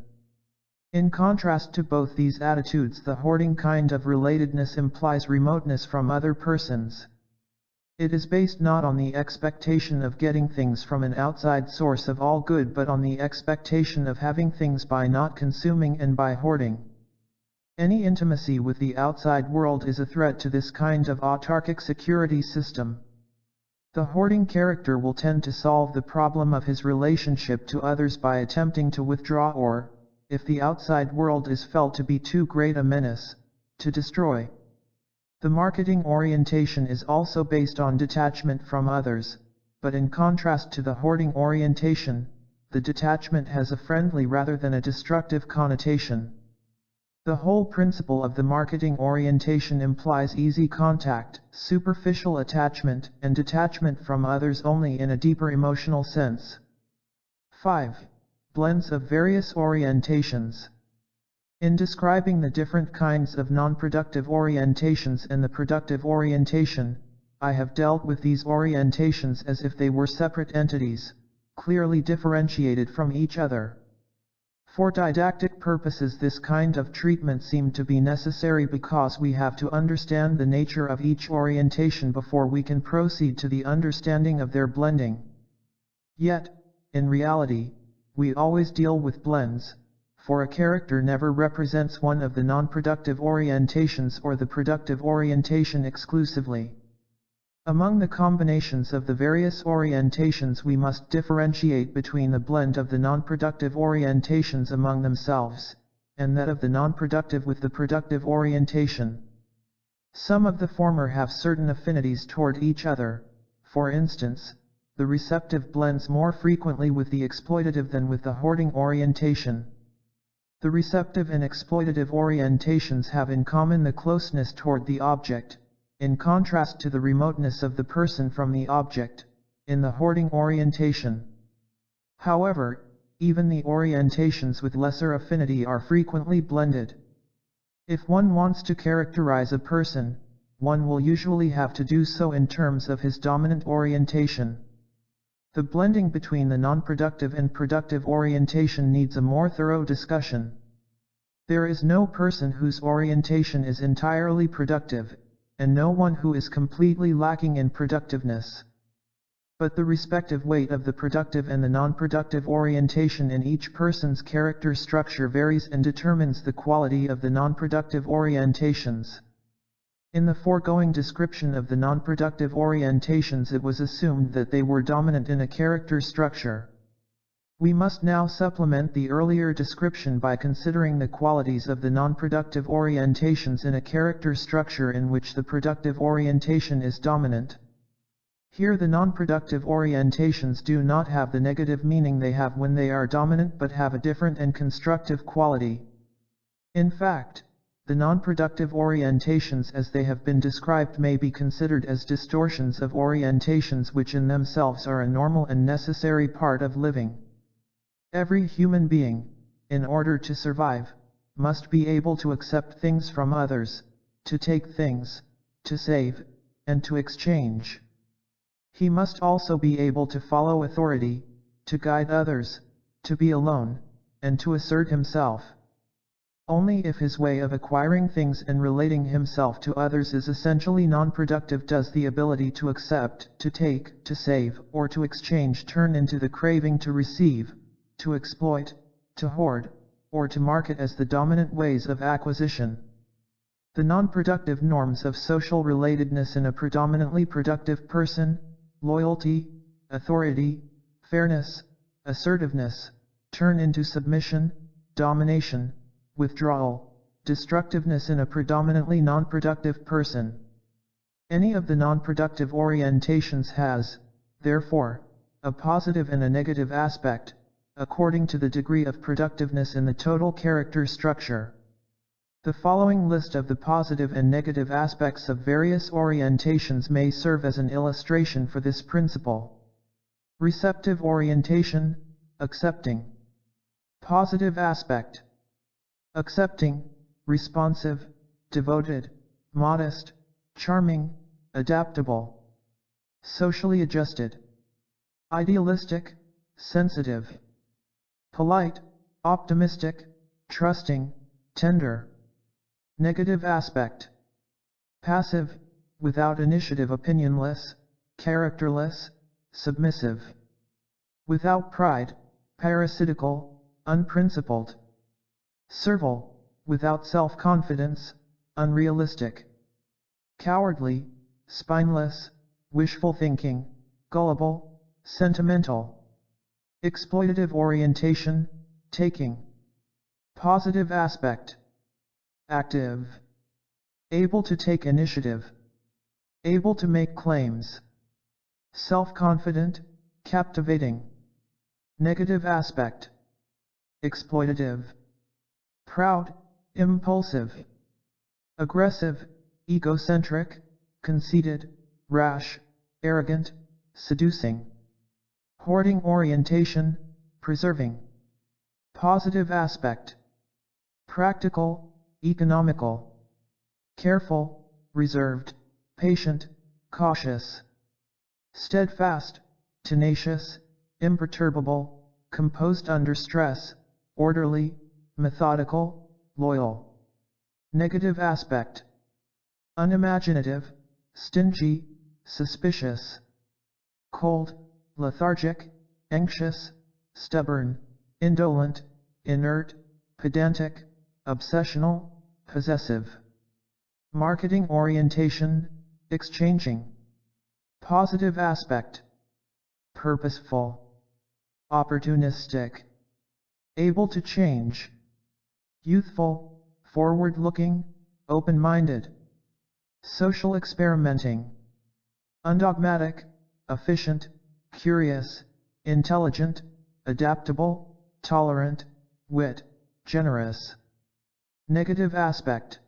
In contrast to both these attitudes, the hoarding kind of relatedness implies remoteness from other persons. It is based not on the expectation of getting things from an outside source of all good but on the expectation of having things by not consuming and by hoarding. Any intimacy with the outside world is a threat to this kind of autarkic security system. The hoarding character will tend to solve the problem of his relationship to others by attempting to withdraw or, if the outside world is felt to be too great a menace, to destroy. The marketing orientation is also based on detachment from others, but in contrast to the hoarding orientation, the detachment has a friendly rather than a destructive connotation. The whole principle of the marketing orientation implies easy contact, superficial attachment, and detachment from others only in a deeper emotional sense. 5. Blends of various orientations. In describing the different kinds of non-productive orientations and the productive orientation, I have dealt with these orientations as if they were separate entities, clearly differentiated from each other. For didactic purposes this kind of treatment seemed to be necessary because we have to understand the nature of each orientation before we can proceed to the understanding of their blending. Yet, in reality, we always deal with blends, for a character never represents one of the non-productive orientations or the productive orientation exclusively. Among the combinations of the various orientations we must differentiate between the blend of the non-productive orientations among themselves, and that of the non-productive with the productive orientation. Some of the former have certain affinities toward each other. For instance, the receptive blends more frequently with the exploitative than with the hoarding orientation. The receptive and exploitative orientations have in common the closeness toward the object, in contrast to the remoteness of the person from the object, in the hoarding orientation. However, even the orientations with lesser affinity are frequently blended. If one wants to characterize a person, one will usually have to do so in terms of his dominant orientation. The blending between the non-productive and productive orientation needs a more thorough discussion. There is no person whose orientation is entirely productive, and no one who is completely lacking in productiveness. But the respective weight of the productive and the non-productive orientation in each person's character structure varies and determines the quality of the non-productive orientations. In the foregoing description of the non-productive orientations, it was assumed that they were dominant in a character structure. We must now supplement the earlier description by considering the qualities of the non-productive orientations in a character structure in which the productive orientation is dominant. Here the non-productive orientations do not have the negative meaning they have when they are dominant, but have a different and constructive quality. In fact, the non-productive orientations as they have been described may be considered as distortions of orientations which in themselves are a normal and necessary part of living. Every human being, in order to survive, must be able to accept things from others, to take things, to save, and to exchange. He must also be able to follow authority, to guide others, to be alone, and to assert himself. Only if his way of acquiring things and relating himself to others is essentially non-productive does the ability to accept, to take, to save, or to exchange turn into the craving to receive, to exploit, to hoard, or to market as the dominant ways of acquisition. The non-productive norms of social relatedness in a predominantly productive person, loyalty, authority, fairness, assertiveness, turn into submission, domination, withdrawal, destructiveness in a predominantly non-productive person. Any of the non-productive orientations has, therefore, a positive and a negative aspect, according to the degree of productiveness in the total character structure. The following list of the positive and negative aspects of various orientations may serve as an illustration for this principle. Receptive orientation, accepting. Positive aspect: accepting, responsive, devoted, modest, charming, adaptable. Socially adjusted. Idealistic, sensitive. Polite, optimistic, trusting, tender. Negative aspect: passive, without initiative, opinionless, characterless, submissive. Without pride, parasitical, unprincipled. Servile, without self-confidence, unrealistic. Cowardly, spineless, wishful thinking, gullible, sentimental. Exploitative orientation, taking. Positive aspect: active. Able to take initiative. Able to make claims. Self-confident, captivating. Negative aspect: exploitative. Proud, impulsive. Aggressive, egocentric, conceited, rash, arrogant, seducing. Hoarding orientation, preserving. Positive aspect: practical, economical. Careful, reserved, patient, cautious. Steadfast, tenacious, imperturbable, composed under stress, orderly, methodical, loyal. Negative aspect: unimaginative, stingy, suspicious. Cold, lethargic, anxious, stubborn, indolent, inert, pedantic, obsessional, possessive. Marketing orientation, exchanging. Positive aspect: purposeful, opportunistic, able to change. Youthful, forward-looking, open-minded. Social experimenting. Undogmatic, efficient, curious, intelligent, adaptable, tolerant, wit, generous. Negative aspect: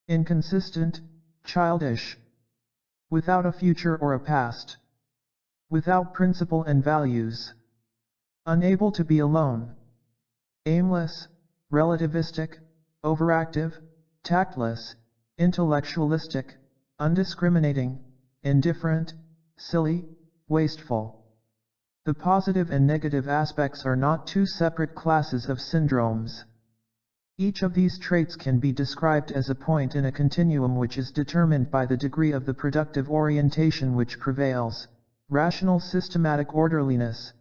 inconsistent, childish. Without a future or a past. Without principle and values. Unable to be alone. Aimless, relativistic, overactive, tactless, intellectualistic, undiscriminating, indifferent, silly, wasteful. The positive and negative aspects are not two separate classes of syndromes. Each of these traits can be described as a point in a continuum which is determined by the degree of the productive orientation which prevails. Rational systematic orderliness,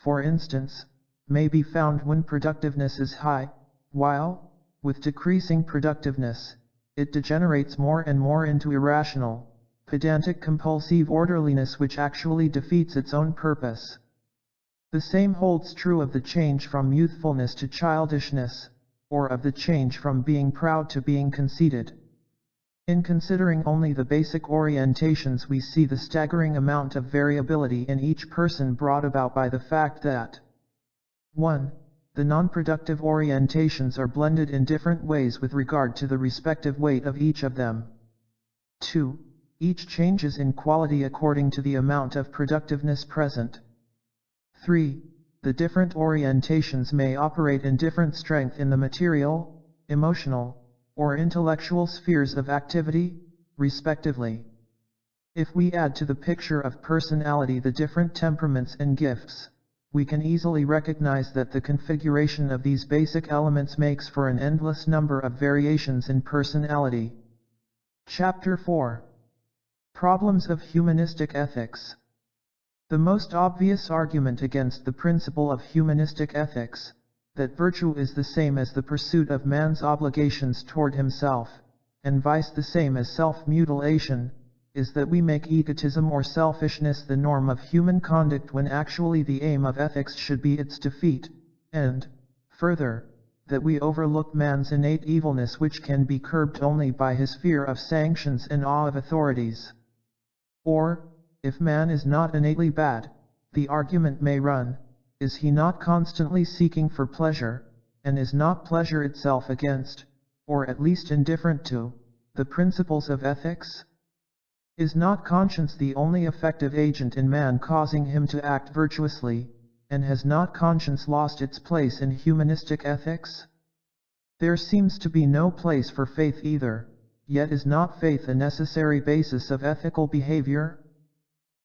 for instance, may be found when productiveness is high, while, with decreasing productiveness, it degenerates more and more into irrational, pedantic compulsive orderliness which actually defeats its own purpose. The same holds true of the change from youthfulness to childishness, or of the change from being proud to being conceited. In considering only the basic orientations, we see the staggering amount of variability in each person brought about by the fact that 1. The non-productive orientations are blended in different ways with regard to the respective weight of each of them. 2. Each changes in quality according to the amount of productiveness present. 3. The different orientations may operate in different strength in the material, emotional, or intellectual spheres of activity, respectively. If we add to the picture of personality the different temperaments and gifts, we can easily recognize that the configuration of these basic elements makes for an endless number of variations in personality. Chapter 4. Problems of Humanistic Ethics. The most obvious argument against the principle of humanistic ethics, that virtue is the same as the pursuit of man's obligations toward himself, and vice the same as self-mutilation, is that we make egotism or selfishness the norm of human conduct when actually the aim of ethics should be its defeat, and, further, that we overlook man's innate evilness which can be curbed only by his fear of sanctions and awe of authorities. Or, if man is not innately bad, the argument may run, is he not constantly seeking for pleasure, and is not pleasure itself against, or at least indifferent to, the principles of ethics? Is not conscience the only effective agent in man causing him to act virtuously, and has not conscience lost its place in humanistic ethics? There seems to be no place for faith either, yet is not faith a necessary basis of ethical behavior?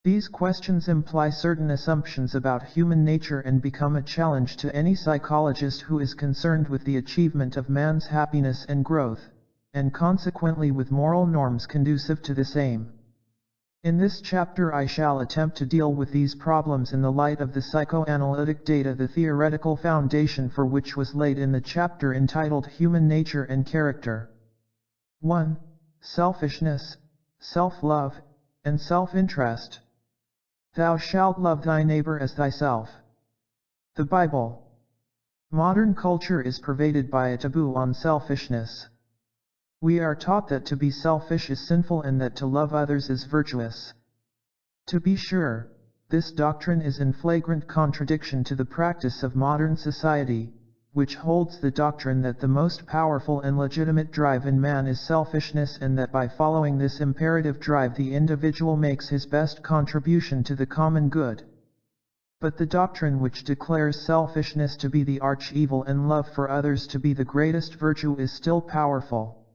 These questions imply certain assumptions about human nature and become a challenge to any psychologist who is concerned with the achievement of man's happiness and growth, and consequently with moral norms conducive to this aim. In this chapter I shall attempt to deal with these problems in the light of the psychoanalytic data, the theoretical foundation for which was laid in the chapter entitled Human Nature and Character. 1. Selfishness, self-love, and self-interest. Thou shalt love thy neighbor as thyself. The Bible. Modern culture is pervaded by a taboo on selfishness. We are taught that to be selfish is sinful and that to love others is virtuous. To be sure, this doctrine is in flagrant contradiction to the practice of modern society, which holds the doctrine that the most powerful and legitimate drive in man is selfishness, and that by following this imperative drive the individual makes his best contribution to the common good. But the doctrine which declares selfishness to be the arch-evil and love for others to be the greatest virtue is still powerful.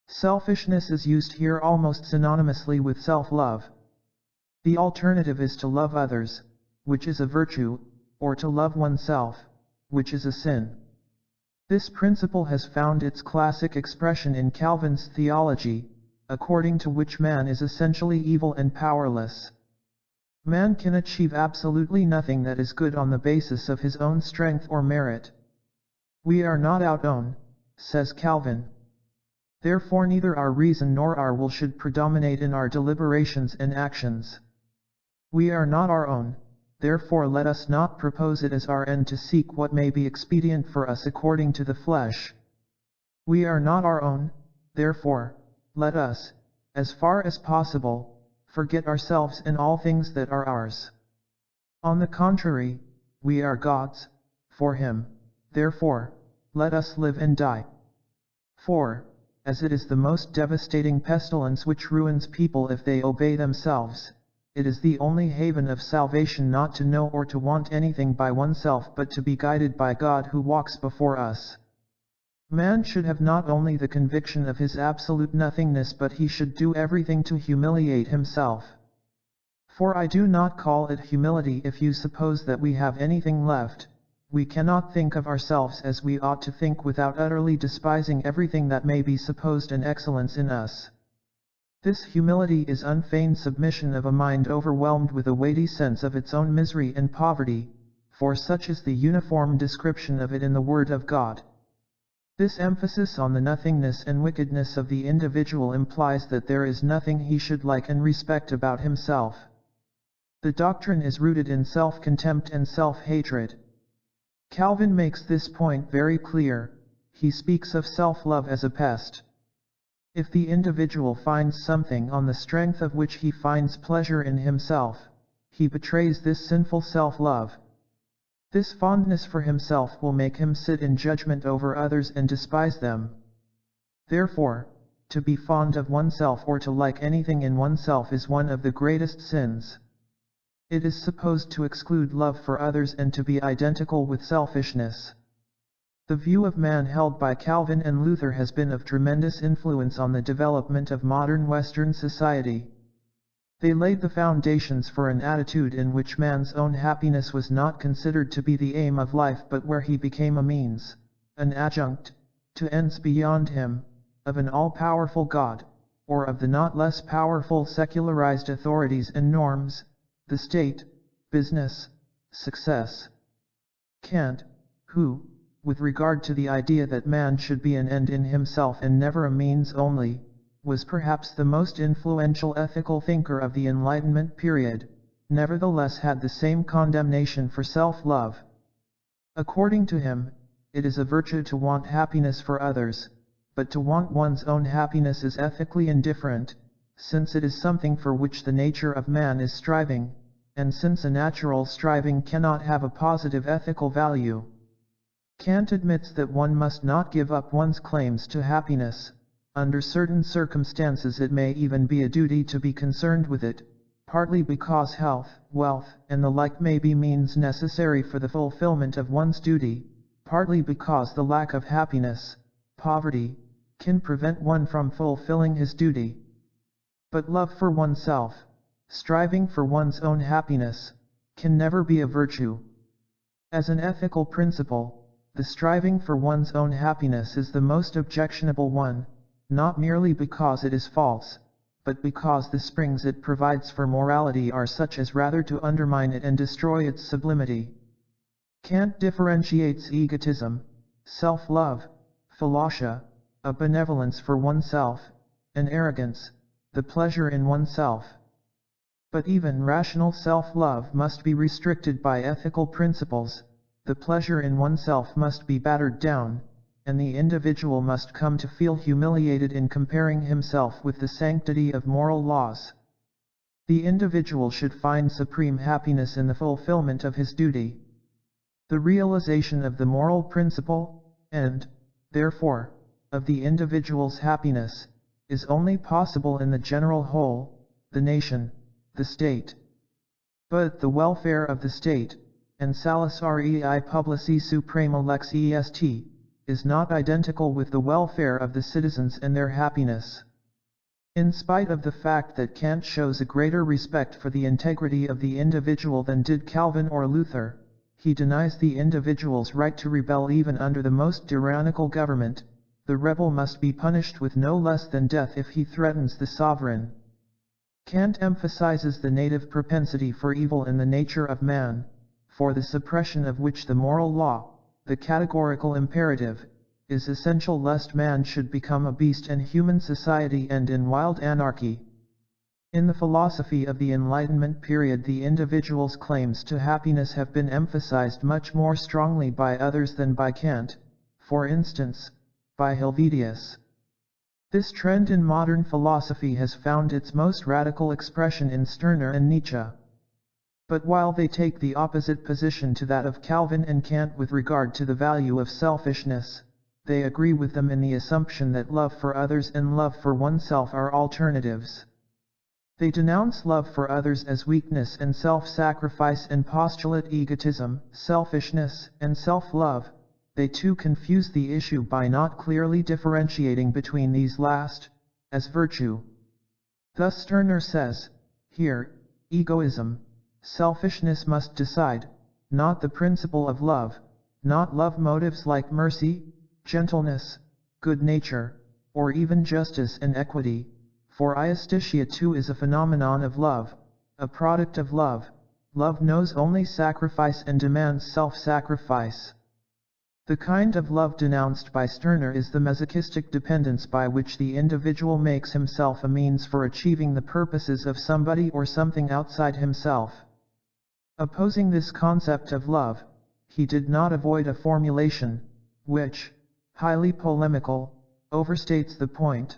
Selfishness is used here almost synonymously with self-love. The alternative is to love others, which is a virtue, or to love oneself, which is a sin. This principle has found its classic expression in Calvin's theology, according to which man is essentially evil and powerless. Man can achieve absolutely nothing that is good on the basis of his own strength or merit. We are not our own, says Calvin. Therefore neither our reason nor our will should predominate in our deliberations and actions. We are not our own. Therefore let us not propose it as our end to seek what may be expedient for us according to the flesh. We are not our own, therefore, let us, as far as possible, forget ourselves in all things that are ours. On the contrary, we are God's, for Him, therefore, let us live and die. For, as it is the most devastating pestilence which ruins people if they obey themselves, it is the only haven of salvation not to know or to want anything by oneself but to be guided by God who walks before us. Man should have not only the conviction of his absolute nothingness, but he should do everything to humiliate himself. For I do not call it humility if you suppose that we have anything left. We cannot think of ourselves as we ought to think without utterly despising everything that may be supposed an excellence in us. This humility is unfeigned submission of a mind overwhelmed with a weighty sense of its own misery and poverty, for such is the uniform description of it in the Word of God. This emphasis on the nothingness and wickedness of the individual implies that there is nothing he should like and respect about himself. The doctrine is rooted in self-contempt and self-hatred. Calvin makes this point very clear. He speaks of self-love as a pest. If the individual finds something on the strength of which he finds pleasure in himself, he betrays this sinful self-love. This fondness for himself will make him sit in judgment over others and despise them. Therefore, to be fond of oneself or to like anything in oneself is one of the greatest sins. It is supposed to exclude love for others and to be identical with selfishness. The view of man held by Calvin and Luther has been of tremendous influence on the development of modern Western society. They laid the foundations for an attitude in which man's own happiness was not considered to be the aim of life, but where he became a means, an adjunct, to ends beyond him, of an all-powerful God, or of the not less powerful secularized authorities and norms, the state, business, success. Kant, who, with regard to the idea that man should be an end in himself and never a means only, was perhaps the most influential ethical thinker of the Enlightenment period, nevertheless had the same condemnation for self-love. According to him, it is a virtue to want happiness for others, but to want one's own happiness is ethically indifferent, since it is something for which the nature of man is striving, and since a natural striving cannot have a positive ethical value. Kant admits that one must not give up one's claims to happiness. Under certain circumstances it may even be a duty to be concerned with it, partly because health, wealth, and the like may be means necessary for the fulfillment of one's duty, partly because the lack of happiness, poverty, can prevent one from fulfilling his duty. But love for oneself, striving for one's own happiness, can never be a virtue. As an ethical principle, the striving for one's own happiness is the most objectionable one, not merely because it is false, but because the springs it provides for morality are such as rather to undermine it and destroy its sublimity. Kant differentiates egotism, self-love, philautia, a benevolence for oneself, and arrogance, the pleasure in oneself. But even rational self-love must be restricted by ethical principles, the pleasure in oneself must be battered down, and the individual must come to feel humiliated in comparing himself with the sanctity of moral laws. The individual should find supreme happiness in the fulfillment of his duty. The realization of the moral principle, and, therefore, of the individual's happiness, is only possible in the general whole, the nation, the state. But the welfare of the state, and salus rei publici suprema lex est, is not identical with the welfare of the citizens and their happiness. In spite of the fact that Kant shows a greater respect for the integrity of the individual than did Calvin or Luther, he denies the individual's right to rebel even under the most tyrannical government. The rebel must be punished with no less than death if he threatens the sovereign. Kant emphasizes the native propensity for evil in the nature of man, for the suppression of which the moral law, the categorical imperative, is essential lest man should become a beast and human society end in wild anarchy. In the philosophy of the Enlightenment period, the individual's claims to happiness have been emphasized much more strongly by others than by Kant, for instance, by Helvetius. This trend in modern philosophy has found its most radical expression in Stirner and Nietzsche. But while they take the opposite position to that of Calvin and Kant with regard to the value of selfishness, they agree with them in the assumption that love for others and love for oneself are alternatives. They denounce love for others as weakness and self-sacrifice and postulate egotism, selfishness, and self-love, they too confuse the issue by not clearly differentiating between these last, as virtue. Thus Stirner says, here, egoism, selfishness must decide, not the principle of love, not love motives like mercy, gentleness, good nature, or even justice and equity, for iasthesia too is a phenomenon of love, a product of love. Love knows only sacrifice and demands self-sacrifice. The kind of love denounced by Stirner is the masochistic dependence by which the individual makes himself a means for achieving the purposes of somebody or something outside himself. Opposing this concept of love, he did not avoid a formulation, which, highly polemical, overstates the point.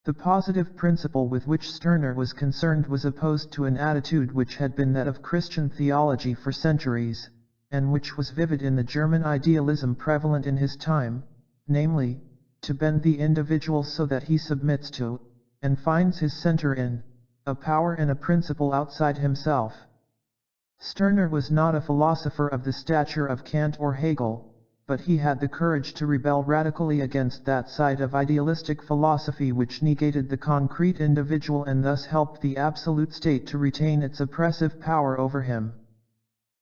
The positive principle with which Stirner was concerned was opposed to an attitude which had been that of Christian theology for centuries, and which was vivid in the German idealism prevalent in his time, namely, to bend the individual so that he submits to, and finds his center in, a power and a principle outside himself. Stirner was not a philosopher of the stature of Kant or Hegel, but he had the courage to rebel radically against that side of idealistic philosophy which negated the concrete individual and thus helped the absolute state to retain its oppressive power over him.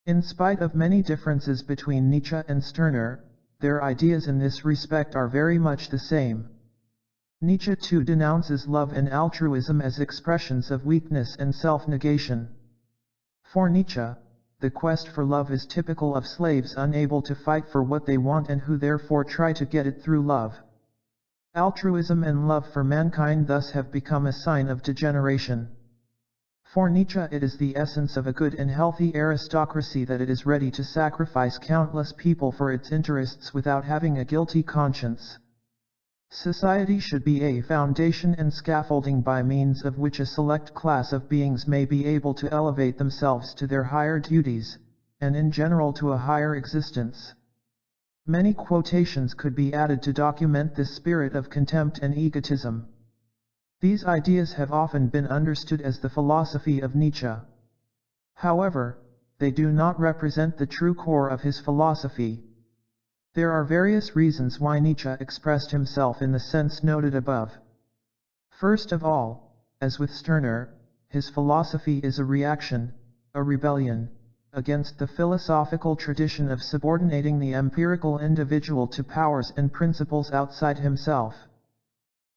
In spite of many differences between Nietzsche and Stirner, their ideas in this respect are very much the same. Nietzsche too denounces love and altruism as expressions of weakness and self-negation. For Nietzsche, the quest for love is typical of slaves unable to fight for what they want and who therefore try to get it through love. Altruism and love for mankind thus have become a sign of degeneration. For Nietzsche it is the essence of a good and healthy aristocracy that it is ready to sacrifice countless people for its interests without having a guilty conscience. Society should be a foundation and scaffolding by means of which a select class of beings may be able to elevate themselves to their higher duties, and in general to a higher existence. Many quotations could be added to document this spirit of contempt and egotism. These ideas have often been understood as the philosophy of Nietzsche. However, they do not represent the true core of his philosophy. There are various reasons why Nietzsche expressed himself in the sense noted above. First of all, as with Stirner, his philosophy is a reaction, a rebellion, against the philosophical tradition of subordinating the empirical individual to powers and principles outside himself.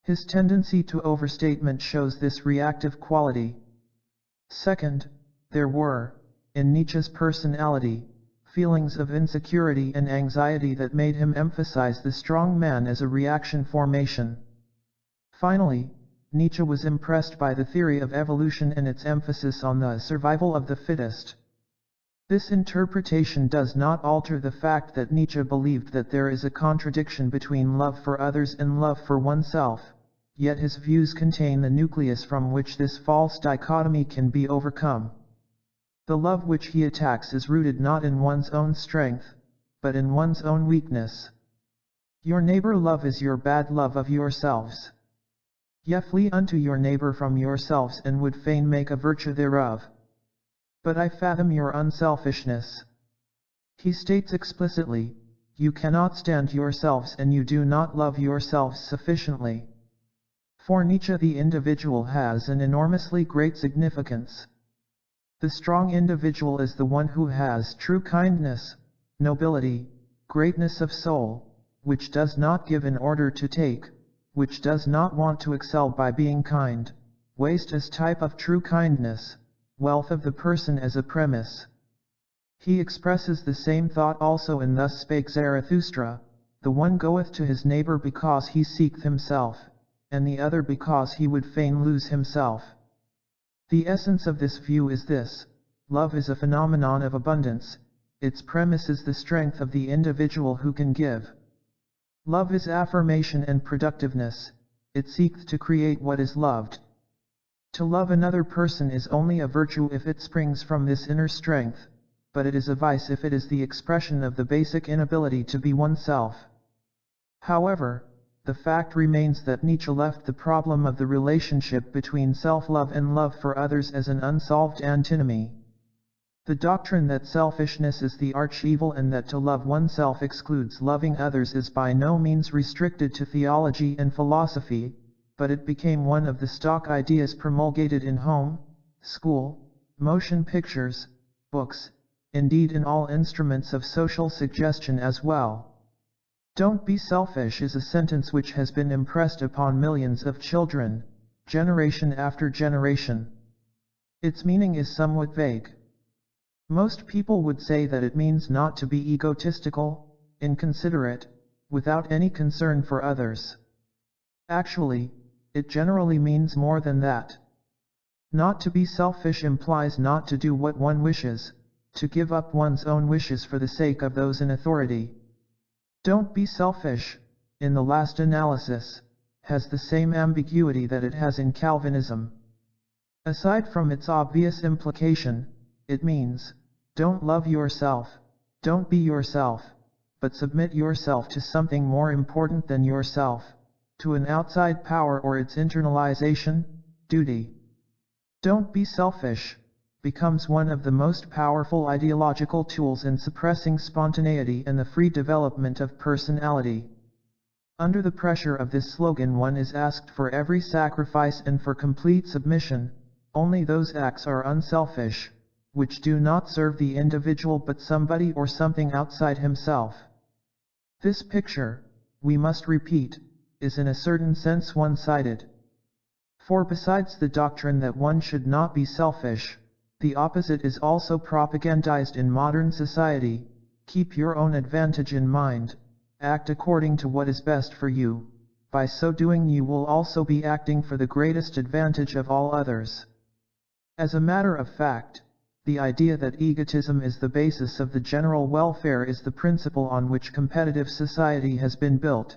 His tendency to overstatement shows this reactive quality. Second, there were, in Nietzsche's personality, feelings of insecurity and anxiety that made him emphasize the strong man as a reaction formation. Finally, Nietzsche was impressed by the theory of evolution and its emphasis on the survival of the fittest. This interpretation does not alter the fact that Nietzsche believed that there is a contradiction between love for others and love for oneself, yet his views contain the nucleus from which this false dichotomy can be overcome. The love which he attacks is rooted not in one's own strength, but in one's own weakness. Your neighbor love is your bad love of yourselves. Ye flee unto your neighbor from yourselves and would fain make a virtue thereof. But I fathom your unselfishness. He states explicitly, you cannot stand yourselves and you do not love yourselves sufficiently. For Nietzsche the individual has an enormously great significance. The strong individual is the one who has true kindness, nobility, greatness of soul, which does not give in order to take, which does not want to excel by being kind, waste as type of true kindness, wealth of the person as a premise. He expresses the same thought also in Thus Spake Zarathustra, the one goeth to his neighbor because he seeketh himself, and the other because he would fain lose himself. The essence of this view is this: love is a phenomenon of abundance, its premise is the strength of the individual who can give. Love is affirmation and productiveness, it seeks to create what is loved. To love another person is only a virtue if it springs from this inner strength, but it is a vice if it is the expression of the basic inability to be oneself. However, the fact remains that Nietzsche left the problem of the relationship between self-love and love for others as an unsolved antinomy. The doctrine that selfishness is the arch-evil and that to love oneself excludes loving others is by no means restricted to theology and philosophy, but it became one of the stock ideas promulgated in home, school, motion pictures, books, indeed in all instruments of social suggestion as well. "Don't be selfish" is a sentence which has been impressed upon millions of children, generation after generation. Its meaning is somewhat vague. Most people would say that it means not to be egotistical, inconsiderate, without any concern for others. Actually, it generally means more than that. Not to be selfish implies not to do what one wishes, to give up one's own wishes for the sake of those in authority. "Don't be selfish," in the last analysis, has the same ambiguity that it has in Calvinism. Aside from its obvious implication, it means, don't love yourself, don't be yourself, but submit yourself to something more important than yourself, to an outside power or its internalization, duty. "Don't be selfish" becomes one of the most powerful ideological tools in suppressing spontaneity and the free development of personality. Under the pressure of this slogan, one is asked for every sacrifice and for complete submission. Only those acts are unselfish which do not serve the individual but somebody or something outside himself. This picture, we must repeat, is in a certain sense one-sided. For besides the doctrine that one should not be selfish, the opposite is also propagandized in modern society: keep your own advantage in mind, act according to what is best for you, by so doing you will also be acting for the greatest advantage of all others. As a matter of fact, the idea that egotism is the basis of the general welfare is the principle on which competitive society has been built.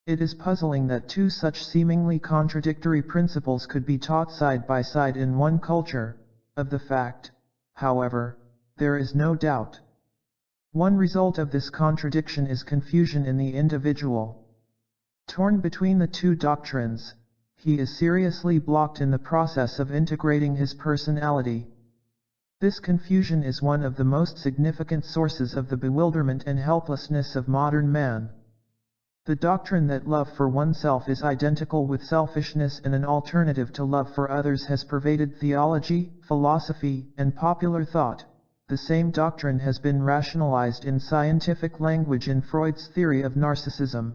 It is puzzling that two such seemingly contradictory principles could be taught side by side in one culture. Of the fact, however, there is no doubt. One result of this contradiction is confusion in the individual. Torn between the two doctrines, he is seriously blocked in the process of integrating his personality. This confusion is one of the most significant sources of the bewilderment and helplessness of modern man. The doctrine that love for oneself is identical with selfishness and an alternative to love for others has pervaded theology, philosophy, and popular thought. The same doctrine has been rationalized in scientific language in Freud's theory of narcissism.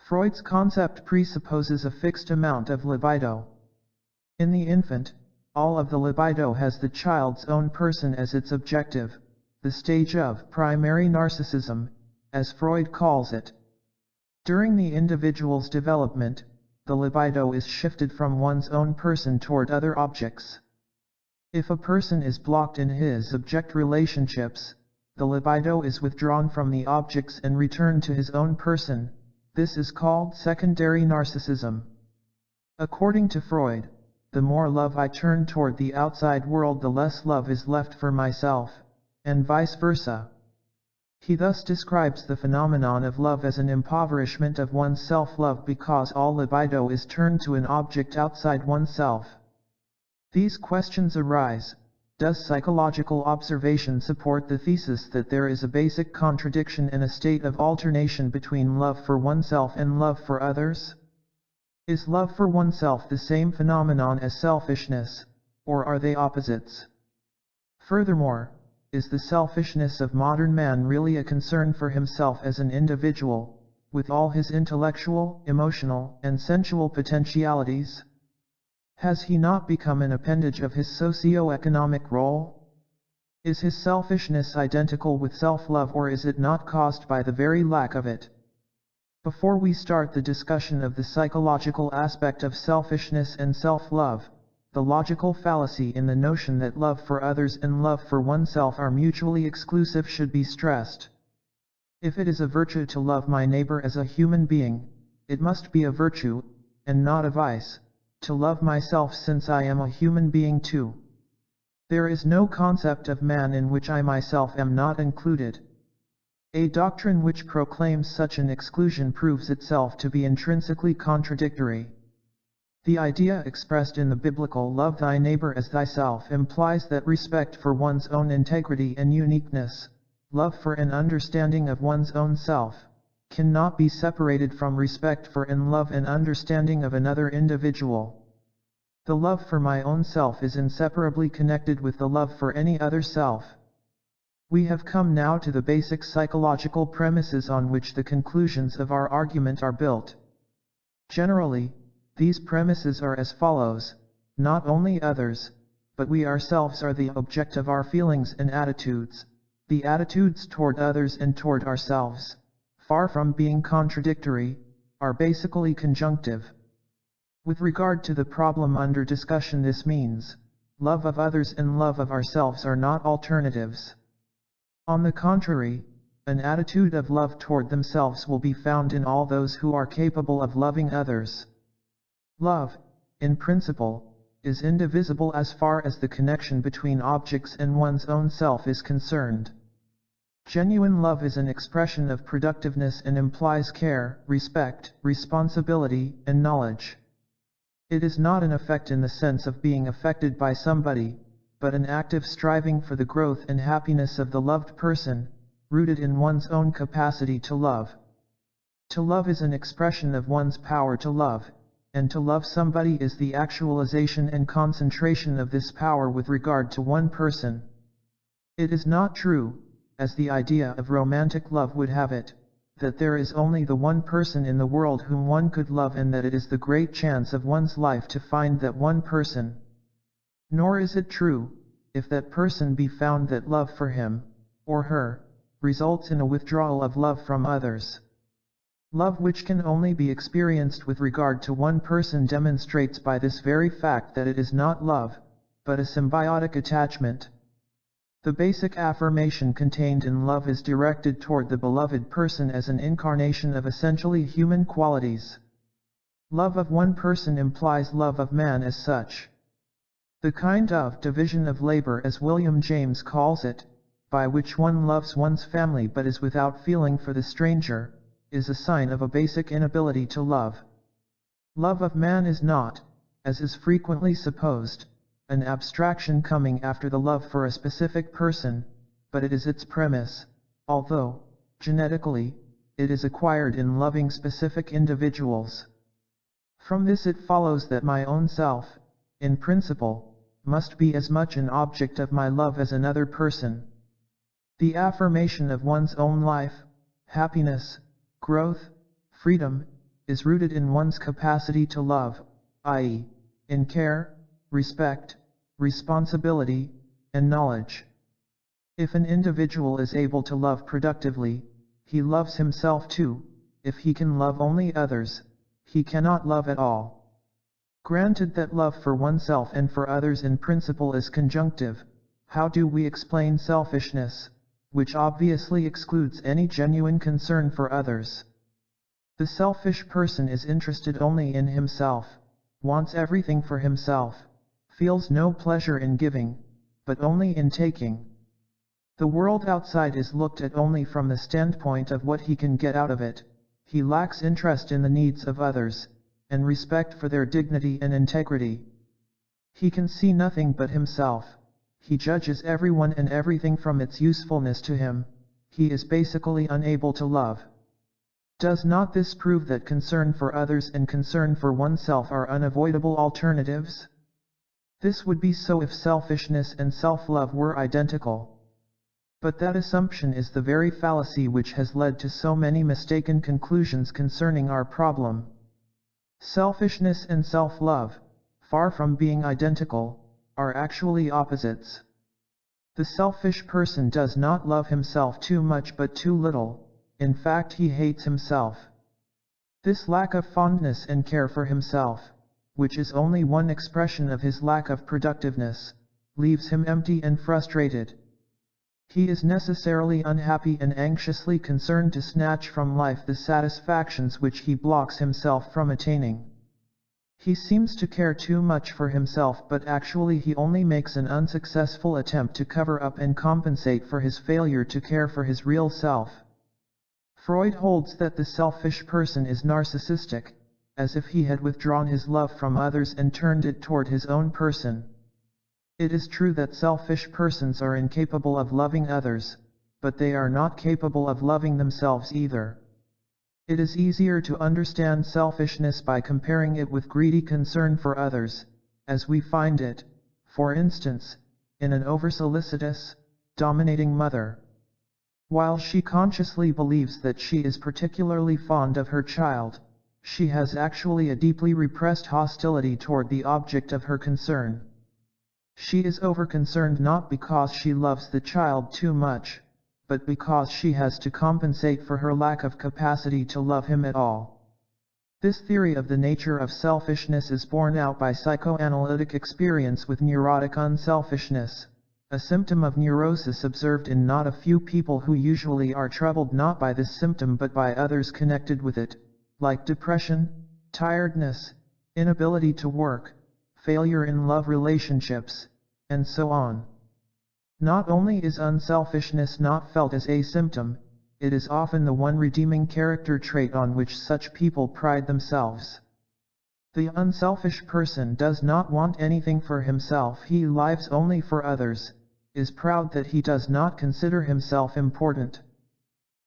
Freud's concept presupposes a fixed amount of libido. In the infant, all of the libido has the child's own person as its objective, the stage of primary narcissism, as Freud calls it. During the individual's development, the libido is shifted from one's own person toward other objects. If a person is blocked in his object relationships, the libido is withdrawn from the objects and returned to his own person. This is called secondary narcissism. According to Freud, the more love I turn toward the outside world, the less love is left for myself, and vice versa. He thus describes the phenomenon of love as an impoverishment of one's self-love because all libido is turned to an object outside oneself. These questions arise: does psychological observation support the thesis that there is a basic contradiction and a state of alternation between love for oneself and love for others? Is love for oneself the same phenomenon as selfishness, or are they opposites? Furthermore, is the selfishness of modern man really a concern for himself as an individual, with all his intellectual, emotional, and sensual potentialities? Has he not become an appendage of his socio-economic role? Is his selfishness identical with self-love, or is it not caused by the very lack of it? Before we start the discussion of the psychological aspect of selfishness and self-love, the logical fallacy in the notion that love for others and love for oneself are mutually exclusive should be stressed. If it is a virtue to love my neighbor as a human being, it must be a virtue, and not a vice, to love myself since I am a human being too. There is no concept of man in which I myself am not included. A doctrine which proclaims such an exclusion proves itself to be intrinsically contradictory. The idea expressed in the biblical "love thy neighbor as thyself" implies that respect for one's own integrity and uniqueness, love for and understanding of one's own self, cannot be separated from respect for and love and understanding of another individual. The love for my own self is inseparably connected with the love for any other self. We have come now to the basic psychological premises on which the conclusions of our argument are built. Generally, these premises are as follows: not only others, but we ourselves are the object of our feelings and attitudes. The attitudes toward others and toward ourselves, far from being contradictory, are basically conjunctive. With regard to the problem under discussion, this means, love of others and love of ourselves are not alternatives. On the contrary, an attitude of love toward themselves will be found in all those who are capable of loving others. Love, in principle, is indivisible as far as the connection between objects and one's own self is concerned. Genuine love is an expression of productiveness and implies care, respect, responsibility, and knowledge. It is not an affect in the sense of being affected by somebody, but an active striving for the growth and happiness of the loved person, rooted in one's own capacity to love. To love is an expression of one's power to love, and to love somebody is the actualization and concentration of this power with regard to one person. It is not true, as the idea of romantic love would have it, that there is only the one person in the world whom one could love and that it is the great chance of one's life to find that one person. Nor is it true, if that person be found, that love for him, or her, results in a withdrawal of love from others. Love which can only be experienced with regard to one person demonstrates by this very fact that it is not love, but a symbiotic attachment. The basic affirmation contained in love is directed toward the beloved person as an incarnation of essentially human qualities. Love of one person implies love of man as such. The kind of division of labor, as William James calls it, by which one loves one's family but is without feeling for the stranger, is a sign of a basic inability to love. Love of man is not, as is frequently supposed, an abstraction coming after the love for a specific person, but it is its premise, although, genetically, it is acquired in loving specific individuals. From this it follows that my own self, in principle, must be as much an object of my love as another person. The affirmation of one's own life, happiness, growth, freedom, is rooted in one's capacity to love, i.e., in care, respect, responsibility, and knowledge. If an individual is able to love productively, he loves himself too. If he can love only others, he cannot love at all. Granted that love for oneself and for others in principle is conjunctive, how do we explain selfishness, which obviously excludes any genuine concern for others? The selfish person is interested only in himself, wants everything for himself, feels no pleasure in giving, but only in taking. The world outside is looked at only from the standpoint of what he can get out of it. He lacks interest in the needs of others, and respect for their dignity and integrity. He can see nothing but himself. He judges everyone and everything from its usefulness to him. He is basically unable to love. Does not this prove that concern for others and concern for oneself are unavoidable alternatives? This would be so if selfishness and self-love were identical. But that assumption is the very fallacy which has led to so many mistaken conclusions concerning our problem. Selfishness and self-love, far from being identical, are actually opposites. The selfish person does not love himself too much but too little. In fact, he hates himself. This lack of fondness and care for himself, which is only one expression of his lack of productiveness, leaves him empty and frustrated. He is necessarily unhappy and anxiously concerned to snatch from life the satisfactions which he blocks himself from attaining. He seems to care too much for himself, but actually he only makes an unsuccessful attempt to cover up and compensate for his failure to care for his real self. Freud holds that the selfish person is narcissistic, as if he had withdrawn his love from others and turned it toward his own person. It is true that selfish persons are incapable of loving others, but they are not capable of loving themselves either. It is easier to understand selfishness by comparing it with greedy concern for others, as we find it, for instance, in an oversolicitous, dominating mother. While she consciously believes that she is particularly fond of her child, she has actually a deeply repressed hostility toward the object of her concern. She is overconcerned not because she loves the child too much, but because she has to compensate for her lack of capacity to love him at all. This theory of the nature of selfishness is borne out by psychoanalytic experience with neurotic unselfishness, a symptom of neurosis observed in not a few people who usually are troubled not by this symptom but by others connected with it, like depression, tiredness, inability to work, failure in love relationships, and so on. Not only is unselfishness not felt as a symptom, it is often the one redeeming character trait on which such people pride themselves. The unselfish person does not want anything for himself, he lives only for others, is proud that he does not consider himself important.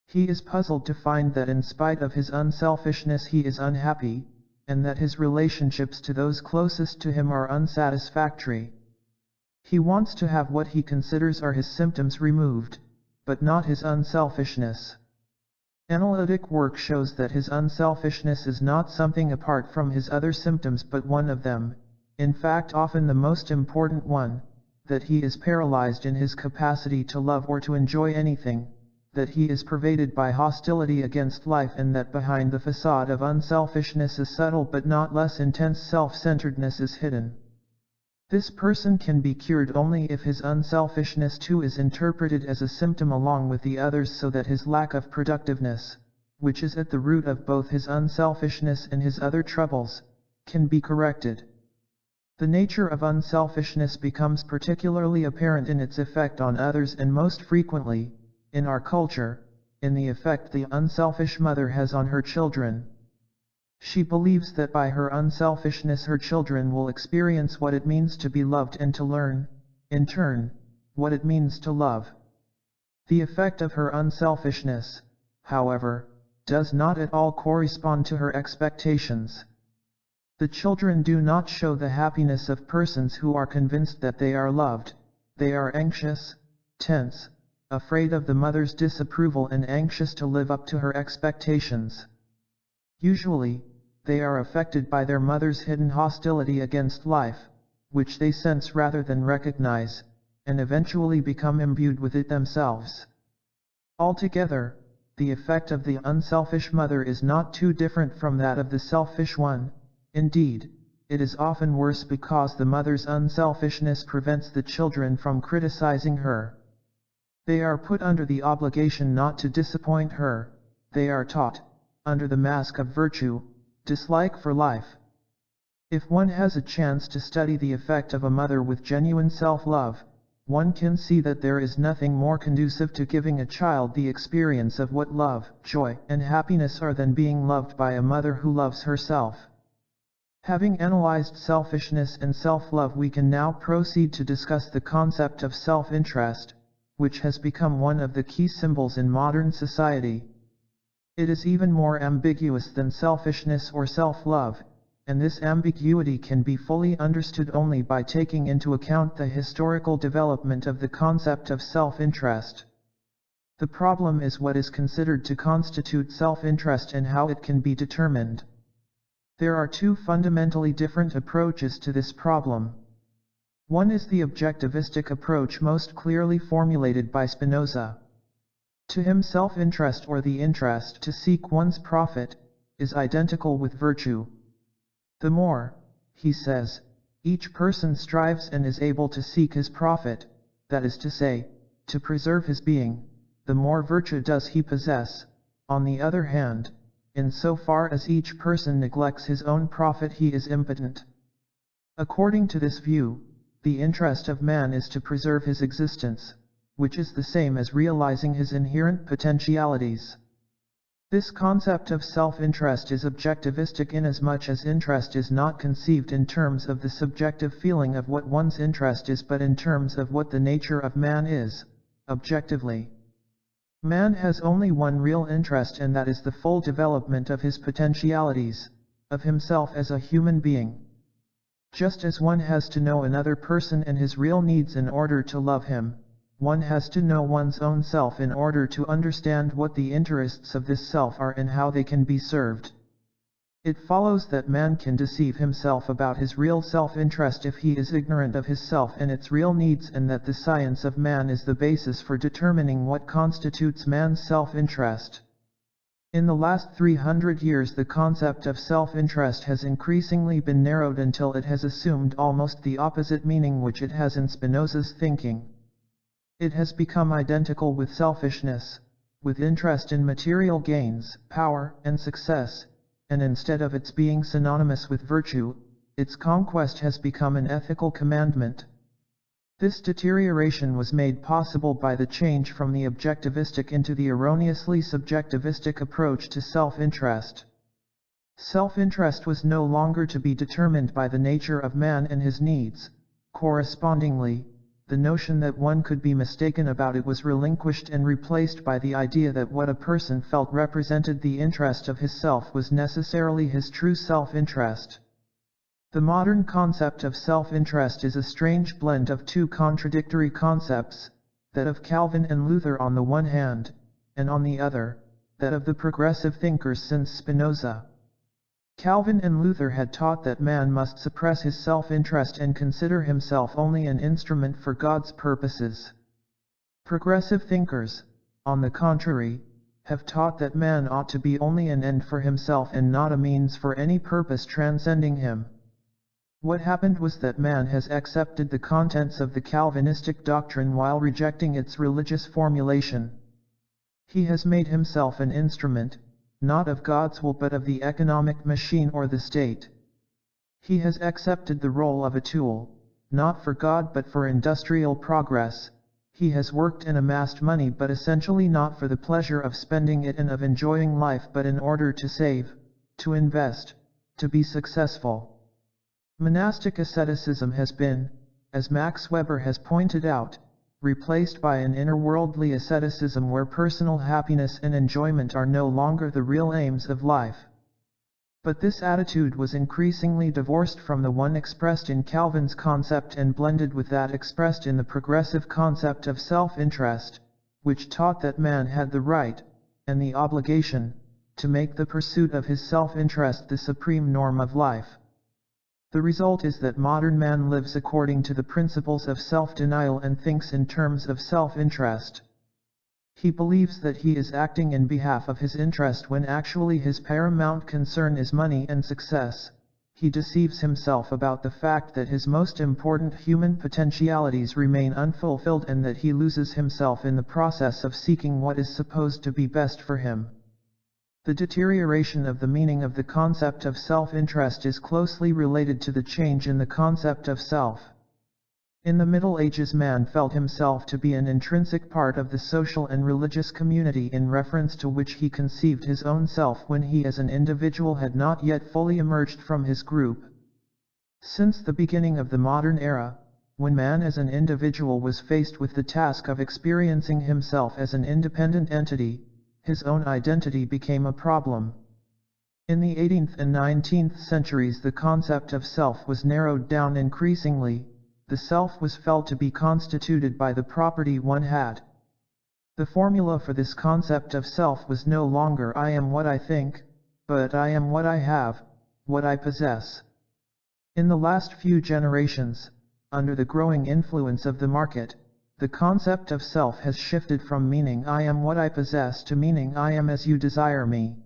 He is puzzled to find that in spite of his unselfishness he is unhappy, and that his relationships to those closest to him are unsatisfactory. He wants to have what he considers are his symptoms removed, but not his unselfishness. Analytic work shows that his unselfishness is not something apart from his other symptoms but one of them, in fact often the most important one, that he is paralyzed in his capacity to love or to enjoy anything, that he is pervaded by hostility against life, and that behind the facade of unselfishness a subtle but not less intense self-centeredness is hidden. This person can be cured only if his unselfishness too is interpreted as a symptom along with the others, so that his lack of productiveness, which is at the root of both his unselfishness and his other troubles, can be corrected. The nature of unselfishness becomes particularly apparent in its effect on others, and most frequently, in our culture, in the effect the unselfish mother has on her children. She believes that by her unselfishness her children will experience what it means to be loved and to learn, in turn, what it means to love. The effect of her unselfishness, however, does not at all correspond to her expectations. The children do not show the happiness of persons who are convinced that they are loved. They are anxious, tense, afraid of the mother's disapproval and anxious to live up to her expectations. Usually, they are affected by their mother's hidden hostility against life, which they sense rather than recognize, and eventually become imbued with it themselves. Altogether, the effect of the unselfish mother is not too different from that of the selfish one. Indeed, it is often worse because the mother's unselfishness prevents the children from criticizing her. They are put under the obligation not to disappoint her. They are taught, under the mask of virtue, dislike for life. If one has a chance to study the effect of a mother with genuine self-love, one can see that there is nothing more conducive to giving a child the experience of what love, joy, and happiness are than being loved by a mother who loves herself. Having analyzed selfishness and self-love, we can now proceed to discuss the concept of self-interest, which has become one of the key symbols in modern society. It is even more ambiguous than selfishness or self-love, and this ambiguity can be fully understood only by taking into account the historical development of the concept of self-interest. The problem is what is considered to constitute self-interest and how it can be determined. There are two fundamentally different approaches to this problem. One is the objectivistic approach most clearly formulated by Spinoza. To him, self-interest, or the interest to seek one's profit, is identical with virtue. The more, he says, each person strives and is able to seek his profit, that is to say, to preserve his being, the more virtue does he possess. On the other hand, in so far as each person neglects his own profit, he is impotent. According to this view, the interest of man is to preserve his existence, which is the same as realizing his inherent potentialities. This concept of self-interest is objectivistic inasmuch as interest is not conceived in terms of the subjective feeling of what one's interest is but in terms of what the nature of man is, objectively. Man has only one real interest, and that is the full development of his potentialities, of himself as a human being. Just as one has to know another person and his real needs in order to love him, one has to know one's own self in order to understand what the interests of this self are and how they can be served. It follows that man can deceive himself about his real self-interest if he is ignorant of his self and its real needs, and that the science of man is the basis for determining what constitutes man's self-interest. In the last 300 years, the concept of self-interest has increasingly been narrowed until it has assumed almost the opposite meaning which it has in Spinoza's thinking. It has become identical with selfishness, with interest in material gains, power, and success, and instead of its being synonymous with virtue, its conquest has become an ethical commandment. This deterioration was made possible by the change from the objectivistic into the erroneously subjectivistic approach to self-interest. Self-interest was no longer to be determined by the nature of man and his needs. Correspondingly, the notion that one could be mistaken about it was relinquished and replaced by the idea that what a person felt represented the interest of his self was necessarily his true self-interest. The modern concept of self-interest is a strange blend of two contradictory concepts, that of Calvin and Luther on the one hand, and on the other, that of the progressive thinkers since Spinoza. Calvin and Luther had taught that man must suppress his self-interest and consider himself only an instrument for God's purposes. Progressive thinkers, on the contrary, have taught that man ought to be only an end for himself and not a means for any purpose transcending him. What happened was that man has accepted the contents of the Calvinistic doctrine while rejecting its religious formulation. He has made himself an instrument, not of God's will but of the economic machine or the state. He has accepted the role of a tool, not for God but for industrial progress. He has worked and amassed money but essentially not for the pleasure of spending it and of enjoying life but in order to save, to invest, to be successful. Monastic asceticism has been, as Max Weber has pointed out, replaced by an inner-worldly asceticism where personal happiness and enjoyment are no longer the real aims of life. But this attitude was increasingly divorced from the one expressed in Calvin's concept and blended with that expressed in the progressive concept of self-interest, which taught that man had the right, and the obligation, to make the pursuit of his self-interest the supreme norm of life. The result is that modern man lives according to the principles of self-denial and thinks in terms of self-interest. He believes that he is acting in behalf of his interest when actually his paramount concern is money and success. He deceives himself about the fact that his most important human potentialities remain unfulfilled and that he loses himself in the process of seeking what is supposed to be best for him. The deterioration of the meaning of the concept of self-interest is closely related to the change in the concept of self. In the Middle Ages, man felt himself to be an intrinsic part of the social and religious community in reference to which he conceived his own self when he as an individual had not yet fully emerged from his group. Since the beginning of the modern era, when man as an individual was faced with the task of experiencing himself as an independent entity, his own identity became a problem. In the 18th and 19th centuries, the concept of self was narrowed down increasingly. The self was felt to be constituted by the property one had. The formula for this concept of self was no longer "I am what I think," but "I am what I have, what I possess." In the last few generations, under the growing influence of the market, the concept of self has shifted from meaning "I am what I possess" to meaning "I am as you desire me."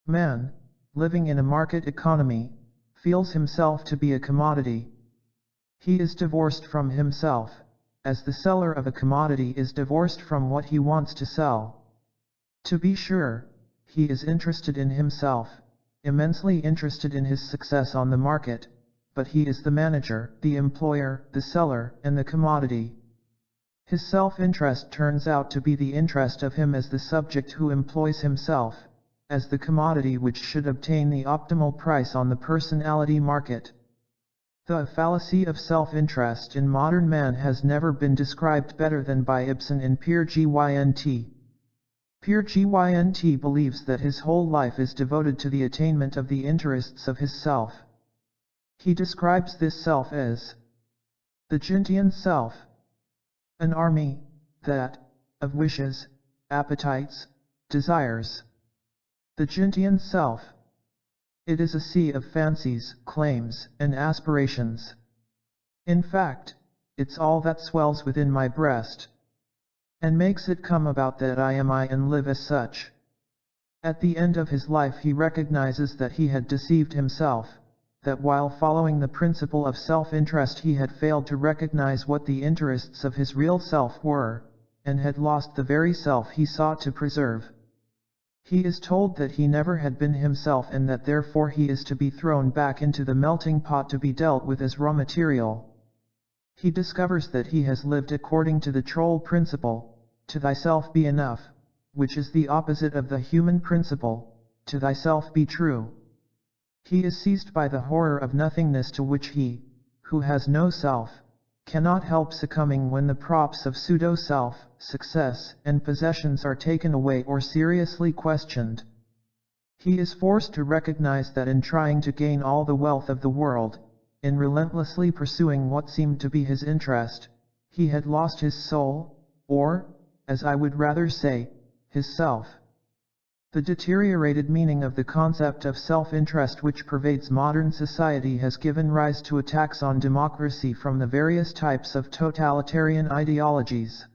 Man, living in a market economy, feels himself to be a commodity. He is divorced from himself, as the seller of a commodity is divorced from what he wants to sell. To be sure, he is interested in himself, immensely interested in his success on the market, but he is the manager, the employer, the seller, and the commodity. His self-interest turns out to be the interest of him as the subject who employs himself, as the commodity which should obtain the optimal price on the personality market. The fallacy of self-interest in modern man has never been described better than by Ibsen in Peer Gynt. Peer Gynt believes that his whole life is devoted to the attainment of the interests of his self. He describes this self as the Gyntian self, an army, that, of wishes, appetites, desires. The Gyntian self. It is a sea of fancies, claims, and aspirations. In fact, it's all that swells within my breast, and makes it come about that I am I and live as such. At the end of his life he recognizes that he had deceived himself, that while following the principle of self-interest he had failed to recognize what the interests of his real self were, and had lost the very self he sought to preserve. He is told that he never had been himself and that therefore he is to be thrown back into the melting pot to be dealt with as raw material. He discovers that he has lived according to the troll principle, to thyself be enough, which is the opposite of the human principle, to thyself be true. He is seized by the horror of nothingness to which he, who has no self, cannot help succumbing when the props of pseudo-self, success, and possessions are taken away or seriously questioned. He is forced to recognize that in trying to gain all the wealth of the world, in relentlessly pursuing what seemed to be his interest, he had lost his soul, or, as I would rather say, his self. The deteriorated meaning of the concept of self-interest which pervades modern society has given rise to attacks on democracy from the various types of totalitarian ideologies.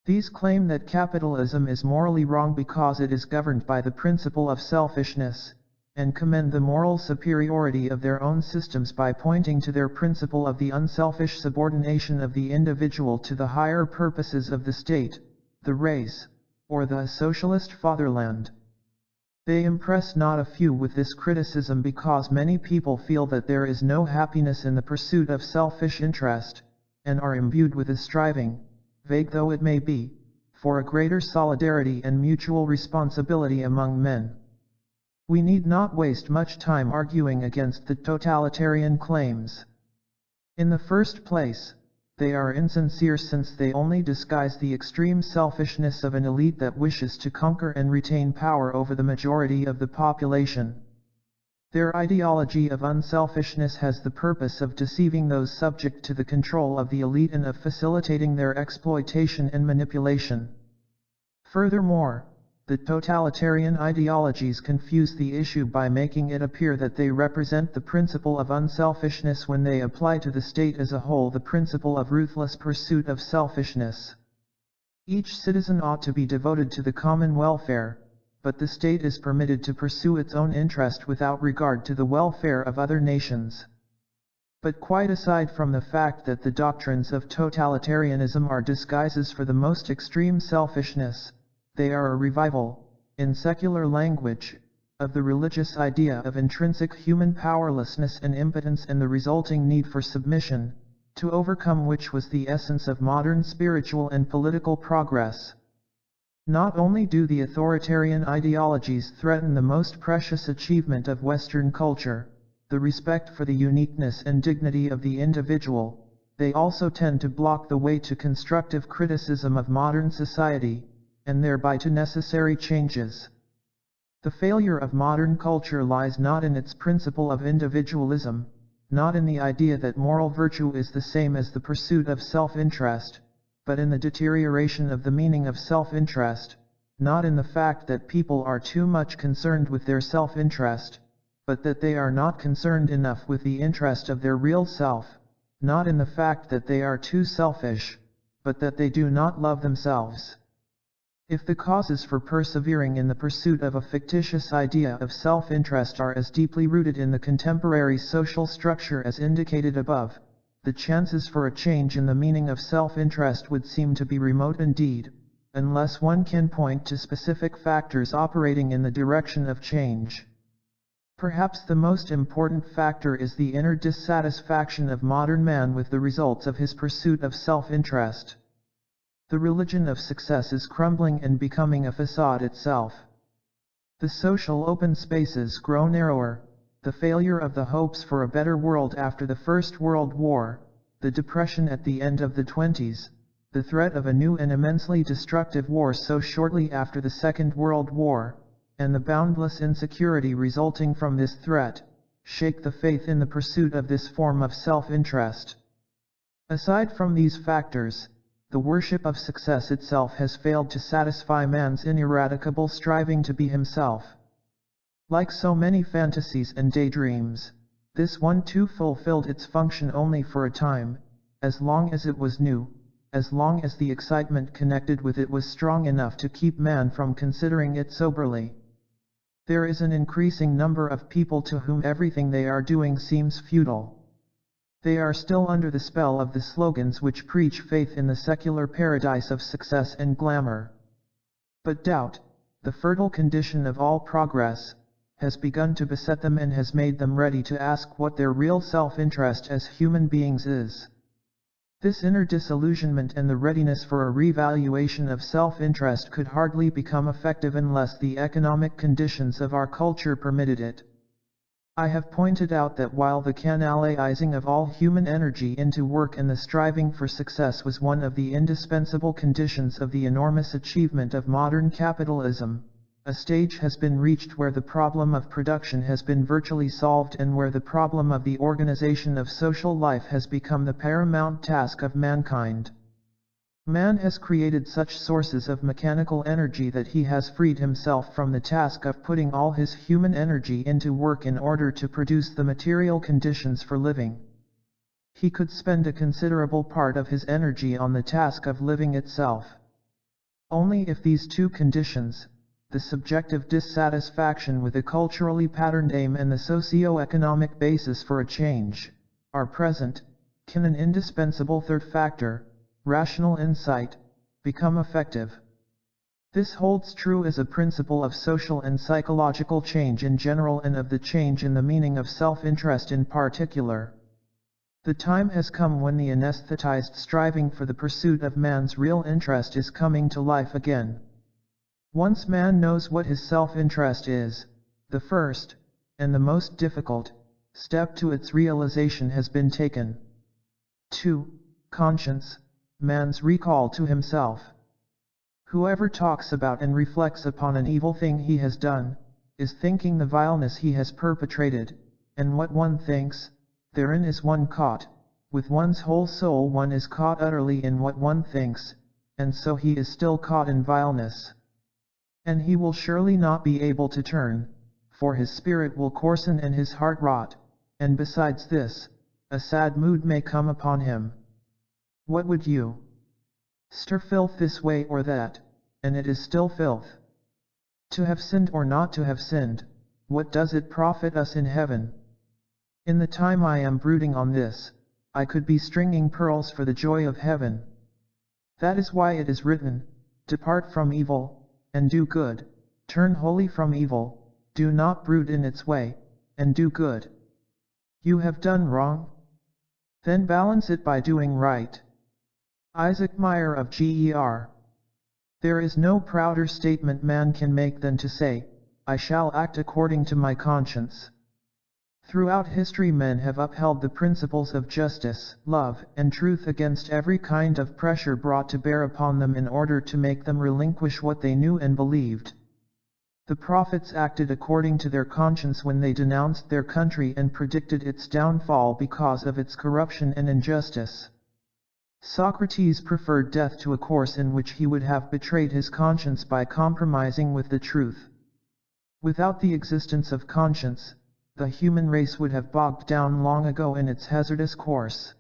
These claim that capitalism is morally wrong because it is governed by the principle of selfishness, and commend the moral superiority of their own systems by pointing to their principle of the unselfish subordination of the individual to the higher purposes of the state, the race, or the socialist fatherland. They impress not a few with this criticism because many people feel that there is no happiness in the pursuit of selfish interest, and are imbued with a striving, vague though it may be, for a greater solidarity and mutual responsibility among men. We need not waste much time arguing against the totalitarian claims. In the first place, they are insincere since they only disguise the extreme selfishness of an elite that wishes to conquer and retain power over the majority of the population. Their ideology of unselfishness has the purpose of deceiving those subject to the control of the elite and of facilitating their exploitation and manipulation. Furthermore, the totalitarian ideologies confuse the issue by making it appear that they represent the principle of unselfishness when they apply to the state as a whole the principle of ruthless pursuit of selfishness. Each citizen ought to be devoted to the common welfare, but the state is permitted to pursue its own interest without regard to the welfare of other nations. But quite aside from the fact that the doctrines of totalitarianism are disguises for the most extreme selfishness, they are a revival, in secular language, of the religious idea of intrinsic human powerlessness and impotence and the resulting need for submission, to overcome which was the essence of modern spiritual and political progress. Not only do the authoritarian ideologies threaten the most precious achievement of Western culture, the respect for the uniqueness and dignity of the individual, they also tend to block the way to constructive criticism of modern society, and thereby to necessary changes. The failure of modern culture lies not in its principle of individualism, not in the idea that moral virtue is the same as the pursuit of self-interest, but in the deterioration of the meaning of self-interest, not in the fact that people are too much concerned with their self-interest, but that they are not concerned enough with the interest of their real self, not in the fact that they are too selfish, but that they do not love themselves. If the causes for persevering in the pursuit of a fictitious idea of self-interest are as deeply rooted in the contemporary social structure as indicated above, the chances for a change in the meaning of self-interest would seem to be remote indeed, unless one can point to specific factors operating in the direction of change. Perhaps the most important factor is the inner dissatisfaction of modern man with the results of his pursuit of self-interest. The religion of success is crumbling and becoming a facade itself. The social open spaces grow narrower, the failure of the hopes for a better world after the First World War, the depression at the end of the 20s, the threat of a new and immensely destructive war so shortly after the Second World War, and the boundless insecurity resulting from this threat, shake the faith in the pursuit of this form of self-interest. Aside from these factors, the worship of success itself has failed to satisfy man's ineradicable striving to be himself. Like so many fantasies and daydreams, this one too fulfilled its function only for a time, as long as it was new, as long as the excitement connected with it was strong enough to keep man from considering it soberly. There is an increasing number of people to whom everything they are doing seems futile. They are still under the spell of the slogans which preach faith in the secular paradise of success and glamour. But doubt, the fertile condition of all progress, has begun to beset them and has made them ready to ask what their real self-interest as human beings is. This inner disillusionment and the readiness for a revaluation of self-interest could hardly become effective unless the economic conditions of our culture permitted it. I have pointed out that while the canalizing of all human energy into work and the striving for success was one of the indispensable conditions of the enormous achievement of modern capitalism, a stage has been reached where the problem of production has been virtually solved and where the problem of the organization of social life has become the paramount task of mankind. Man has created such sources of mechanical energy that he has freed himself from the task of putting all his human energy into work in order to produce the material conditions for living. He could spend a considerable part of his energy on the task of living itself. Only if these two conditions, the subjective dissatisfaction with a culturally patterned aim and the socio-economic basis for a change, are present, can an indispensable third factor, rational insight, become effective. This holds true as a principle of social and psychological change in general and of the change in the meaning of self-interest in particular. The time has come when the anesthetized striving for the pursuit of man's real interest is coming to life again. Once man knows what his self-interest is, the first, and the most difficult, step to its realization has been taken. 2. Conscience, man's recall to himself. Whoever talks about and reflects upon an evil thing he has done, is thinking the vileness he has perpetrated, and what one thinks, therein is one caught, with one's whole soul one is caught utterly in what one thinks, and so he is still caught in vileness. And he will surely not be able to turn, for his spirit will coarsen and his heart rot, and besides this, a sad mood may come upon him. What would you? Stir filth this way or that, and it is still filth. To have sinned or not to have sinned, what does it profit us in heaven? In the time I am brooding on this, I could be stringing pearls for the joy of heaven. That is why it is written, depart from evil, and do good, turn wholly from evil, do not brood in its way, and do good. You have done wrong? Then balance it by doing right. Isaac Meyer of Ger. There is no prouder statement man can make than to say, I shall act according to my conscience. Throughout history men have upheld the principles of justice, love, and truth against every kind of pressure brought to bear upon them in order to make them relinquish what they knew and believed. The prophets acted according to their conscience when they denounced their country and predicted its downfall because of its corruption and injustice. Socrates preferred death to a course in which he would have betrayed his conscience by compromising with the truth. Without the existence of conscience, the human race would have bogged down long ago in its hazardous course.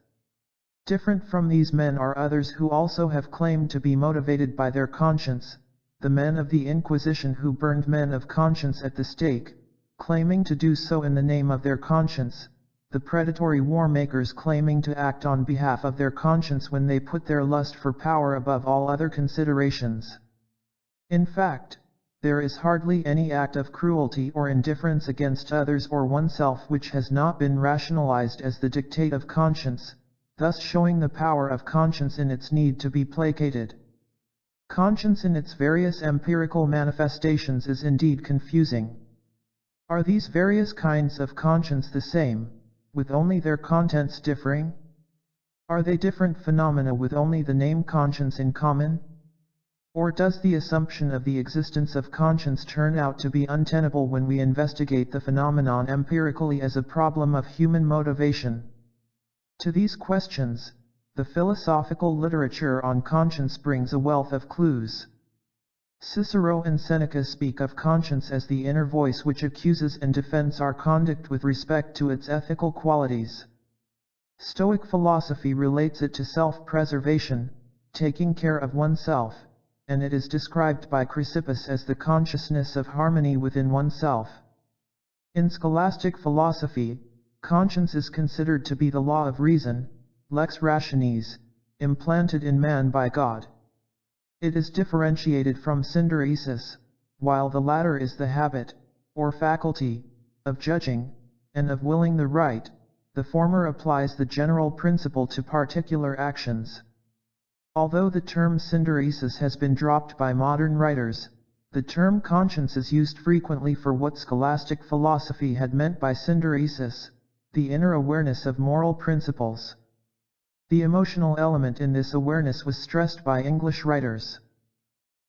Different from these men are others who also have claimed to be motivated by their conscience, the men of the Inquisition who burned men of conscience at the stake, claiming to do so in the name of their conscience, the predatory war makers claiming to act on behalf of their conscience when they put their lust for power above all other considerations. In fact, there is hardly any act of cruelty or indifference against others or oneself which has not been rationalized as the dictate of conscience, thus showing the power of conscience in its need to be placated. Conscience in its various empirical manifestations is indeed confusing. Are these various kinds of conscience the same, with only their contents differing? Are they different phenomena with only the name conscience in common? Or does the assumption of the existence of conscience turn out to be untenable when we investigate the phenomenon empirically as a problem of human motivation? To these questions, the philosophical literature on conscience brings a wealth of clues. Cicero and Seneca speak of conscience as the inner voice which accuses and defends our conduct with respect to its ethical qualities. Stoic philosophy relates it to self-preservation, taking care of oneself, and it is described by Chrysippus as the consciousness of harmony within oneself. In scholastic philosophy, conscience is considered to be the law of reason, lex rationis, implanted in man by God. It is differentiated from synderesis, while the latter is the habit, or faculty, of judging, and of willing the right. The former applies the general principle to particular actions. Although the term synderesis has been dropped by modern writers, the term conscience is used frequently for what scholastic philosophy had meant by synderesis, the inner awareness of moral principles. The emotional element in this awareness was stressed by English writers.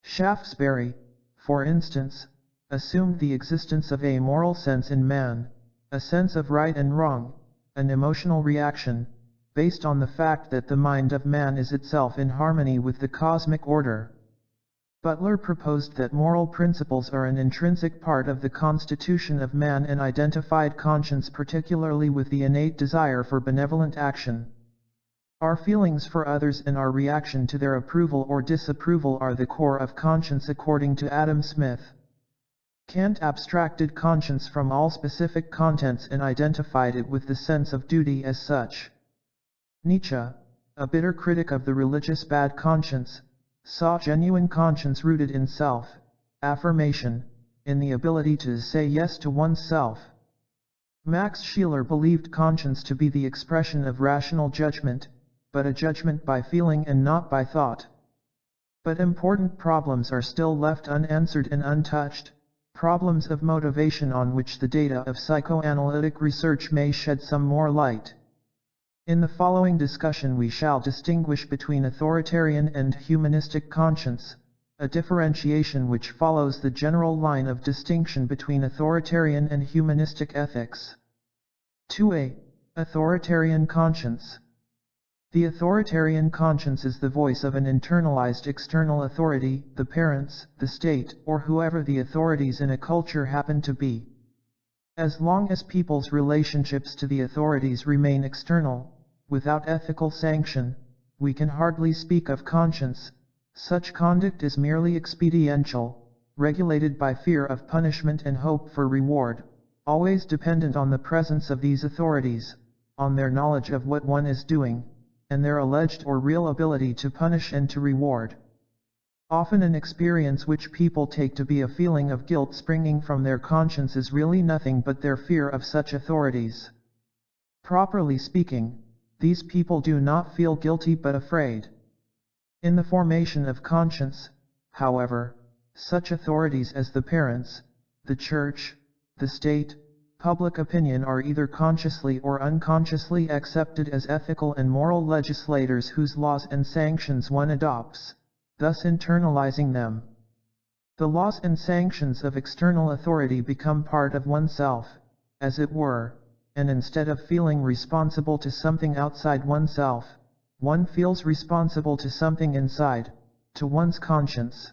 Shaftesbury, for instance, assumed the existence of a moral sense in man, a sense of right and wrong, an emotional reaction, based on the fact that the mind of man is itself in harmony with the cosmic order. Butler proposed that moral principles are an intrinsic part of the constitution of man and identified conscience particularly with the innate desire for benevolent action. Our feelings for others and our reaction to their approval or disapproval are the core of conscience according to Adam Smith. Kant abstracted conscience from all specific contents and identified it with the sense of duty as such. Nietzsche, a bitter critic of the religious bad conscience, saw genuine conscience rooted in self-affirmation, in the ability to say yes to oneself. Max Scheler believed conscience to be the expression of rational judgment, but a judgment by feeling and not by thought. But important problems are still left unanswered and untouched, problems of motivation on which the data of psychoanalytic research may shed some more light. In the following discussion we shall distinguish between authoritarian and humanistic conscience, a differentiation which follows the general line of distinction between authoritarian and humanistic ethics. 2a. Authoritarian conscience. The authoritarian conscience is the voice of an internalized external authority, the parents, the state, or whoever the authorities in a culture happen to be. As long as people's relationships to the authorities remain external, without ethical sanction, we can hardly speak of conscience. Such conduct is merely expediential, regulated by fear of punishment and hope for reward, always dependent on the presence of these authorities, on their knowledge of what one is doing, and their alleged or real ability to punish and to reward. Often an experience which people take to be a feeling of guilt springing from their conscience is really nothing but their fear of such authorities. Properly speaking, these people do not feel guilty but afraid. In the formation of conscience, however, such authorities as the parents, the church, the state, public opinion are either consciously or unconsciously accepted as ethical and moral legislators whose laws and sanctions one adopts, thus internalizing them. The laws and sanctions of external authority become part of oneself, as it were, and instead of feeling responsible to something outside oneself, one feels responsible to something inside, to one's conscience.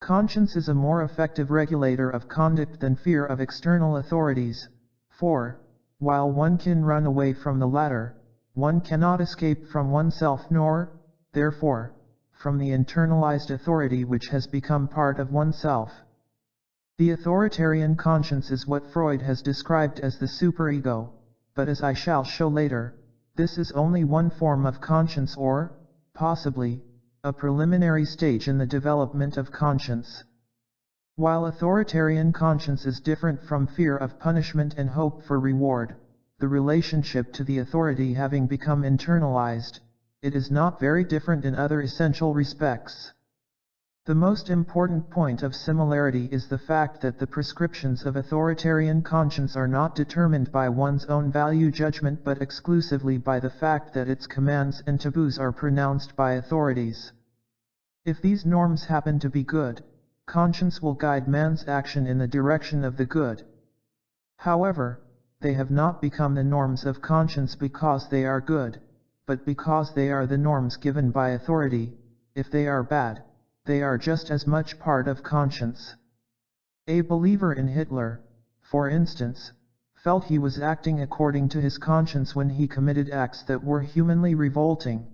Conscience is a more effective regulator of conduct than fear of external authorities, for, while one can run away from the latter, one cannot escape from oneself nor, therefore, from the internalized authority which has become part of oneself. The authoritarian conscience is what Freud has described as the superego, but as I shall show later, this is only one form of conscience or, possibly, a preliminary stage in the development of conscience. While authoritarian conscience is different from fear of punishment and hope for reward, the relationship to the authority having become internalized, it is not very different in other essential respects. The most important point of similarity is the fact that the prescriptions of authoritarian conscience are not determined by one's own value judgment but exclusively by the fact that its commands and taboos are pronounced by authorities. If these norms happen to be good, conscience will guide man's action in the direction of the good. However, they have not become the norms of conscience because they are good, but because they are the norms given by authority. If they are bad, they are just as much part of conscience. A believer in Hitler, for instance, felt he was acting according to his conscience when he committed acts that were humanly revolting.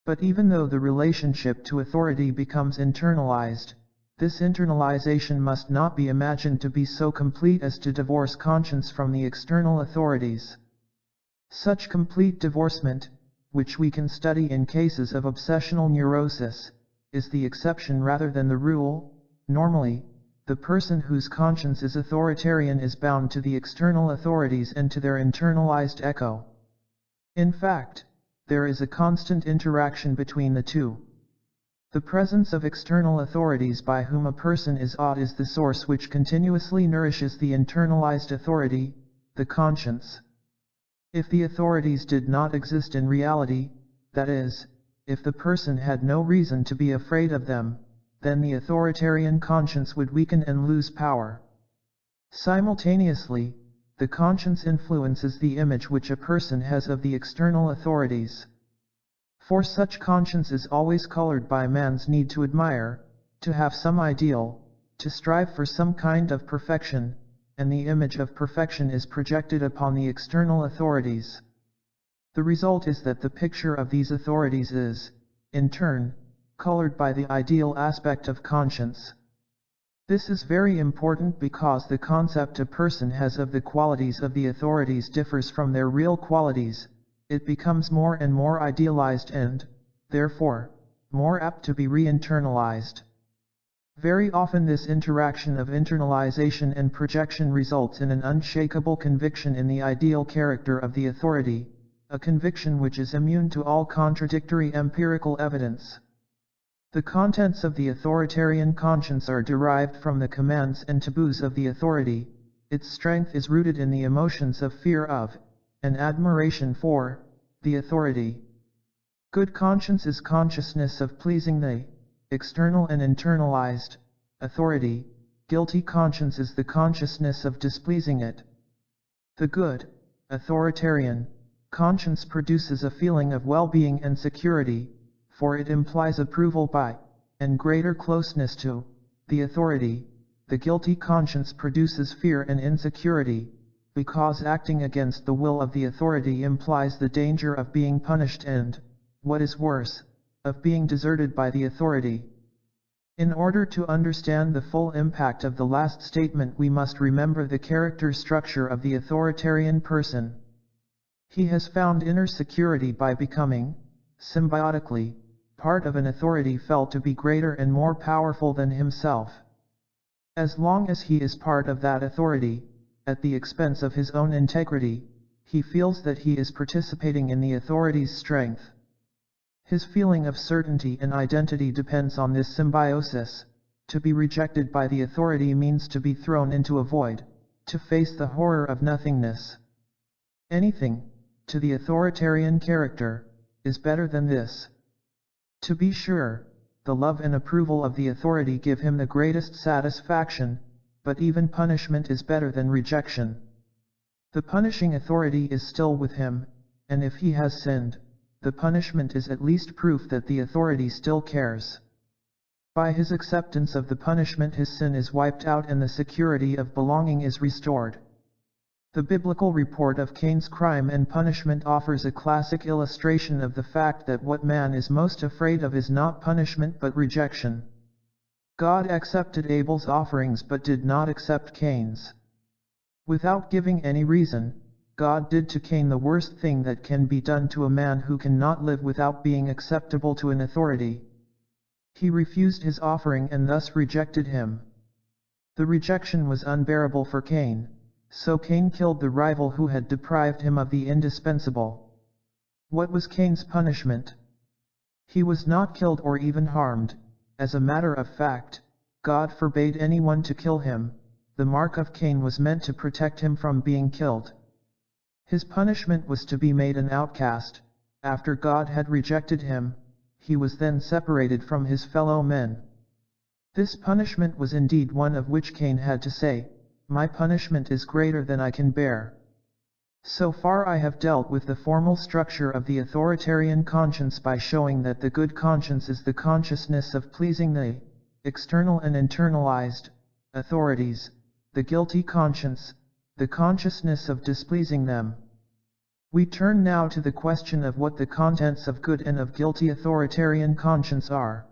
But even though the relationship to authority becomes internalized, this internalization must not be imagined to be so complete as to divorce conscience from the external authorities. Such complete divorcement, which we can study in cases of obsessional neurosis, is the exception rather than the rule. Normally, the person whose conscience is authoritarian is bound to the external authorities and to their internalized echo. In fact, there is a constant interaction between the two. The presence of external authorities by whom a person is awed is the source which continuously nourishes the internalized authority, the conscience. If the authorities did not exist in reality, that is, if the person had no reason to be afraid of them, then the authoritarian conscience would weaken and lose power. Simultaneously, the conscience influences the image which a person has of the external authorities. For such conscience is always colored by man's need to admire, to have some ideal, to strive for some kind of perfection, and the image of perfection is projected upon the external authorities. The result is that the picture of these authorities is, in turn, colored by the ideal aspect of conscience. This is very important because the concept a person has of the qualities of the authorities differs from their real qualities. It becomes more and more idealized and, therefore, more apt to be re-internalized. Very often this interaction of internalization and projection results in an unshakable conviction in the ideal character of the authority, a conviction which is immune to all contradictory empirical evidence. The contents of the authoritarian conscience are derived from the commands and taboos of the authority. Its strength is rooted in the emotions of fear of, and admiration for, the authority. Good conscience is consciousness of pleasing the, external and internalized, authority. Guilty conscience is the consciousness of displeasing it. The good, authoritarian, conscience produces a feeling of well-being and security, for it implies approval by, and greater closeness to, the authority. The guilty conscience produces fear and insecurity, because acting against the will of the authority implies the danger of being punished and, what is worse, of being deserted by the authority. In order to understand the full impact of the last statement, we must remember the character structure of the authoritarian person. He has found inner security by becoming, symbiotically, part of an authority felt to be greater and more powerful than himself. As long as he is part of that authority, at the expense of his own integrity, he feels that he is participating in the authority's strength. His feeling of certainty and identity depends on this symbiosis. To be rejected by the authority means to be thrown into a void, to face the horror of nothingness. Anything, to the authoritarian character, is better than this. To be sure, the love and approval of the authority give him the greatest satisfaction, but even punishment is better than rejection. The punishing authority is still with him, and if he has sinned, the punishment is at least proof that the authority still cares. By his acceptance of the punishment, his sin is wiped out and the security of belonging is restored. The biblical report of Cain's crime and punishment offers a classic illustration of the fact that what man is most afraid of is not punishment but rejection. God accepted Abel's offerings but did not accept Cain's. Without giving any reason, God did to Cain the worst thing that can be done to a man who cannot live without being acceptable to an authority. He refused his offering and thus rejected him. The rejection was unbearable for Cain, so Cain killed the rival who had deprived him of the indispensable. What was Cain's punishment? He was not killed or even harmed. As a matter of fact, God forbade anyone to kill him. The mark of Cain was meant to protect him from being killed. His punishment was to be made an outcast. After God had rejected him, he was then separated from his fellow men. This punishment was indeed one of which Cain had to say, "My punishment is greater than I can bear." So far I have dealt with the formal structure of the authoritarian conscience by showing that the good conscience is the consciousness of pleasing the external and internalized authorities, the guilty conscience, the consciousness of displeasing them. We turn now to the question of what the contents of good and of guilty authoritarian conscience are.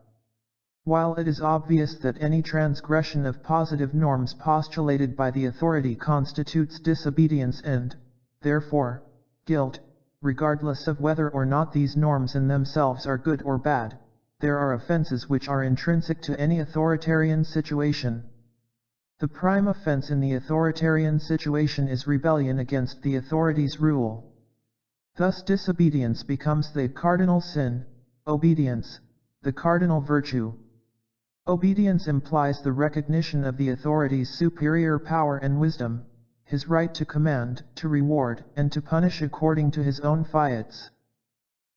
While it is obvious that any transgression of positive norms postulated by the authority constitutes disobedience and, therefore, guilt, regardless of whether or not these norms in themselves are good or bad, there are offenses which are intrinsic to any authoritarian situation. The prime offense in the authoritarian situation is rebellion against the authority's rule. Thus disobedience becomes the cardinal sin, obedience, the cardinal virtue. Obedience implies the recognition of the authority's superior power and wisdom, his right to command, to reward, and to punish according to his own fiats.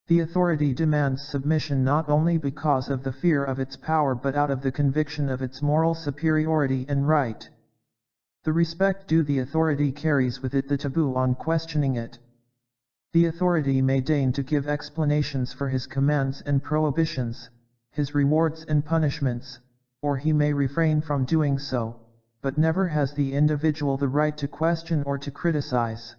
The authority demands submission not only because of the fear of its power but out of the conviction of its moral superiority and right. The respect due the authority carries with it the taboo on questioning it. The authority may deign to give explanations for his commands and prohibitions, his rewards and punishments, or he may refrain from doing so, but never has the individual the right to question or to criticize.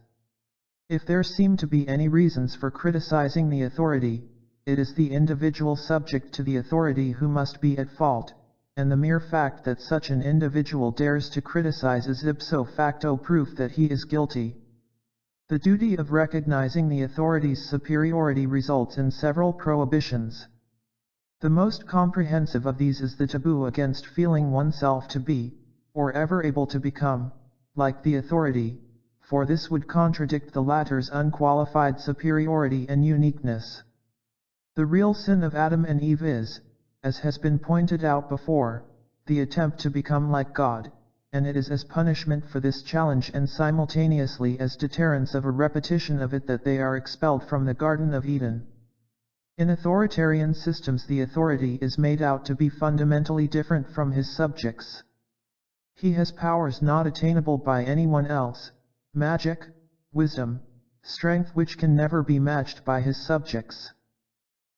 If there seem to be any reasons for criticizing the authority, it is the individual subject to the authority who must be at fault, and the mere fact that such an individual dares to criticize is ipso facto proof that he is guilty. The duty of recognizing the authority's superiority results in several prohibitions. The most comprehensive of these is the taboo against feeling oneself to be, or ever able to become, like the authority, for this would contradict the latter's unqualified superiority and uniqueness. The real sin of Adam and Eve is, as has been pointed out before, the attempt to become like God, and it is as punishment for this challenge and simultaneously as deterrence of a repetition of it that they are expelled from the Garden of Eden. In authoritarian systems the authority is made out to be fundamentally different from his subjects. He has powers not attainable by anyone else, magic, wisdom, strength which can never be matched by his subjects.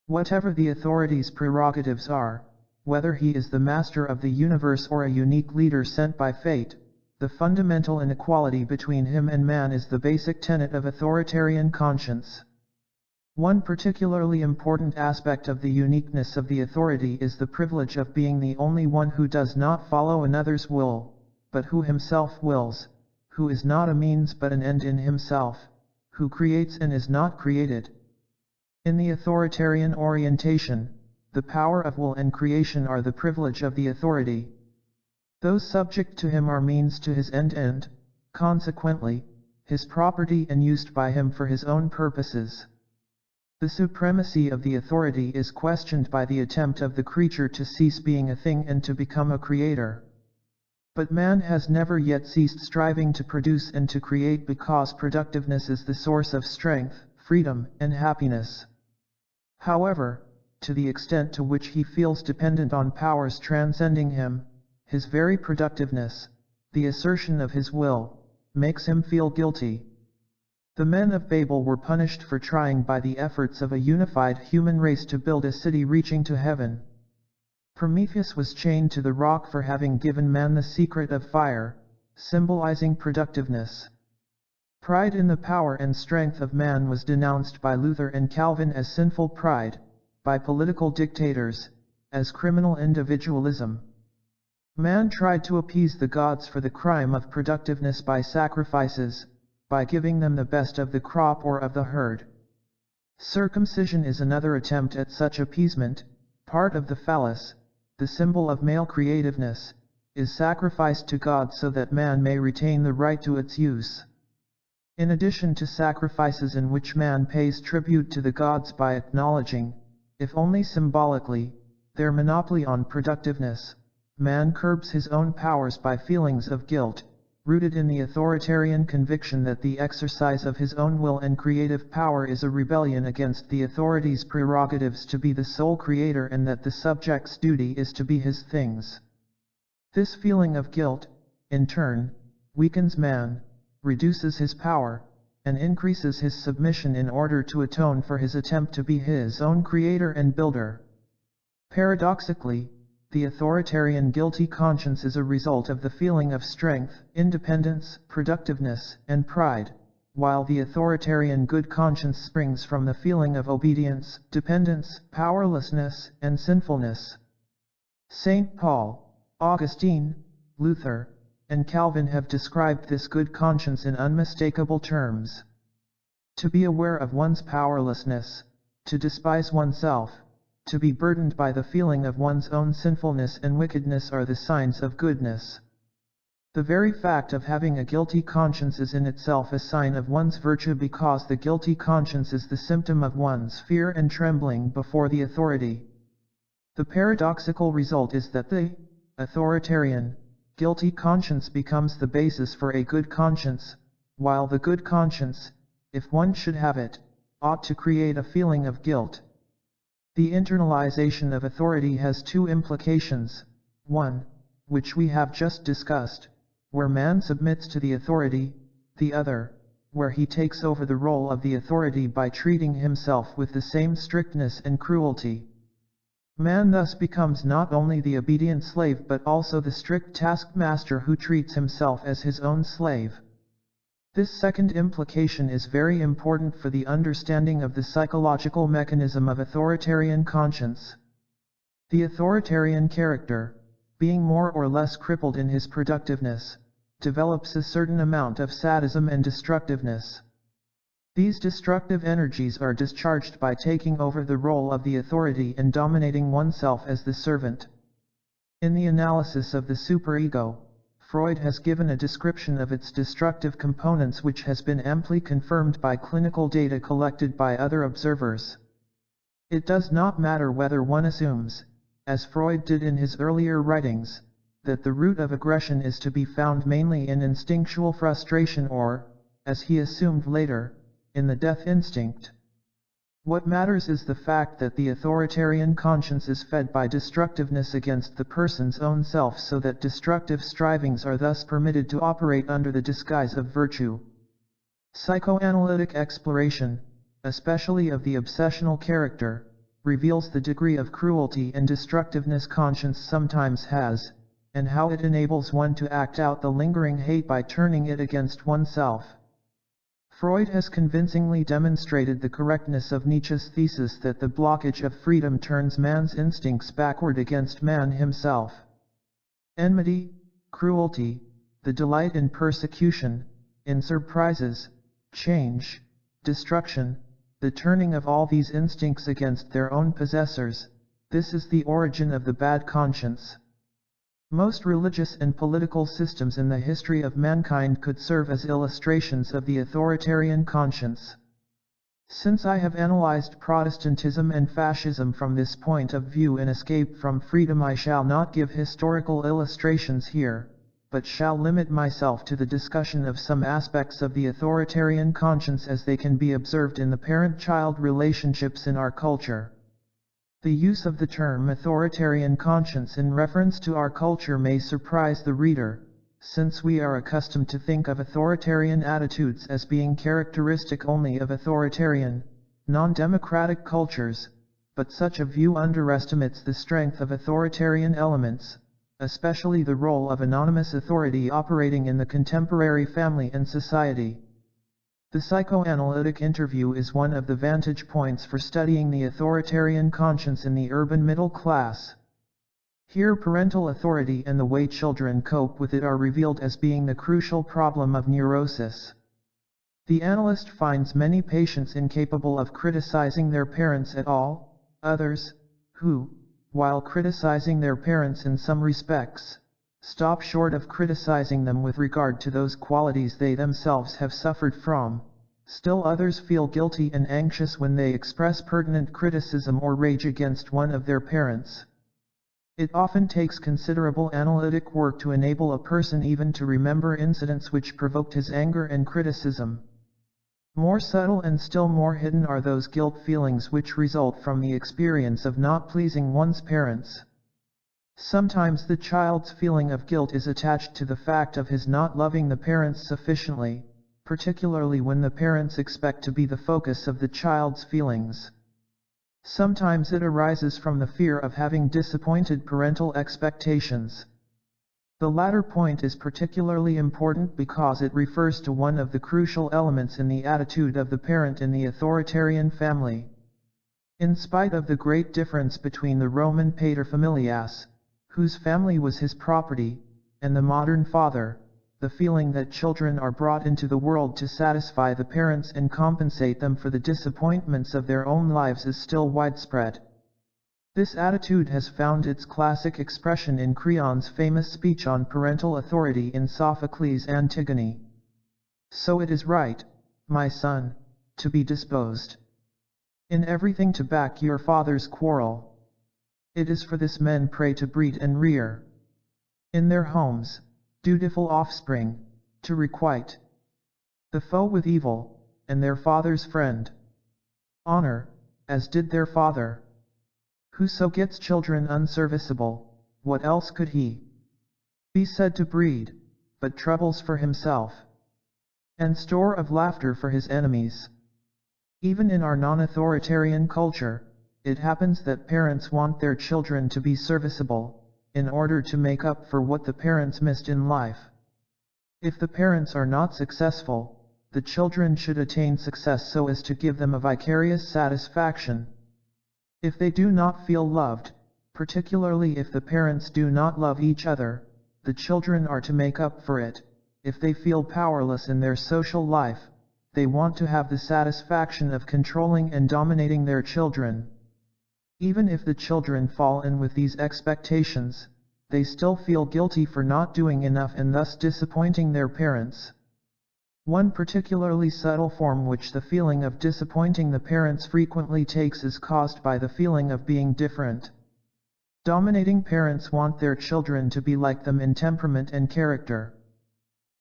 Whatever the authority's prerogatives are, whether he is the master of the universe or a unique leader sent by fate, the fundamental inequality between him and man is the basic tenet of authoritarian conscience. One particularly important aspect of the uniqueness of the authority is the privilege of being the only one who does not follow another's will, but who himself wills, who is not a means but an end in himself, who creates and is not created. In the authoritarian orientation, the power of will and creation are the privilege of the authority. Those subject to him are means to his end and, consequently, his property and used by him for his own purposes. The supremacy of the authority is questioned by the attempt of the creature to cease being a thing and to become a creator. But man has never yet ceased striving to produce and to create because productiveness is the source of strength, freedom, and happiness. However, to the extent to which he feels dependent on powers transcending him, his very productiveness, the assertion of his will, makes him feel guilty. The men of Babel were punished for trying by the efforts of a unified human race to build a city reaching to heaven. Prometheus was chained to the rock for having given man the secret of fire, symbolizing productiveness. Pride in the power and strength of man was denounced by Luther and Calvin as sinful pride, by political dictators, as criminal individualism. Man tried to appease the gods for the crime of productiveness by sacrifices, by giving them the best of the crop or of the herd. Circumcision is another attempt at such appeasement. Part of the phallus, the symbol of male creativeness, is sacrificed to God so that man may retain the right to its use. In addition to sacrifices in which man pays tribute to the gods by acknowledging, if only symbolically, their monopoly on productiveness. Man curbs his own powers by feelings of guilt, rooted in the authoritarian conviction that the exercise of his own will and creative power is a rebellion against the authority's prerogatives to be the sole creator, and that the subject's duty is to be his things. This feeling of guilt, in turn, weakens man, reduces his power, and increases his submission in order to atone for his attempt to be his own creator and builder. Paradoxically, the authoritarian guilty conscience is a result of the feeling of strength, independence, productiveness, and pride, while the authoritarian good conscience springs from the feeling of obedience, dependence, powerlessness, and sinfulness. St. Paul, Augustine, Luther, and Calvin have described this good conscience in unmistakable terms. To be aware of one's powerlessness, to despise oneself, to be burdened by the feeling of one's own sinfulness and wickedness are the signs of goodness. The very fact of having a guilty conscience is in itself a sign of one's virtue, because the guilty conscience is the symptom of one's fear and trembling before the authority. The paradoxical result is that the authoritarian, guilty conscience becomes the basis for a good conscience, while the good conscience, if one should have it, ought to create a feeling of guilt. The internalization of authority has two implications: one, which we have just discussed, where man submits to the authority; the other, where he takes over the role of the authority by treating himself with the same strictness and cruelty. Man thus becomes not only the obedient slave but also the strict taskmaster who treats himself as his own slave. This second implication is very important for the understanding of the psychological mechanism of authoritarian conscience. The authoritarian character, being more or less crippled in his productiveness, develops a certain amount of sadism and destructiveness. These destructive energies are discharged by taking over the role of the authority and dominating oneself as the servant. In the analysis of the superego, Freud has given a description of its destructive components which has been amply confirmed by clinical data collected by other observers. It does not matter whether one assumes, as Freud did in his earlier writings, that the root of aggression is to be found mainly in instinctual frustration or, as he assumed later, in the death instinct. What matters is the fact that the authoritarian conscience is fed by destructiveness against the person's own self, so that destructive strivings are thus permitted to operate under the disguise of virtue. Psychoanalytic exploration, especially of the obsessional character, reveals the degree of cruelty and destructiveness conscience sometimes has, and how it enables one to act out the lingering hate by turning it against oneself. Freud has convincingly demonstrated the correctness of Nietzsche's thesis that the blockage of freedom turns man's instincts backward against man himself. Enmity, cruelty, the delight in persecution, in surprises, change, destruction, the turning of all these instincts against their own possessors, this is the origin of the bad conscience. Most religious and political systems in the history of mankind could serve as illustrations of the authoritarian conscience. Since I have analyzed Protestantism and fascism from this point of view in Escape from Freedom, I shall not give historical illustrations here, but shall limit myself to the discussion of some aspects of the authoritarian conscience as they can be observed in the parent-child relationships in our culture. The use of the term authoritarian conscience in reference to our culture may surprise the reader, since we are accustomed to think of authoritarian attitudes as being characteristic only of authoritarian, non-democratic cultures, but such a view underestimates the strength of authoritarian elements, especially the role of anonymous authority operating in the contemporary family and society. The psychoanalytic interview is one of the vantage points for studying the authoritarian conscience in the urban middle class. Here parental authority and the way children cope with it are revealed as being the crucial problem of neurosis. The analyst finds many patients incapable of criticizing their parents at all, others, who, while criticizing their parents in some respects, stop short of criticizing them with regard to those qualities they themselves have suffered from. Still others feel guilty and anxious when they express pertinent criticism or rage against one of their parents. It often takes considerable analytic work to enable a person even to remember incidents which provoked his anger and criticism. More subtle and still more hidden are those guilt feelings which result from the experience of not pleasing one's parents. Sometimes the child's feeling of guilt is attached to the fact of his not loving the parents sufficiently, particularly when the parents expect to be the focus of the child's feelings. Sometimes it arises from the fear of having disappointed parental expectations. The latter point is particularly important because it refers to one of the crucial elements in the attitude of the parent in the authoritarian family. In spite of the great difference between the Roman paterfamilias, whose family was his property, and the modern father, the feeling that children are brought into the world to satisfy the parents and compensate them for the disappointments of their own lives is still widespread. This attitude has found its classic expression in Creon's famous speech on parental authority in Sophocles' Antigone. So it is right, my son, to be disposed in everything to back your father's quarrel. It is for this men pray to breed and rear in their homes dutiful offspring, to requite the foe with evil, and their father's friend honor, as did their father. Whoso gets children unserviceable, what else could he be said to breed, but troubles for himself, and store of laughter for his enemies? Even in our non-authoritarian culture, it happens that parents want their children to be serviceable, in order to make up for what the parents missed in life. If the parents are not successful, the children should attain success so as to give them a vicarious satisfaction. If they do not feel loved, particularly if the parents do not love each other, the children are to make up for it. If they feel powerless in their social life, they want to have the satisfaction of controlling and dominating their children. Even if the children fall in with these expectations, they still feel guilty for not doing enough and thus disappointing their parents. One particularly subtle form which the feeling of disappointing the parents frequently takes is caused by the feeling of being different. Dominating parents want their children to be like them in temperament and character.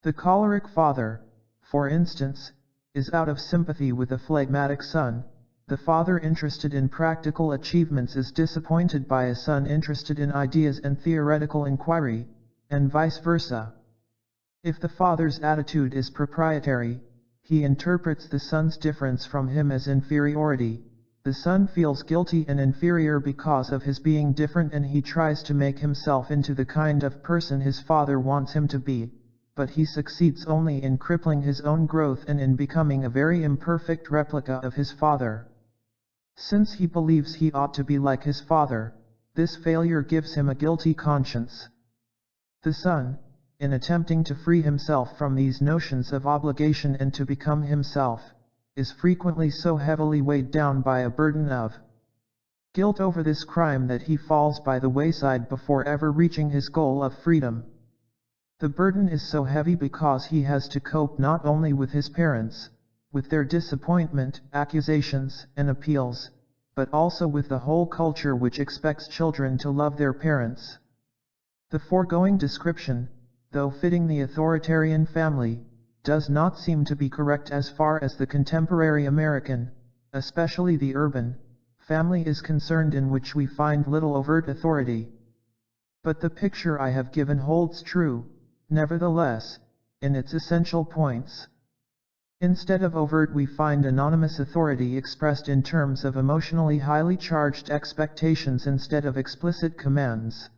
The choleric father, for instance, is out of sympathy with a phlegmatic son. The father interested in practical achievements is disappointed by a son interested in ideas and theoretical inquiry, and vice versa. If the father's attitude is proprietary, he interprets the son's difference from him as inferiority. The son feels guilty and inferior because of his being different and he tries to make himself into the kind of person his father wants him to be, but he succeeds only in crippling his own growth and in becoming a very imperfect replica of his father. Since he believes he ought to be like his father, this failure gives him a guilty conscience. The son, in attempting to free himself from these notions of obligation and to become himself, is frequently so heavily weighed down by a burden of guilt over this crime that he falls by the wayside before ever reaching his goal of freedom. The burden is so heavy because he has to cope not only with his parents, with their disappointment, accusations, and appeals, but also with the whole culture which expects children to love their parents. The foregoing description, though fitting the authoritarian family, does not seem to be correct as far as the contemporary American, especially the urban, family is concerned, in which we find little overt authority. But the picture I have given holds true, nevertheless, in its essential points. Instead of overt, we find anonymous authority expressed in terms of emotionally highly charged expectations instead of explicit commands.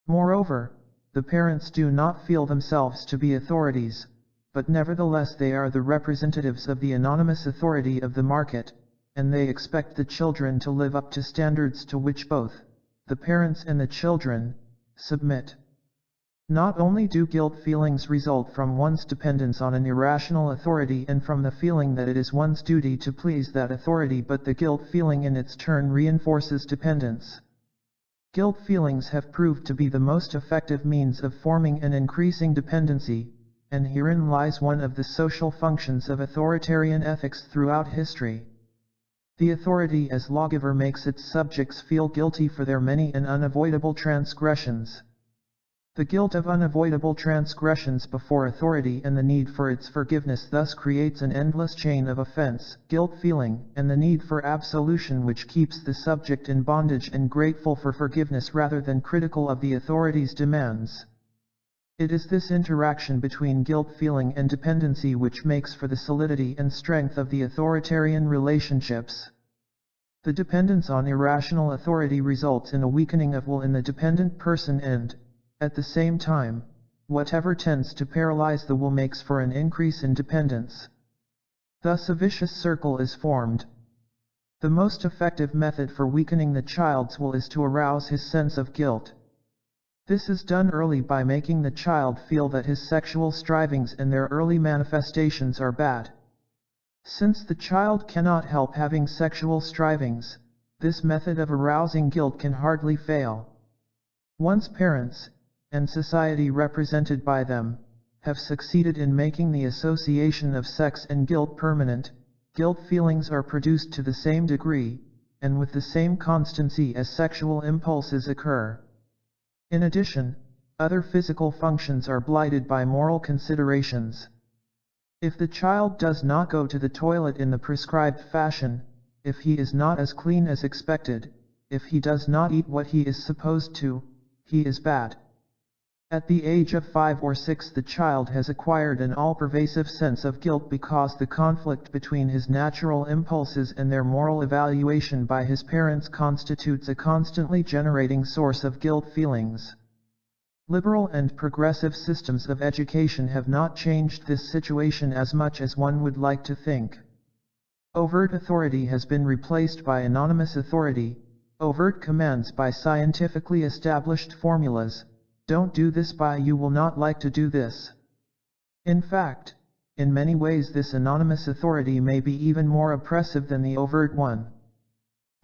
Moreover, the parents do not feel themselves to be authorities, but nevertheless they are the representatives of the anonymous authority of the market, and they expect the children to live up to standards to which both the parents and the children submit. Not only do guilt feelings result from one's dependence on an irrational authority and from the feeling that it is one's duty to please that authority, but the guilt feeling in its turn reinforces dependence. Guilt feelings have proved to be the most effective means of forming and increasing dependency, and herein lies one of the social functions of authoritarian ethics throughout history. The authority as lawgiver makes its subjects feel guilty for their many and unavoidable transgressions. The guilt of unavoidable transgressions before authority and the need for its forgiveness thus creates an endless chain of offense, guilt feeling, and the need for absolution which keeps the subject in bondage and grateful for forgiveness rather than critical of the authority's demands. It is this interaction between guilt feeling and dependency which makes for the solidity and strength of the authoritarian relationships. The dependence on irrational authority results in a weakening of will in the dependent person and, at the same time, whatever tends to paralyze the will makes for an increase in dependence. Thus a vicious circle is formed. The most effective method for weakening the child's will is to arouse his sense of guilt. This is done early by making the child feel that his sexual strivings and their early manifestations are bad. Since the child cannot help having sexual strivings, this method of arousing guilt can hardly fail. Once parents, and society represented by them, have succeeded in making the association of sex and guilt permanent, guilt feelings are produced to the same degree, and with the same constancy as sexual impulses occur. In addition, other physical functions are blighted by moral considerations. If the child does not go to the toilet in the prescribed fashion, if he is not as clean as expected, if he does not eat what he is supposed to, he is bad. At the age of 5 or 6 the child has acquired an all-pervasive sense of guilt because the conflict between his natural impulses and their moral evaluation by his parents constitutes a constantly generating source of guilt feelings. Liberal and progressive systems of education have not changed this situation as much as one would like to think. Overt authority has been replaced by anonymous authority, overt commands by scientifically established formulas. Don't do this by you will not like to do this. In fact, in many ways this anonymous authority may be even more oppressive than the overt one.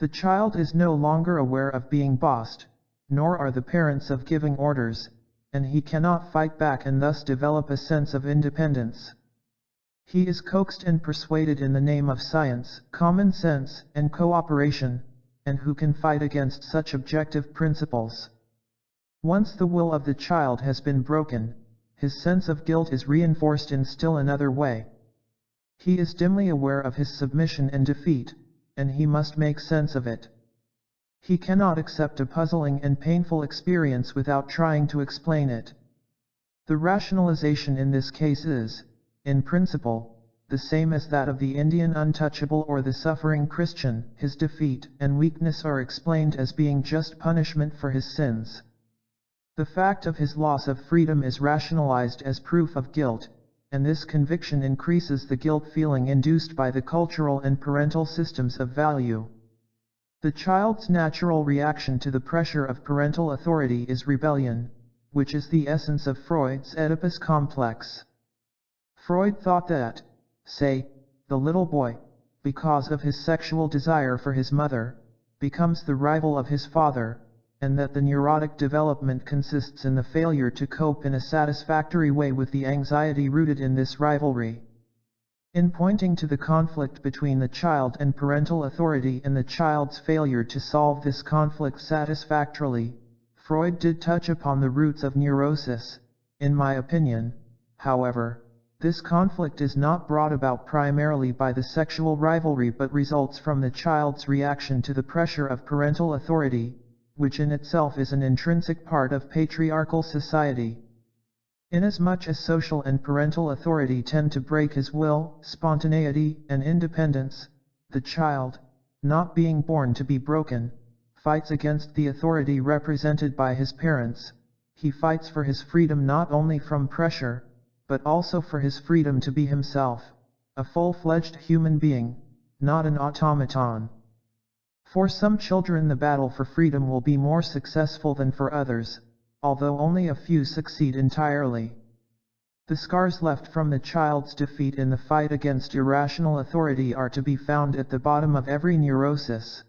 The child is no longer aware of being bossed, nor are the parents of giving orders, and he cannot fight back and thus develop a sense of independence. He is coaxed and persuaded in the name of science, common sense, and cooperation, and who can fight against such objective principles? Once the will of the child has been broken, his sense of guilt is reinforced in still another way. He is dimly aware of his submission and defeat, and he must make sense of it. He cannot accept a puzzling and painful experience without trying to explain it. The rationalization in this case is, in principle, the same as that of the Indian untouchable or the suffering Christian. His defeat and weakness are explained as being just punishment for his sins. The fact of his loss of freedom is rationalized as proof of guilt, and this conviction increases the guilt feeling induced by the cultural and parental systems of value. The child's natural reaction to the pressure of parental authority is rebellion, which is the essence of Freud's Oedipus complex. Freud thought that, say, the little boy, because of his sexual desire for his mother, becomes the rival of his father, and that the neurotic development consists in the failure to cope in a satisfactory way with the anxiety rooted in this rivalry. In pointing to the conflict between the child and parental authority and the child's failure to solve this conflict satisfactorily, Freud did touch upon the roots of neurosis. In my opinion, however, this conflict is not brought about primarily by the sexual rivalry but results from the child's reaction to the pressure of parental authority, which in itself is an intrinsic part of patriarchal society. Inasmuch as social and parental authority tend to break his will, spontaneity, and independence, the child, not being born to be broken, fights against the authority represented by his parents. He fights for his freedom not only from pressure, but also for his freedom to be himself, a full-fledged human being, not an automaton. For some children the battle for freedom will be more successful than for others, although only a few succeed entirely. The scars left from the child's defeat in the fight against irrational authority are to be found at the bottom of every neurosis.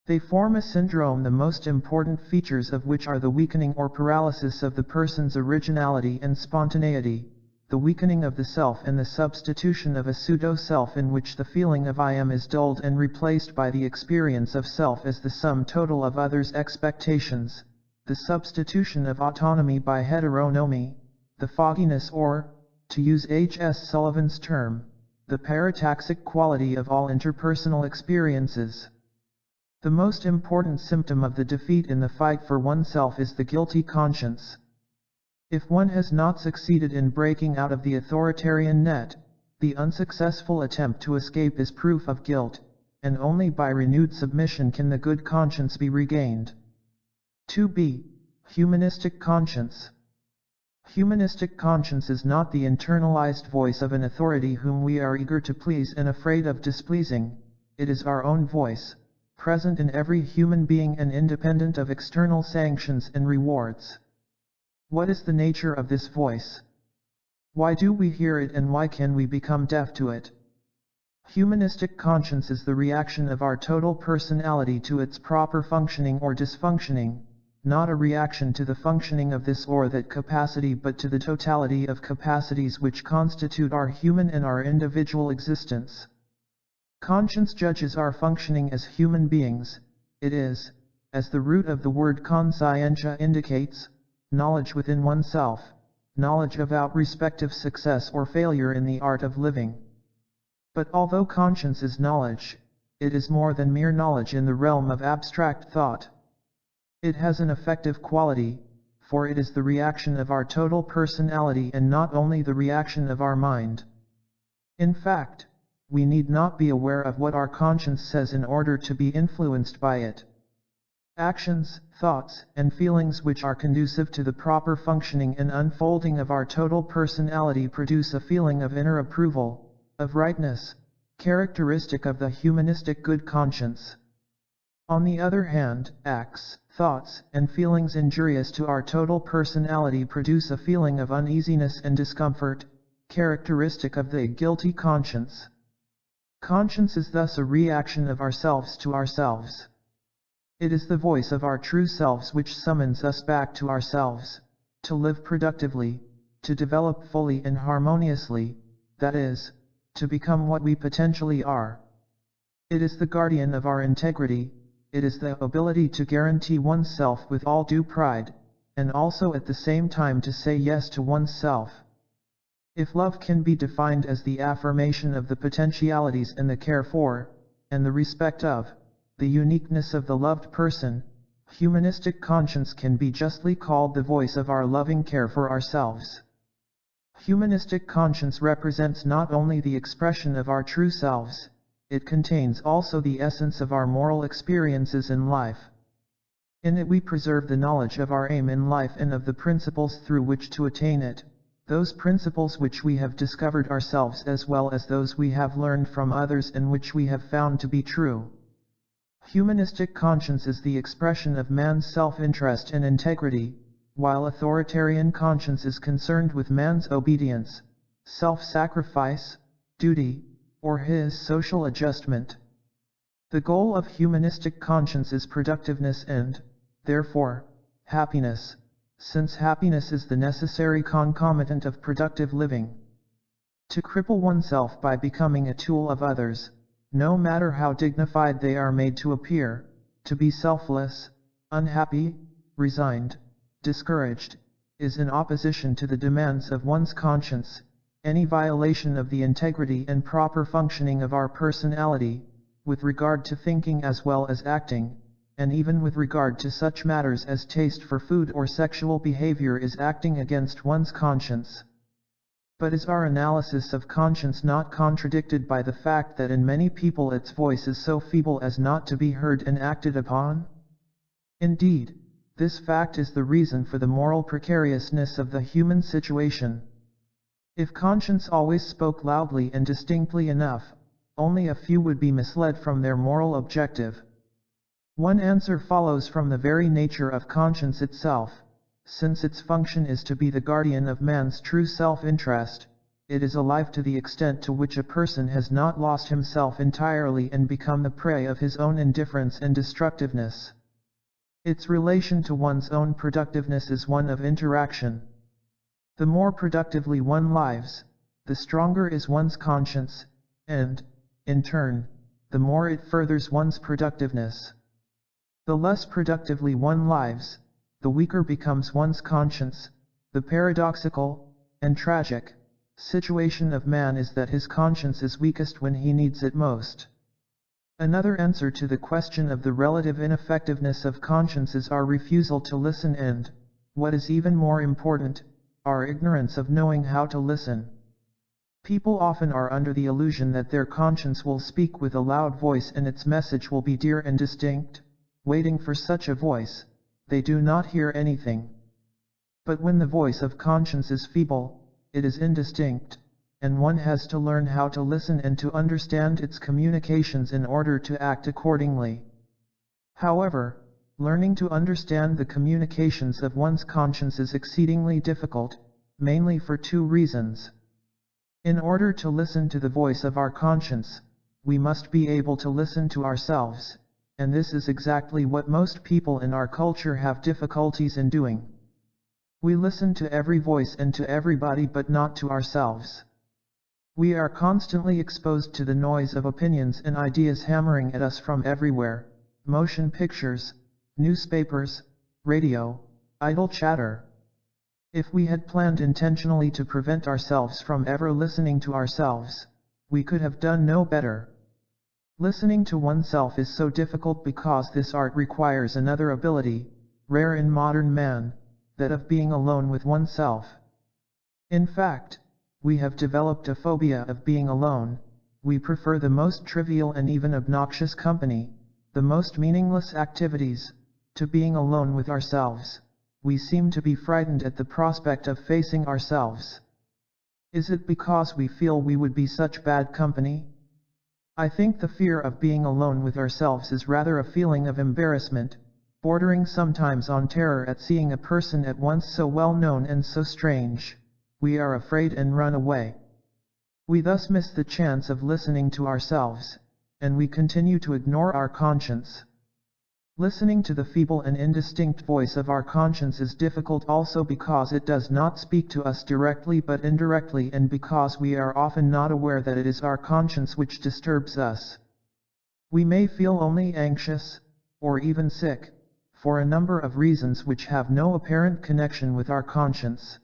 They form a syndrome the most important features of which are the weakening or paralysis of the person's originality and spontaneity, the weakening of the self and the substitution of a pseudo-self in which the feeling of I am is dulled and replaced by the experience of self as the sum total of others' expectations, the substitution of autonomy by heteronomy, the fogginess or, to use H. S. Sullivan's term, the parataxic quality of all interpersonal experiences. The most important symptom of the defeat in the fight for oneself is the guilty conscience. If one has not succeeded in breaking out of the authoritarian net, the unsuccessful attempt to escape is proof of guilt, and only by renewed submission can the good conscience be regained. 2b. Humanistic conscience. Humanistic conscience is not the internalized voice of an authority whom we are eager to please and afraid of displeasing. It is our own voice, present in every human being and independent of external sanctions and rewards. What is the nature of this voice? Why do we hear it and why can we become deaf to it? Humanistic conscience is the reaction of our total personality to its proper functioning or dysfunctioning, not a reaction to the functioning of this or that capacity but to the totality of capacities which constitute our human and our individual existence. Conscience judges our functioning as human beings. It is, as the root of the word conscientia indicates, knowledge within oneself, knowledge about respective success or failure in the art of living. But although conscience is knowledge, it is more than mere knowledge in the realm of abstract thought. It has an affective quality, for it is the reaction of our total personality and not only the reaction of our mind. In fact, we need not be aware of what our conscience says in order to be influenced by it. Actions, thoughts, and feelings which are conducive to the proper functioning and unfolding of our total personality produce a feeling of inner approval, of rightness, characteristic of the humanistic good conscience. On the other hand, acts, thoughts, and feelings injurious to our total personality produce a feeling of uneasiness and discomfort, characteristic of the guilty conscience. Conscience is thus a reaction of ourselves to ourselves. It is the voice of our true selves which summons us back to ourselves, to live productively, to develop fully and harmoniously, that is, to become what we potentially are. It is the guardian of our integrity, it is the ability to guarantee oneself with all due pride, and also at the same time to say yes to oneself. If love can be defined as the affirmation of the potentialities and the care for, and the respect of, the uniqueness of the loved person, humanistic conscience can be justly called the voice of our loving care for ourselves. Humanistic conscience represents not only the expression of our true selves, it contains also the essence of our moral experiences in life. In it we preserve the knowledge of our aim in life and of the principles through which to attain it, those principles which we have discovered ourselves as well as those we have learned from others and which we have found to be true. Humanistic conscience is the expression of man's self-interest and integrity, while authoritarian conscience is concerned with man's obedience, self-sacrifice, duty, or his social adjustment. The goal of humanistic conscience is productiveness and, therefore, happiness, since happiness is the necessary concomitant of productive living. To cripple oneself by becoming a tool of others, no matter how dignified they are made to appear, to be selfless, unhappy, resigned, discouraged, is in opposition to the demands of one's conscience. Any violation of the integrity and proper functioning of our personality, with regard to thinking as well as acting, and even with regard to such matters as taste for food or sexual behavior, is acting against one's conscience. But is our analysis of conscience not contradicted by the fact that in many people its voice is so feeble as not to be heard and acted upon? Indeed, this fact is the reason for the moral precariousness of the human situation. If conscience always spoke loudly and distinctly enough, only a few would be misled from their moral objective. One answer follows from the very nature of conscience itself. Since its function is to be the guardian of man's true self-interest, it is alive to the extent to which a person has not lost himself entirely and become the prey of his own indifference and destructiveness. Its relation to one's own productiveness is one of interaction. The more productively one lives, the stronger is one's conscience, and, in turn, the more it furthers one's productiveness. The less productively one lives, the weaker becomes one's conscience. The paradoxical, and tragic, situation of man is that his conscience is weakest when he needs it most. Another answer to the question of the relative ineffectiveness of conscience is our refusal to listen and, what is even more important, our ignorance of knowing how to listen. People often are under the illusion that their conscience will speak with a loud voice and its message will be clear and distinct. Waiting for such a voice, they do not hear anything. But when the voice of conscience is feeble, it is indistinct, and one has to learn how to listen and to understand its communications in order to act accordingly. However, learning to understand the communications of one's conscience is exceedingly difficult, mainly for two reasons. In order to listen to the voice of our conscience, we must be able to listen to ourselves, and this is exactly what most people in our culture have difficulties in doing. We listen to every voice and to everybody but not to ourselves. We are constantly exposed to the noise of opinions and ideas hammering at us from everywhere: motion pictures, newspapers, radio, idle chatter. If we had planned intentionally to prevent ourselves from ever listening to ourselves, we could have done no better. Listening to oneself is so difficult because this art requires another ability, rare in modern man, that of being alone with oneself. In fact, we have developed a phobia of being alone. We prefer the most trivial and even obnoxious company, the most meaningless activities, to being alone with ourselves. We seem to be frightened at the prospect of facing ourselves. Is it because we feel we would be such bad company? I think the fear of being alone with ourselves is rather a feeling of embarrassment, bordering sometimes on terror at seeing a person at once so well known and so strange. We are afraid and run away. We thus miss the chance of listening to ourselves, and we continue to ignore our conscience. Listening to the feeble and indistinct voice of our conscience is difficult also because it does not speak to us directly but indirectly, and because we are often not aware that it is our conscience which disturbs us. We may feel only anxious, or even sick, for a number of reasons which have no apparent connection with our conscience.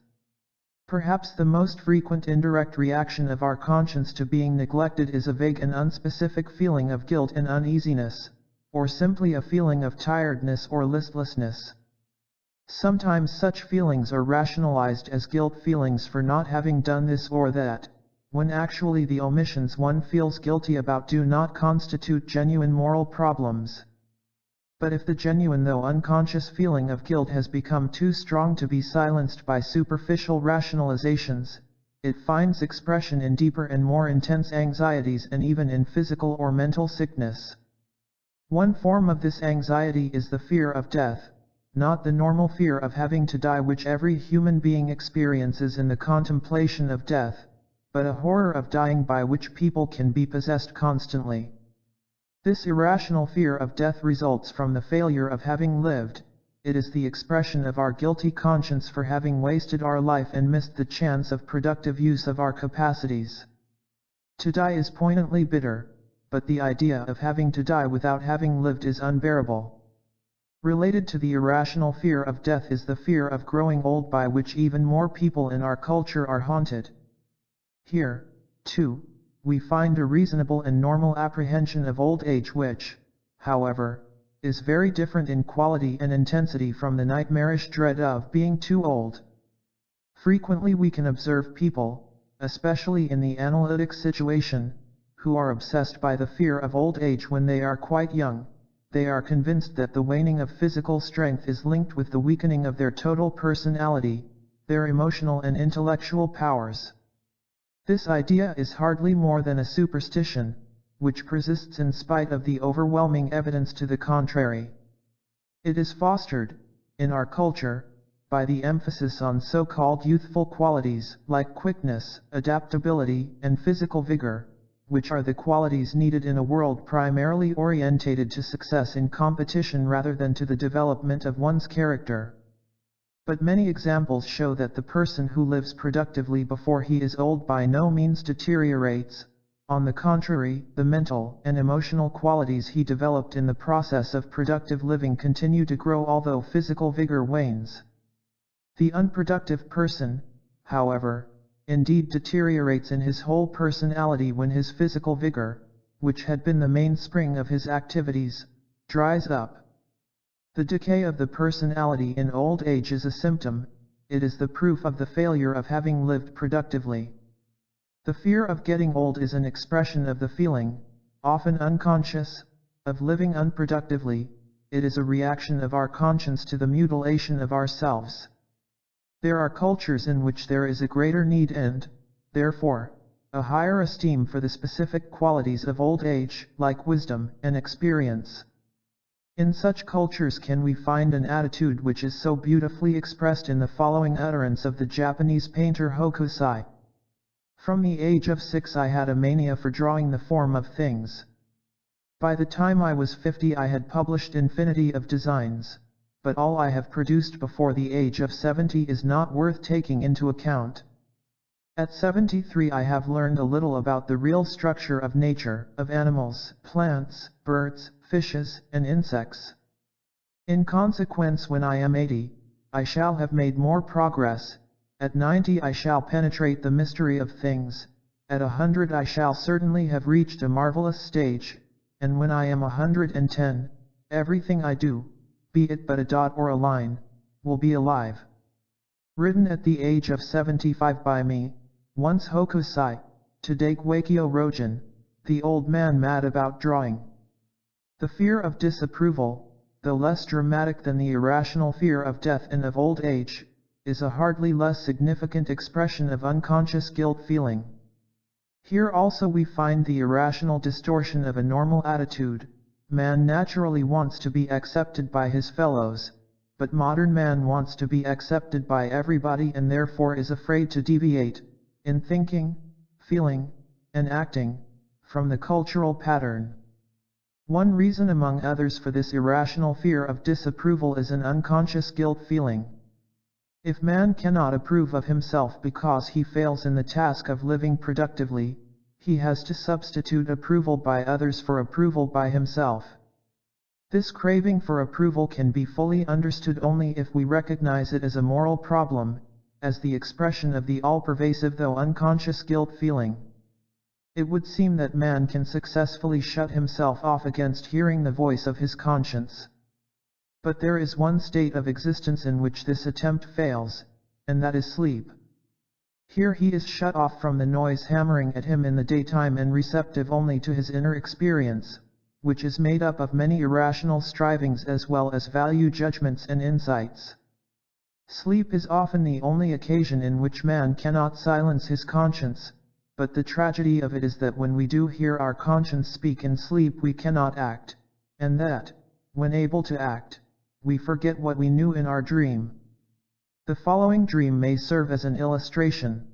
Perhaps the most frequent indirect reaction of our conscience to being neglected is a vague and unspecific feeling of guilt and uneasiness, or simply a feeling of tiredness or listlessness. Sometimes such feelings are rationalized as guilt feelings for not having done this or that, when actually the omissions one feels guilty about do not constitute genuine moral problems. But if the genuine though unconscious feeling of guilt has become too strong to be silenced by superficial rationalizations, it finds expression in deeper and more intense anxieties and even in physical or mental sickness. One form of this anxiety is the fear of death, not the normal fear of having to die which every human being experiences in the contemplation of death, but a horror of dying by which people can be possessed constantly. This irrational fear of death results from the failure of having lived. It is the expression of our guilty conscience for having wasted our life and missed the chance of productive use of our capacities. To die is poignantly bitter, but the idea of having to die without having lived is unbearable. Related to the irrational fear of death is the fear of growing old, by which even more people in our culture are haunted. Here, too, we find a reasonable and normal apprehension of old age which, however, is very different in quality and intensity from the nightmarish dread of being too old. Frequently we can observe people, especially in the analytic situation, who are obsessed by the fear of old age when they are quite young. They are convinced that the waning of physical strength is linked with the weakening of their total personality, their emotional and intellectual powers. This idea is hardly more than a superstition, which persists in spite of the overwhelming evidence to the contrary. It is fostered, in our culture, by the emphasis on so-called youthful qualities like quickness, adaptability, and physical vigor, which are the qualities needed in a world primarily orientated to success in competition rather than to the development of one's character. But many examples show that the person who lives productively before he is old by no means deteriorates. On the contrary, the mental and emotional qualities he developed in the process of productive living continue to grow although physical vigor wanes. The unproductive person, however, indeed deteriorates in his whole personality when his physical vigor, which had been the mainspring of his activities, dries up. The decay of the personality in old age is a symptom, it is the proof of the failure of having lived productively. The fear of getting old is an expression of the feeling, often unconscious, of living unproductively. It is a reaction of our conscience to the mutilation of ourselves. There are cultures in which there is a greater need and, therefore, a higher esteem for the specific qualities of old age, like wisdom and experience. In such cultures can we find an attitude which is so beautifully expressed in the following utterance of the Japanese painter Hokusai. From the age of 6 I had a mania for drawing the form of things. By the time I was 50 I had published infinity of designs, but all I have produced before the age of 70 is not worth taking into account. At 73 I have learned a little about the real structure of nature, of animals, plants, birds, fishes, and insects. In consequence, when I am 80, I shall have made more progress. At 90 I shall penetrate the mystery of things, at 100 I shall certainly have reached a marvelous stage, and when I am 110, everything I do, be it but a dot or a line, will be alive. Written at the age of 75 by me, once Hokusai, today Wakio Rojin, the old man mad about drawing. The fear of disapproval, though less dramatic than the irrational fear of death and of old age, is a hardly less significant expression of unconscious guilt feeling. Here also we find the irrational distortion of a normal attitude. Man naturally wants to be accepted by his fellows, but modern man wants to be accepted by everybody and therefore is afraid to deviate, in thinking, feeling, and acting, from the cultural pattern. One reason among others for this irrational fear of disapproval is an unconscious guilt feeling. If man cannot approve of himself because he fails in the task of living productively, he has to substitute approval by others for approval by himself. This craving for approval can be fully understood only if we recognize it as a moral problem, as the expression of the all-pervasive though unconscious guilt feeling. It would seem that man can successfully shut himself off against hearing the voice of his conscience. But there is one state of existence in which this attempt fails, and that is sleep. Here he is shut off from the noise hammering at him in the daytime and receptive only to his inner experience, which is made up of many irrational strivings as well as value judgments and insights. Sleep is often the only occasion in which man cannot silence his conscience, but the tragedy of it is that when we do hear our conscience speak in sleep we cannot act, and that, when able to act, we forget what we knew in our dream. The following dream may serve as an illustration.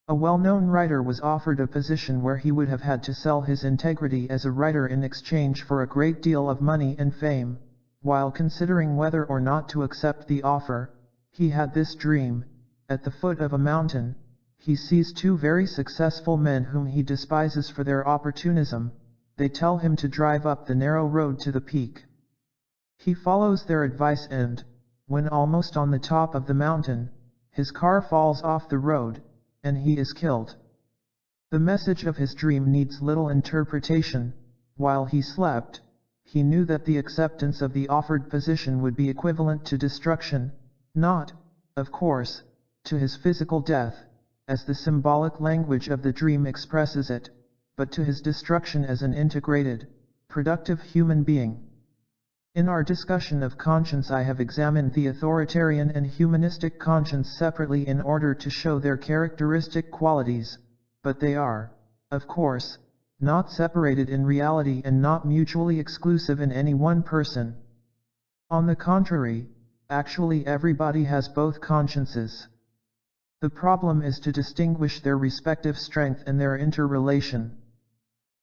A well-known writer was offered a position where he would have had to sell his integrity as a writer in exchange for a great deal of money and fame. While considering whether or not to accept the offer, he had this dream. At the foot of a mountain, he sees two very successful men whom he despises for their opportunism. They tell him to drive up the narrow road to the peak. He follows their advice and, when almost on the top of the mountain, his car falls off the road, and he is killed. The message of his dream needs little interpretation. While he slept, he knew that the acceptance of the offered position would be equivalent to destruction, not, of course, to his physical death, as the symbolic language of the dream expresses it, but to his destruction as an integrated, productive human being. In our discussion of conscience I have examined the authoritarian and humanistic conscience separately in order to show their characteristic qualities, but they are, of course, not separated in reality and not mutually exclusive in any one person. On the contrary, actually everybody has both consciences. The problem is to distinguish their respective strength and their interrelation.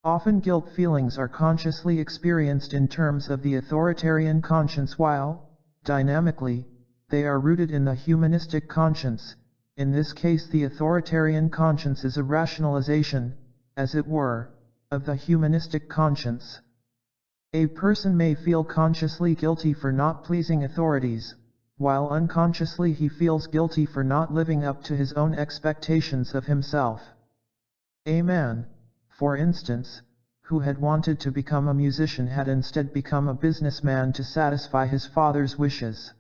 Often guilt feelings are consciously experienced in terms of the authoritarian conscience while, dynamically, they are rooted in the humanistic conscience. In this case, the authoritarian conscience is a rationalization, as it were, of the humanistic conscience. A person may feel consciously guilty for not pleasing authorities, while unconsciously he feels guilty for not living up to his own expectations of himself. A man, for instance, who had wanted to become a musician had instead become a businessman to satisfy his father's wishes.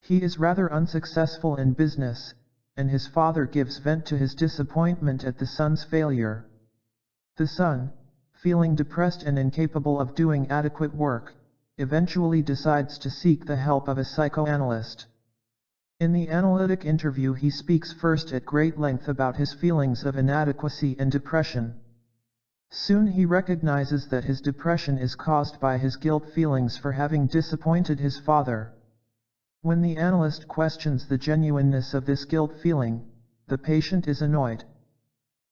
He is rather unsuccessful in business, and his father gives vent to his disappointment at the son's failure. The son, feeling depressed and incapable of doing adequate work, eventually decides to seek the help of a psychoanalyst. In the analytic interview, he speaks first at great length about his feelings of inadequacy and depression. Soon he recognizes that his depression is caused by his guilt feelings for having disappointed his father. When the analyst questions the genuineness of this guilt feeling, the patient is annoyed.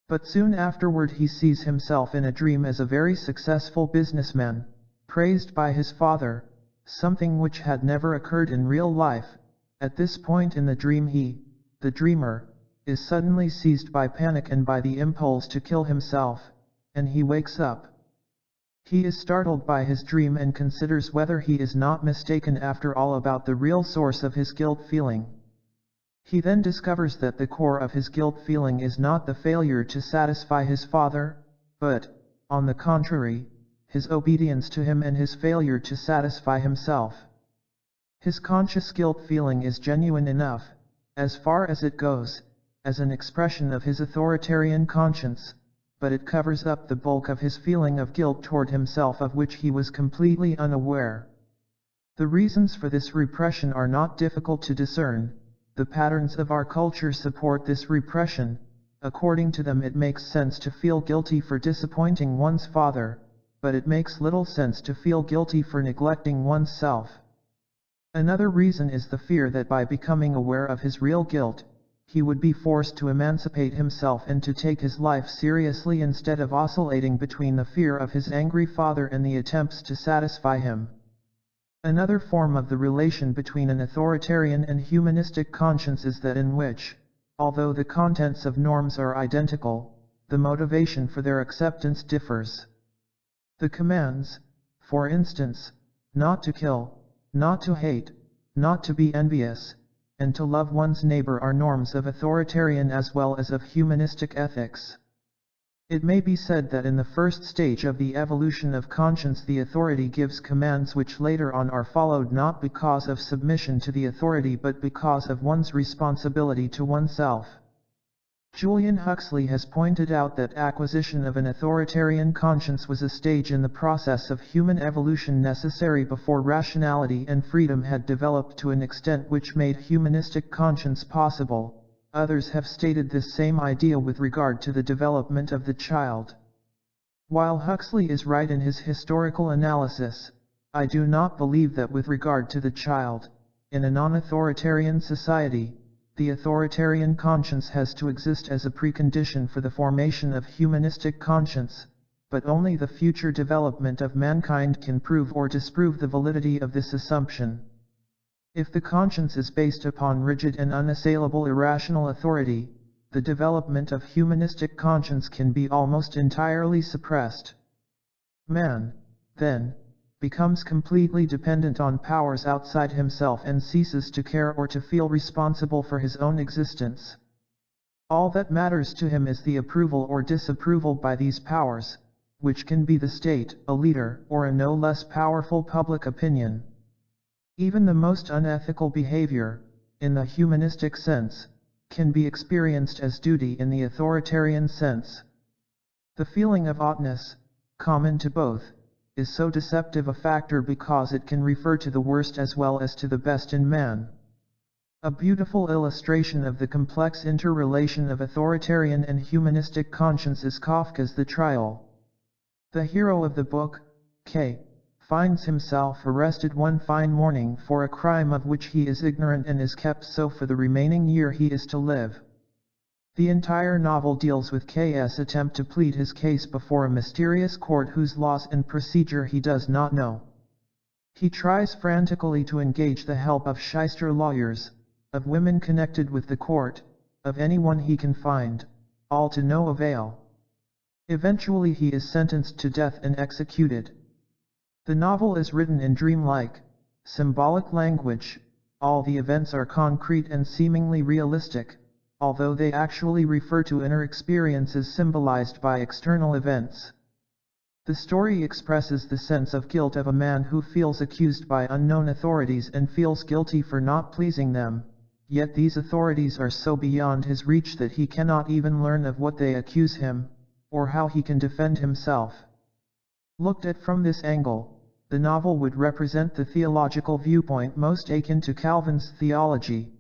But soon afterward he sees himself in a dream as a very successful businessman, praised by his father, something which had never occurred in real life. At this point in the dream he, the dreamer, is suddenly seized by panic and by the impulse to kill himself, and he wakes up. He is startled by his dream and considers whether he is not mistaken after all about the real source of his guilt feeling. He then discovers that the core of his guilt feeling is not the failure to satisfy his father, but, on the contrary, his obedience to him and his failure to satisfy himself. His conscious guilt feeling is genuine enough, as far as it goes, as an expression of his authoritarian conscience, but it covers up the bulk of his feeling of guilt toward himself of which he was completely unaware. The reasons for this repression are not difficult to discern. The patterns of our culture support this repression. According to them, it makes sense to feel guilty for disappointing one's father, but it makes little sense to feel guilty for neglecting oneself. Another reason is the fear that by becoming aware of his real guilt, he would be forced to emancipate himself and to take his life seriously instead of oscillating between the fear of his angry father and the attempts to satisfy him. Another form of the relation between an authoritarian and humanistic conscience is that in which, although the contents of norms are identical, the motivation for their acceptance differs. The commands, for instance, not to kill, not to hate, not to be envious, and to love one's neighbor are norms of authoritarian as well as of humanistic ethics. It may be said that in the first stage of the evolution of conscience, the authority gives commands which later on are followed not because of submission to the authority but because of one's responsibility to oneself. Julian Huxley has pointed out that acquisition of an authoritarian conscience was a stage in the process of human evolution necessary before rationality and freedom had developed to an extent which made humanistic conscience possible. Others have stated this same idea with regard to the development of the child. While Huxley is right in his historical analysis, I do not believe that with regard to the child, in a non-authoritarian society, the authoritarian conscience has to exist as a precondition for the formation of humanistic conscience, but only the future development of mankind can prove or disprove the validity of this assumption. If the conscience is based upon rigid and unassailable irrational authority, the development of humanistic conscience can be almost entirely suppressed. Man, then, becomes completely dependent on powers outside himself and ceases to care or to feel responsible for his own existence. All that matters to him is the approval or disapproval by these powers, which can be the state, a leader, or a no less powerful public opinion. Even the most unethical behavior, in the humanistic sense, can be experienced as duty in the authoritarian sense. The feeling of oughtness, common to both, is so deceptive a factor because it can refer to the worst as well as to the best in man. A beautiful illustration of the complex interrelation of authoritarian and humanistic conscience is Kafka's The Trial. The hero of the book, K, finds himself arrested one fine morning for a crime of which he is ignorant and is kept so for the remaining year he is to live. The entire novel deals with K's attempt to plead his case before a mysterious court whose laws and procedure he does not know. He tries frantically to engage the help of shyster lawyers, of women connected with the court, of anyone he can find, all to no avail. Eventually he is sentenced to death and executed. The novel is written in dreamlike, symbolic language. All the events are concrete and seemingly realistic, although they actually refer to inner experiences symbolized by external events. The story expresses the sense of guilt of a man who feels accused by unknown authorities and feels guilty for not pleasing them, yet these authorities are so beyond his reach that he cannot even learn of what they accuse him, or how he can defend himself. Looked at from this angle, the novel would represent the theological viewpoint most akin to Calvin's theology.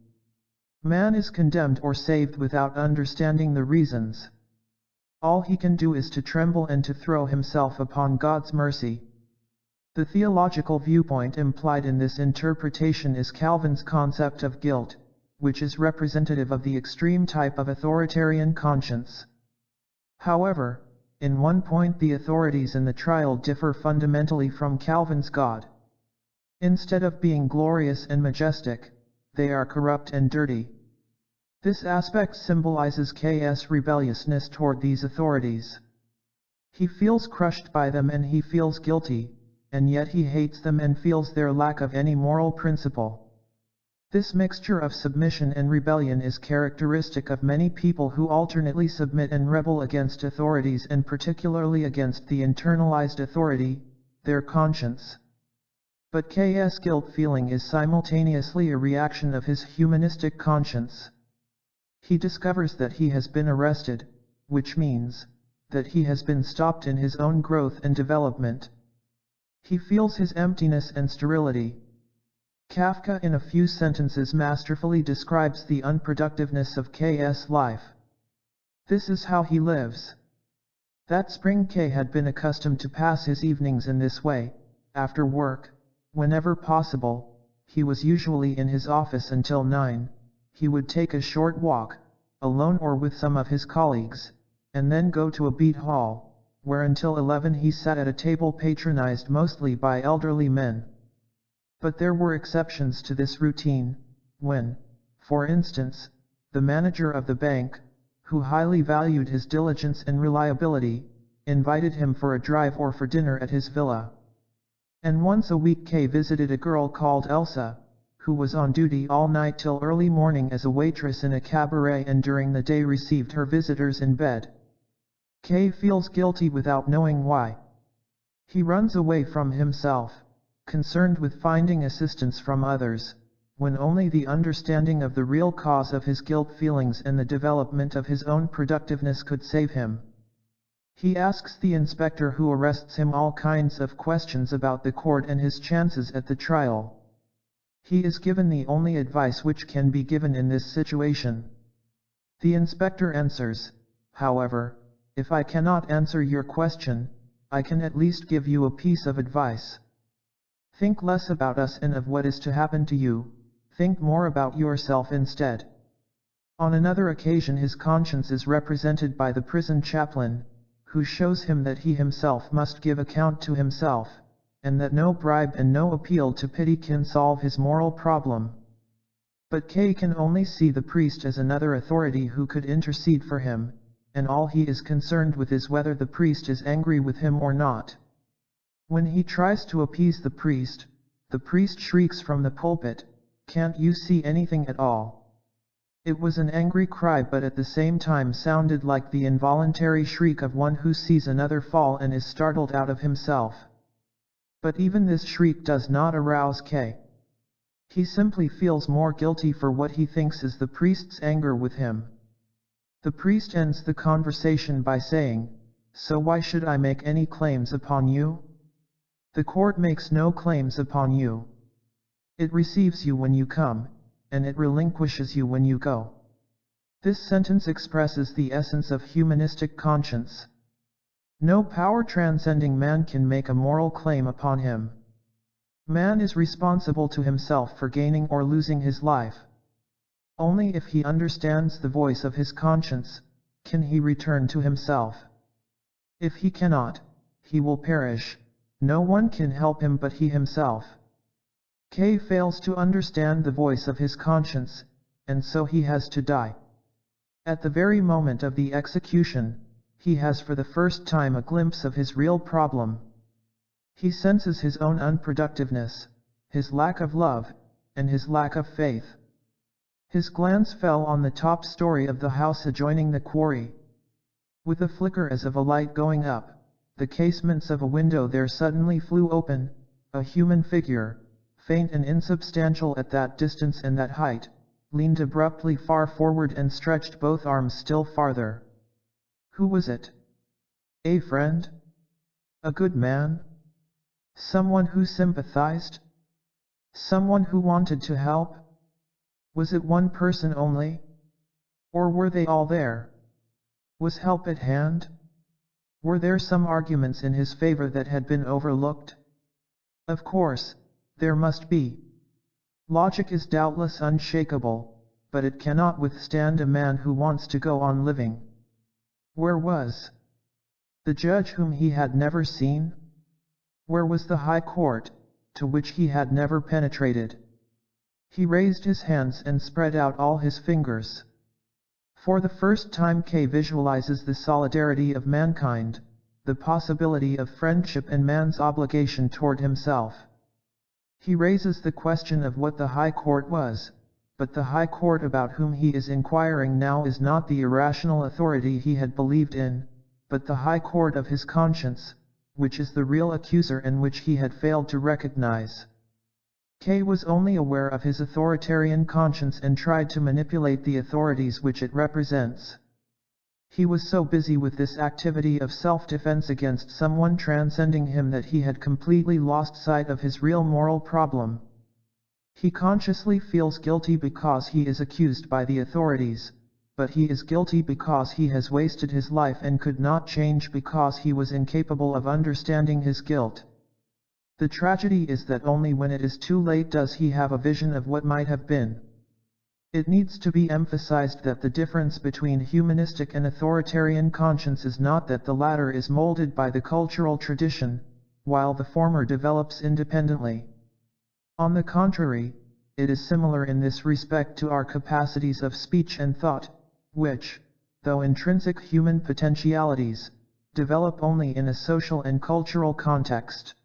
Man is condemned or saved without understanding the reasons. All he can do is to tremble and to throw himself upon God's mercy. The theological viewpoint implied in this interpretation is Calvin's concept of guilt, which is representative of the extreme type of authoritarian conscience. However, in one point the authorities in the trial differ fundamentally from Calvin's God. Instead of being glorious and majestic, they are corrupt and dirty. This aspect symbolizes K.'s rebelliousness toward these authorities. He feels crushed by them and he feels guilty, and yet he hates them and feels their lack of any moral principle. This mixture of submission and rebellion is characteristic of many people who alternately submit and rebel against authorities, and particularly against the internalized authority, their conscience. But K.'s guilt feeling is simultaneously a reaction of his humanistic conscience. He discovers that he has been arrested, which means that he has been stopped in his own growth and development. He feels his emptiness and sterility. Kafka in a few sentences masterfully describes the unproductiveness of K.'s life. This is how he lives. That spring K had been accustomed to pass his evenings in this way. After work, whenever possible, he was usually in his office until 9. He would take a short walk, alone or with some of his colleagues, and then go to a beat hall, where until 11 he sat at a table patronized mostly by elderly men. But there were exceptions to this routine, when, for instance, the manager of the bank, who highly valued his diligence and reliability, invited him for a drive or for dinner at his villa. And once a week K visited a girl called Elsa, who was on duty all night till early morning as a waitress in a cabaret and during the day received her visitors in bed. K feels guilty without knowing why. He runs away from himself, concerned with finding assistance from others, when only the understanding of the real cause of his guilt feelings and the development of his own productiveness could save him. He asks the inspector who arrests him all kinds of questions about the court and his chances at the trial. He is given the only advice which can be given in this situation. The inspector answers, however, "If I cannot answer your question, I can at least give you a piece of advice. Think less about us and of what is to happen to you, think more about yourself instead." On another occasion his conscience is represented by the prison chaplain, who shows him that he himself must give account to himself, and that no bribe and no appeal to pity can solve his moral problem. But K can only see the priest as another authority who could intercede for him, and all he is concerned with is whether the priest is angry with him or not. When he tries to appease the priest shrieks from the pulpit, "Can't you see anything at all?" It was an angry cry, but at the same time sounded like the involuntary shriek of one who sees another fall and is startled out of himself. But even this shriek does not arouse K. He simply feels more guilty for what he thinks is the priest's anger with him. The priest ends the conversation by saying, "So why should I make any claims upon you? The court makes no claims upon you. It receives you when you come, and it relinquishes you when you go." This sentence expresses the essence of humanistic conscience. No power transcending man can make a moral claim upon him. Man is responsible to himself for gaining or losing his life. Only if he understands the voice of his conscience, can he return to himself. If he cannot, he will perish. No one can help him but he himself. K fails to understand the voice of his conscience, and so he has to die. At the very moment of the execution, he has for the first time a glimpse of his real problem. He senses his own unproductiveness, his lack of love, and his lack of faith. His glance fell on the top story of the house adjoining the quarry. With a flicker as of a light going up, the casements of a window there suddenly flew open, a human figure, faint and insubstantial at that distance and that height, leaned abruptly far forward and stretched both arms still farther. Who was it? A friend? A good man? Someone who sympathized? Someone who wanted to help? Was it one person only? Or were they all there? Was help at hand? Were there some arguments in his favor that had been overlooked? Of course, there must be. Logic is doubtless unshakable, but it cannot withstand a man who wants to go on living. Where was the judge whom he had never seen? Where was the high court, to which he had never penetrated? He raised his hands and spread out all his fingers. For the first time K visualizes the solidarity of mankind, the possibility of friendship and man's obligation toward himself. He raises the question of what the High Court was, but the High Court about whom he is inquiring now is not the irrational authority he had believed in, but the High Court of his conscience, which is the real accuser and which he had failed to recognize. K was only aware of his authoritarian conscience and tried to manipulate the authorities which it represents. He was so busy with this activity of self-defense against someone transcending him that he had completely lost sight of his real moral problem. He consciously feels guilty because he is accused by the authorities, but he is guilty because he has wasted his life and could not change because he was incapable of understanding his guilt. The tragedy is that only when it is too late does he have a vision of what might have been. It needs to be emphasized that the difference between humanistic and authoritarian conscience is not that the latter is molded by the cultural tradition, while the former develops independently. On the contrary, it is similar in this respect to our capacities of speech and thought, which, though intrinsic human potentialities, develop only in a social and cultural context.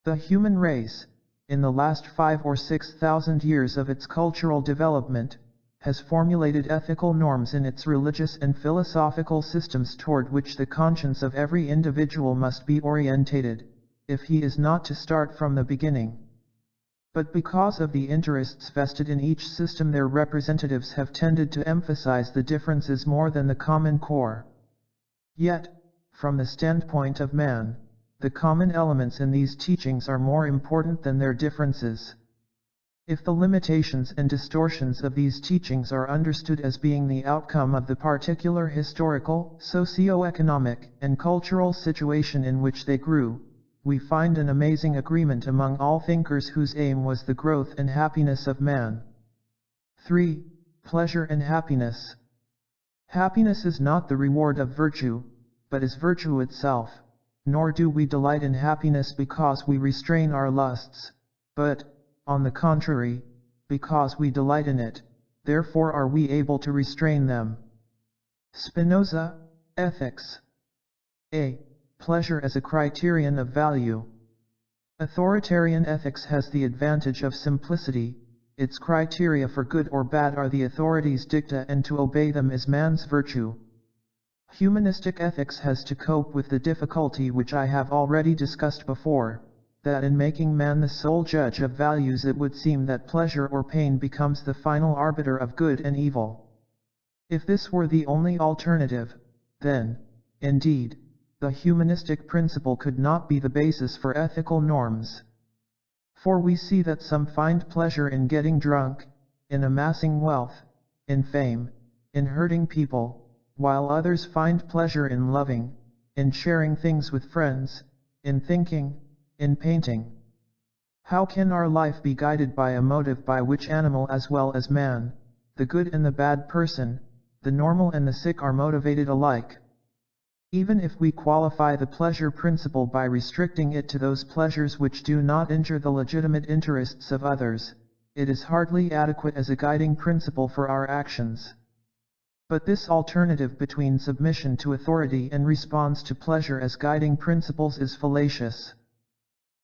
The human race, in the last 5,000 or 6,000 years of its cultural development, has formulated ethical norms in its religious and philosophical systems toward which the conscience of every individual must be orientated, if he is not to start from the beginning. But because of the interests vested in each system, their representatives have tended to emphasize the differences more than the common core. Yet, from the standpoint of man, the common elements in these teachings are more important than their differences. If the limitations and distortions of these teachings are understood as being the outcome of the particular historical, socio-economic, and cultural situation in which they grew, we find an amazing agreement among all thinkers whose aim was the growth and happiness of man. 3. Pleasure and happiness. Happiness is not the reward of virtue, but is virtue itself. Nor do we delight in happiness because we restrain our lusts, but, on the contrary, because we delight in it, therefore are we able to restrain them. Spinoza, Ethics. A. Pleasure as a criterion of value. Authoritarian ethics has the advantage of simplicity. Its criteria for good or bad are the authorities' dicta, and to obey them is man's virtue. Humanistic ethics has to cope with the difficulty which I have already discussed before, that in making man the sole judge of values it would seem that pleasure or pain becomes the final arbiter of good and evil. If this were the only alternative, then, indeed, the humanistic principle could not be the basis for ethical norms. For we see that some find pleasure in getting drunk, in amassing wealth, in fame, in hurting people, while others find pleasure in loving, in sharing things with friends, in thinking, in painting. How can our life be guided by a motive by which animal as well as man, the good and the bad person, the normal and the sick are motivated alike? Even if we qualify the pleasure principle by restricting it to those pleasures which do not injure the legitimate interests of others, it is hardly adequate as a guiding principle for our actions. But this alternative between submission to authority and response to pleasure as guiding principles is fallacious.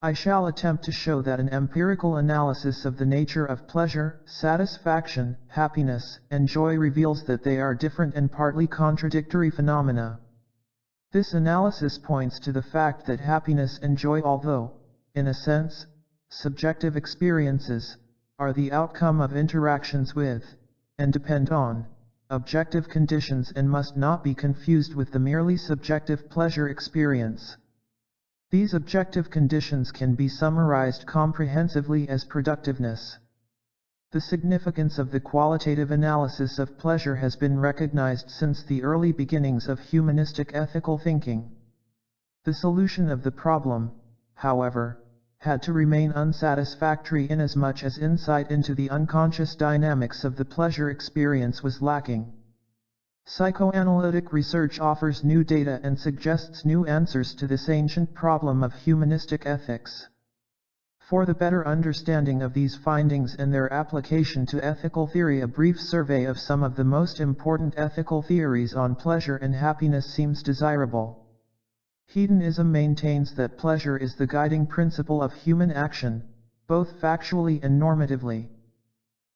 I shall attempt to show that an empirical analysis of the nature of pleasure, satisfaction, happiness, and joy reveals that they are different and partly contradictory phenomena. This analysis points to the fact that happiness and joy, although, in a sense, subjective experiences, are the outcome of interactions with, and depend on, objective conditions and must not be confused with the merely subjective pleasure experience. These objective conditions can be summarized comprehensively as productiveness. The significance of the qualitative analysis of pleasure has been recognized since the early beginnings of humanistic ethical thinking. The solution of the problem, however, had to remain unsatisfactory inasmuch as insight into the unconscious dynamics of the pleasure experience was lacking. Psychoanalytic research offers new data and suggests new answers to this ancient problem of humanistic ethics. For the better understanding of these findings and their application to ethical theory, a brief survey of some of the most important ethical theories on pleasure and happiness seems desirable. Hedonism maintains that pleasure is the guiding principle of human action, both factually and normatively.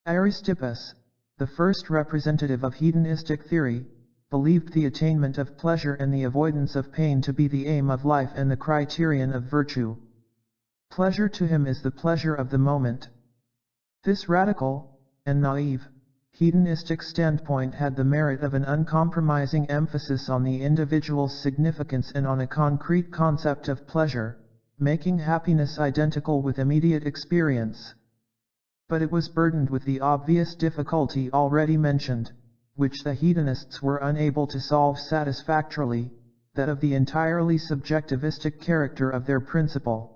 Aristippus, the first representative of hedonistic theory, believed the attainment of pleasure and the avoidance of pain to be the aim of life and the criterion of virtue. Pleasure to him is the pleasure of the moment. This radical, and naive, hedonistic standpoint had the merit of an uncompromising emphasis on the individual's significance and on a concrete concept of pleasure, making happiness identical with immediate experience. But it was burdened with the obvious difficulty already mentioned, which the hedonists were unable to solve satisfactorily, that of the entirely subjectivistic character of their principle.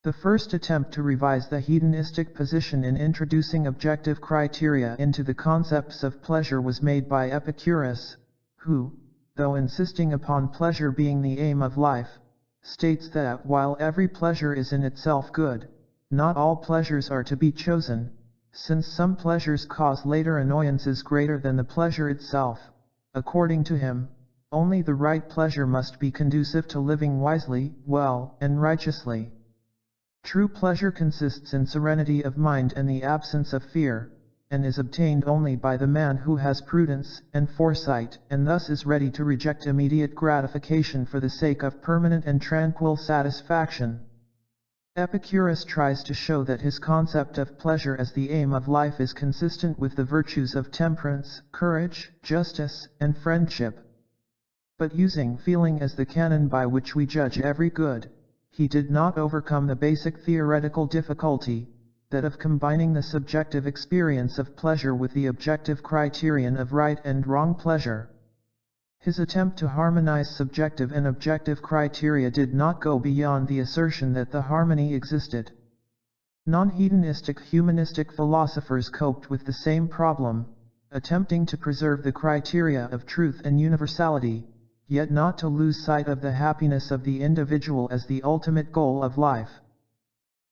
The first attempt to revise the hedonistic position in introducing objective criteria into the concepts of pleasure was made by Epicurus, who, though insisting upon pleasure being the aim of life, states that while every pleasure is in itself good, not all pleasures are to be chosen, since some pleasures cause later annoyances greater than the pleasure itself. According to him, only the right pleasure must be conducive to living wisely, well, and righteously. True pleasure consists in serenity of mind and the absence of fear, and is obtained only by the man who has prudence and foresight, and thus is ready to reject immediate gratification for the sake of permanent and tranquil satisfaction. Epicurus tries to show that his concept of pleasure as the aim of life is consistent with the virtues of temperance, courage, justice, and friendship. But using feeling as the canon by which we judge every good, he did not overcome the basic theoretical difficulty, that of combining the subjective experience of pleasure with the objective criterion of right and wrong pleasure. His attempt to harmonize subjective and objective criteria did not go beyond the assertion that the harmony existed. Non-hedonistic humanistic philosophers coped with the same problem, attempting to preserve the criteria of truth and universality, yet not to lose sight of the happiness of the individual as the ultimate goal of life.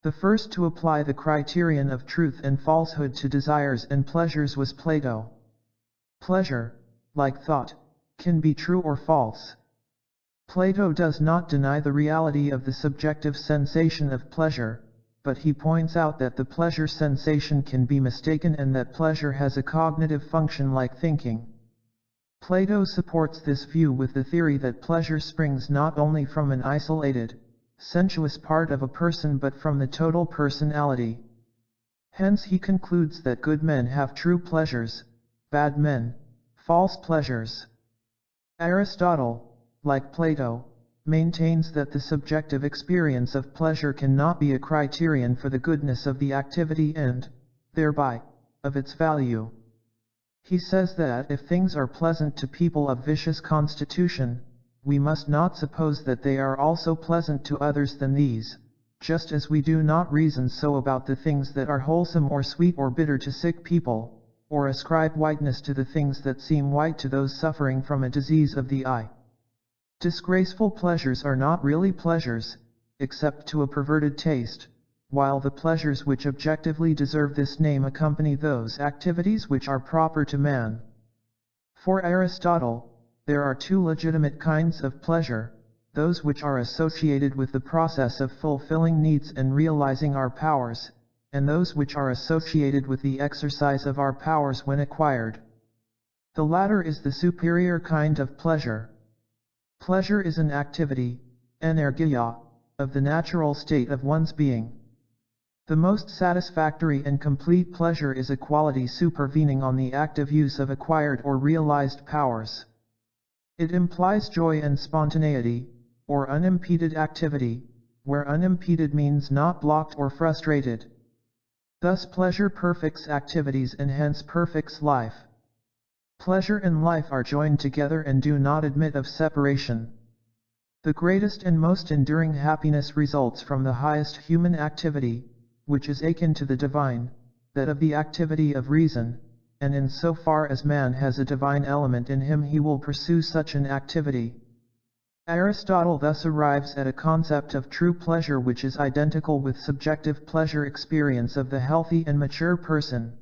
The first to apply the criterion of truth and falsehood to desires and pleasures was Plato. Pleasure, like thought, can be true or false. Plato does not deny the reality of the subjective sensation of pleasure, but he points out that the pleasure sensation can be mistaken and that pleasure has a cognitive function like thinking. Plato supports this view with the theory that pleasure springs not only from an isolated, sensuous part of a person but from the total personality. Hence he concludes that good men have true pleasures, bad men, false pleasures. Aristotle, like Plato, maintains that the subjective experience of pleasure cannot be a criterion for the goodness of the activity and, thereby, of its value. He says that if things are pleasant to people of vicious constitution, we must not suppose that they are also pleasant to others than these, just as we do not reason so about the things that are wholesome or sweet or bitter to sick people, or ascribe whiteness to the things that seem white to those suffering from a disease of the eye. Disgraceful pleasures are not really pleasures, except to a perverted taste, while the pleasures which objectively deserve this name accompany those activities which are proper to man. For Aristotle, there are two legitimate kinds of pleasure, those which are associated with the process of fulfilling needs and realizing our powers, and those which are associated with the exercise of our powers when acquired. The latter is the superior kind of pleasure. Pleasure is an activity, energia, of the natural state of one's being. The most satisfactory and complete pleasure is a quality supervening on the active use of acquired or realized powers. It implies joy and spontaneity, or unimpeded activity, where unimpeded means not blocked or frustrated. Thus pleasure perfects activities and hence perfects life. Pleasure and life are joined together and do not admit of separation. The greatest and most enduring happiness results from the highest human activity, which is akin to the divine, that of the activity of reason, and in so far as man has a divine element in him he will pursue such an activity. Aristotle thus arrives at a concept of true pleasure which is identical with subjective pleasure experience of the healthy and mature person.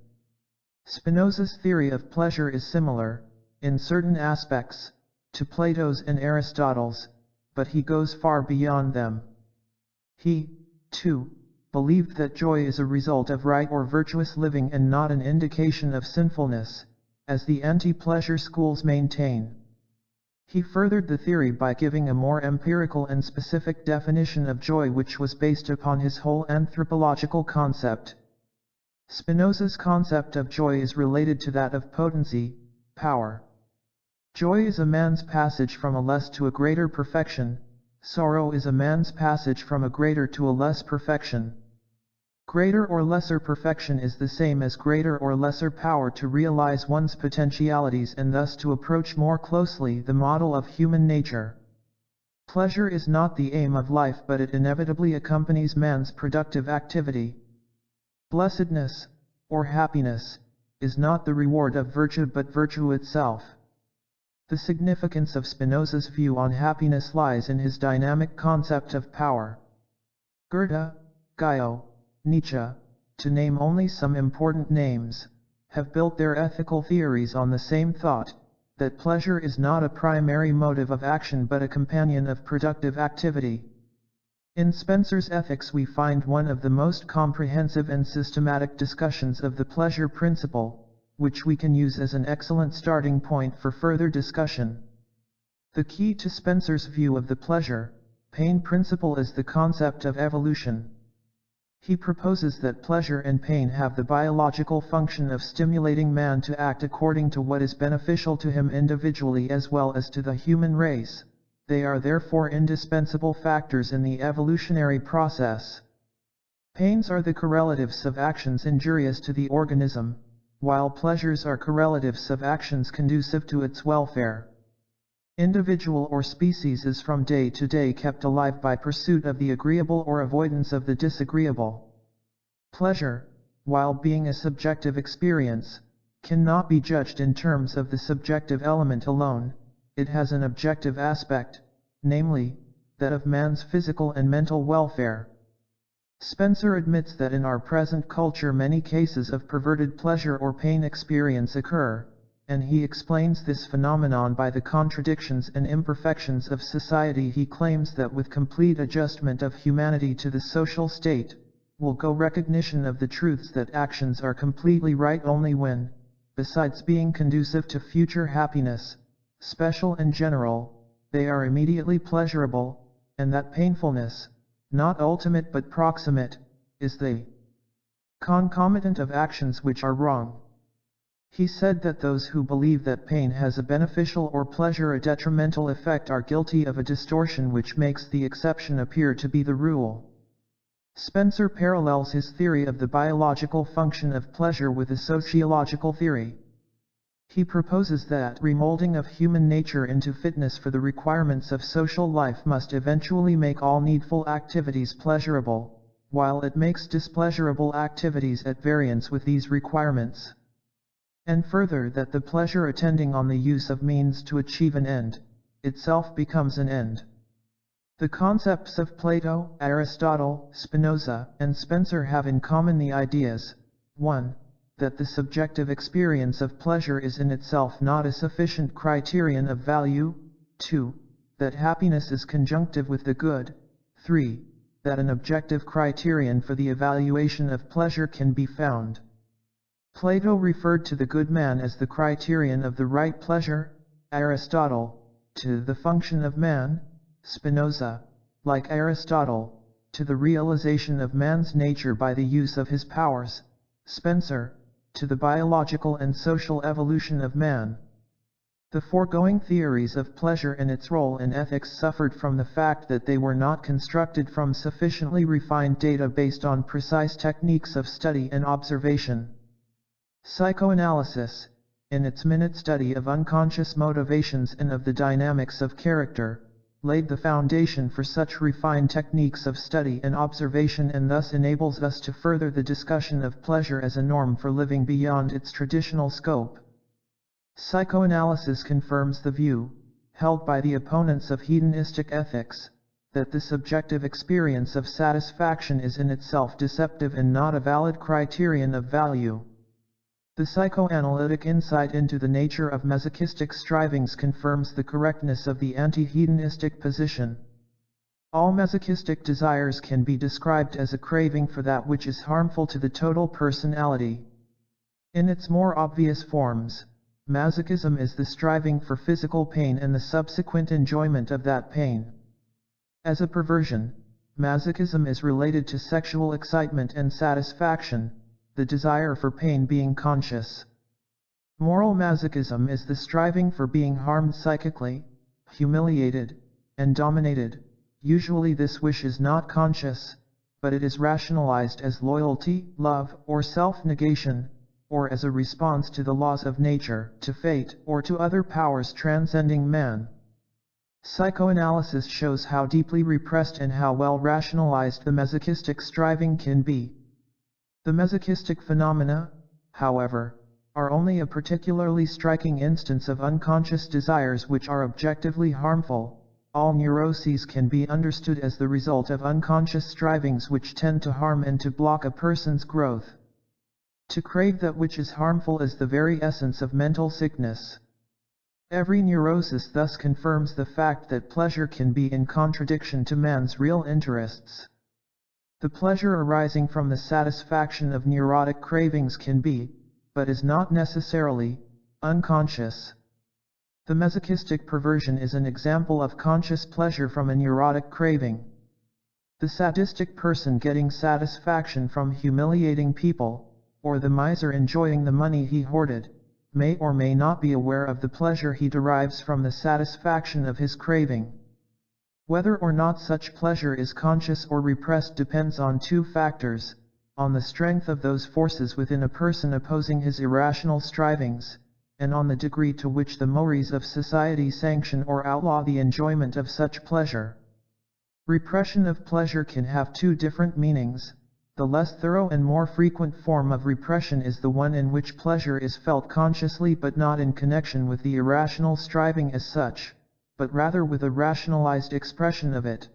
Spinoza's theory of pleasure is similar, in certain aspects, to Plato's and Aristotle's, but he goes far beyond them. He, too, believed that joy is a result of right or virtuous living and not an indication of sinfulness, as the anti-pleasure schools maintain. He furthered the theory by giving a more empirical and specific definition of joy which was based upon his whole anthropological concept. Spinoza's concept of joy is related to that of potency, power. Joy is a man's passage from a less to a greater perfection, sorrow is a man's passage from a greater to a less perfection. Greater or lesser perfection is the same as greater or lesser power to realize one's potentialities and thus to approach more closely the model of human nature. Pleasure is not the aim of life, but it inevitably accompanies man's productive activity. Blessedness, or happiness, is not the reward of virtue but virtue itself. The significance of Spinoza's view on happiness lies in his dynamic concept of power. Goethe, Guyot, Nietzsche, to name only some important names, have built their ethical theories on the same thought, that pleasure is not a primary motive of action but a companion of productive activity. In Spencer's Ethics we find one of the most comprehensive and systematic discussions of the pleasure principle, which we can use as an excellent starting point for further discussion. The key to Spencer's view of the pleasure-pain principle is the concept of evolution. He proposes that pleasure and pain have the biological function of stimulating man to act according to what is beneficial to him individually as well as to the human race. They are therefore indispensable factors in the evolutionary process. Pains are the correlatives of actions injurious to the organism, while pleasures are correlatives of actions conducive to its welfare. Individual or species is from day to day kept alive by pursuit of the agreeable or avoidance of the disagreeable. Pleasure, while being a subjective experience, cannot be judged in terms of the subjective element alone. It has an objective aspect, namely, that of man's physical and mental welfare. Spencer admits that in our present culture many cases of perverted pleasure or pain experience occur, and he explains this phenomenon by the contradictions and imperfections of society. He claims that with complete adjustment of humanity to the social state, will go recognition of the truths that actions are completely right only when, besides being conducive to future happiness, special and general, they are immediately pleasurable, and that painfulness, not ultimate but proximate, is the concomitant of actions which are wrong. He said that those who believe that pain has a beneficial or pleasure a detrimental effect are guilty of a distortion which makes the exception appear to be the rule. Spencer parallels his theory of the biological function of pleasure with a sociological theory. He proposes that remolding of human nature into fitness for the requirements of social life must eventually make all needful activities pleasurable, while it makes displeasurable activities at variance with these requirements. And further that the pleasure attending on the use of means to achieve an end, itself becomes an end. The concepts of Plato, Aristotle, Spinoza, and Spencer have in common the ideas: 1. That the subjective experience of pleasure is in itself not a sufficient criterion of value. 2. That happiness is conjunctive with the good. 3. That an objective criterion for the evaluation of pleasure can be found. Plato referred to the good man as the criterion of the right pleasure, Aristotle, to the function of man, Spinoza, like Aristotle, to the realization of man's nature by the use of his powers, Spencer, to the biological and social evolution of man. The foregoing theories of pleasure and its role in ethics suffered from the fact that they were not constructed from sufficiently refined data based on precise techniques of study and observation. Psychoanalysis, in its minute study of unconscious motivations and of the dynamics of character, laid the foundation for such refined techniques of study and observation, and thus enables us to further the discussion of pleasure as a norm for living beyond its traditional scope. Psychoanalysis confirms the view, held by the opponents of hedonistic ethics, that the subjective experience of satisfaction is in itself deceptive and not a valid criterion of value. The psychoanalytic insight into the nature of masochistic strivings confirms the correctness of the anti-hedonistic position. All masochistic desires can be described as a craving for that which is harmful to the total personality. In its more obvious forms, masochism is the striving for physical pain and the subsequent enjoyment of that pain. As a perversion, masochism is related to sexual excitement and satisfaction, the desire for pain being conscious. Moral masochism is the striving for being harmed psychically, humiliated, and dominated. Usually this wish is not conscious, but it is rationalized as loyalty, love, or self-negation, or as a response to the laws of nature, to fate, or to other powers transcending man. Psychoanalysis shows how deeply repressed and how well rationalized the masochistic striving can be. The masochistic phenomena, however, are only a particularly striking instance of unconscious desires which are objectively harmful. All neuroses can be understood as the result of unconscious strivings which tend to harm and to block a person's growth. To crave that which is harmful is the very essence of mental sickness. Every neurosis thus confirms the fact that pleasure can be in contradiction to man's real interests. The pleasure arising from the satisfaction of neurotic cravings can be, but is not necessarily, unconscious. The masochistic perversion is an example of conscious pleasure from a neurotic craving. The sadistic person getting satisfaction from humiliating people, or the miser enjoying the money he hoarded, may or may not be aware of the pleasure he derives from the satisfaction of his craving. Whether or not such pleasure is conscious or repressed depends on two factors: on the strength of those forces within a person opposing his irrational strivings, and on the degree to which the mores of society sanction or outlaw the enjoyment of such pleasure. Repression of pleasure can have two different meanings. The less thorough and more frequent form of repression is the one in which pleasure is felt consciously but not in connection with the irrational striving as such, but rather with a rationalized expression of it.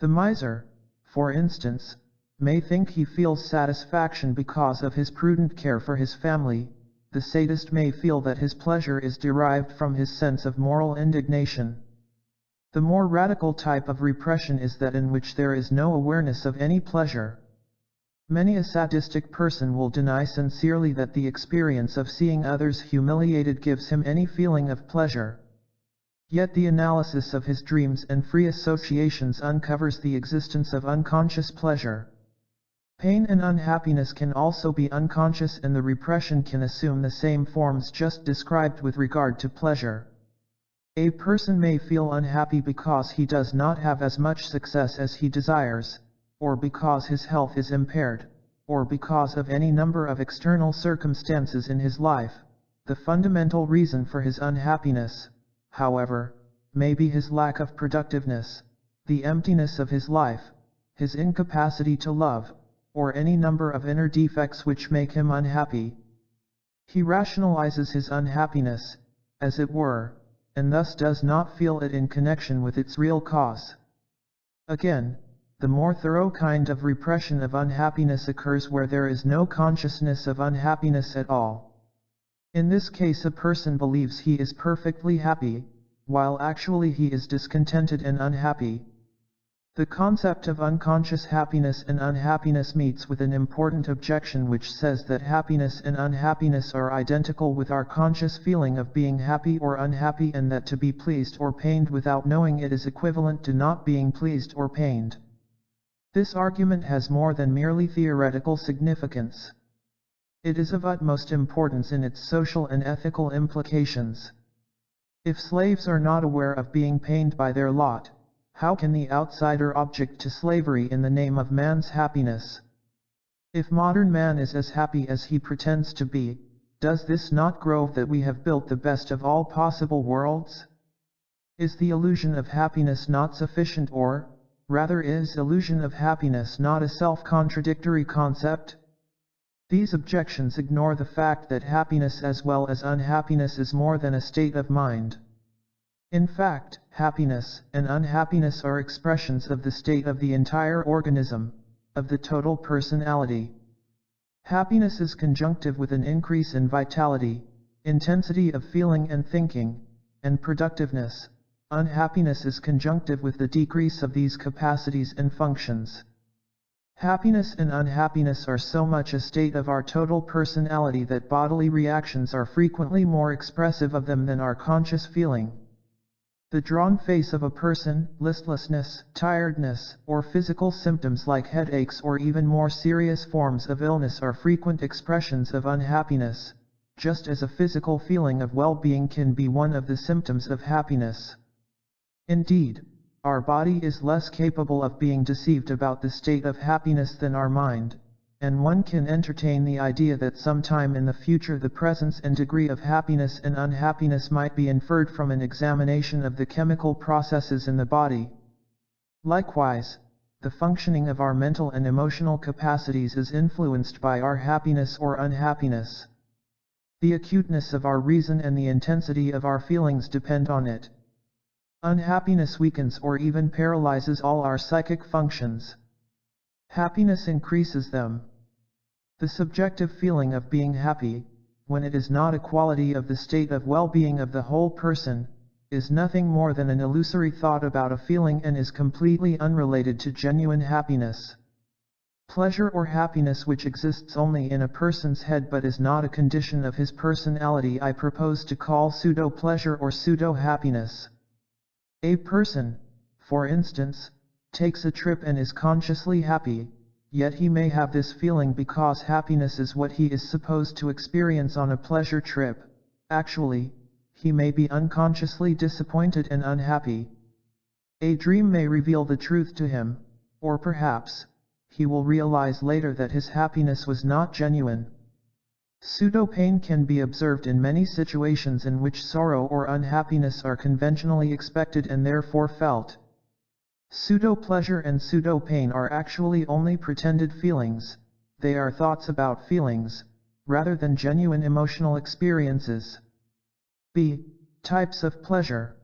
The miser, for instance, may think he feels satisfaction because of his prudent care for his family. The sadist may feel that his pleasure is derived from his sense of moral indignation. The more radical type of repression is that in which there is no awareness of any pleasure. Many a sadistic person will deny sincerely that the experience of seeing others humiliated gives him any feeling of pleasure. Yet the analysis of his dreams and free associations uncovers the existence of unconscious pleasure. Pain and unhappiness can also be unconscious, and the repression can assume the same forms just described with regard to pleasure. A person may feel unhappy because he does not have as much success as he desires, or because his health is impaired, or because of any number of external circumstances in his life. The fundamental reason for his unhappiness, however, may be his lack of productiveness, the emptiness of his life, his incapacity to love, or any number of inner defects which make him unhappy. He rationalizes his unhappiness, as it were, and thus does not feel it in connection with its real cause. Again, the more thorough kind of repression of unhappiness occurs where there is no consciousness of unhappiness at all. In this case, a person believes he is perfectly happy, while actually he is discontented and unhappy. The concept of unconscious happiness and unhappiness meets with an important objection which says that happiness and unhappiness are identical with our conscious feeling of being happy or unhappy, and that to be pleased or pained without knowing it is equivalent to not being pleased or pained. This argument has more than merely theoretical significance. It is of utmost importance in its social and ethical implications. If slaves are not aware of being pained by their lot, how can the outsider object to slavery in the name of man's happiness? If modern man is as happy as he pretends to be, does this not prove that we have built the best of all possible worlds? Is the illusion of happiness not sufficient, or, rather, is illusion of happiness not a self-contradictory concept? These objections ignore the fact that happiness as well as unhappiness is more than a state of mind. In fact, happiness and unhappiness are expressions of the state of the entire organism, of the total personality. Happiness is conjunctive with an increase in vitality, intensity of feeling and thinking, and productiveness. Unhappiness is conjunctive with the decrease of these capacities and functions. Happiness and unhappiness are so much a state of our total personality that bodily reactions are frequently more expressive of them than our conscious feeling. The drawn face of a person, listlessness, tiredness, or physical symptoms like headaches or even more serious forms of illness are frequent expressions of unhappiness, just as a physical feeling of well-being can be one of the symptoms of happiness. Indeed, our body is less capable of being deceived about the state of happiness than our mind, and one can entertain the idea that sometime in the future the presence and degree of happiness and unhappiness might be inferred from an examination of the chemical processes in the body. Likewise, the functioning of our mental and emotional capacities is influenced by our happiness or unhappiness. The acuteness of our reason and the intensity of our feelings depend on it. Unhappiness weakens or even paralyzes all our psychic functions. Happiness increases them. The subjective feeling of being happy, when it is not a quality of the state of well-being of the whole person, is nothing more than an illusory thought about a feeling and is completely unrelated to genuine happiness. Pleasure or happiness which exists only in a person's head but is not a condition of his personality I propose to call pseudo-pleasure or pseudo-happiness. A person, for instance, takes a trip and is consciously happy, yet he may have this feeling because happiness is what he is supposed to experience on a pleasure trip. Actually, he may be unconsciously disappointed and unhappy. A dream may reveal the truth to him, or perhaps, he will realize later that his happiness was not genuine. Pseudo-pain can be observed in many situations in which sorrow or unhappiness are conventionally expected and therefore felt. Pseudo-pleasure and pseudo-pain are actually only pretended feelings. They are thoughts about feelings, rather than genuine emotional experiences. B. Types of pleasure.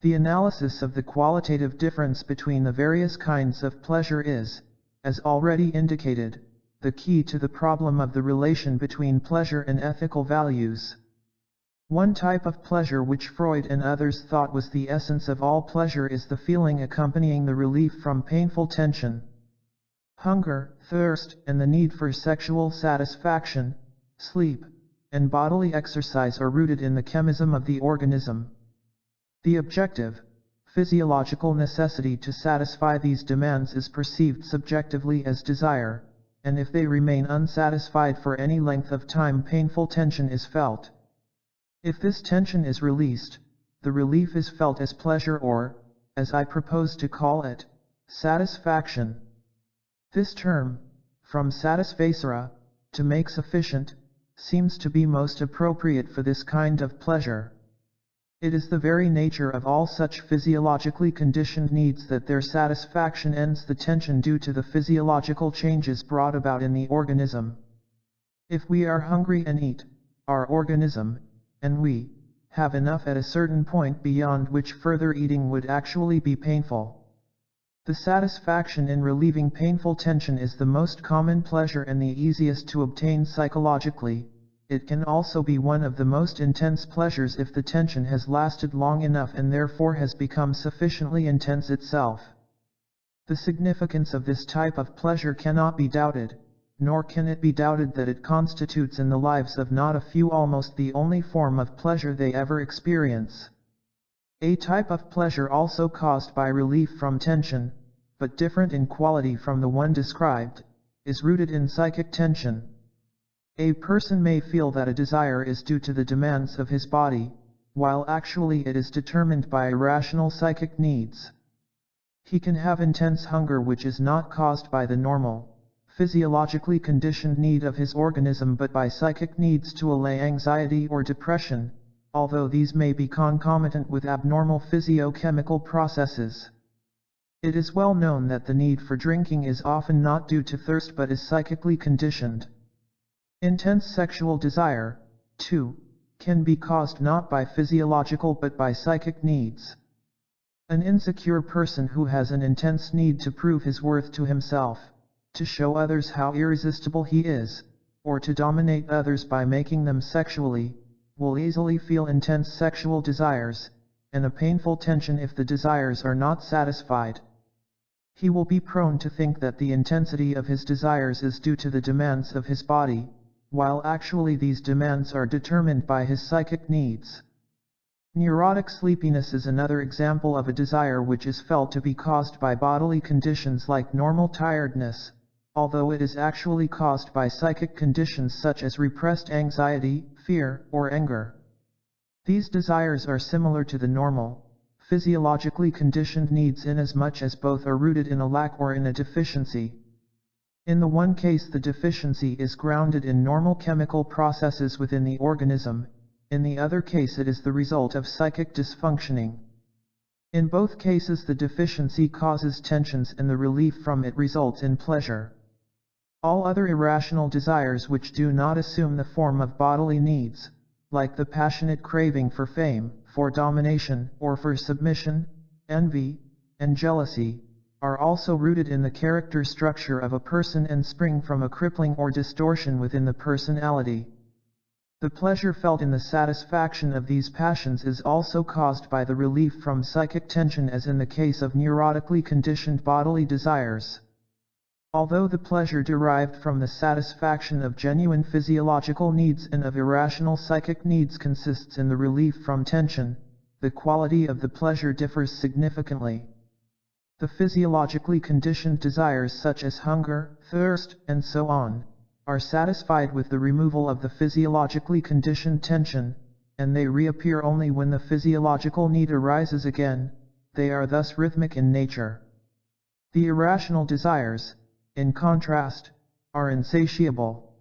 The analysis of the qualitative difference between the various kinds of pleasure is, as already indicated, the key to the problem of the relation between pleasure and ethical values. One type of pleasure which Freud and others thought was the essence of all pleasure is the feeling accompanying the relief from painful tension. Hunger, thirst, and the need for sexual satisfaction, sleep, and bodily exercise are rooted in the chemism of the organism. The objective, physiological necessity to satisfy these demands is perceived subjectively as desire, and if they remain unsatisfied for any length of time, painful tension is felt. If this tension is released, the relief is felt as pleasure or, as I propose to call it, satisfaction. This term, from satisfacere, to make sufficient, seems to be most appropriate for this kind of pleasure. It is the very nature of all such physiologically conditioned needs that their satisfaction ends the tension due to the physiological changes brought about in the organism. If we are hungry and eat, our organism, and we, have enough at a certain point beyond which further eating would actually be painful. The satisfaction in relieving painful tension is the most common pleasure and the easiest to obtain psychologically. It can also be one of the most intense pleasures if the tension has lasted long enough and therefore has become sufficiently intense itself. The significance of this type of pleasure cannot be doubted, nor can it be doubted that it constitutes in the lives of not a few almost the only form of pleasure they ever experience. A type of pleasure also caused by relief from tension, but different in quality from the one described, is rooted in psychic tension. A person may feel that a desire is due to the demands of his body, while actually it is determined by irrational psychic needs. He can have intense hunger which is not caused by the normal, physiologically conditioned need of his organism but by psychic needs to allay anxiety or depression, although these may be concomitant with abnormal physiochemical processes. It is well known that the need for drinking is often not due to thirst but is psychically conditioned. Intense sexual desire, too, can be caused not by physiological but by psychic needs. An insecure person who has an intense need to prove his worth to himself, to show others how irresistible he is, or to dominate others by making them sexually, will easily feel intense sexual desires, and a painful tension if the desires are not satisfied. He will be prone to think that the intensity of his desires is due to the demands of his body, while actually these demands are determined by his psychic needs. Neurotic sleepiness is another example of a desire which is felt to be caused by bodily conditions like normal tiredness, although it is actually caused by psychic conditions such as repressed anxiety, fear, or anger. These desires are similar to the normal, physiologically conditioned needs inasmuch as both are rooted in a lack or in a deficiency. In the one case the deficiency is grounded in normal chemical processes within the organism, in the other case it is the result of psychic dysfunctioning. In both cases the deficiency causes tensions and the relief from it results in pleasure. All other irrational desires which do not assume the form of bodily needs, like the passionate craving for fame, for domination, or for submission, envy, and jealousy, are also rooted in the character structure of a person and spring from a crippling or distortion within the personality. The pleasure felt in the satisfaction of these passions is also caused by the relief from psychic tension as in the case of neurotically conditioned bodily desires. Although the pleasure derived from the satisfaction of genuine physiological needs and of irrational psychic needs consists in the relief from tension, the quality of the pleasure differs significantly. The physiologically conditioned desires such as hunger, thirst, and so on, are satisfied with the removal of the physiologically conditioned tension, and they reappear only when the physiological need arises again. They are thus rhythmic in nature. The irrational desires, in contrast, are insatiable.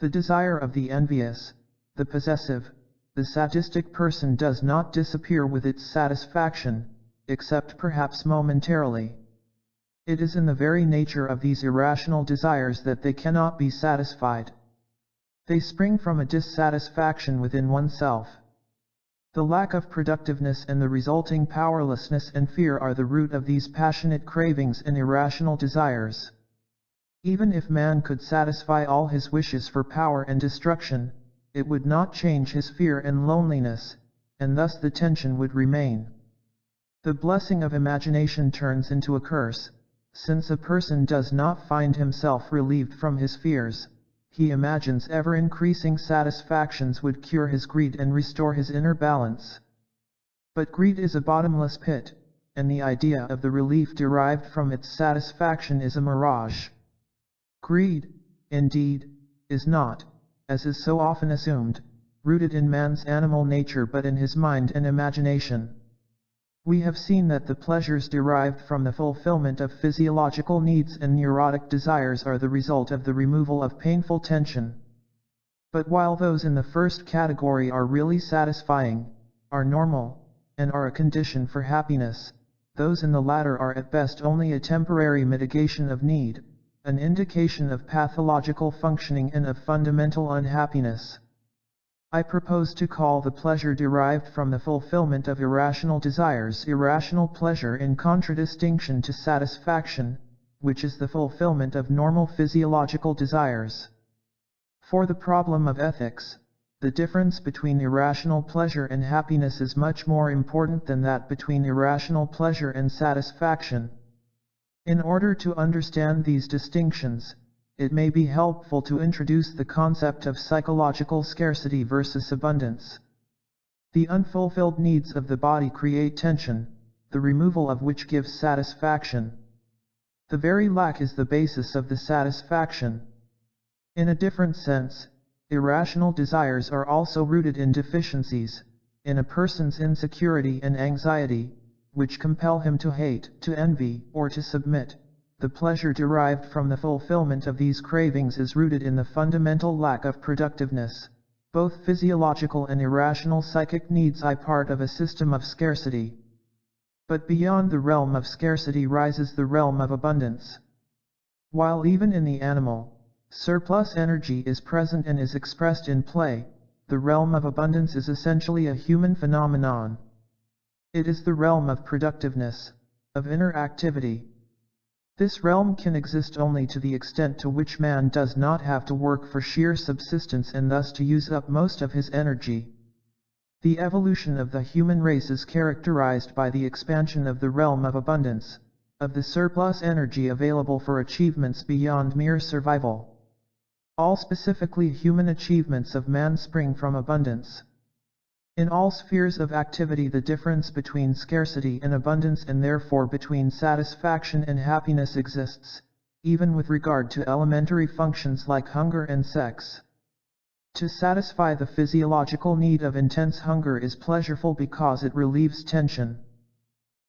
The desire of the envious, the possessive, the sadistic person does not disappear with its satisfaction, except perhaps momentarily. It is in the very nature of these irrational desires that they cannot be satisfied. They spring from a dissatisfaction within oneself. The lack of productiveness and the resulting powerlessness and fear are the root of these passionate cravings and irrational desires. Even if man could satisfy all his wishes for power and destruction, it would not change his fear and loneliness, and thus the tension would remain. The blessing of imagination turns into a curse, since a person does not find himself relieved from his fears. He imagines ever-increasing satisfactions would cure his greed and restore his inner balance. But greed is a bottomless pit, and the idea of the relief derived from its satisfaction is a mirage. Greed, indeed, is not, as is so often assumed, rooted in man's animal nature but in his mind and imagination. We have seen that the pleasures derived from the fulfillment of physiological needs and neurotic desires are the result of the removal of painful tension. But while those in the first category are really satisfying, are normal, and are a condition for happiness, those in the latter are at best only a temporary mitigation of need, an indication of pathological functioning and of fundamental unhappiness. I propose to call the pleasure derived from the fulfillment of irrational desires irrational pleasure in contradistinction to satisfaction, which is the fulfillment of normal physiological desires. For the problem of ethics, the difference between irrational pleasure and happiness is much more important than that between irrational pleasure and satisfaction. In order to understand these distinctions, it may be helpful to introduce the concept of psychological scarcity versus abundance. The unfulfilled needs of the body create tension, the removal of which gives satisfaction. The very lack is the basis of the satisfaction. In a different sense, irrational desires are also rooted in deficiencies, in a person's insecurity and anxiety, which compel him to hate, to envy, or to submit. The pleasure derived from the fulfillment of these cravings is rooted in the fundamental lack of productiveness. Both physiological and irrational psychic needs are part of a system of scarcity. But beyond the realm of scarcity rises the realm of abundance. While even in the animal, surplus energy is present and is expressed in play, the realm of abundance is essentially a human phenomenon. It is the realm of productiveness, of inner activity. This realm can exist only to the extent to which man does not have to work for sheer subsistence and thus to use up most of his energy. The evolution of the human race is characterized by the expansion of the realm of abundance, of the surplus energy available for achievements beyond mere survival. All specifically human achievements of man spring from abundance. In all spheres of activity the difference between scarcity and abundance and therefore between satisfaction and happiness exists, even with regard to elementary functions like hunger and sex. To satisfy the physiological need of intense hunger is pleasureful because it relieves tension.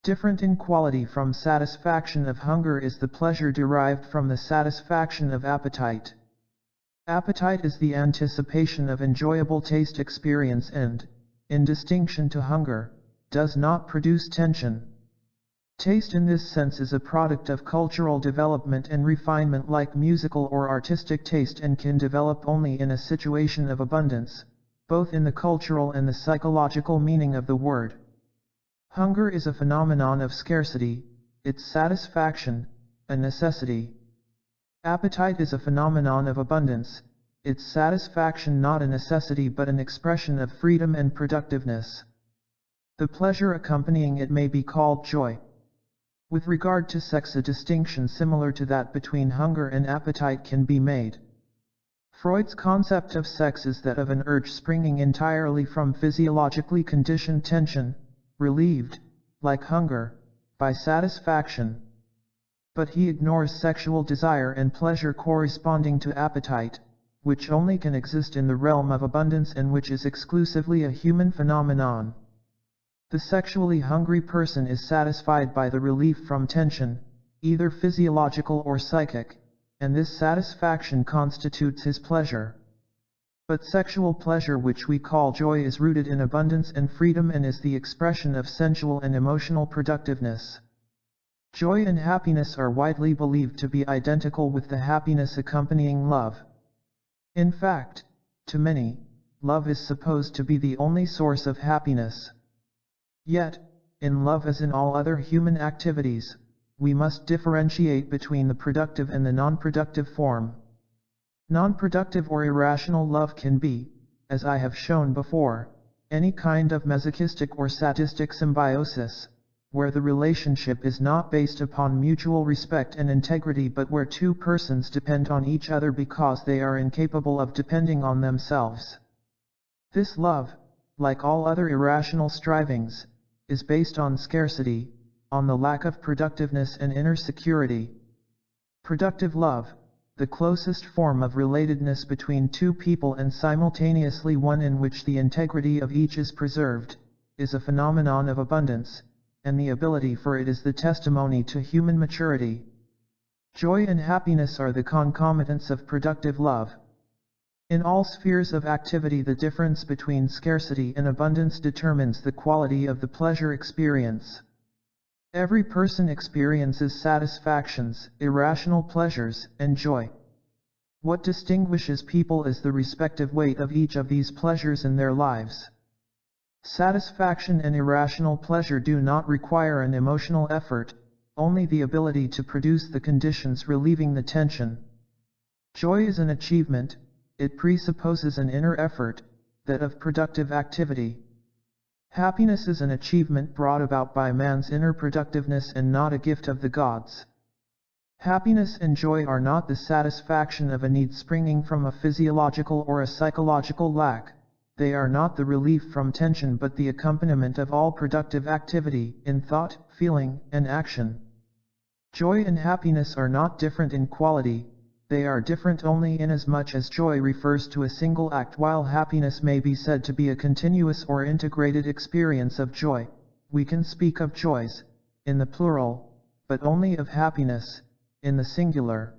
Different in quality from satisfaction of hunger is the pleasure derived from the satisfaction of appetite. Appetite is the anticipation of enjoyable taste experience and, in distinction to hunger, does not produce tension. Taste in this sense is a product of cultural development and refinement like musical or artistic taste and can develop only in a situation of abundance, both in the cultural and the psychological meaning of the word. Hunger is a phenomenon of scarcity, its satisfaction, a necessity. Appetite is a phenomenon of abundance, its satisfaction not a necessity but an expression of freedom and productiveness. The pleasure accompanying it may be called joy. With regard to sex, a distinction similar to that between hunger and appetite can be made. Freud's concept of sex is that of an urge springing entirely from physiologically conditioned tension, relieved, like hunger, by satisfaction. But he ignores sexual desire and pleasure corresponding to appetite, which only can exist in the realm of abundance and which is exclusively a human phenomenon. The sexually hungry person is satisfied by the relief from tension, either physiological or psychic, and this satisfaction constitutes his pleasure. But sexual pleasure, which we call joy, is rooted in abundance and freedom and is the expression of sensual and emotional productiveness. Joy and happiness are widely believed to be identical with the happiness accompanying love. In fact, to many, love is supposed to be the only source of happiness. Yet, in love as in all other human activities, we must differentiate between the productive and the non-productive form. Non-productive or irrational love can be, as I have shown before, any kind of masochistic or sadistic symbiosis, where the relationship is not based upon mutual respect and integrity but where two persons depend on each other because they are incapable of depending on themselves. This love, like all other irrational strivings, is based on scarcity, on the lack of productiveness and inner security. Productive love, the closest form of relatedness between two people and simultaneously one in which the integrity of each is preserved, is a phenomenon of abundance, and the ability for it is the testimony to human maturity. Joy and happiness are the concomitants of productive love. In all spheres of activity, the difference between scarcity and abundance determines the quality of the pleasure experience. Every person experiences satisfactions, irrational pleasures, and joy. What distinguishes people is the respective weight of each of these pleasures in their lives. Satisfaction and irrational pleasure do not require an emotional effort, only the ability to produce the conditions relieving the tension. Joy is an achievement, it presupposes an inner effort, that of productive activity. Happiness is an achievement brought about by man's inner productiveness and not a gift of the gods. Happiness and joy are not the satisfaction of a need springing from a physiological or a psychological lack. They are not the relief from tension but the accompaniment of all productive activity, in thought, feeling, and action. Joy and happiness are not different in quality, they are different only inasmuch as joy refers to a single act while happiness may be said to be a continuous or integrated experience of joy. We can speak of joys, in the plural, but only of happiness, in the singular.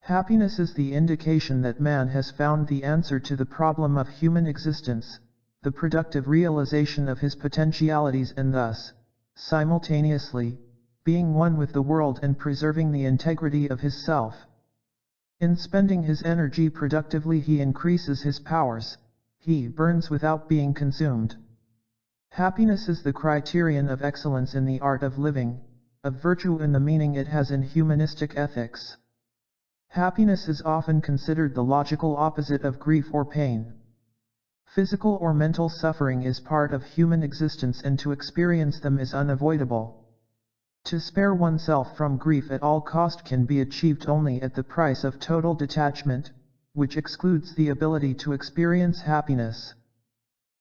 Happiness is the indication that man has found the answer to the problem of human existence, the productive realization of his potentialities and thus, simultaneously, being one with the world and preserving the integrity of his self. In spending his energy productively he increases his powers, he burns without being consumed. Happiness is the criterion of excellence in the art of living, of virtue in the meaning it has in humanistic ethics. Happiness is often considered the logical opposite of grief or pain. Physical or mental suffering is part of human existence and to experience them is unavoidable. To spare oneself from grief at all cost can be achieved only at the price of total detachment, which excludes the ability to experience happiness.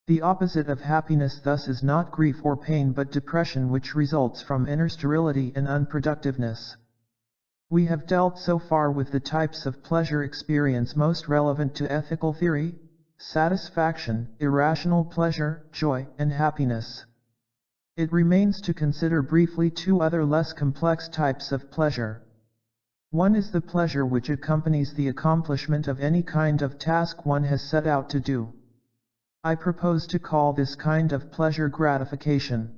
The opposite of happiness thus is not grief or pain but depression which results from inner sterility and unproductiveness. We have dealt so far with the types of pleasure experience most relevant to ethical theory: satisfaction, irrational pleasure, joy, and happiness. It remains to consider briefly two other less complex types of pleasure. One is the pleasure which accompanies the accomplishment of any kind of task one has set out to do. I propose to call this kind of pleasure gratification.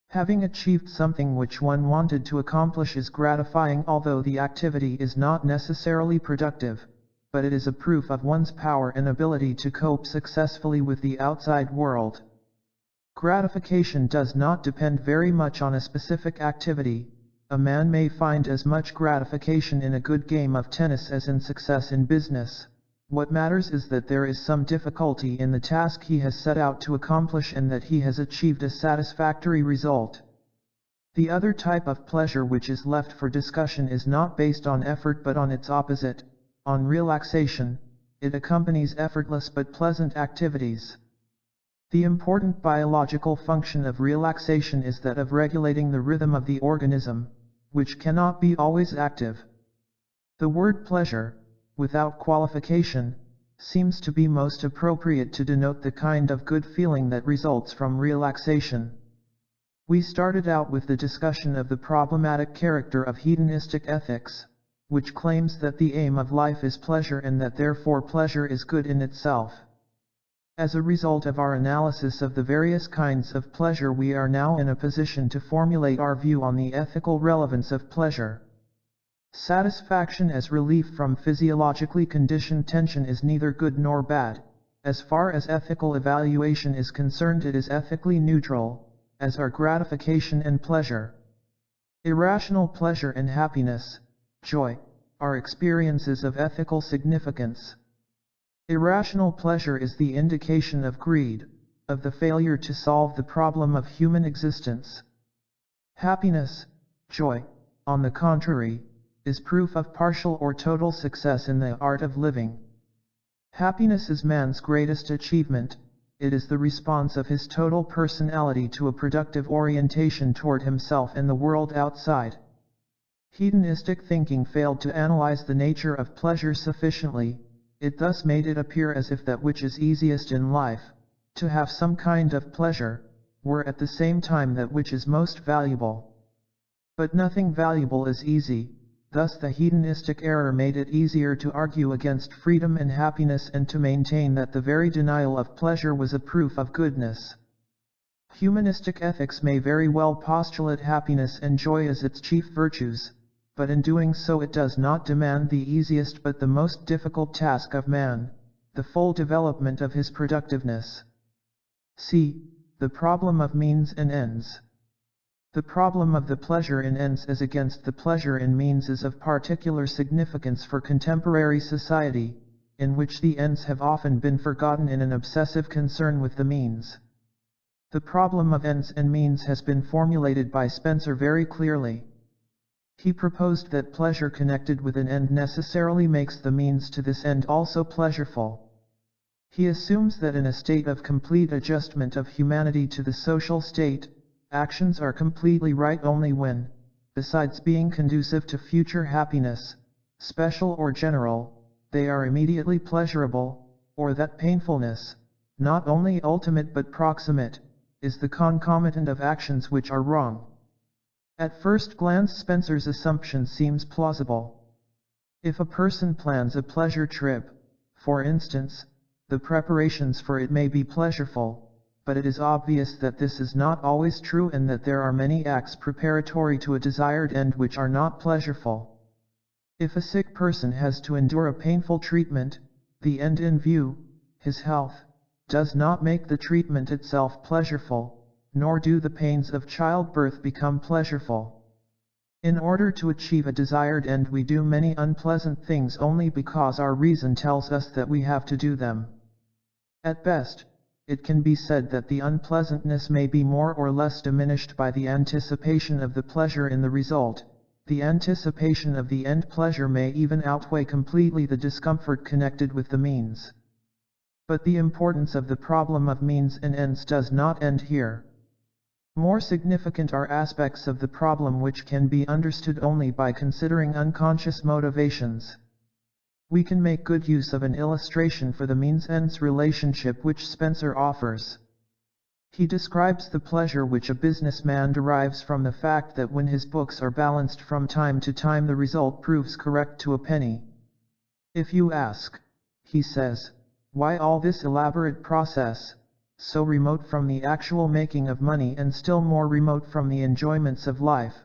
Having achieved something which one wanted to accomplish is gratifying although the activity is not necessarily productive, but it is a proof of one's power and ability to cope successfully with the outside world. Gratification does not depend very much on a specific activity. A man may find as much gratification in a good game of tennis as in success in business. What matters is that there is some difficulty in the task he has set out to accomplish and that he has achieved a satisfactory result. The other type of pleasure which is left for discussion is not based on effort but on its opposite, on relaxation. It accompanies effortless but pleasant activities. The important biological function of relaxation is that of regulating the rhythm of the organism, which cannot be always active. The word pleasure, without qualification, seems to be most appropriate to denote the kind of good feeling that results from relaxation. We started out with the discussion of the problematic character of hedonistic ethics, which claims that the aim of life is pleasure and that therefore pleasure is good in itself. As a result of our analysis of the various kinds of pleasure, we are now in a position to formulate our view on the ethical relevance of pleasure. Satisfaction as relief from physiologically conditioned tension is neither good nor bad. As far as ethical evaluation is concerned, it is ethically neutral, as are gratification and pleasure. Irrational pleasure and happiness, joy, are experiences of ethical significance. Irrational pleasure is the indication of greed, of the failure to solve the problem of human existence. Happiness, joy, on the contrary, is proof of partial or total success in the art of living. Happiness is man's greatest achievement. It is the response of his total personality to a productive orientation toward himself and the world outside. Hedonistic thinking failed to analyze the nature of pleasure sufficiently. It thus made it appear as if that which is easiest in life, to have some kind of pleasure, were at the same time that which is most valuable. But nothing valuable is easy. Thus the hedonistic error made it easier to argue against freedom and happiness and to maintain that the very denial of pleasure was a proof of goodness. Humanistic ethics may very well postulate happiness and joy as its chief virtues, but in doing so it does not demand the easiest but the most difficult task of man, the full development of his productiveness. C. The problem of means and ends. The problem of the pleasure in ends as against the pleasure in means is of particular significance for contemporary society, in which the ends have often been forgotten in an obsessive concern with the means. The problem of ends and means has been formulated by Spencer very clearly. He proposed that pleasure connected with an end necessarily makes the means to this end also pleasureful. He assumes that in a state of complete adjustment of humanity to the social state, actions are completely right only when, besides being conducive to future happiness, special or general, they are immediately pleasurable, or that painfulness, not only ultimate but proximate, is the concomitant of actions which are wrong. At first glance Spencer's assumption seems plausible. If a person plans a pleasure trip, for instance, the preparations for it may be pleasureful, but it is obvious that this is not always true and that there are many acts preparatory to a desired end which are not pleasureful. If a sick person has to endure a painful treatment, the end in view, his health, does not make the treatment itself pleasureful, nor do the pains of childbirth become pleasureful. In order to achieve a desired end we do many unpleasant things only because our reason tells us that we have to do them. At best, it can be said that the unpleasantness may be more or less diminished by the anticipation of the pleasure in the result. The anticipation of the end pleasure may even outweigh completely the discomfort connected with the means. But the importance of the problem of means and ends does not end here. More significant are aspects of the problem which can be understood only by considering unconscious motivations. We can make good use of an illustration for the means-ends relationship which Spencer offers. He describes the pleasure which a businessman derives from the fact that when his books are balanced from time to time the result proves correct to a penny. If you ask, he says, why all this elaborate process, so remote from the actual making of money and still more remote from the enjoyments of life,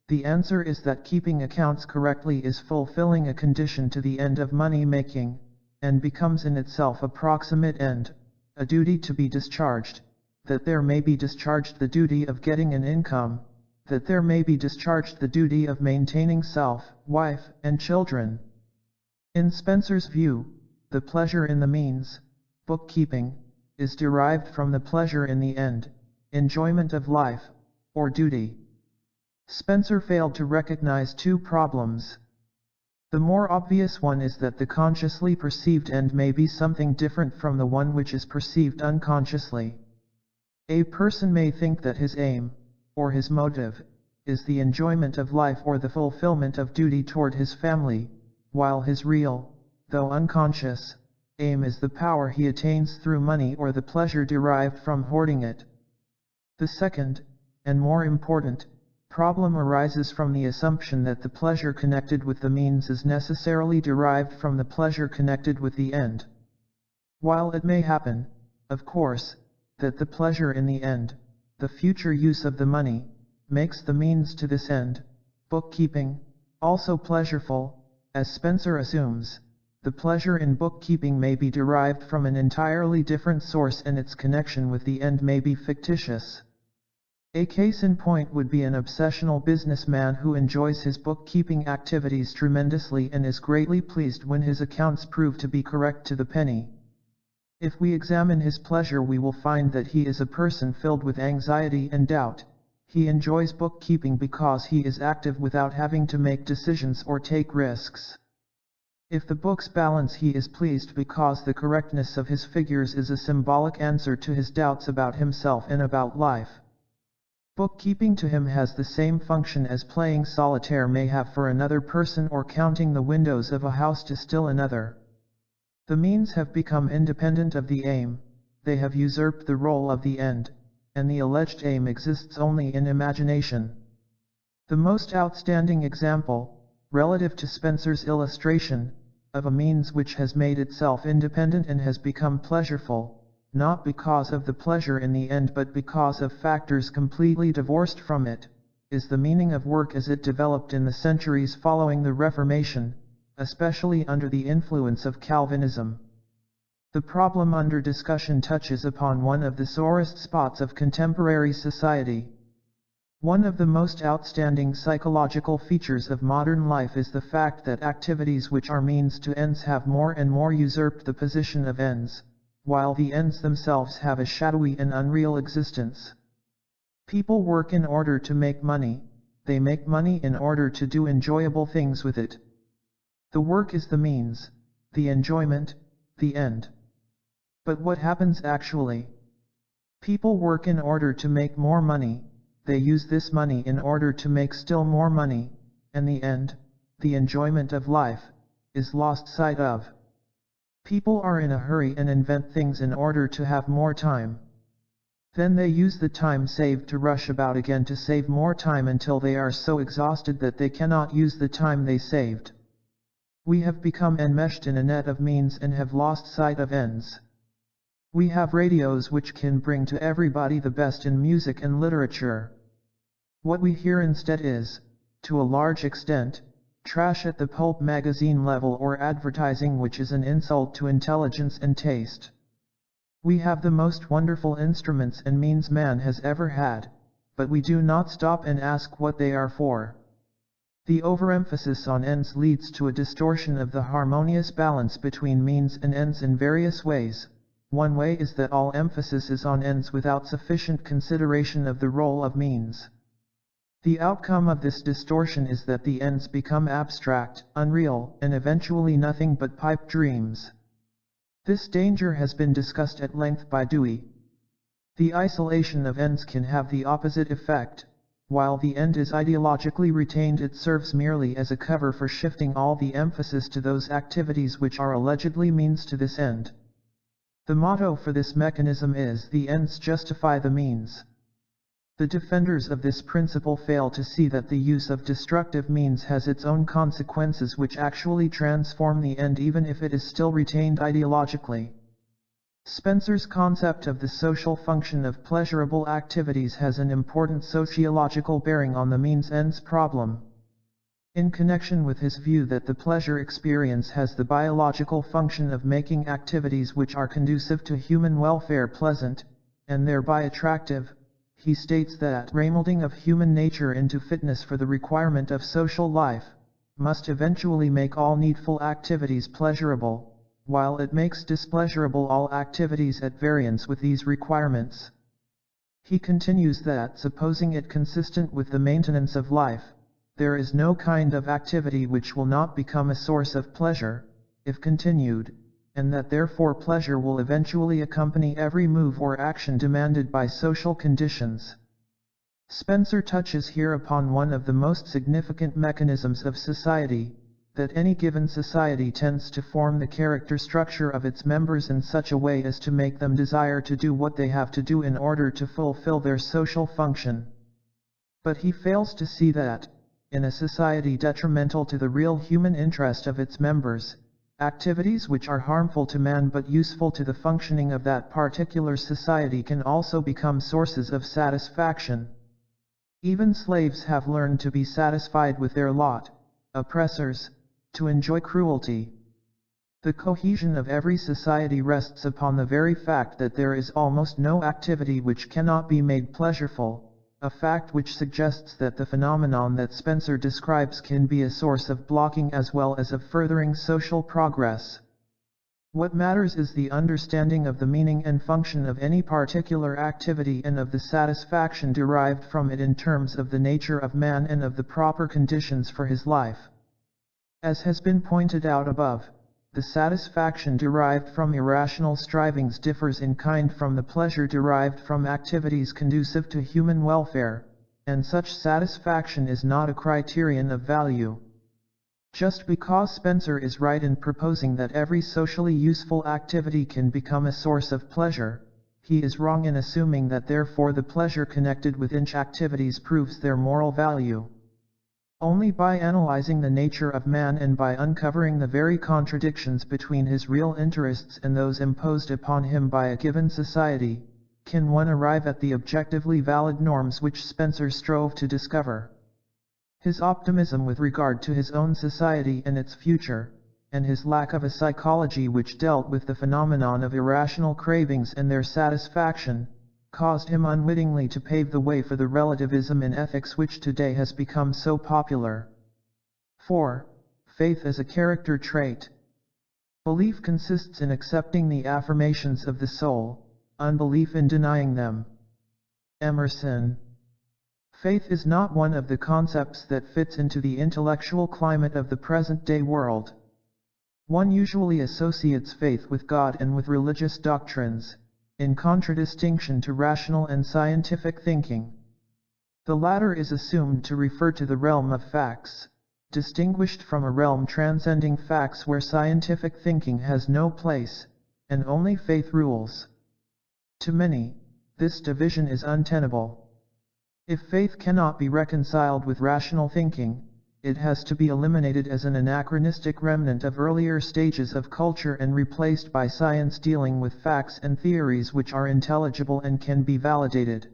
the answer is that keeping accounts correctly is fulfilling a condition to the end of money making, and becomes in itself a proximate end, a duty to be discharged, that there may be discharged the duty of getting an income, that there may be discharged the duty of maintaining self, wife, and children. In Spencer's view, the pleasure in the means, bookkeeping, is derived from the pleasure in the end, enjoyment of life, or duty. Spencer failed to recognize two problems. The more obvious one is that the consciously perceived end may be something different from the one which is perceived unconsciously. A person may think that his aim, or his motive, is the enjoyment of life or the fulfillment of duty toward his family, while his real, though unconscious, aim is the power he attains through money or the pleasure derived from hoarding it. The second, and more important, problem arises from the assumption that the pleasure connected with the means is necessarily derived from the pleasure connected with the end. While it may happen, of course, that the pleasure in the end, the future use of the money, makes the means to this end, bookkeeping, also pleasureful, as Spencer assumes, the pleasure in bookkeeping may be derived from an entirely different source and its connection with the end may be fictitious. A case in point would be an obsessional businessman who enjoys his bookkeeping activities tremendously and is greatly pleased when his accounts prove to be correct to the penny. If we examine his pleasure we will find that he is a person filled with anxiety and doubt. He enjoys bookkeeping because he is active without having to make decisions or take risks. If the books balance he is pleased because the correctness of his figures is a symbolic answer to his doubts about himself and about life. Bookkeeping to him has the same function as playing solitaire may have for another person or counting the windows of a house to still another. The means have become independent of the aim, they have usurped the role of the end, and the alleged aim exists only in imagination. The most outstanding example, relative to Spencer's illustration, of a means which has made itself independent and has become pleasureful, not because of the pleasure in the end but because of factors completely divorced from it, is the meaning of work as it developed in the centuries following the Reformation, especially under the influence of Calvinism. The problem under discussion touches upon one of the sorest spots of contemporary society. One of the most outstanding psychological features of modern life is the fact that activities which are means to ends have more and more usurped the position of ends, while the ends themselves have a shadowy and unreal existence. People work in order to make money, they make money in order to do enjoyable things with it. The work is the means, the enjoyment, the end. But what happens actually? People work in order to make more money, they use this money in order to make still more money, and the end, the enjoyment of life, is lost sight of. People are in a hurry and invent things in order to have more time. Then they use the time saved to rush about again to save more time until they are so exhausted that they cannot use the time they saved. We have become enmeshed in a net of means and have lost sight of ends. We have radios which can bring to everybody the best in music and literature. What we hear instead is, to a large extent, trash at the pulp magazine level or advertising which is an insult to intelligence and taste. We have the most wonderful instruments and means man has ever had, but we do not stop and ask what they are for. The overemphasis on ends leads to a distortion of the harmonious balance between means and ends in various ways. One way is that all emphasis is on ends without sufficient consideration of the role of means. The outcome of this distortion is that the ends become abstract, unreal, and eventually nothing but pipe dreams. This danger has been discussed at length by Dewey. The isolation of ends can have the opposite effect. While the end is ideologically retained, it serves merely as a cover for shifting all the emphasis to those activities which are allegedly means to this end. The motto for this mechanism is "the ends justify the means." The defenders of this principle fail to see that the use of destructive means has its own consequences which actually transform the end even if it is still retained ideologically. Spencer's concept of the social function of pleasurable activities has an important sociological bearing on the means-ends problem. In connection with his view that the pleasure experience has the biological function of making activities which are conducive to human welfare pleasant, and thereby attractive, he states that remolding of human nature into fitness for the requirement of social life must eventually make all needful activities pleasurable, while it makes displeasurable all activities at variance with these requirements. He continues that, supposing it consistent with the maintenance of life, there is no kind of activity which will not become a source of pleasure, if continued, and that therefore pleasure will eventually accompany every move or action demanded by social conditions. Spencer touches here upon one of the most significant mechanisms of society, that any given society tends to form the character structure of its members in such a way as to make them desire to do what they have to do in order to fulfill their social function. But he fails to see that, in a society detrimental to the real human interest of its members, activities which are harmful to man but useful to the functioning of that particular society can also become sources of satisfaction. Even slaves have learned to be satisfied with their lot, oppressors, to enjoy cruelty. The cohesion of every society rests upon the very fact that there is almost no activity which cannot be made pleasureful, a fact which suggests that the phenomenon that Spencer describes can be a source of blocking as well as of furthering social progress. What matters is the understanding of the meaning and function of any particular activity and of the satisfaction derived from it in terms of the nature of man and of the proper conditions for his life. As has been pointed out above, the satisfaction derived from irrational strivings differs in kind from the pleasure derived from activities conducive to human welfare, and such satisfaction is not a criterion of value. Just because Spencer is right in proposing that every socially useful activity can become a source of pleasure, he is wrong in assuming that therefore the pleasure connected with such activities proves their moral value. Only by analyzing the nature of man and by uncovering the very contradictions between his real interests and those imposed upon him by a given society, can one arrive at the objectively valid norms which Spencer strove to discover. His optimism with regard to his own society and its future, and his lack of a psychology which dealt with the phenomenon of irrational cravings and their satisfaction, caused him unwittingly to pave the way for the relativism in ethics which today has become so popular. 4. Faith as a character trait. Belief consists in accepting the affirmations of the soul, unbelief in denying them. Emerson. Faith is not one of the concepts that fits into the intellectual climate of the present-day world. One usually associates faith with God and with religious doctrines, in contradistinction to rational and scientific thinking. The latter is assumed to refer to the realm of facts, distinguished from a realm transcending facts where scientific thinking has no place, and only faith rules. To many, this division is untenable. If faith cannot be reconciled with rational thinking, it has to be eliminated as an anachronistic remnant of earlier stages of culture and replaced by science dealing with facts and theories which are intelligible and can be validated.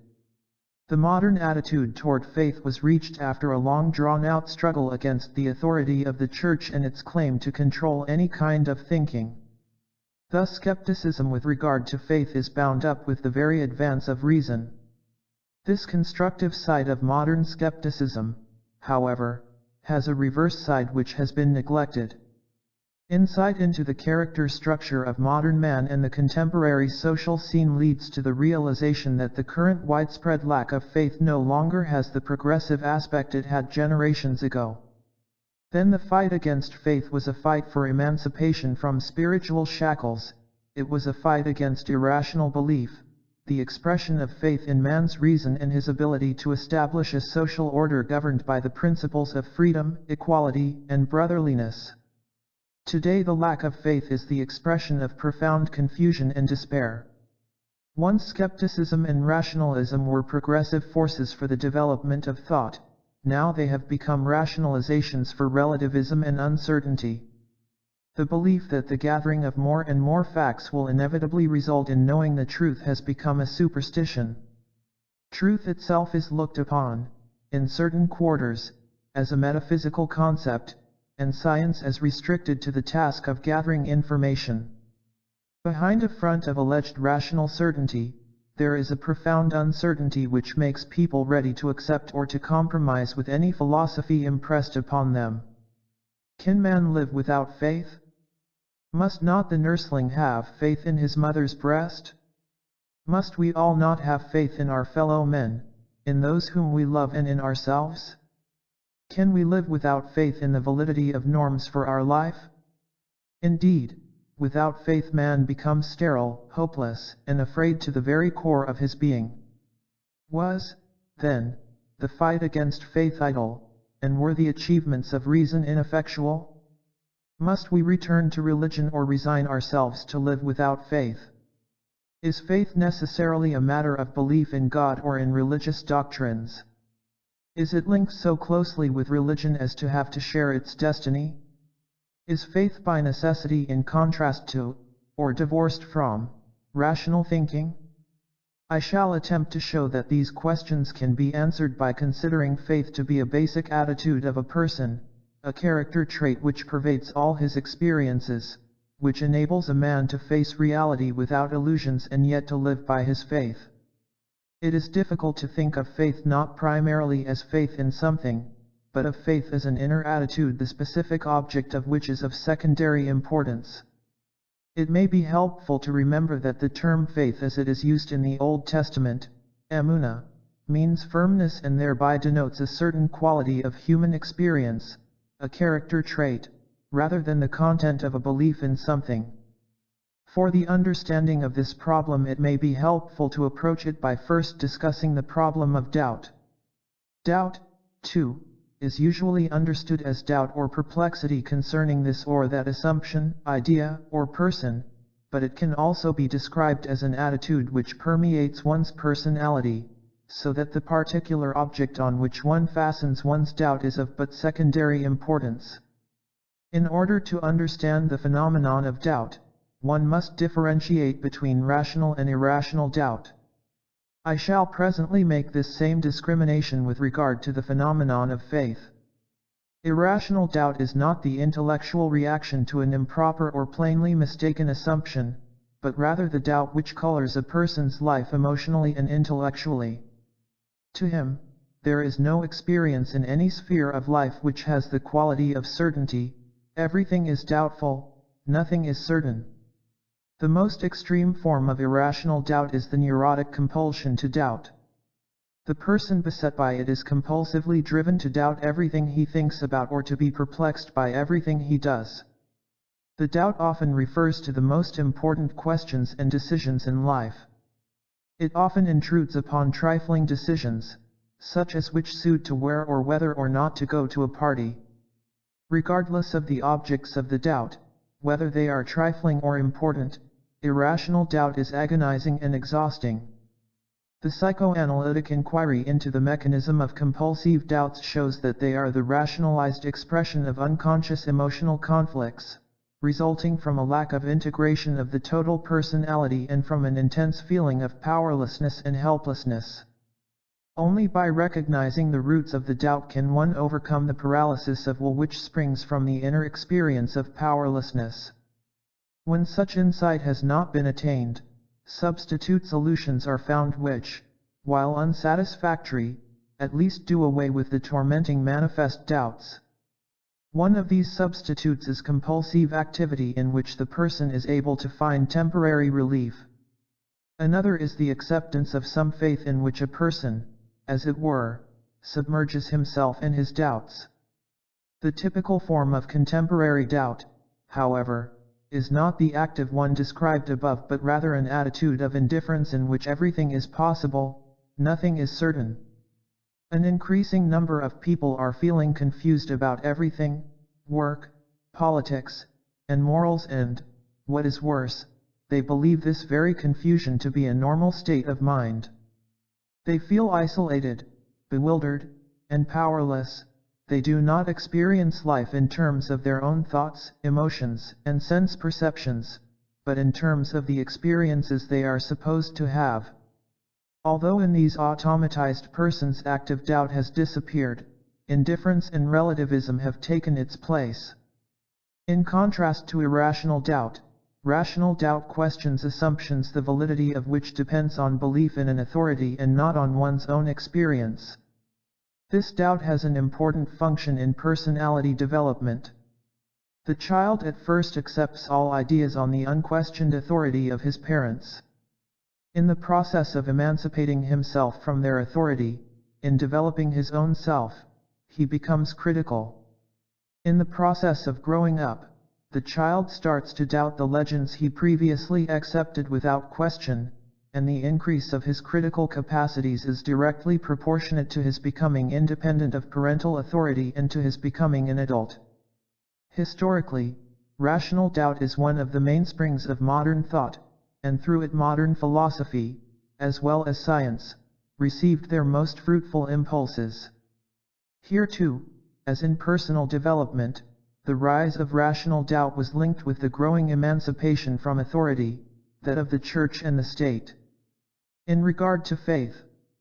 The modern attitude toward faith was reached after a long drawn-out struggle against the authority of the Church and its claim to control any kind of thinking. Thus skepticism with regard to faith is bound up with the very advance of reason. This constructive side of modern skepticism, however, has a reverse side which has been neglected. Insight into the character structure of modern man and the contemporary social scene leads to the realization that the current widespread lack of faith no longer has the progressive aspect it had generations ago. Then the fight against faith was a fight for emancipation from spiritual shackles, it was a fight against irrational belief, the expression of faith in man's reason and his ability to establish a social order governed by the principles of freedom, equality, and brotherliness. Today the lack of faith is the expression of profound confusion and despair. Once skepticism and rationalism were progressive forces for the development of thought, now they have become rationalizations for relativism and uncertainty. The belief that the gathering of more and more facts will inevitably result in knowing the truth has become a superstition. Truth itself is looked upon, in certain quarters, as a metaphysical concept, and science as restricted to the task of gathering information. Behind a front of alleged rational certainty, there is a profound uncertainty which makes people ready to accept or to compromise with any philosophy impressed upon them. Can man live without faith? Must not the nursling have faith in his mother's breast? Must we all not have faith in our fellow men, in those whom we love and in ourselves? Can we live without faith in the validity of norms for our life? Indeed, without faith man becomes sterile, hopeless, and afraid to the very core of his being. Was, then, the fight against faith idle, and were the achievements of reason ineffectual? Must we return to religion or resign ourselves to live without faith? Is faith necessarily a matter of belief in God or in religious doctrines? Is it linked so closely with religion as to have to share its destiny? Is faith by necessity in contrast to, or divorced from, rational thinking? I shall attempt to show that these questions can be answered by considering faith to be a basic attitude of a person, a character trait which pervades all his experiences, which enables a man to face reality without illusions and yet to live by his faith. It is difficult to think of faith not primarily as faith in something, but of faith as an inner attitude the specific object of which is of secondary importance. It may be helpful to remember that the term faith as it is used in the Old Testament, emunah, means firmness and thereby denotes a certain quality of human experience, a character trait, rather than the content of a belief in something. For the understanding of this problem it may be helpful to approach it by first discussing the problem of doubt. Doubt, too, is usually understood as doubt or perplexity concerning this or that assumption, idea, or person, but it can also be described as an attitude which permeates one's personality, so that the particular object on which one fastens one's doubt is of but secondary importance. In order to understand the phenomenon of doubt, one must differentiate between rational and irrational doubt. I shall presently make this same discrimination with regard to the phenomenon of faith. Irrational doubt is not the intellectual reaction to an improper or plainly mistaken assumption, but rather the doubt which colors a person's life emotionally and intellectually. To him, there is no experience in any sphere of life which has the quality of certainty. Everything is doubtful, nothing is certain. The most extreme form of irrational doubt is the neurotic compulsion to doubt. The person beset by it is compulsively driven to doubt everything he thinks about or to be perplexed by everything he does. The doubt often refers to the most important questions and decisions in life. It often intrudes upon trifling decisions, such as which suit to wear or whether or not to go to a party. Regardless of the objects of the doubt, whether they are trifling or important, irrational doubt is agonizing and exhausting. The psychoanalytic inquiry into the mechanism of compulsive doubts shows that they are the rationalized expression of unconscious emotional conflicts, resulting from a lack of integration of the total personality and from an intense feeling of powerlessness and helplessness. Only by recognizing the roots of the doubt can one overcome the paralysis of will which springs from the inner experience of powerlessness. When such insight has not been attained, substitute solutions are found which, while unsatisfactory, at least do away with the tormenting manifest doubts. One of these substitutes is compulsive activity in which the person is able to find temporary relief. Another is the acceptance of some faith in which a person, as it were, submerges himself in his doubts. The typical form of contemporary doubt, however, is not the active one described above but rather an attitude of indifference in which everything is possible, nothing is certain. An increasing number of people are feeling confused about everything: work, politics, and morals, and, what is worse, they believe this very confusion to be a normal state of mind. They feel isolated, bewildered, and powerless. They do not experience life in terms of their own thoughts, emotions, and sense perceptions, but in terms of the experiences they are supposed to have. Although in these automatized persons active doubt has disappeared, indifference and relativism have taken its place. In contrast to irrational doubt, rational doubt questions assumptions the validity of which depends on belief in an authority and not on one's own experience. This doubt has an important function in personality development. The child at first accepts all ideas on the unquestioned authority of his parents. In the process of emancipating himself from their authority, in developing his own self, he becomes critical. In the process of growing up, the child starts to doubt the legends he previously accepted without question, and the increase of his critical capacities is directly proportionate to his becoming independent of parental authority and to his becoming an adult. Historically, rational doubt is one of the mainsprings of modern thought, and through it modern philosophy, as well as science, received their most fruitful impulses. Here too, as in personal development, the rise of rational doubt was linked with the growing emancipation from authority, that of the Church and the state. In regard to faith,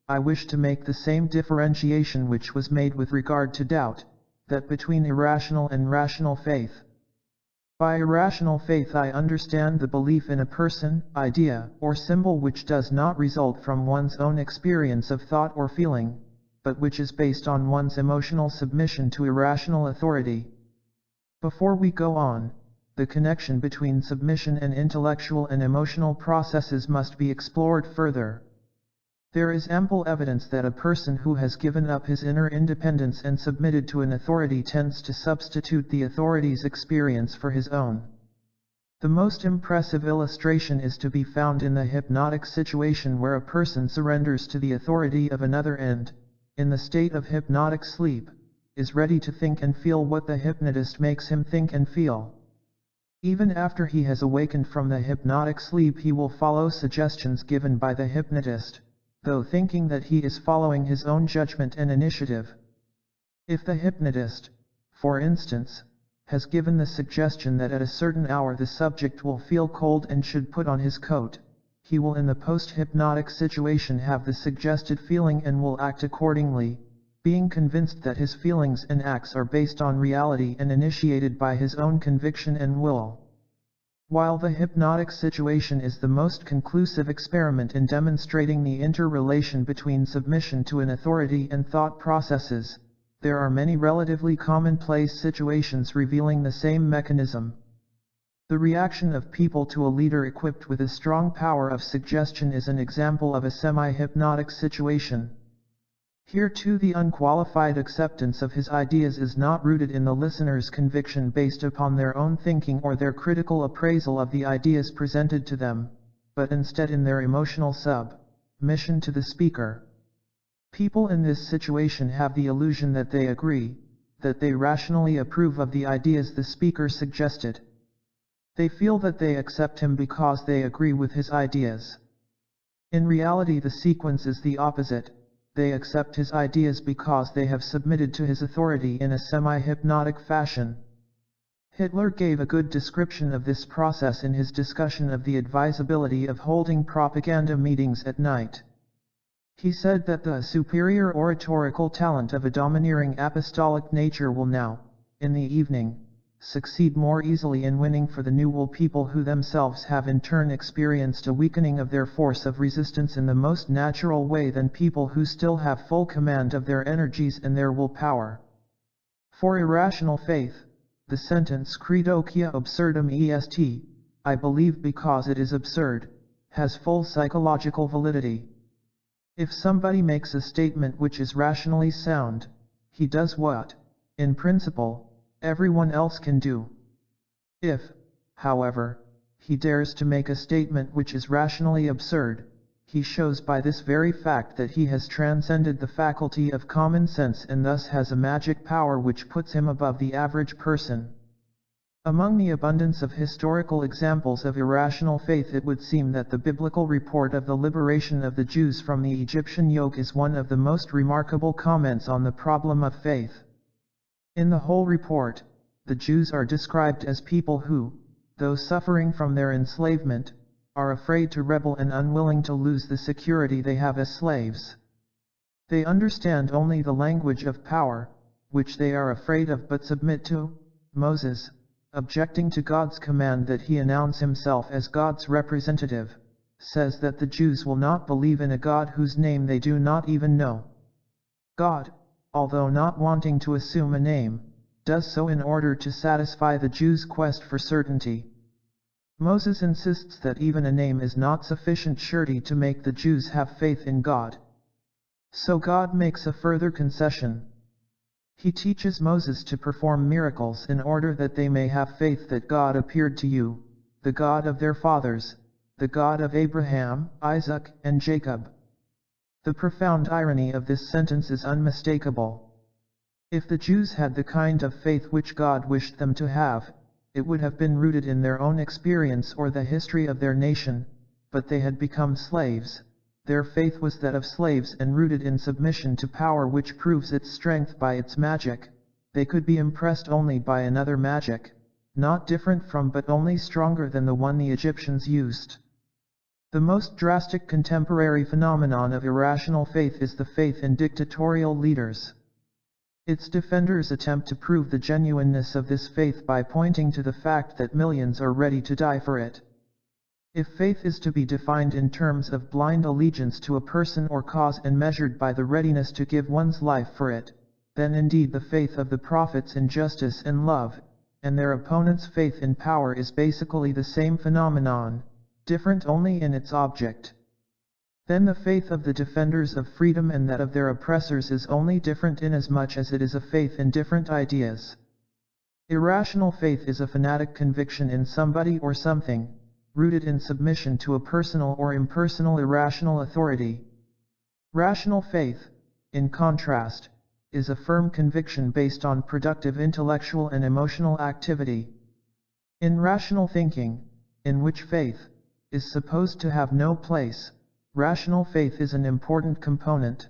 I wish to make the same differentiation which was made with regard to doubt, that between irrational and rational faith. By irrational faith I understand the belief in a person, idea, or symbol which does not result from one's own experience of thought or feeling, but which is based on one's emotional submission to irrational authority. Before we go on, the connection between submission and intellectual and emotional processes must be explored further. There is ample evidence that a person who has given up his inner independence and submitted to an authority tends to substitute the authority's experience for his own. The most impressive illustration is to be found in the hypnotic situation where a person surrenders to the authority of another and, in the state of hypnotic sleep, is ready to think and feel what the hypnotist makes him think and feel. Even after he has awakened from the hypnotic sleep, he will follow suggestions given by the hypnotist, though thinking that he is following his own judgment and initiative. If the hypnotist, for instance, has given the suggestion that at a certain hour the subject will feel cold and should put on his coat, he will in the post-hypnotic situation have the suggested feeling and will act accordingly, being convinced that his feelings and acts are based on reality and initiated by his own conviction and will. While the hypnotic situation is the most conclusive experiment in demonstrating the interrelation between submission to an authority and thought processes, there are many relatively commonplace situations revealing the same mechanism. The reaction of people to a leader equipped with a strong power of suggestion is an example of a semi-hypnotic situation. Here too the unqualified acceptance of his ideas is not rooted in the listener's conviction based upon their own thinking or their critical appraisal of the ideas presented to them, but instead in their emotional submission to the speaker. People in this situation have the illusion that they agree, that they rationally approve of the ideas the speaker suggested. They feel that they accept him because they agree with his ideas. In reality, the sequence is the opposite. They accept his ideas because they have submitted to his authority in a semi-hypnotic fashion. Hitler gave a good description of this process in his discussion of the advisability of holding propaganda meetings at night. He said that the superior oratorical talent of a domineering apostolic nature will now, in the evening, succeed more easily in winning for the new will people who themselves have in turn experienced a weakening of their force of resistance in the most natural way than people who still have full command of their energies and their will power. For irrational faith, the sentence credo quia absurdum est, I believe because it is absurd, has full psychological validity. If somebody makes a statement which is rationally sound, he does what, in principle, everyone else can do. If, however, he dares to make a statement which is rationally absurd, he shows by this very fact that he has transcended the faculty of common sense and thus has a magic power which puts him above the average person. Among the abundance of historical examples of irrational faith, it would seem that the biblical report of the liberation of the Jews from the Egyptian yoke is one of the most remarkable comments on the problem of faith. In the whole report, the Jews are described as people who, though suffering from their enslavement, are afraid to rebel and unwilling to lose the security they have as slaves. They understand only the language of power, which they are afraid of but submit to. Moses, objecting to God's command that he announce himself as God's representative, says that the Jews will not believe in a God whose name they do not even know. God, although not wanting to assume a name, does so in order to satisfy the Jews' quest for certainty. Moses insists that even a name is not sufficient surety to make the Jews have faith in God. So God makes a further concession. He teaches Moses to perform miracles in order that they may have faith that God appeared to you, the God of their fathers, the God of Abraham, Isaac, and Jacob. The profound irony of this sentence is unmistakable. If the Jews had the kind of faith which God wished them to have, it would have been rooted in their own experience or the history of their nation, but they had become slaves. Their faith was that of slaves and rooted in submission to power which proves its strength by its magic. They could be impressed only by another magic, not different from but only stronger than the one the Egyptians used. The most drastic contemporary phenomenon of irrational faith is the faith in dictatorial leaders. Its defenders attempt to prove the genuineness of this faith by pointing to the fact that millions are ready to die for it. If faith is to be defined in terms of blind allegiance to a person or cause and measured by the readiness to give one's life for it, then indeed the faith of the prophets in justice and love, and their opponents' faith in power is basically the same phenomenon, different only in its object. Then the faith of the defenders of freedom and that of their oppressors is only different inasmuch as it is a faith in different ideas. Irrational faith is a fanatic conviction in somebody or something, rooted in submission to a personal or impersonal irrational authority. Rational faith, in contrast, is a firm conviction based on productive intellectual and emotional activity. In rational thinking, in which faith is supposed to have no place, rational faith is an important component.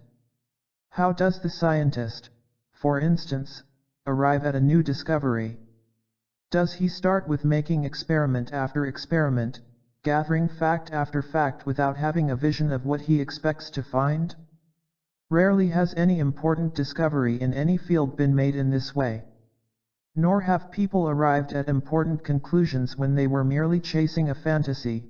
How does the scientist, for instance, arrive at a new discovery? Does he start with making experiment after experiment, gathering fact after fact without having a vision of what he expects to find? Rarely has any important discovery in any field been made in this way. Nor have people arrived at important conclusions when they were merely chasing a fantasy.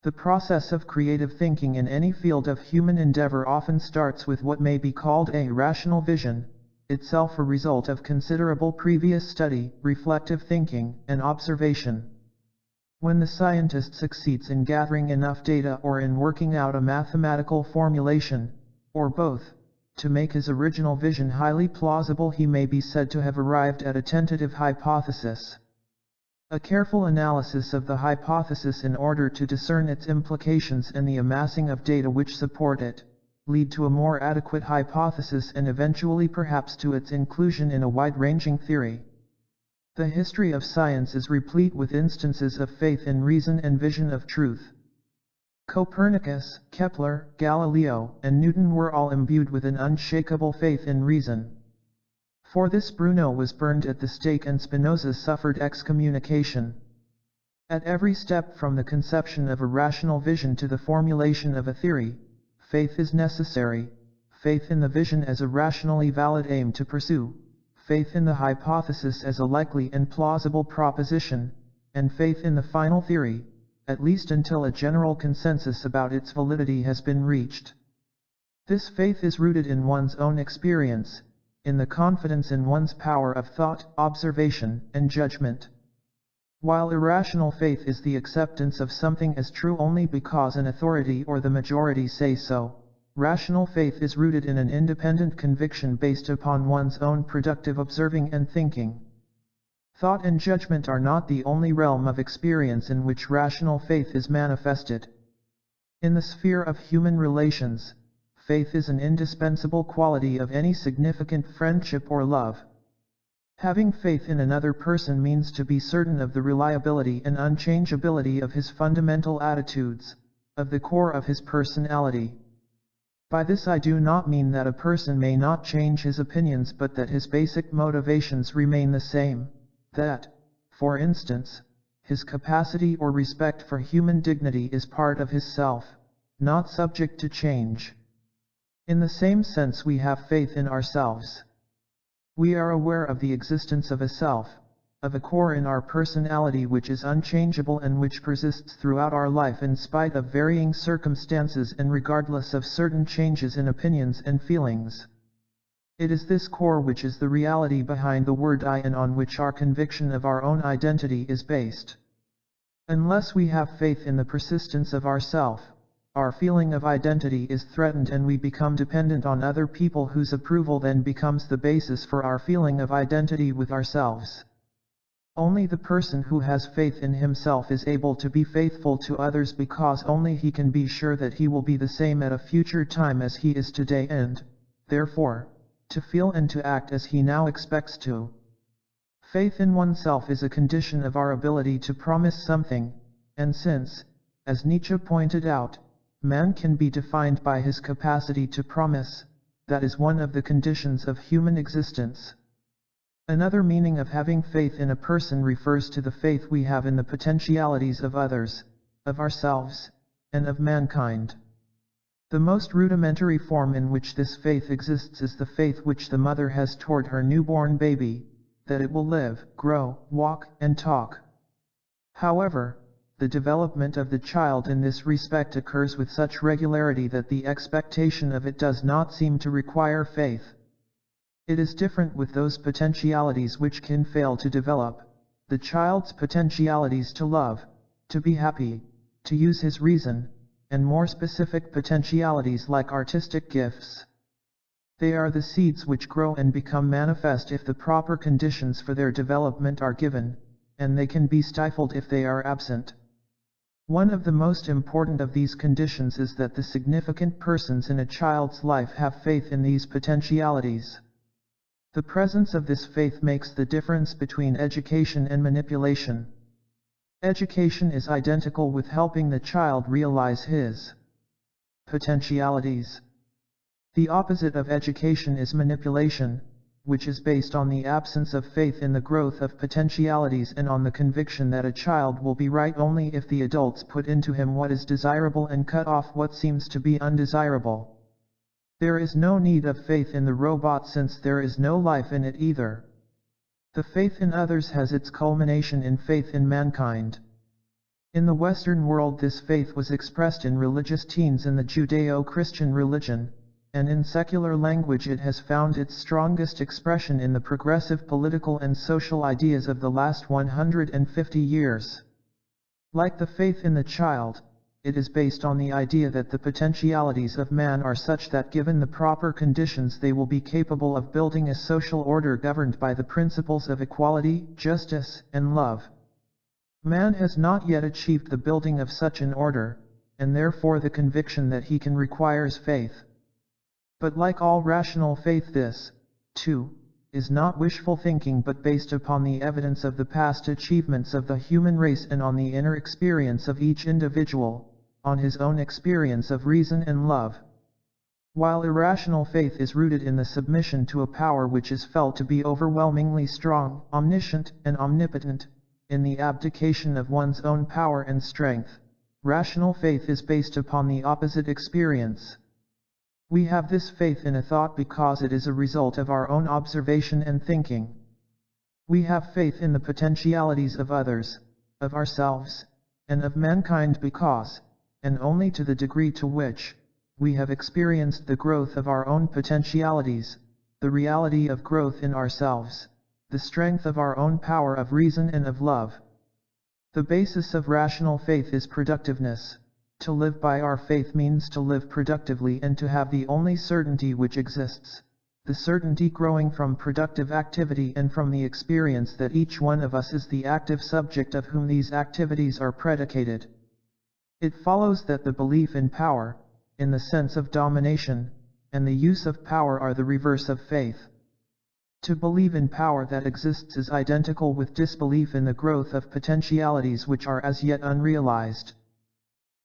The process of creative thinking in any field of human endeavor often starts with what may be called a rational vision, itself a result of considerable previous study, reflective thinking, and observation. When the scientist succeeds in gathering enough data or in working out a mathematical formulation, or both, to make his original vision highly plausible, he may be said to have arrived at a tentative hypothesis. A careful analysis of the hypothesis in order to discern its implications and the amassing of data which support it, lead to a more adequate hypothesis and eventually perhaps to its inclusion in a wide-ranging theory. The history of science is replete with instances of faith in reason and vision of truth. Copernicus, Kepler, Galileo, and Newton were all imbued with an unshakable faith in reason. For this Bruno was burned at the stake and Spinoza suffered excommunication. At every step from the conception of a rational vision to the formulation of a theory, faith is necessary, faith in the vision as a rationally valid aim to pursue, faith in the hypothesis as a likely and plausible proposition, and faith in the final theory, at least until a general consensus about its validity has been reached. This faith is rooted in one's own experience, in the confidence in one's power of thought, observation, and judgment. While irrational faith is the acceptance of something as true only because an authority or the majority say so, rational faith is rooted in an independent conviction based upon one's own productive observing and thinking. Thought and judgment are not the only realm of experience in which rational faith is manifested. In the sphere of human relations, faith is an indispensable quality of any significant friendship or love. Having faith in another person means to be certain of the reliability and unchangeability of his fundamental attitudes, of the core of his personality. By this I do not mean that a person may not change his opinions but that his basic motivations remain the same. That, for instance, his capacity or respect for human dignity is part of his self, not subject to change. In the same sense we have faith in ourselves. We are aware of the existence of a self, of a core in our personality which is unchangeable and which persists throughout our life in spite of varying circumstances and regardless of certain changes in opinions and feelings. It is this core which is the reality behind the word I and on which our conviction of our own identity is based. Unless we have faith in the persistence of ourself, our feeling of identity is threatened and we become dependent on other people whose approval then becomes the basis for our feeling of identity with ourselves. Only the person who has faith in himself is able to be faithful to others because only he can be sure that he will be the same at a future time as he is today and, therefore, to feel and to act as he now expects to. Faith in oneself is a condition of our ability to promise something, and since, as Nietzsche pointed out, man can be defined by his capacity to promise, that is one of the conditions of human existence. Another meaning of having faith in a person refers to the faith we have in the potentialities of others, of ourselves, and of mankind. The most rudimentary form in which this faith exists is the faith which the mother has toward her newborn baby, that it will live, grow, walk, and talk. However, the development of the child in this respect occurs with such regularity that the expectation of it does not seem to require faith. It is different with those potentialities which can fail to develop, the child's potentialities to love, to be happy, to use his reason, and more specific potentialities like artistic gifts. They are the seeds which grow and become manifest if the proper conditions for their development are given, and they can be stifled if they are absent. One of the most important of these conditions is that the significant persons in a child's life have faith in these potentialities. The presence of this faith makes the difference between education and manipulation. Education is identical with helping the child realize his potentialities. The opposite of education is manipulation, which is based on the absence of faith in the growth of potentialities and on the conviction that a child will be right only if the adults put into him what is desirable and cut off what seems to be undesirable. There is no need of faith in the robot since there is no life in it either. The faith in others has its culmination in faith in mankind. In the Western world this faith was expressed in religious teens in the Judeo-Christian religion, and in secular language it has found its strongest expression in the progressive political and social ideas of the last 150 years. Like the faith in the child, it is based on the idea that the potentialities of man are such that given the proper conditions they will be capable of building a social order governed by the principles of equality, justice, and love. Man has not yet achieved the building of such an order, and therefore the conviction that he can requires faith. But like all rational faith this, too, is not wishful thinking but based upon the evidence of the past achievements of the human race and on the inner experience of each individual, on his own experience of reason and love. While irrational faith is rooted in the submission to a power which is felt to be overwhelmingly strong, omniscient, and omnipotent, in the abdication of one's own power and strength, rational faith is based upon the opposite experience. We have this faith in a thought because it is a result of our own observation and thinking. We have faith in the potentialities of others, of ourselves, and of mankind because, and only to the degree to which, we have experienced the growth of our own potentialities, the reality of growth in ourselves, the strength of our own power of reason and of love. The basis of rational faith is productiveness. To live by our faith means to live productively and to have the only certainty which exists, the certainty growing from productive activity and from the experience that each one of us is the active subject of whom these activities are predicated. It follows that the belief in power, in the sense of domination, and the use of power are the reverse of faith. To believe in power that exists is identical with disbelief in the growth of potentialities which are as yet unrealized.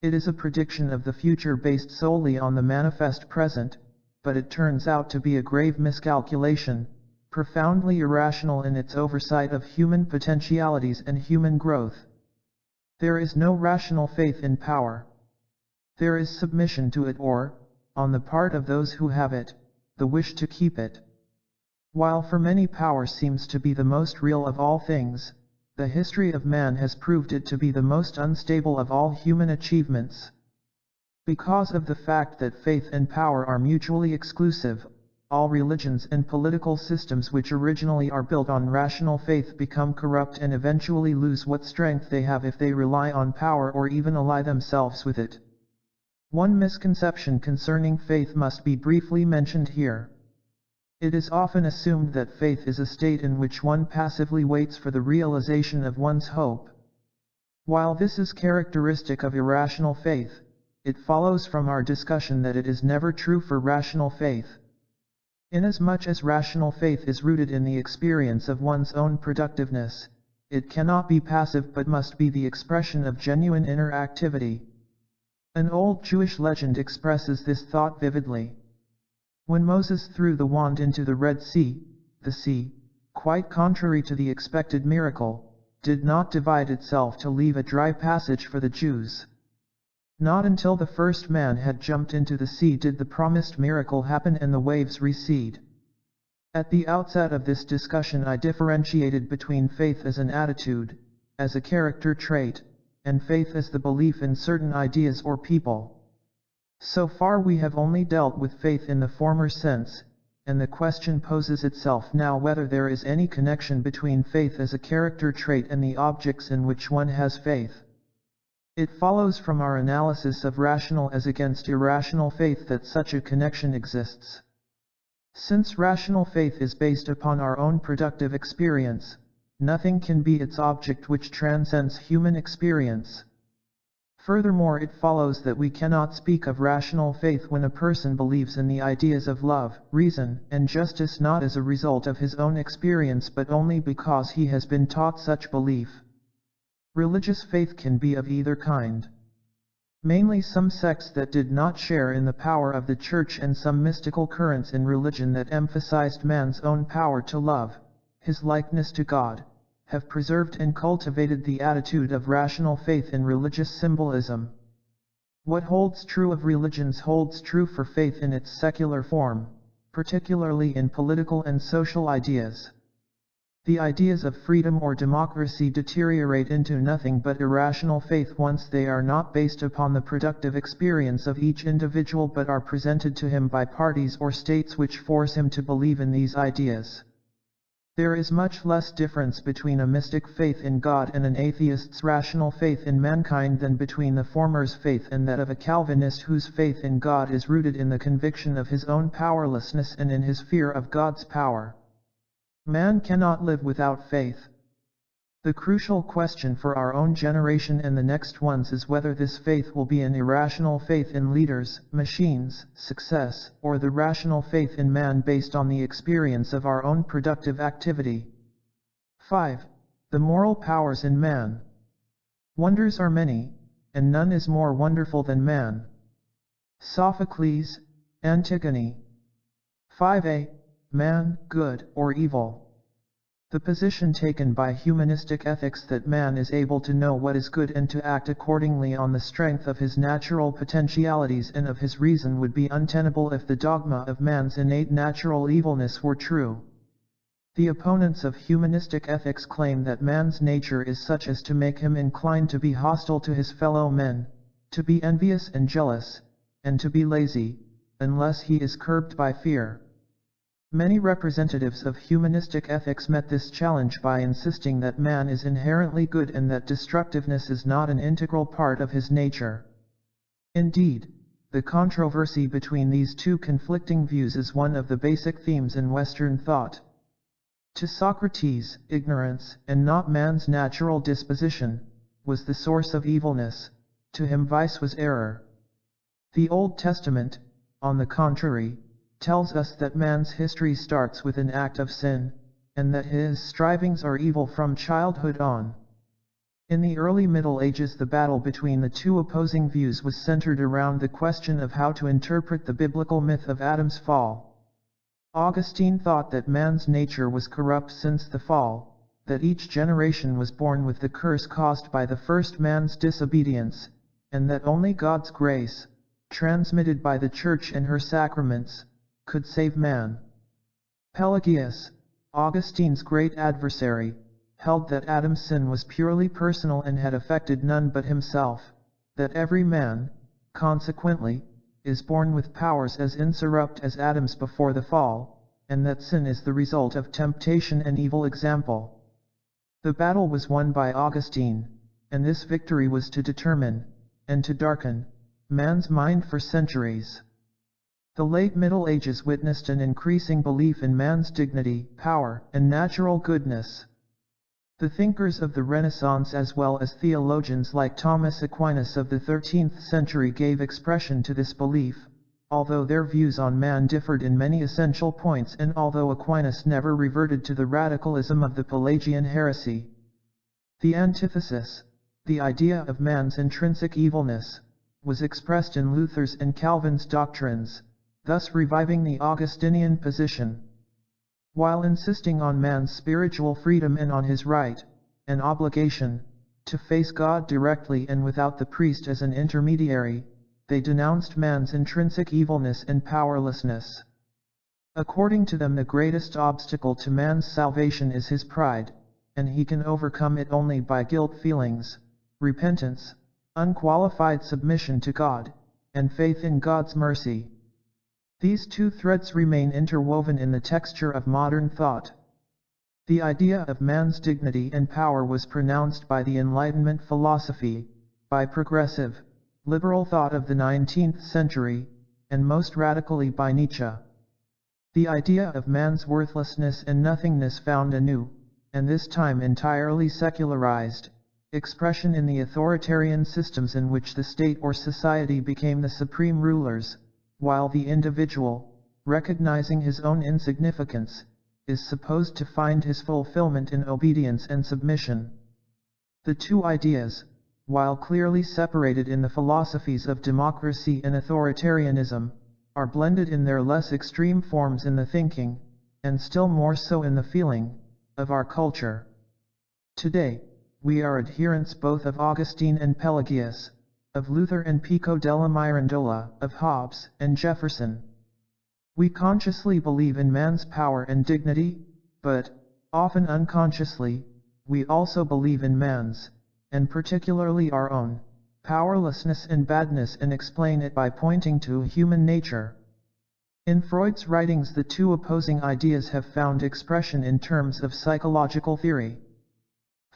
It is a prediction of the future based solely on the manifest present, but it turns out to be a grave miscalculation, profoundly irrational in its oversight of human potentialities and human growth. There is no rational faith in power. There is submission to it or, on the part of those who have it, the wish to keep it. While for many power seems to be the most real of all things, the history of man has proved it to be the most unstable of all human achievements. Because of the fact that faith and power are mutually exclusive, all religions and political systems which originally are built on rational faith become corrupt and eventually lose what strength they have if they rely on power or even ally themselves with it. One misconception concerning faith must be briefly mentioned here. It is often assumed that faith is a state in which one passively waits for the realization of one's hope. While this is characteristic of irrational faith, it follows from our discussion that it is never true for rational faith. Inasmuch as rational faith is rooted in the experience of one's own productiveness, it cannot be passive but must be the expression of genuine inner activity. An old Jewish legend expresses this thought vividly. When Moses threw the wand into the Red Sea, the sea, quite contrary to the expected miracle, did not divide itself to leave a dry passage for the Jews. Not until the first man had jumped into the sea did the promised miracle happen and the waves recede. At the outset of this discussion I differentiated between faith as an attitude, as a character trait, and faith as the belief in certain ideas or people. So far we have only dealt with faith in the former sense, and the question poses itself now whether there is any connection between faith as a character trait and the objects in which one has faith. It follows from our analysis of rational as against irrational faith that such a connection exists. Since rational faith is based upon our own productive experience, nothing can be its object which transcends human experience. Furthermore, it follows that we cannot speak of rational faith when a person believes in the ideas of love, reason, and justice not as a result of his own experience but only because he has been taught such belief. Religious faith can be of either kind. mainly some sects that did not share in the power of the Church and some mystical currents in religion that emphasized man's own power to love, his likeness to God, have preserved and cultivated the attitude of rational faith in religious symbolism. What holds true of religions holds true for faith in its secular form, particularly in political and social ideas. The ideas of freedom or democracy deteriorate into nothing but irrational faith once they are not based upon the productive experience of each individual but are presented to him by parties or states which force him to believe in these ideas. There is much less difference between a mystic faith in God and an atheist's rational faith in mankind than between the former's faith and that of a Calvinist whose faith in God is rooted in the conviction of his own powerlessness and in his fear of God's power. Man cannot live without faith. The crucial question for our own generation and the next ones is whether this faith will be an irrational faith in leaders, machines, success, or the rational faith in man based on the experience of our own productive activity. 5. The moral powers in man. Wonders are many, and none is more wonderful than man. Sophocles, Antigone. 5a. Man, good or evil. The position taken by humanistic ethics that man is able to know what is good and to act accordingly on the strength of his natural potentialities and of his reason would be untenable if the dogma of man's innate natural evilness were true. The opponents of humanistic ethics claim that man's nature is such as to make him inclined to be hostile to his fellow men, to be envious and jealous, and to be lazy, unless he is curbed by fear. Many representatives of humanistic ethics met this challenge by insisting that man is inherently good and that destructiveness is not an integral part of his nature. Indeed, the controversy between these two conflicting views is one of the basic themes in Western thought. To Socrates, ignorance, and not man's natural disposition, was the source of evilness. To him vice was error. The Old Testament, on the contrary, tells us that man's history starts with an act of sin, and that his strivings are evil from childhood on. In the early Middle Ages, the battle between the two opposing views was centered around the question of how to interpret the biblical myth of Adam's fall. Augustine thought that man's nature was corrupt since the fall, that each generation was born with the curse caused by the first man's disobedience, and that only God's grace, transmitted by the Church and her sacraments, could save man. Pelagius, Augustine's great adversary, held that Adam's sin was purely personal and had affected none but himself, that every man, consequently, is born with powers as incorrupt as Adam's before the fall, and that sin is the result of temptation and evil example. The battle was won by Augustine, and this victory was to determine, and to darken, man's mind for centuries. The late Middle Ages witnessed an increasing belief in man's dignity, power, and natural goodness. The thinkers of the Renaissance as well as theologians like Thomas Aquinas of the 13th century gave expression to this belief, although their views on man differed in many essential points and although Aquinas never reverted to the radicalism of the Pelagian heresy. The antithesis, the idea of man's intrinsic evilness, was expressed in Luther's and Calvin's doctrines, thus reviving the Augustinian position. While insisting on man's spiritual freedom and on his right, and obligation, to face God directly and without the priest as an intermediary, they denounced man's intrinsic evilness and powerlessness. According to them, the greatest obstacle to man's salvation is his pride, and he can overcome it only by guilt feelings, repentance, unqualified submission to God, and faith in God's mercy. These two threads remain interwoven in the texture of modern thought. The idea of man's dignity and power was pronounced by the Enlightenment philosophy, by progressive, liberal thought of the 19th century, and most radically by Nietzsche. The idea of man's worthlessness and nothingness found a new, and this time entirely secularized, expression in the authoritarian systems in which the state or society became the supreme rulers, while the individual, recognizing his own insignificance, is supposed to find his fulfillment in obedience and submission. The two ideas, while clearly separated in the philosophies of democracy and authoritarianism, are blended in their less extreme forms in the thinking, and still more so in the feeling, of our culture. Today, we are adherents both of Augustine and Pelagius, of Luther and Pico della Mirandola, of Hobbes and Jefferson. We consciously believe in man's power and dignity, but, often unconsciously, we also believe in man's, and particularly our own, powerlessness and badness, and explain it by pointing to human nature. In Freud's writings, the two opposing ideas have found expression in terms of psychological theory.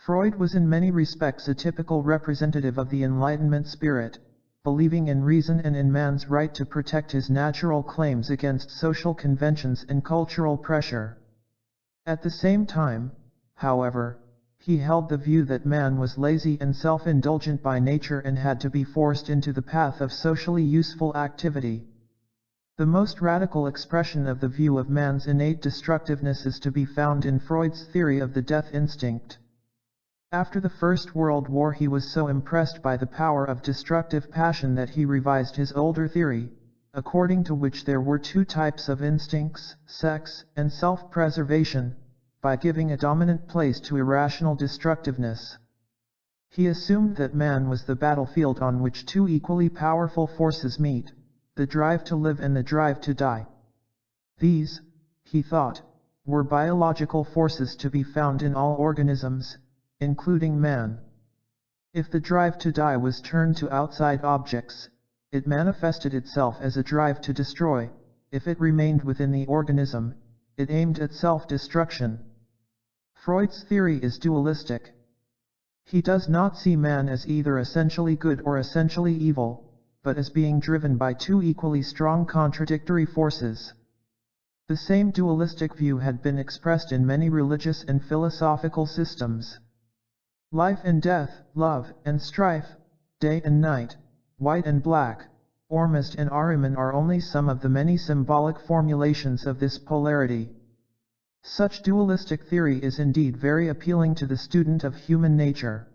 Freud was in many respects a typical representative of the Enlightenment spirit, believing in reason and in man's right to protect his natural claims against social conventions and cultural pressure. At the same time, however, he held the view that man was lazy and self-indulgent by nature and had to be forced into the path of socially useful activity. The most radical expression of the view of man's innate destructiveness is to be found in Freud's theory of the death instinct. After the First World War, he was so impressed by the power of destructive passion that he revised his older theory, according to which there were two types of instincts, sex and self-preservation, by giving a dominant place to irrational destructiveness. He assumed that man was the battlefield on which two equally powerful forces meet, the drive to live and the drive to die. These, he thought, were biological forces to be found in all organisms, including man. If the drive to die was turned to outside objects, it manifested itself as a drive to destroy. If it remained within the organism, it aimed at self-destruction. Freud's theory is dualistic. He does not see man as either essentially good or essentially evil, but as being driven by two equally strong contradictory forces. The same dualistic view had been expressed in many religious and philosophical systems. Life and death, love and strife, day and night, white and black, Ormuzd and Ahriman are only some of the many symbolic formulations of this polarity. Such dualistic theory is indeed very appealing to the student of human nature.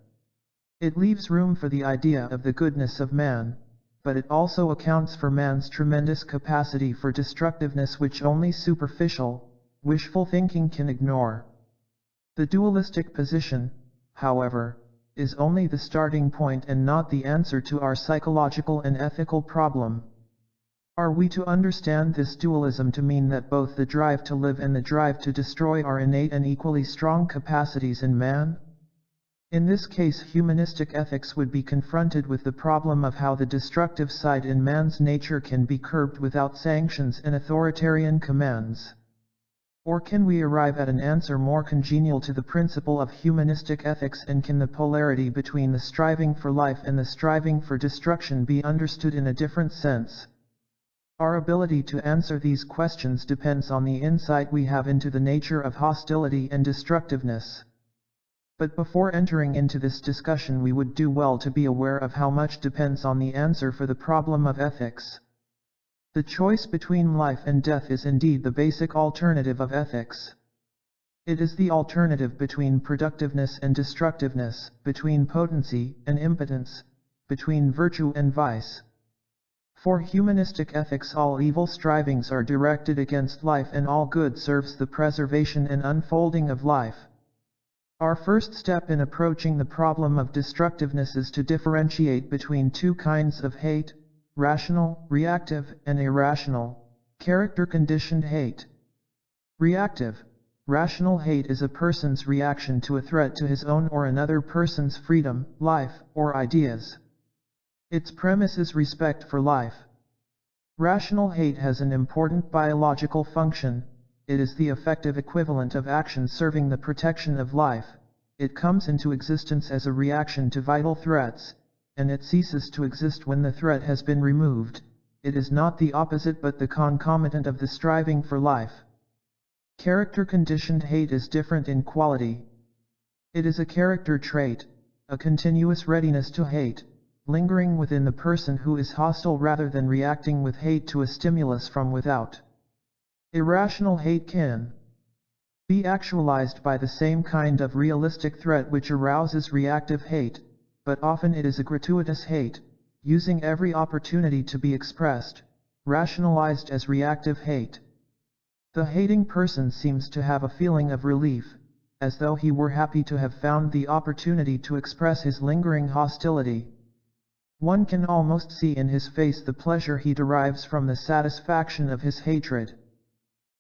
It leaves room for the idea of the goodness of man, but it also accounts for man's tremendous capacity for destructiveness which only superficial, wishful thinking can ignore. The dualistic position, however, is only the starting point and not the answer to our psychological and ethical problem. Are we to understand this dualism to mean that both the drive to live and the drive to destroy are innate and equally strong capacities in man? In this case, humanistic ethics would be confronted with the problem of how the destructive side in man's nature can be curbed without sanctions and authoritarian commands. Or can we arrive at an answer more congenial to the principle of humanistic ethics, and can the polarity between the striving for life and the striving for destruction be understood in a different sense? Our ability to answer these questions depends on the insight we have into the nature of hostility and destructiveness. But before entering into this discussion, we would do well to be aware of how much depends on the answer for the problem of ethics. The choice between life and death is indeed the basic alternative of ethics. It is the alternative between productiveness and destructiveness, between potency and impotence, between virtue and vice. For humanistic ethics, all evil strivings are directed against life and all good serves the preservation and unfolding of life. Our first step in approaching the problem of destructiveness is to differentiate between two kinds of hate: rational, reactive, and irrational, character-conditioned hate. Reactive, rational hate is a person's reaction to a threat to his own or another person's freedom, life, or ideas. Its premise is respect for life. Rational hate has an important biological function. It is the effective equivalent of action serving the protection of life. It comes into existence as a reaction to vital threats, and it ceases to exist when the threat has been removed. It is not the opposite but the concomitant of the striving for life. Character-conditioned hate is different in quality. It is a character trait, a continuous readiness to hate, lingering within the person who is hostile rather than reacting with hate to a stimulus from without. Irrational hate can be actualized by the same kind of realistic threat which arouses reactive hate, but often it is a gratuitous hate, using every opportunity to be expressed, rationalized as reactive hate. The hating person seems to have a feeling of relief, as though he were happy to have found the opportunity to express his lingering hostility. One can almost see in his face the pleasure he derives from the satisfaction of his hatred.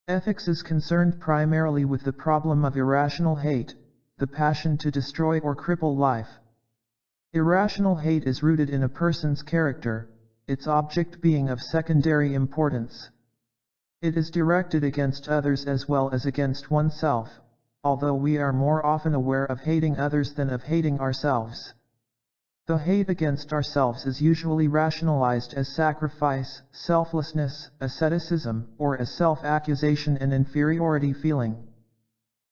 Ethics is concerned primarily with the problem of irrational hate, the passion to destroy or cripple life. Irrational hate is rooted in a person's character, its object being of secondary importance. It is directed against others as well as against oneself, although we are more often aware of hating others than of hating ourselves. The hate against ourselves is usually rationalized as sacrifice, selflessness, asceticism, or as self-accusation and inferiority feeling.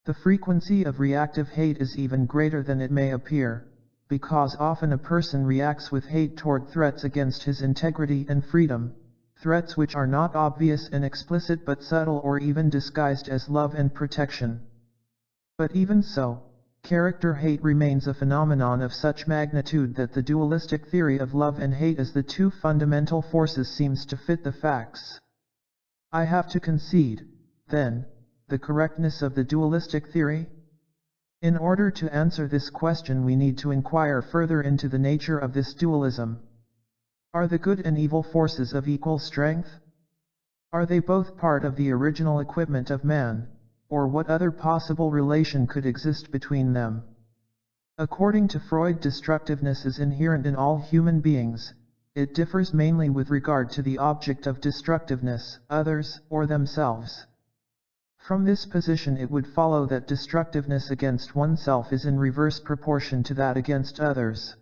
The frequency of reactive hate is even greater than it may appear, because often a person reacts with hate toward threats against his integrity and freedom, threats which are not obvious and explicit but subtle or even disguised as love and protection. But even so, character hate remains a phenomenon of such magnitude that the dualistic theory of love and hate as the two fundamental forces seems to fit the facts. I have to concede, then, the correctness of the dualistic theory? In order to answer this question we need to inquire further into the nature of this dualism. Are the good and evil forces of equal strength? Are they both part of the original equipment of man, or what other possible relation could exist between them? According to Freud, destructiveness is inherent in all human beings. It differs mainly with regard to the object of destructiveness, others, or themselves. From this position it would follow that destructiveness against oneself is in reverse proportion to that against others.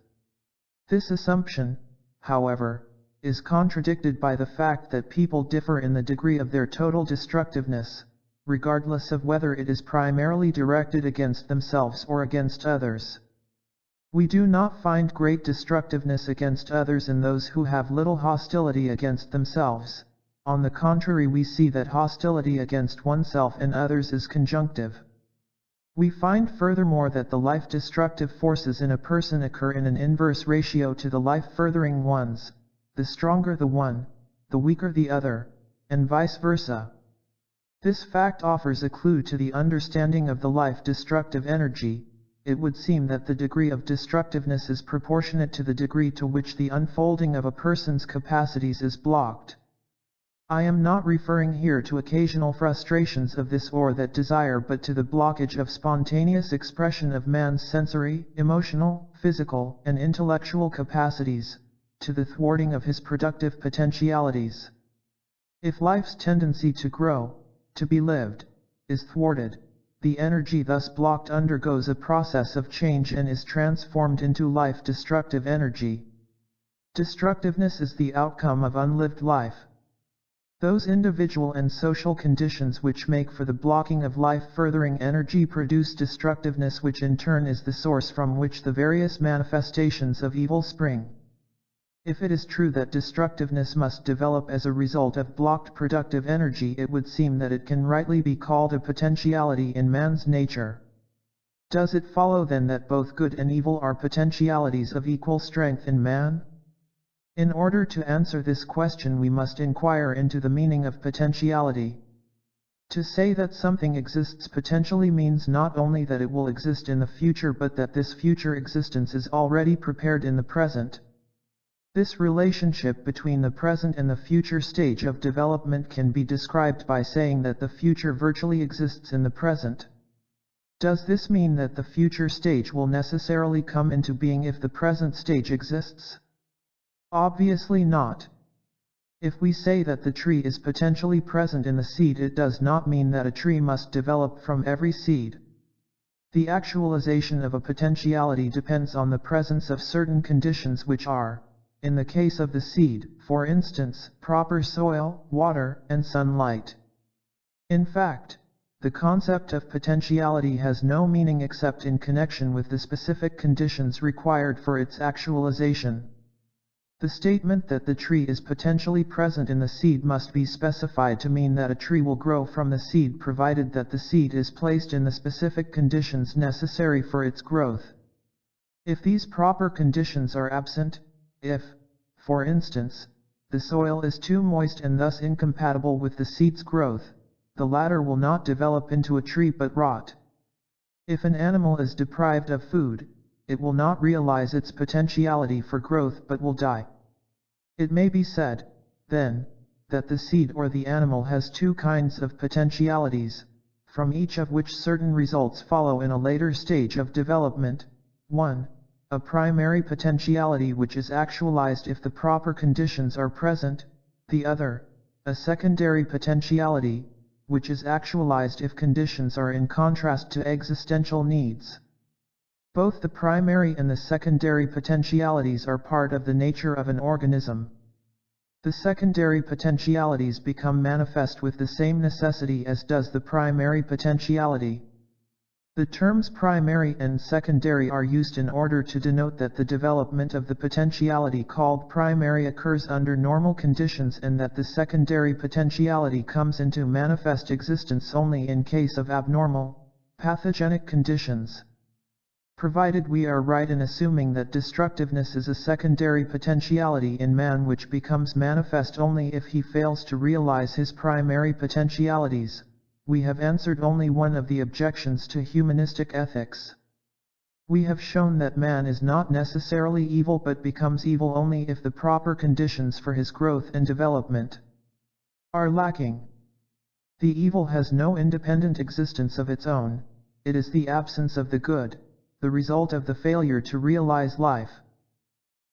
This assumption, however, is contradicted by the fact that people differ in the degree of their total destructiveness, regardless of whether it is primarily directed against themselves or against others. We do not find great destructiveness against others in those who have little hostility against themselves. On the contrary, we see that hostility against oneself and others is conjunctive. We find furthermore that the life-destructive forces in a person occur in an inverse ratio to the life-furthering ones, the stronger the one, the weaker the other, and vice versa. This fact offers a clue to the understanding of the life-destructive energy. It would seem that the degree of destructiveness is proportionate to the degree to which the unfolding of a person's capacities is blocked. I am not referring here to occasional frustrations of this or that desire, but to the blockage of spontaneous expression of man's sensory, emotional, physical, and intellectual capacities, to the thwarting of his productive potentialities. If life's tendency to grow, to be lived, is thwarted, the energy thus blocked undergoes a process of change and is transformed into life-destructive energy. Destructiveness is the outcome of unlived life. Those individual and social conditions which make for the blocking of life-furthering energy produce destructiveness, which in turn is the source from which the various manifestations of evil spring. If it is true that destructiveness must develop as a result of blocked productive energy, it would seem that it can rightly be called a potentiality in man's nature. Does it follow then that both good and evil are potentialities of equal strength in man? In order to answer this question we must inquire into the meaning of potentiality. To say that something exists potentially means not only that it will exist in the future, but that this future existence is already prepared in the present. This relationship between the present and the future stage of development can be described by saying that the future virtually exists in the present. Does this mean that the future stage will necessarily come into being if the present stage exists? Obviously not. If we say that the tree is potentially present in the seed, it does not mean that a tree must develop from every seed. The actualization of a potentiality depends on the presence of certain conditions which are, in the case of the seed, for instance, proper soil, water, and sunlight. In fact, the concept of potentiality has no meaning except in connection with the specific conditions required for its actualization. The statement that the tree is potentially present in the seed must be specified to mean that a tree will grow from the seed, provided that the seed is placed in the specific conditions necessary for its growth. If these proper conditions are absent, if, for instance, the soil is too moist and thus incompatible with the seed's growth, the latter will not develop into a tree but rot. If an animal is deprived of food, it will not realize its potentiality for growth but will die. It may be said, then, that the seed or the animal has two kinds of potentialities, from each of which certain results follow in a later stage of development. 1. A primary potentiality which is actualized if the proper conditions are present, the other, a secondary potentiality, which is actualized if conditions are in contrast to existential needs. Both the primary and the secondary potentialities are part of the nature of an organism. The secondary potentialities become manifest with the same necessity as does the primary potentiality. The terms primary and secondary are used in order to denote that the development of the potentiality called primary occurs under normal conditions and that the secondary potentiality comes into manifest existence only in case of abnormal, pathogenic conditions. Provided we are right in assuming that destructiveness is a secondary potentiality in man which becomes manifest only if he fails to realize his primary potentialities, we have answered only one of the objections to humanistic ethics. We have shown that man is not necessarily evil but becomes evil only if the proper conditions for his growth and development are lacking. The evil has no independent existence of its own, it is the absence of the good, the result of the failure to realize life.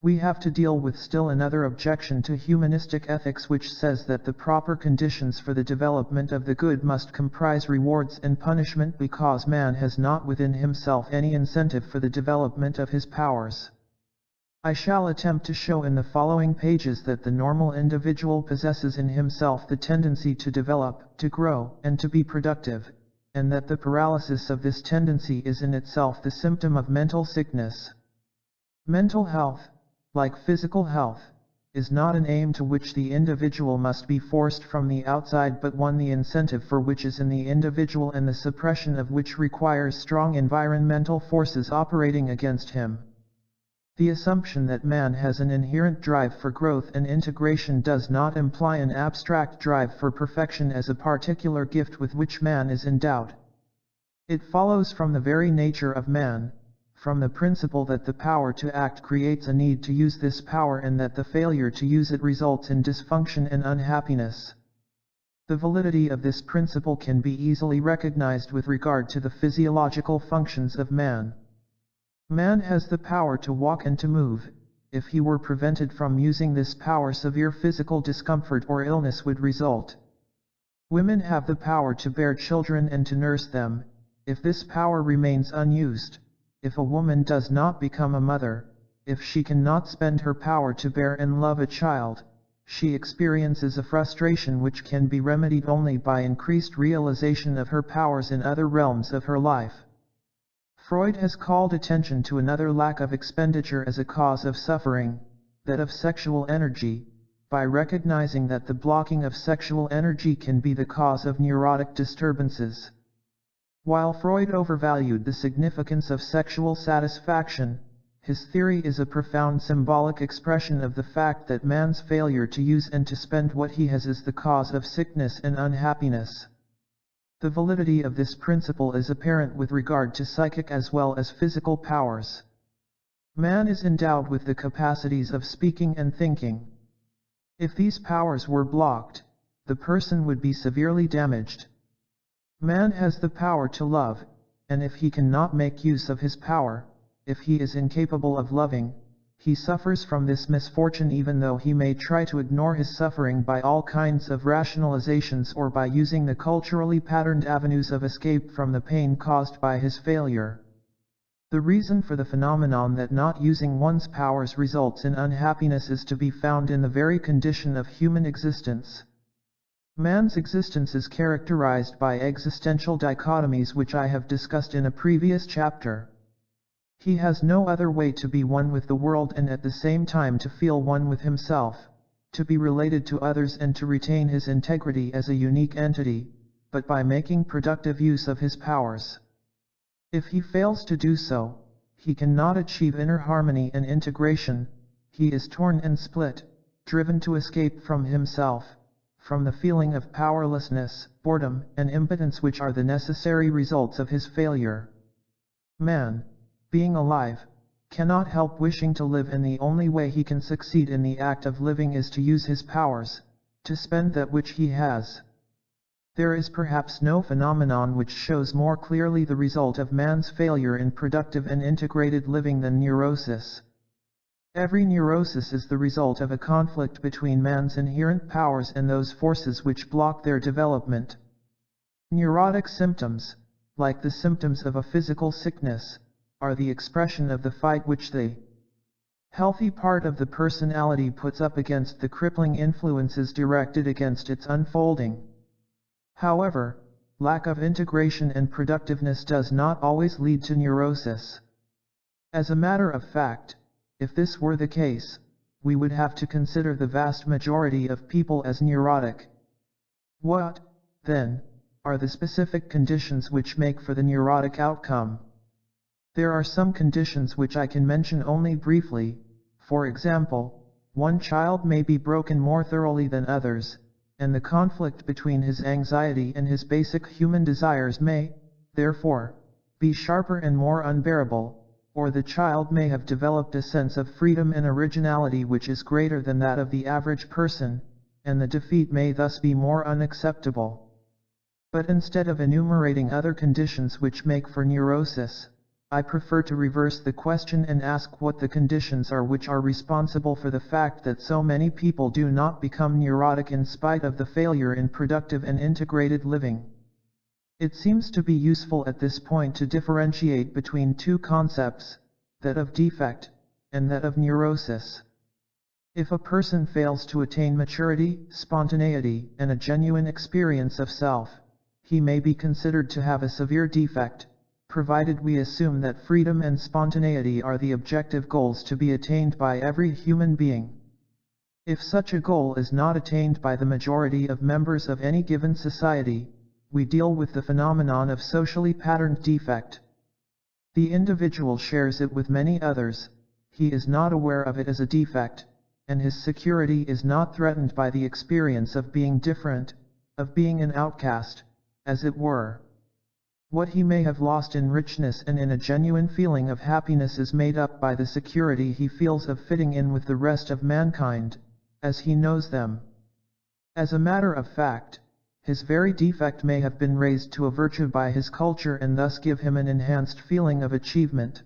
We have to deal with still another objection to humanistic ethics which says that the proper conditions for the development of the good must comprise rewards and punishment because man has not within himself any incentive for the development of his powers. I shall attempt to show in the following pages that the normal individual possesses in himself the tendency to develop, to grow, and to be productive, and that the paralysis of this tendency is in itself the symptom of mental sickness. Mental health, like physical health, is not an aim to which the individual must be forced from the outside but one the incentive for which is in the individual and the suppression of which requires strong environmental forces operating against him. The assumption that man has an inherent drive for growth and integration does not imply an abstract drive for perfection as a particular gift with which man is endowed. It follows from the very nature of man, from the principle that the power to act creates a need to use this power and that the failure to use it results in dysfunction and unhappiness. The validity of this principle can be easily recognized with regard to the physiological functions of man. Man has the power to walk and to move. If he were prevented from using this power, severe physical discomfort or illness would result. Women have the power to bear children and to nurse them. If this power remains unused, if a woman does not become a mother, if she cannot spend her power to bear and love a child, she experiences a frustration which can be remedied only by increased realization of her powers in other realms of her life. Freud has called attention to another lack of expenditure as a cause of suffering, that of sexual energy, by recognizing that the blocking of sexual energy can be the cause of neurotic disturbances. While Freud overvalued the significance of sexual satisfaction, his theory is a profound symbolic expression of the fact that man's failure to use and to spend what he has is the cause of sickness and unhappiness. The validity of this principle is apparent with regard to psychic as well as physical powers. Man is endowed with the capacities of speaking and thinking. If these powers were blocked, the person would be severely damaged. Man has the power to love, and if he cannot make use of his power, if he is incapable of loving, he suffers from this misfortune even though he may try to ignore his suffering by all kinds of rationalizations or by using the culturally patterned avenues of escape from the pain caused by his failure. The reason for the phenomenon that not using one's powers results in unhappiness is to be found in the very condition of human existence. Man's existence is characterized by existential dichotomies which I have discussed in a previous chapter. He has no other way to be one with the world and at the same time to feel one with himself, to be related to others and to retain his integrity as a unique entity, but by making productive use of his powers. If he fails to do so, he cannot achieve inner harmony and integration, he is torn and split, driven to escape from himself, from the feeling of powerlessness, boredom, and impotence which are the necessary results of his failure. Man, being alive, cannot help wishing to live, and the only way he can succeed in the act of living is to use his powers, to spend that which he has. There is perhaps no phenomenon which shows more clearly the result of man's failure in productive and integrated living than neurosis. Every neurosis is the result of a conflict between man's inherent powers and those forces which block their development. Neurotic symptoms, like the symptoms of a physical sickness, are the expression of the fight which the healthy part of the personality puts up against the crippling influences directed against its unfolding. However, lack of integration and productiveness does not always lead to neurosis. As a matter of fact, if this were the case, we would have to consider the vast majority of people as neurotic. What, then, are the specific conditions which make for the neurotic outcome? There are some conditions which I can mention only briefly. For example, one child may be broken more thoroughly than others, and the conflict between his anxiety and his basic human desires may, therefore, be sharper and more unbearable, or the child may have developed a sense of freedom and originality which is greater than that of the average person, and the defeat may thus be more unacceptable. But instead of enumerating other conditions which make for neurosis, I prefer to reverse the question and ask what the conditions are which are responsible for the fact that so many people do not become neurotic in spite of the failure in productive and integrated living. It seems to be useful at this point to differentiate between two concepts, that of defect, and that of neurosis. If a person fails to attain maturity, spontaneity, and a genuine experience of self, he may be considered to have a severe defect, provided we assume that freedom and spontaneity are the objective goals to be attained by every human being. If such a goal is not attained by the majority of members of any given society, we deal with the phenomenon of socially patterned defect. The individual shares it with many others, he is not aware of it as a defect, and his security is not threatened by the experience of being different, of being an outcast, as it were. What he may have lost in richness and in a genuine feeling of happiness is made up by the security he feels of fitting in with the rest of mankind, as he knows them. As a matter of fact, his very defect may have been raised to a virtue by his culture and thus give him an enhanced feeling of achievement.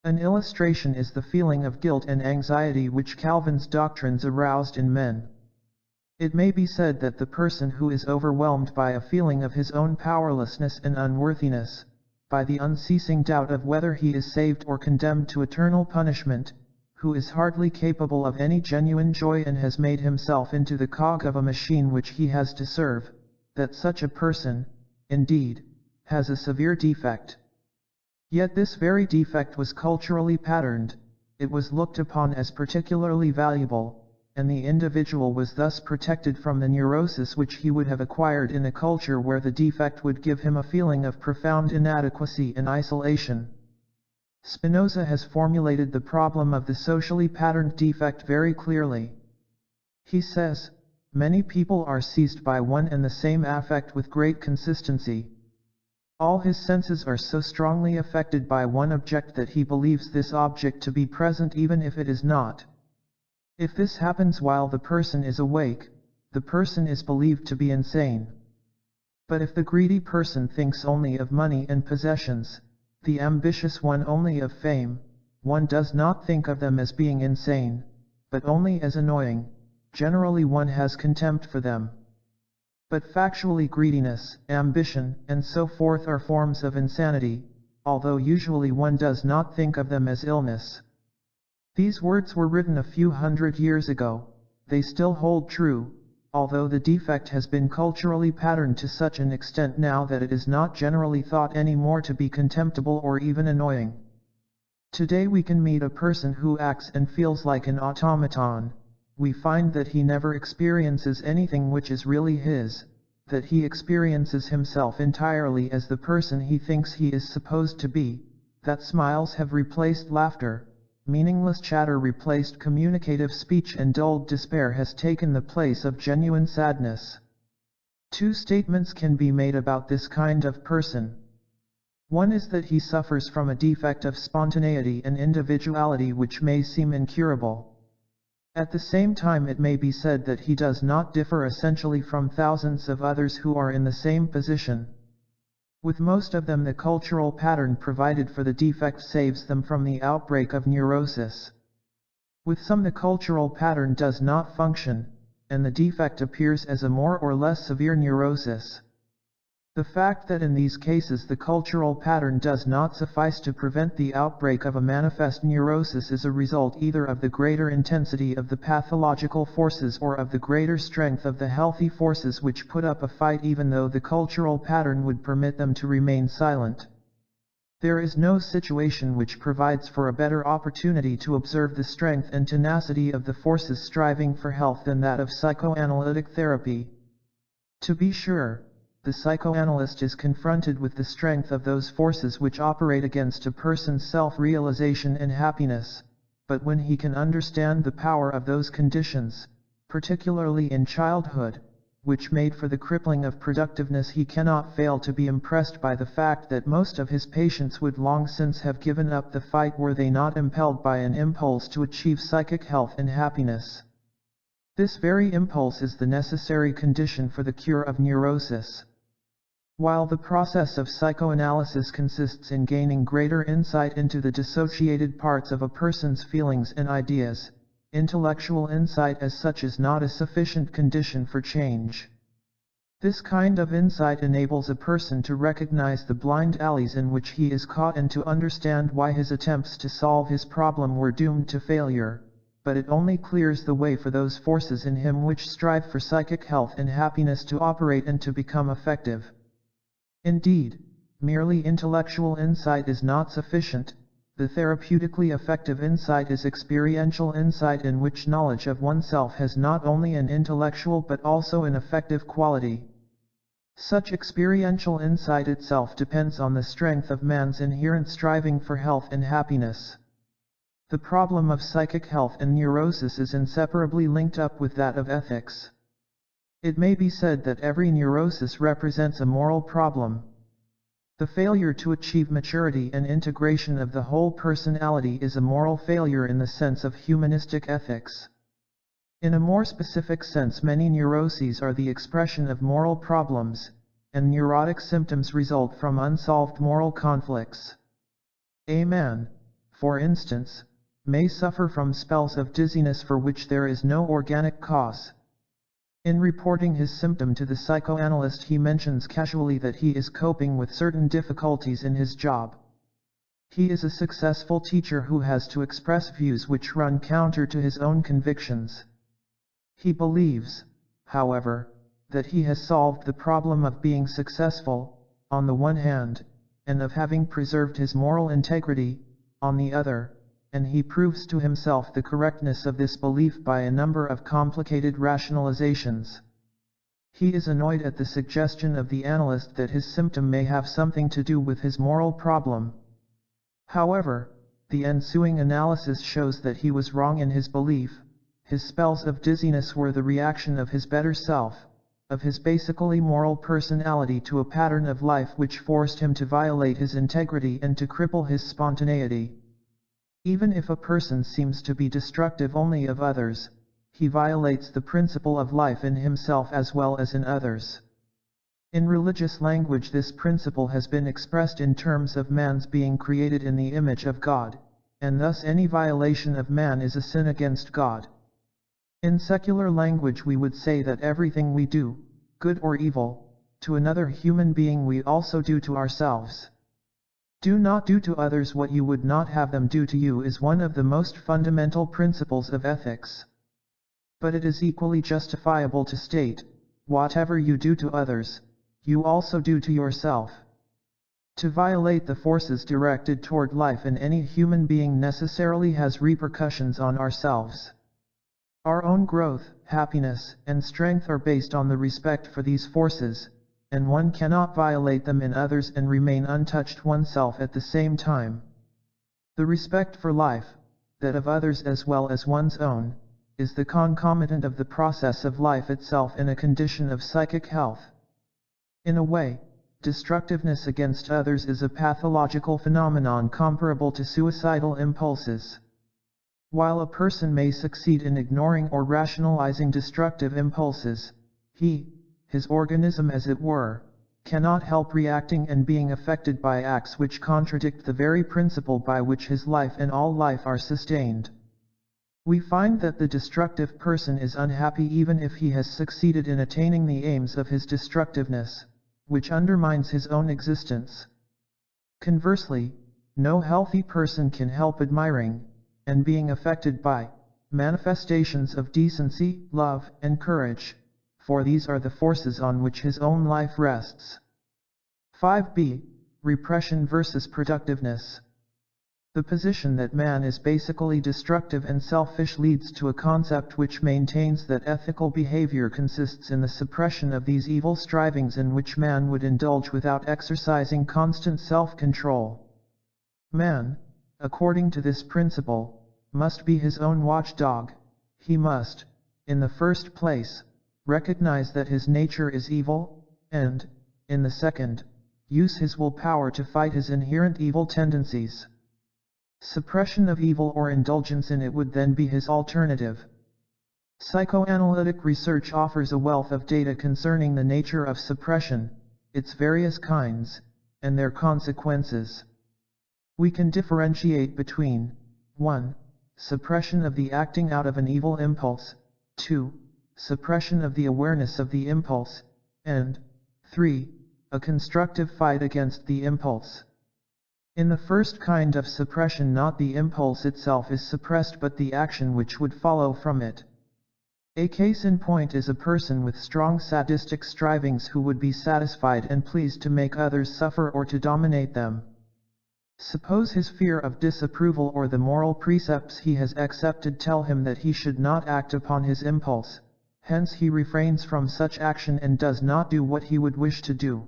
An illustration is the feeling of guilt and anxiety which Calvin's doctrines aroused in men. It may be said that the person who is overwhelmed by a feeling of his own powerlessness and unworthiness, by the unceasing doubt of whether he is saved or condemned to eternal punishment, who is hardly capable of any genuine joy and has made himself into the cog of a machine which he has to serve, that such a person, indeed, has a severe defect. Yet this very defect was culturally patterned, it was looked upon as particularly valuable, and the individual was thus protected from the neurosis which he would have acquired in a culture where the defect would give him a feeling of profound inadequacy and isolation. Spinoza has formulated the problem of the socially patterned defect very clearly. He says, many people are seized by one and the same affect with great consistency. All his senses are so strongly affected by one object that he believes this object to be present even if it is not. If this happens while the person is awake, the person is believed to be insane. But if the greedy person thinks only of money and possessions, the ambitious one only of fame, one does not think of them as being insane, but only as annoying. Generally one has contempt for them. But factually greediness, ambition, and so forth are forms of insanity, although usually one does not think of them as illness. These words were written a few hundred years ago, they still hold true, although the defect has been culturally patterned to such an extent now that it is not generally thought any more to be contemptible or even annoying. Today we can meet a person who acts and feels like an automaton. We find that he never experiences anything which is really his, that he experiences himself entirely as the person he thinks he is supposed to be, that smiles have replaced laughter, meaningless chatter replaced communicative speech, and dulled despair has taken the place of genuine sadness. Two statements can be made about this kind of person. One is that he suffers from a defect of spontaneity and individuality which may seem incurable. At the same time, it may be said that he does not differ essentially from thousands of others who are in the same position. With most of them, the cultural pattern provided for the defect saves them from the outbreak of neurosis. With some, the cultural pattern does not function, and the defect appears as a more or less severe neurosis. The fact that in these cases the cultural pattern does not suffice to prevent the outbreak of a manifest neurosis is a result either of the greater intensity of the pathological forces or of the greater strength of the healthy forces which put up a fight even though the cultural pattern would permit them to remain silent. There is no situation which provides for a better opportunity to observe the strength and tenacity of the forces striving for health than that of psychoanalytic therapy. To be sure, the psychoanalyst is confronted with the strength of those forces which operate against a person's self-realization and happiness, but when he can understand the power of those conditions, particularly in childhood, which made for the crippling of productiveness, he cannot fail to be impressed by the fact that most of his patients would long since have given up the fight were they not impelled by an impulse to achieve psychic health and happiness. This very impulse is the necessary condition for the cure of neurosis. While the process of psychoanalysis consists in gaining greater insight into the dissociated parts of a person's feelings and ideas, intellectual insight as such is not a sufficient condition for change. This kind of insight enables a person to recognize the blind alleys in which he is caught and to understand why his attempts to solve his problem were doomed to failure, but it only clears the way for those forces in him which strive for psychic health and happiness to operate and to become effective. Indeed, merely intellectual insight is not sufficient. The therapeutically effective insight is experiential insight in which knowledge of oneself has not only an intellectual but also an affective quality. Such experiential insight itself depends on the strength of man's inherent striving for health and happiness. The problem of psychic health and neurosis is inseparably linked up with that of ethics. It may be said that every neurosis represents a moral problem. The failure to achieve maturity and integration of the whole personality is a moral failure in the sense of humanistic ethics. In a more specific sense, many neuroses are the expression of moral problems, and neurotic symptoms result from unsolved moral conflicts. A man, for instance, may suffer from spells of dizziness for which there is no organic cause. In reporting his symptom to the psychoanalyst, he mentions casually that he is coping with certain difficulties in his job. He is a successful teacher who has to express views which run counter to his own convictions. He believes, however, that he has solved the problem of being successful, on the one hand, and of having preserved his moral integrity, on the other, and he proves to himself the correctness of this belief by a number of complicated rationalizations. He is annoyed at the suggestion of the analyst that his symptom may have something to do with his moral problem. However, the ensuing analysis shows that he was wrong in his belief. His spells of dizziness were the reaction of his better self, of his basically moral personality to a pattern of life which forced him to violate his integrity and to cripple his spontaneity. Even if a person seems to be destructive only of others, he violates the principle of life in himself as well as in others. In religious language, this principle has been expressed in terms of man's being created in the image of God, and thus any violation of man is a sin against God. In secular language, we would say that everything we do, good or evil, to another human being we also do to ourselves. Do not do to others what you would not have them do to you is one of the most fundamental principles of ethics. But it is equally justifiable to state, whatever you do to others, you also do to yourself. To violate the forces directed toward life in any human being necessarily has repercussions on ourselves. Our own growth, happiness, and strength are based on the respect for these forces, and one cannot violate them in others and remain untouched oneself at the same time. The respect for life, that of others as well as one's own, is the concomitant of the process of life itself in a condition of psychic health. In a way, destructiveness against others is a pathological phenomenon comparable to suicidal impulses. While a person may succeed in ignoring or rationalizing destructive impulses, his organism as it were, cannot help reacting and being affected by acts which contradict the very principle by which his life and all life are sustained. We find that the destructive person is unhappy even if he has succeeded in attaining the aims of his destructiveness, which undermines his own existence. Conversely, no healthy person can help admiring, and being affected by, manifestations of decency, love, and courage, for these are the forces on which his own life rests. 5b. Repression versus productiveness. The position that man is basically destructive and selfish leads to a concept which maintains that ethical behavior consists in the suppression of these evil strivings in which man would indulge without exercising constant self-control. Man, according to this principle, must be his own watchdog. He must, in the first place, recognize that his nature is evil, and, in the second, use his willpower to fight his inherent evil tendencies. Suppression of evil or indulgence in it would then be his alternative. Psychoanalytic research offers a wealth of data concerning the nature of suppression, its various kinds, and their consequences. We can differentiate between 1. Suppression of the acting out of an evil impulse, 2. Suppression of the awareness of the impulse, and 3. A constructive fight against the impulse. In the first kind of suppression, not the impulse itself is suppressed but the action which would follow from it. A case in point is a person with strong sadistic strivings who would be satisfied and pleased to make others suffer or to dominate them. Suppose his fear of disapproval or the moral precepts he has accepted tell him that he should not act upon his impulse, hence he refrains from such action and does not do what he would wish to do.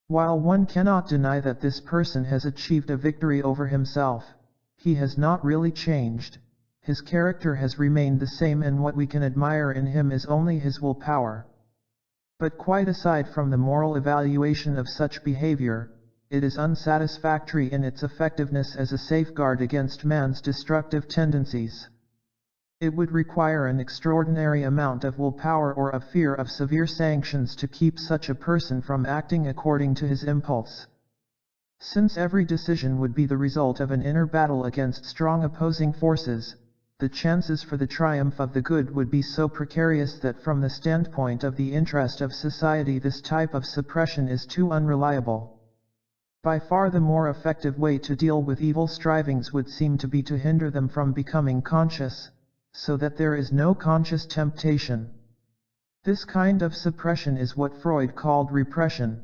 While one cannot deny that this person has achieved a victory over himself, he has not really changed. His character has remained the same and what we can admire in him is only his willpower. But quite aside from the moral evaluation of such behavior, it is unsatisfactory in its effectiveness as a safeguard against man's destructive tendencies. It would require an extraordinary amount of willpower or a fear of severe sanctions to keep such a person from acting according to his impulse. Since every decision would be the result of an inner battle against strong opposing forces, the chances for the triumph of the good would be so precarious that from the standpoint of the interest of society this type of suppression is too unreliable. By far the more effective way to deal with evil strivings would seem to be to hinder them from becoming conscious, so that there is no conscious temptation. This kind of suppression is what Freud called repression.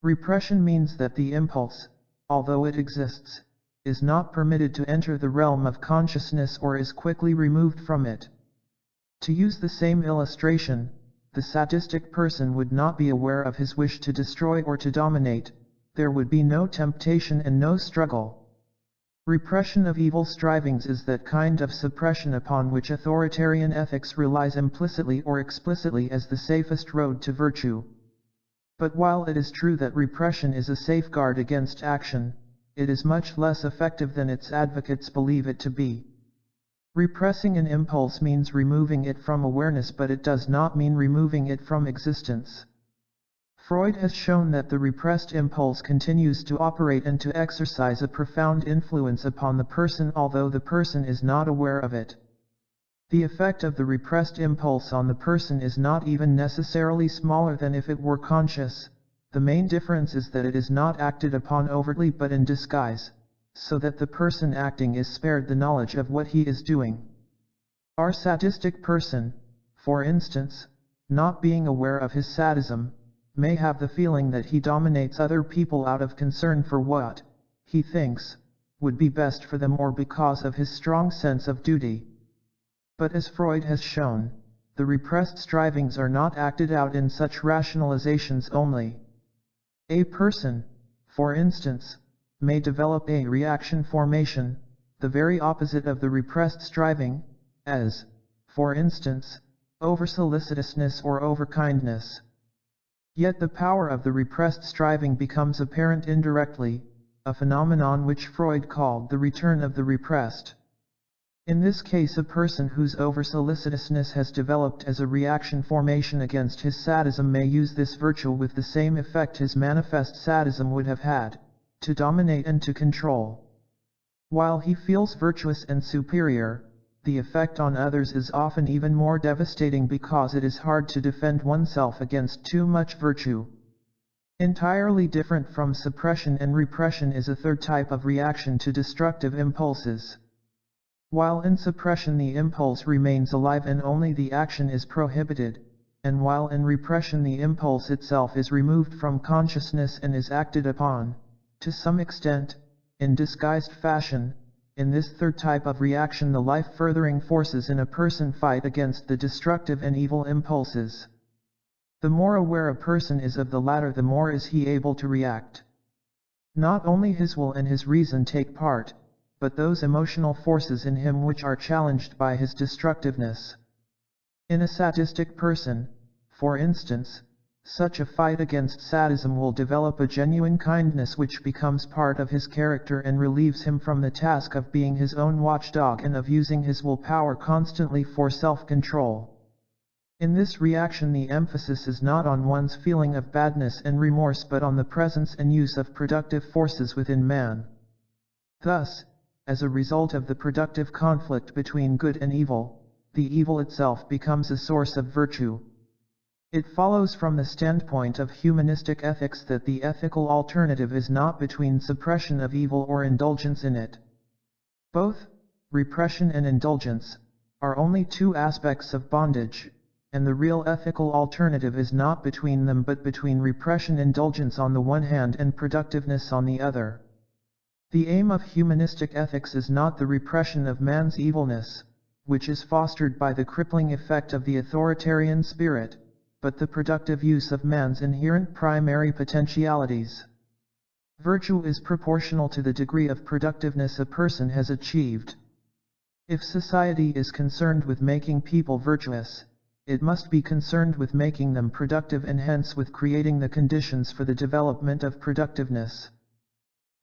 Repression means that the impulse, although it exists, is not permitted to enter the realm of consciousness or is quickly removed from it. To use the same illustration, the sadistic person would not be aware of his wish to destroy or to dominate, there would be no temptation and no struggle. Repression of evil strivings is that kind of suppression upon which authoritarian ethics relies implicitly or explicitly as the safest road to virtue. But while it is true that repression is a safeguard against action, it is much less effective than its advocates believe it to be. Repressing an impulse means removing it from awareness, but it does not mean removing it from existence. Freud has shown that the repressed impulse continues to operate and to exercise a profound influence upon the person although the person is not aware of it. The effect of the repressed impulse on the person is not even necessarily smaller than if it were conscious. The main difference is that it is not acted upon overtly but in disguise, so that the person acting is spared the knowledge of what he is doing. Our sadistic person, for instance, not being aware of his sadism, may have the feeling that he dominates other people out of concern for what, he thinks, would be best for them or because of his strong sense of duty. But as Freud has shown, the repressed strivings are not acted out in such rationalizations only. A person, for instance, may develop a reaction formation, the very opposite of the repressed striving, as, for instance, over-solicitousness or over-kindness. Yet the power of the repressed striving becomes apparent indirectly, a phenomenon which Freud called the return of the repressed. In this case, a person whose over-solicitousness has developed as a reaction formation against his sadism may use this virtue with the same effect his manifest sadism would have had, to dominate and to control. While he feels virtuous and superior, the effect on others is often even more devastating because it is hard to defend oneself against too much virtue. Entirely different from suppression and repression is a third type of reaction to destructive impulses. While in suppression the impulse remains alive and only the action is prohibited, and while in repression the impulse itself is removed from consciousness and is acted upon, to some extent, in disguised fashion, in this third type of reaction the life-furthering forces in a person fight against the destructive and evil impulses. The more aware a person is of the latter, the more is he able to react. Not only his will and his reason take part, but those emotional forces in him which are challenged by his destructiveness. In a sadistic person, for instance, such a fight against sadism will develop a genuine kindness which becomes part of his character and relieves him from the task of being his own watchdog and of using his willpower constantly for self-control. In this reaction the emphasis is not on one's feeling of badness and remorse but on the presence and use of productive forces within man. Thus, as a result of the productive conflict between good and evil, the evil itself becomes a source of virtue. It follows from the standpoint of humanistic ethics that the ethical alternative is not between suppression of evil or indulgence in it. Both, repression and indulgence, are only two aspects of bondage, and the real ethical alternative is not between them but between repression and indulgence on the one hand and productiveness on the other. The aim of humanistic ethics is not the repression of man's evilness, which is fostered by the crippling effect of the authoritarian spirit, but the productive use of man's inherent primary potentialities. Virtue is proportional to the degree of productiveness a person has achieved. If society is concerned with making people virtuous, it must be concerned with making them productive and hence with creating the conditions for the development of productiveness.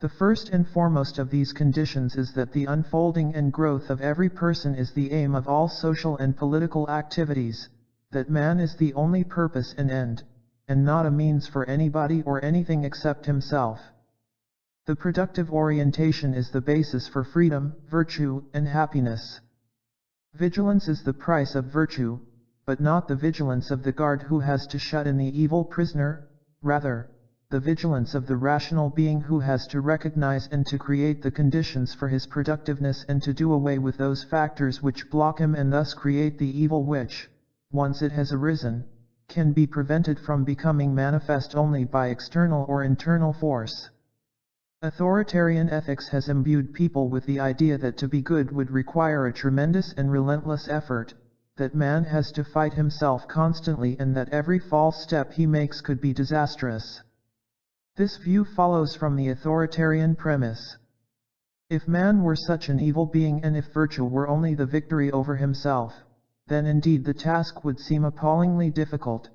The first and foremost of these conditions is that the unfolding and growth of every person is the aim of all social and political activities, that man is the only purpose and end, and not a means for anybody or anything except himself. The productive orientation is the basis for freedom, virtue, and happiness. Vigilance is the price of virtue, but not the vigilance of the guard who has to shut in the evil prisoner, rather, the vigilance of the rational being who has to recognize and to create the conditions for his productiveness and to do away with those factors which block him and thus create the evil which, once it has arisen, can be prevented from becoming manifest only by external or internal force. Authoritarian ethics has imbued people with the idea that to be good would require a tremendous and relentless effort, that man has to fight himself constantly and that every false step he makes could be disastrous. This view follows from the authoritarian premise. If man were such an evil being and if virtue were only the victory over himself, then indeed the task would seem appallingly difficult.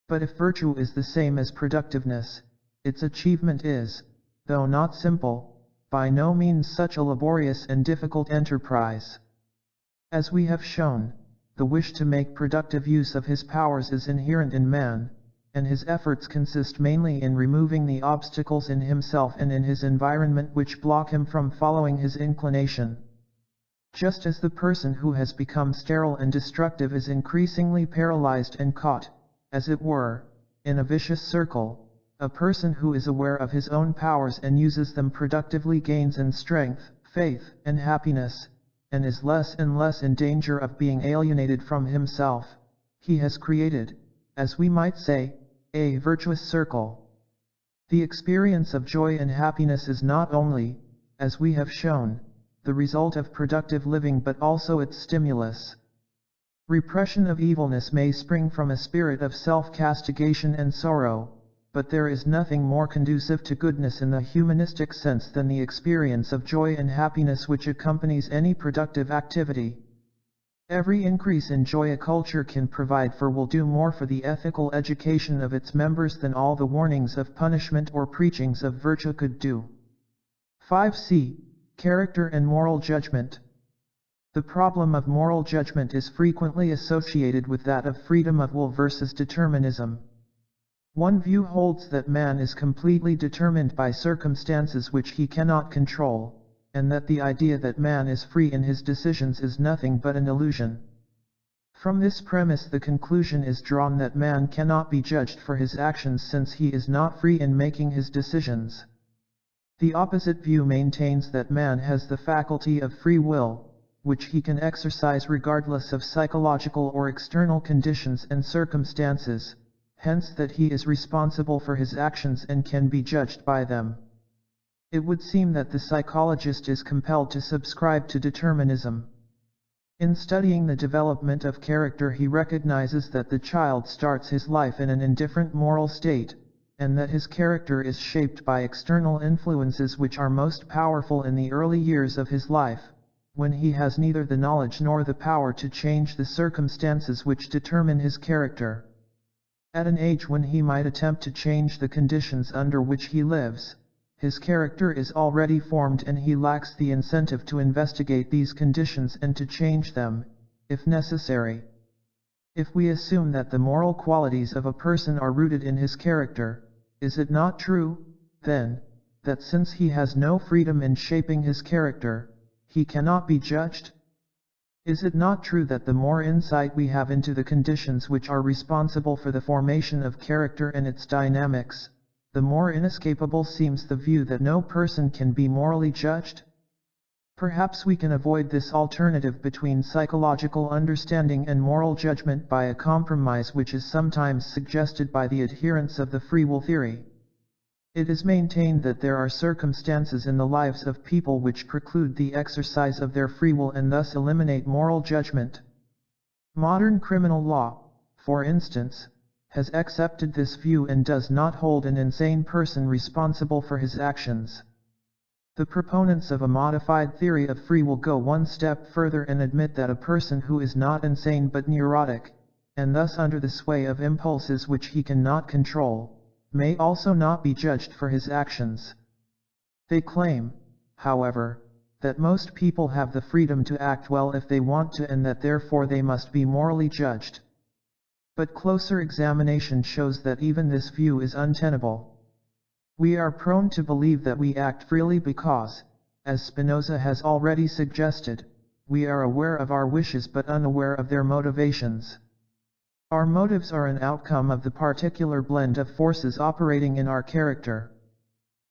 But if virtue is the same as productiveness, its achievement is, though not simple, by no means such a laborious and difficult enterprise. As we have shown, the wish to make productive use of his powers is inherent in man, and his efforts consist mainly in removing the obstacles in himself and in his environment which block him from following his inclination. Just as the person who has become sterile and destructive is increasingly paralyzed and caught, as it were, in a vicious circle, a person who is aware of his own powers and uses them productively gains in strength, faith, and happiness, and is less and less in danger of being alienated from himself. He has created, as we might say, a virtuous circle. The experience of joy and happiness is not only, as we have shown, the result of productive living but also its stimulus. Repression of evilness may spring from a spirit of self-castigation and sorrow, but there is nothing more conducive to goodness in the humanistic sense than the experience of joy and happiness which accompanies any productive activity. Every increase in joy a culture can provide for will do more for the ethical education of its members than all the warnings of punishment or preachings of virtue could do. 5c. Character and moral judgment. The problem of moral judgment is frequently associated with that of freedom of will versus determinism. One view holds that man is completely determined by circumstances which he cannot control, and that the idea that man is free in his decisions is nothing but an illusion. From this premise the conclusion is drawn that man cannot be judged for his actions since he is not free in making his decisions. The opposite view maintains that man has the faculty of free will, which he can exercise regardless of psychological or external conditions and circumstances, hence that he is responsible for his actions and can be judged by them. It would seem that the psychologist is compelled to subscribe to determinism. In studying the development of character he recognizes that the child starts his life in an indifferent moral state, and that his character is shaped by external influences which are most powerful in the early years of his life, when he has neither the knowledge nor the power to change the circumstances which determine his character. At an age when he might attempt to change the conditions under which he lives, his character is already formed and he lacks the incentive to investigate these conditions and to change them, if necessary. If we assume that the moral qualities of a person are rooted in his character, is it not true, then, that since he has no freedom in shaping his character, he cannot be judged? Is it not true that the more insight we have into the conditions which are responsible for the formation of character and its dynamics, the more inescapable seems the view that no person can be morally judged? Perhaps we can avoid this alternative between psychological understanding and moral judgment by a compromise which is sometimes suggested by the adherents of the free will theory. It is maintained that there are circumstances in the lives of people which preclude the exercise of their free will and thus eliminate moral judgment. Modern criminal law, for instance, has accepted this view and does not hold an insane person responsible for his actions. The proponents of a modified theory of free will go one step further and admit that a person who is not insane but neurotic, and thus under the sway of impulses which he cannot control, may also not be judged for his actions. They claim, however, that most people have the freedom to act well if they want to and that therefore they must be morally judged. But closer examination shows that even this view is untenable. We are prone to believe that we act freely because, as Spinoza has already suggested, we are aware of our wishes but unaware of their motivations. Our motives are an outcome of the particular blend of forces operating in our character.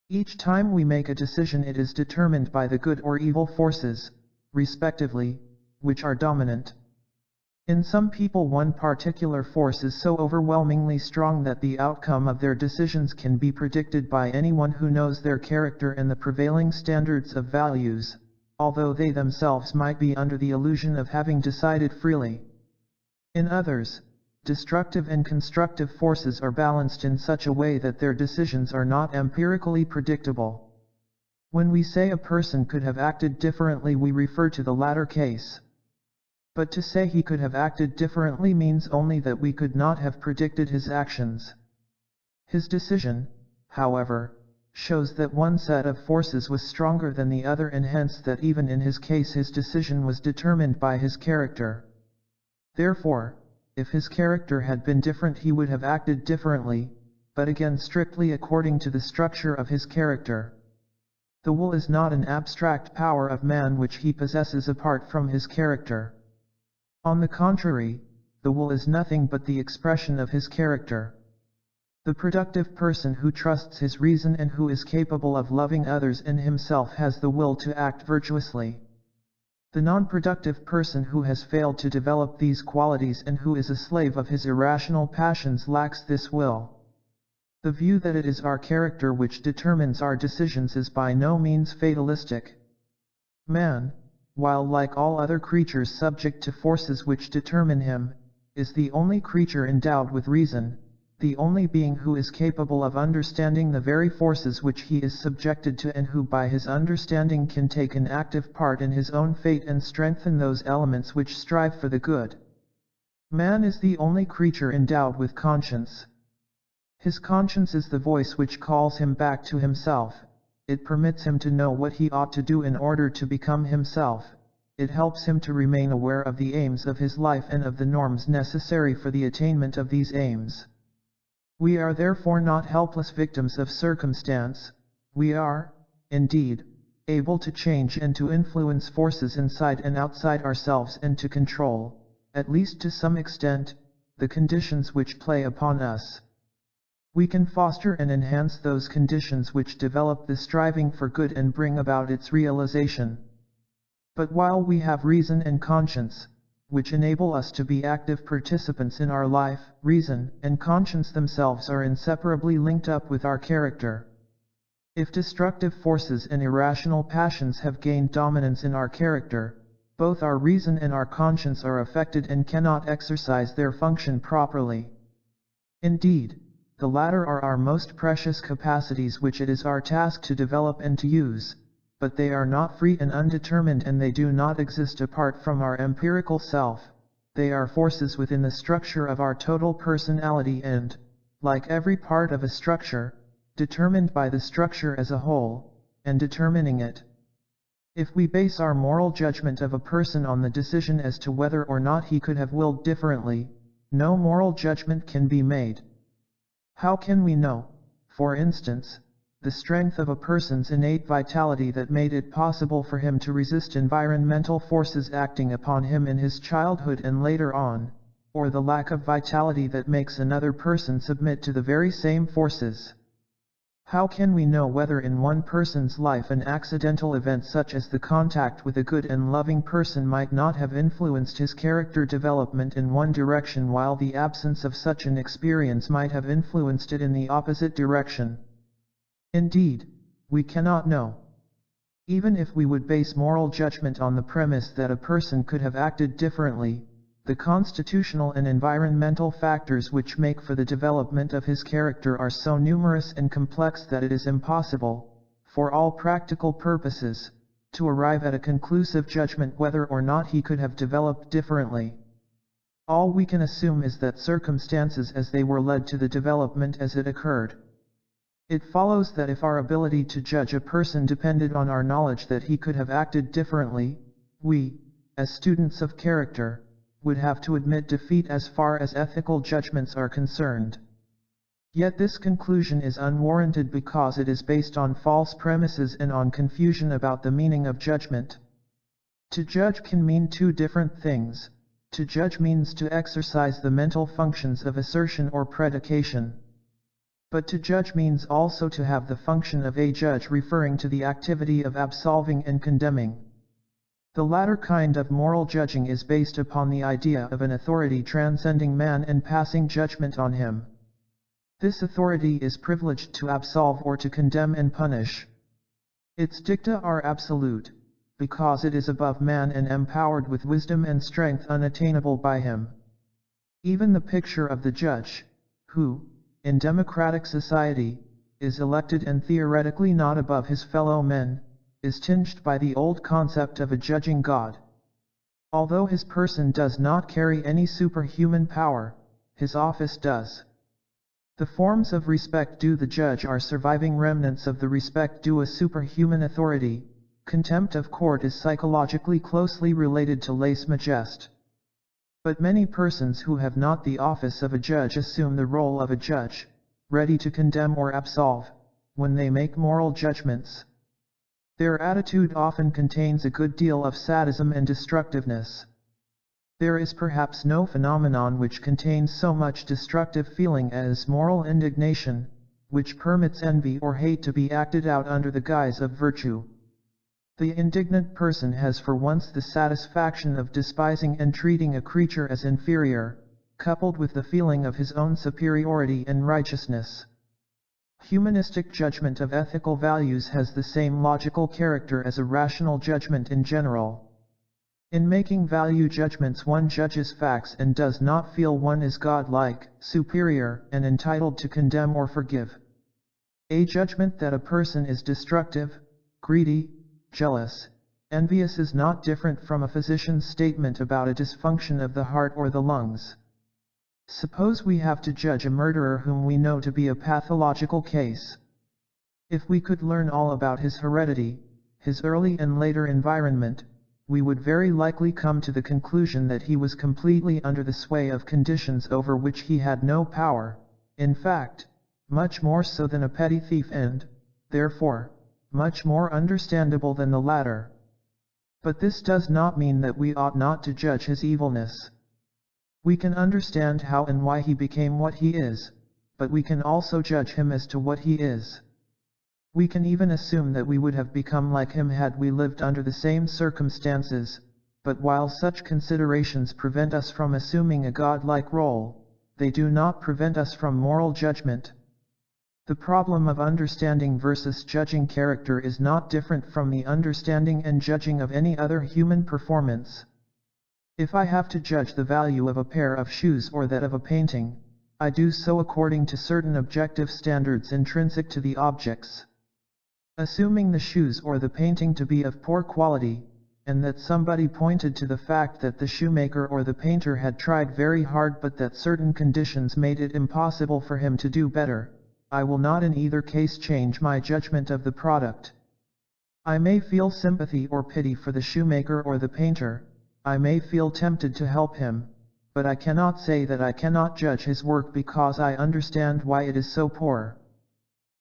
Each time we make a decision it is determined by the good or evil forces, respectively, which are dominant. In some people one particular force is so overwhelmingly strong that the outcome of their decisions can be predicted by anyone who knows their character and the prevailing standards of values, although they themselves might be under the illusion of having decided freely. In others, destructive and constructive forces are balanced in such a way that their decisions are not empirically predictable. When we say a person could have acted differently we refer to the latter case. But to say he could have acted differently means only that we could not have predicted his actions. His decision, however, shows that one set of forces was stronger than the other and hence that even in his case his decision was determined by his character. Therefore, if his character had been different he would have acted differently, but again strictly according to the structure of his character. The will is not an abstract power of man which he possesses apart from his character. On the contrary, the will is nothing but the expression of his character. The productive person who trusts his reason and who is capable of loving others and himself has the will to act virtuously. The non-productive person who has failed to develop these qualities and who is a slave of his irrational passions lacks this will. The view that it is our character which determines our decisions is by no means fatalistic. Man, while like all other creatures subject to forces which determine him, is the only creature endowed with reason, the only being who is capable of understanding the very forces which he is subjected to, and who by his understanding can take an active part in his own fate and strengthen those elements which strive for the good. Man is the only creature endowed with conscience. His conscience is the voice which calls him back to himself. It permits him to know what he ought to do in order to become himself. It helps him to remain aware of the aims of his life and of the norms necessary for the attainment of these aims. We are therefore not helpless victims of circumstance. We are, indeed, able to change and to influence forces inside and outside ourselves, and to control, at least to some extent, the conditions which play upon us. We can foster and enhance those conditions which develop the striving for good and bring about its realization. But while we have reason and conscience, which enable us to be active participants in our life, reason and conscience themselves are inseparably linked up with our character. If destructive forces and irrational passions have gained dominance in our character, both our reason and our conscience are affected and cannot exercise their function properly. Indeed, the latter are our most precious capacities which it is our task to develop and to use, but they are not free and undetermined, and they do not exist apart from our empirical self. They are forces within the structure of our total personality and, like every part of a structure, determined by the structure as a whole, and determining it. If we base our moral judgment of a person on the decision as to whether or not he could have willed differently, no moral judgment can be made. How can we know, for instance, the strength of a person's innate vitality that made it possible for him to resist environmental forces acting upon him in his childhood and later on, or the lack of vitality that makes another person submit to the very same forces? How can we know whether in one person's life an accidental event such as the contact with a good and loving person might not have influenced his character development in one direction, while the absence of such an experience might have influenced it in the opposite direction? Indeed, we cannot know. Even if we would base moral judgment on the premise that a person could have acted differently, the constitutional and environmental factors which make for the development of his character are so numerous and complex that it is impossible, for all practical purposes, to arrive at a conclusive judgment whether or not he could have developed differently. All we can assume is that circumstances as they were led to the development as it occurred. It follows that if our ability to judge a person depended on our knowledge that he could have acted differently, we, as students of character, would have to admit defeat as far as ethical judgments are concerned. Yet this conclusion is unwarranted because it is based on false premises and on confusion about the meaning of judgment. To judge can mean two different things. To judge means to exercise the mental functions of assertion or predication. But to judge means also to have the function of a judge, referring to the activity of absolving and condemning. The latter kind of moral judging is based upon the idea of an authority transcending man and passing judgment on him. This authority is privileged to absolve or to condemn and punish. Its dicta are absolute, because it is above man and empowered with wisdom and strength unattainable by him. Even the picture of the judge, who, in democratic society, is elected and theoretically not above his fellow men, is tinged by the old concept of a judging God. Although his person does not carry any superhuman power, his office does. The forms of respect due the judge are surviving remnants of the respect due a superhuman authority. Contempt of court is psychologically closely related to lèse majesté. But many persons who have not the office of a judge assume the role of a judge, ready to condemn or absolve, when they make moral judgments. Their attitude often contains a good deal of sadism and destructiveness. There is perhaps no phenomenon which contains so much destructive feeling as moral indignation, which permits envy or hate to be acted out under the guise of virtue. The indignant person has for once the satisfaction of despising and treating a creature as inferior, coupled with the feeling of his own superiority and righteousness. Humanistic judgment of ethical values has the same logical character as a rational judgment in general. In making value judgments, one judges facts and does not feel one is godlike, superior, and entitled to condemn or forgive. A judgment that a person is destructive, greedy, jealous, envious is not different from a physician's statement about a dysfunction of the heart or the lungs. Suppose we have to judge a murderer whom we know to be a pathological case. If we could learn all about his heredity, his early and later environment, we would very likely come to the conclusion that he was completely under the sway of conditions over which he had no power, in fact, much more so than a petty thief and, therefore, much more understandable than the latter. But this does not mean that we ought not to judge his evilness. We can understand how and why he became what he is, but we can also judge him as to what he is. We can even assume that we would have become like him had we lived under the same circumstances, but while such considerations prevent us from assuming a godlike role, they do not prevent us from moral judgment. The problem of understanding versus judging character is not different from the understanding and judging of any other human performance. If I have to judge the value of a pair of shoes or that of a painting, I do so according to certain objective standards intrinsic to the objects. Assuming the shoes or the painting to be of poor quality, and that somebody pointed to the fact that the shoemaker or the painter had tried very hard but that certain conditions made it impossible for him to do better, I will not in either case change my judgment of the product. I may feel sympathy or pity for the shoemaker or the painter, I may feel tempted to help him, but I cannot say that I cannot judge his work because I understand why it is so poor.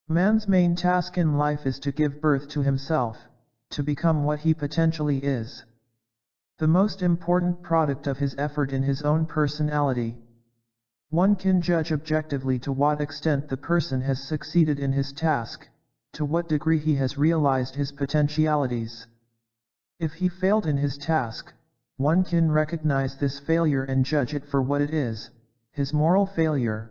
Man's main task in life is to give birth to himself, to become what he potentially is. The most important product of his effort in his own personality. One can judge objectively to what extent the person has succeeded in his task, to what degree he has realized his potentialities. If he failed in his task, one can recognize this failure and judge it for what it is, his moral failure.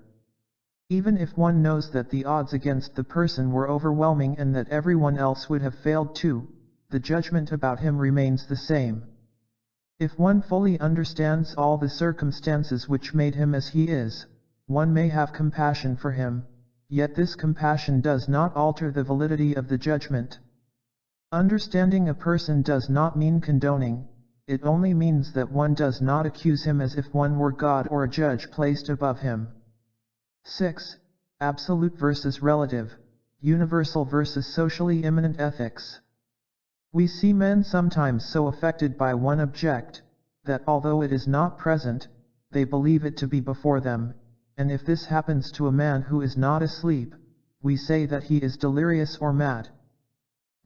Even if one knows that the odds against the person were overwhelming and that everyone else would have failed too, the judgment about him remains the same. If one fully understands all the circumstances which made him as he is, one may have compassion for him, yet this compassion does not alter the validity of the judgment. Understanding a person does not mean condoning, it only means that one does not accuse him as if one were God or a judge placed above him. 6. Absolute versus relative, universal versus socially immanent ethics. We see men sometimes so affected by one object, that although it is not present, they believe it to be before them, and if this happens to a man who is not asleep, we say that he is delirious or mad.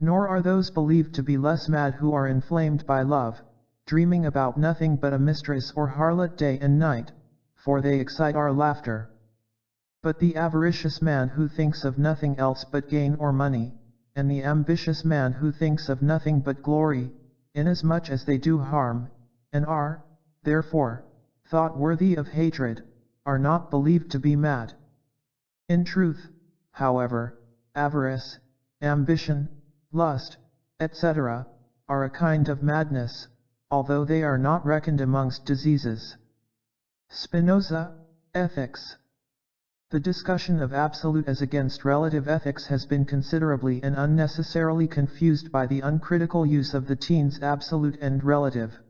Nor are those believed to be less mad who are inflamed by love, dreaming about nothing but a mistress or harlot day and night, for they excite our laughter. But the avaricious man who thinks of nothing else but gain or money, and the ambitious man who thinks of nothing but glory, inasmuch as they do harm, and are, therefore, thought worthy of hatred, are not believed to be mad. In truth, however, avarice, ambition, lust, etc., are a kind of madness, although they are not reckoned amongst diseases. Spinoza, Ethics. The discussion of absolute as against relative ethics has been considerably and unnecessarily confused by the uncritical use of the terms absolute and relative.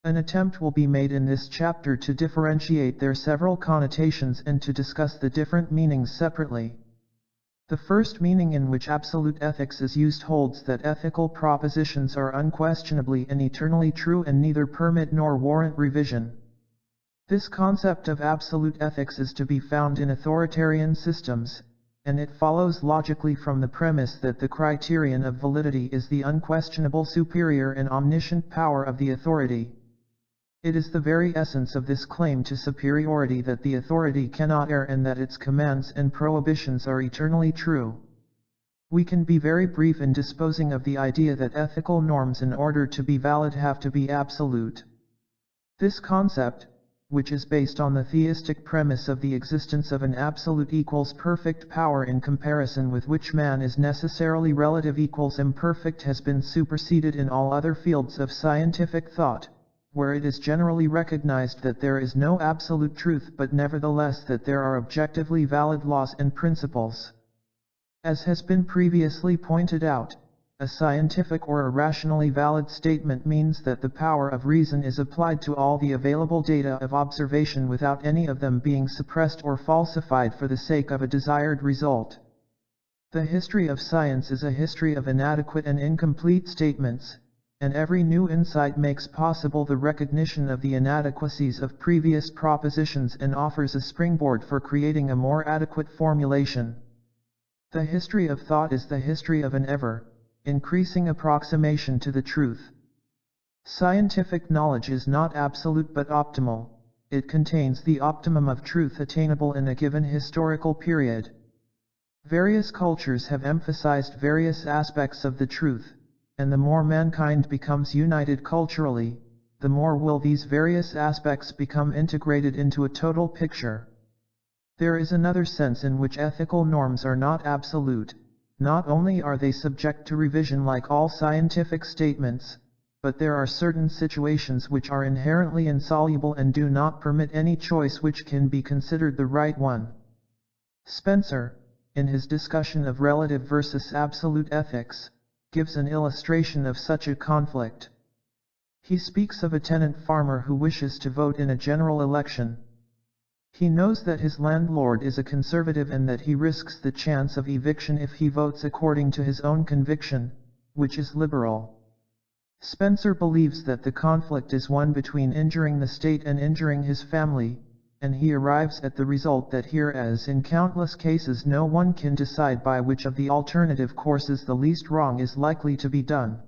An attempt will be made in this chapter to differentiate their several connotations and to discuss the different meanings separately. The first meaning in which absolute ethics is used holds that ethical propositions are unquestionably and eternally true and neither permit nor warrant revision. This concept of absolute ethics is to be found in authoritarian systems, and it follows logically from the premise that the criterion of validity is the unquestionable superior and omniscient power of the authority. It is the very essence of this claim to superiority that the authority cannot err and that its commands and prohibitions are eternally true. We can be very brief in disposing of the idea that ethical norms in order to be valid have to be absolute. This concept, which is based on the theistic premise of the existence of an absolute equals perfect power in comparison with which man is necessarily relative equals imperfect, has been superseded in all other fields of scientific thought, where it is generally recognized that there is no absolute truth but nevertheless that there are objectively valid laws and principles. As has been previously pointed out, a scientific or a rationally valid statement means that the power of reason is applied to all the available data of observation without any of them being suppressed or falsified for the sake of a desired result. The history of science is a history of inadequate and incomplete statements, and every new insight makes possible the recognition of the inadequacies of previous propositions and offers a springboard for creating a more adequate formulation. The history of thought is the history of an ever-increasing approximation to the truth. Scientific knowledge is not absolute but optimal. It contains the optimum of truth attainable in a given historical period. Various cultures have emphasized various aspects of the truth, and the more mankind becomes united culturally, the more will these various aspects become integrated into a total picture. There is another sense in which ethical norms are not absolute. Not only are they subject to revision like all scientific statements, but there are certain situations which are inherently insoluble and do not permit any choice which can be considered the right one. Spencer, in his discussion of relative versus absolute ethics, gives an illustration of such a conflict. He speaks of a tenant farmer who wishes to vote in a general election. He knows that his landlord is a conservative and that he risks the chance of eviction if he votes according to his own conviction, which is liberal. Spencer believes that the conflict is one between injuring the state and injuring his family, and he arrives at the result that here, as in countless cases, no one can decide by which of the alternative courses the least wrong is likely to be done.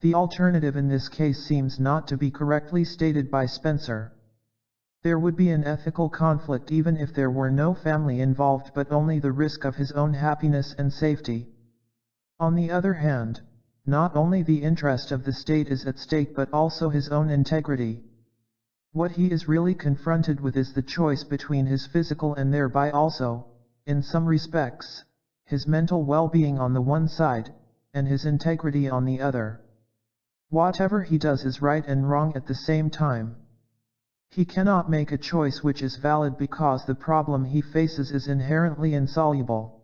The alternative in this case seems not to be correctly stated by Spencer. There would be an ethical conflict even if there were no family involved but only the risk of his own happiness and safety. On the other hand, not only the interest of the state is at stake but also his own integrity. What he is really confronted with is the choice between his physical and thereby also, in some respects, his mental well-being on the one side, and his integrity on the other. Whatever he does is right and wrong at the same time. He cannot make a choice which is valid because the problem he faces is inherently insoluble.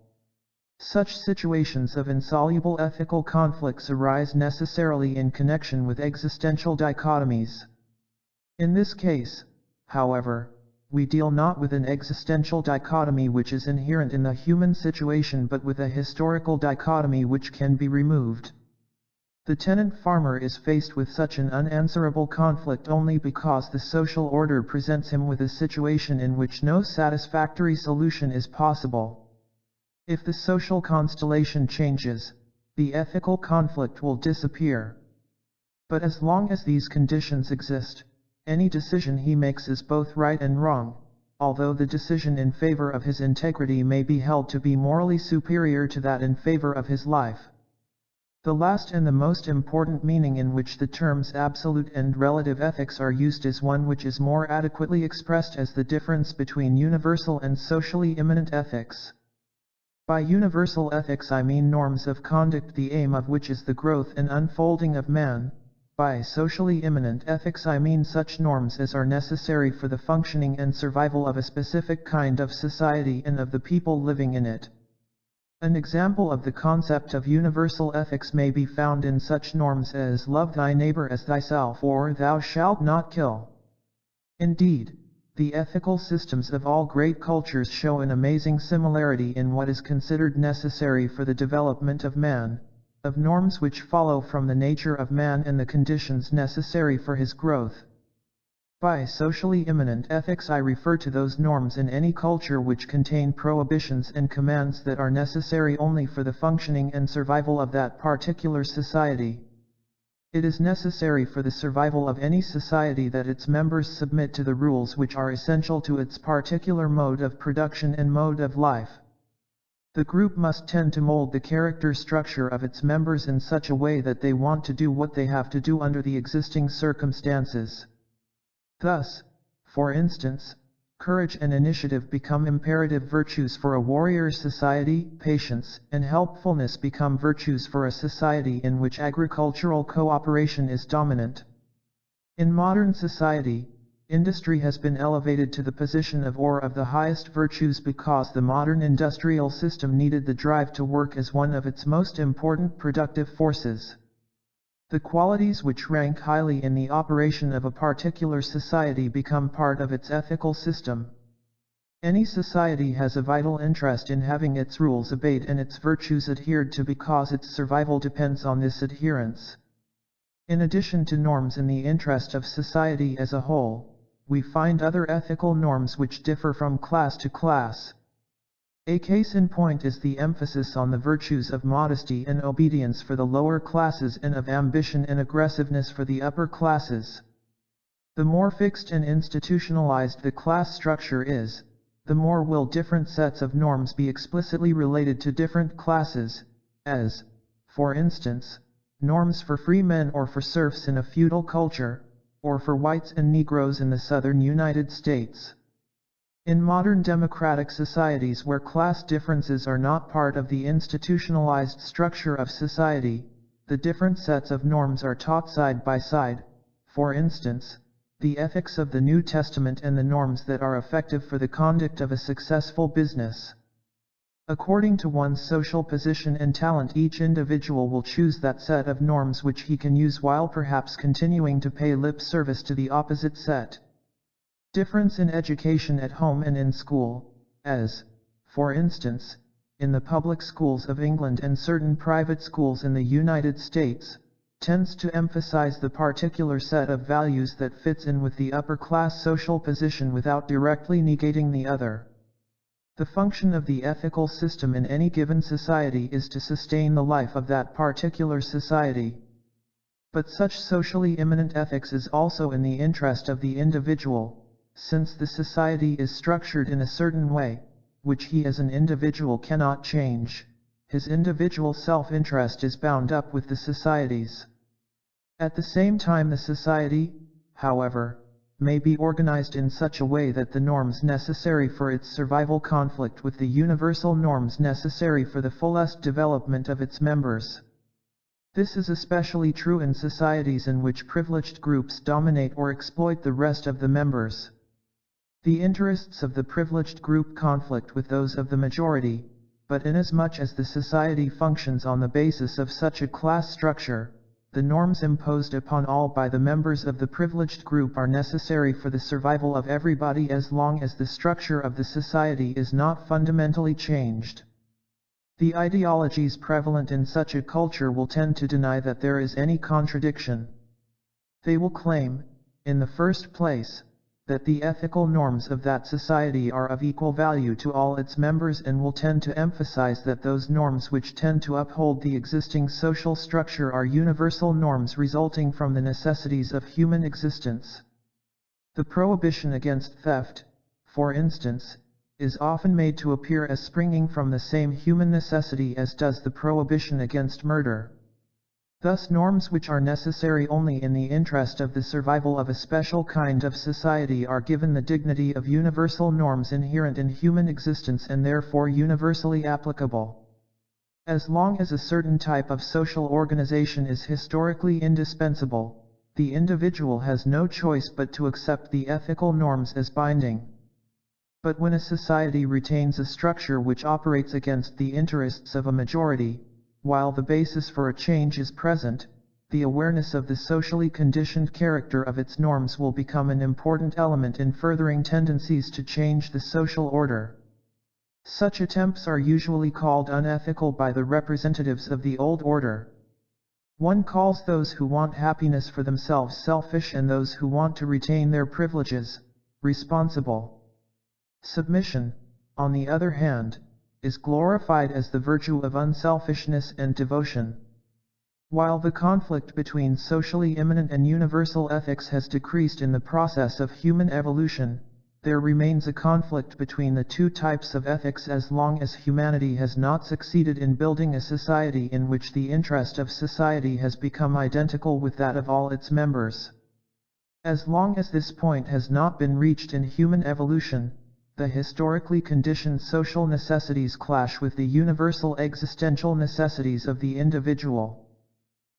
Such situations of insoluble ethical conflicts arise necessarily in connection with existential dichotomies. In this case, however, we deal not with an existential dichotomy which is inherent in the human situation but with a historical dichotomy which can be removed. The tenant farmer is faced with such an unanswerable conflict only because the social order presents him with a situation in which no satisfactory solution is possible. If the social constellation changes, the ethical conflict will disappear. But as long as these conditions exist, any decision he makes is both right and wrong, although the decision in favor of his integrity may be held to be morally superior to that in favor of his life. The last and the most important meaning in which the terms absolute and relative ethics are used is one which is more adequately expressed as the difference between universal and socially immanent ethics. By universal ethics I mean norms of conduct the aim of which is the growth and unfolding of man. By socially immanent ethics I mean such norms as are necessary for the functioning and survival of a specific kind of society and of the people living in it. An example of the concept of universal ethics may be found in such norms as love thy neighbor as thyself or thou shalt not kill. Indeed, the ethical systems of all great cultures show an amazing similarity in what is considered necessary for the development of man, of norms which follow from the nature of man and the conditions necessary for his growth. By socially immanent ethics I refer to those norms in any culture which contain prohibitions and commands that are necessary only for the functioning and survival of that particular society. It is necessary for the survival of any society that its members submit to the rules which are essential to its particular mode of production and mode of life. The group must tend to mold the character structure of its members in such a way that they want to do what they have to do under the existing circumstances. Thus, For instance, courage and initiative become imperative virtues for a warrior society, patience and helpfulness become virtues for a society in which agricultural cooperation is dominant. In modern society, industry has been elevated to the position of the highest virtues because the modern industrial system needed the drive to work as one of its most important productive forces. The qualities which rank highly in the operation of a particular society become part of its ethical system. Any society has a vital interest in having its rules obeyed and its virtues adhered to because its survival depends on this adherence. In addition to norms in the interest of society as a whole, we find other ethical norms which differ from class to class. A case in point is the emphasis on the virtues of modesty and obedience for the lower classes and of ambition and aggressiveness for the upper classes. The more fixed and institutionalized the class structure is, the more will different sets of norms be explicitly related to different classes, as, for instance, norms for free men or for serfs in a feudal culture, or for whites and Negroes in the southern United States. In modern democratic societies where class differences are not part of the institutionalized structure of society, the different sets of norms are taught side by side. For instance, the ethics of the New Testament and the norms that are effective for the conduct of a successful business. According to one's social position and talent, each individual will choose that set of norms which he can use while perhaps continuing to pay lip service to the opposite set. Difference in education at home and in school, as, for instance, in the public schools of England and certain private schools in the United States, tends to emphasize the particular set of values that fits in with the upper class social position without directly negating the other. The function of the ethical system in any given society is to sustain the life of that particular society. But such socially immanent ethics is also in the interest of the individual, since the society is structured in a certain way, which he as an individual cannot change. His individual self-interest is bound up with the society's. At the same time, the society, however, may be organized in such a way that the norms necessary for its survival conflict with the universal norms necessary for the fullest development of its members. This is especially true in societies in which privileged groups dominate or exploit the rest of the members. The interests of the privileged group conflict with those of the majority, but inasmuch as the society functions on the basis of such a class structure, the norms imposed upon all by the members of the privileged group are necessary for the survival of everybody as long as the structure of the society is not fundamentally changed. The ideologies prevalent in such a culture will tend to deny that there is any contradiction. They will claim, in the first place, that the ethical norms of that society are of equal value to all its members and will tend to emphasize that those norms which tend to uphold the existing social structure are universal norms resulting from the necessities of human existence. The prohibition against theft, for instance, is often made to appear as springing from the same human necessity as does the prohibition against murder. Thus norms which are necessary only in the interest of the survival of a special kind of society are given the dignity of universal norms inherent in human existence and therefore universally applicable. As long as a certain type of social organization is historically indispensable, the individual has no choice but to accept the ethical norms as binding. But when a society retains a structure which operates against the interests of a majority, while the basis for a change is present, the awareness of the socially conditioned character of its norms will become an important element in furthering tendencies to change the social order. Such attempts are usually called unethical by the representatives of the old order. One calls those who want happiness for themselves selfish and those who want to retain their privileges, responsible. Submission, on the other hand, is glorified as the virtue of unselfishness and devotion. While the conflict between socially immanent and universal ethics has decreased in the process of human evolution, there remains a conflict between the two types of ethics as long as humanity has not succeeded in building a society in which the interest of society has become identical with that of all its members. As long as this point has not been reached in human evolution, the historically conditioned social necessities clash with the universal existential necessities of the individual.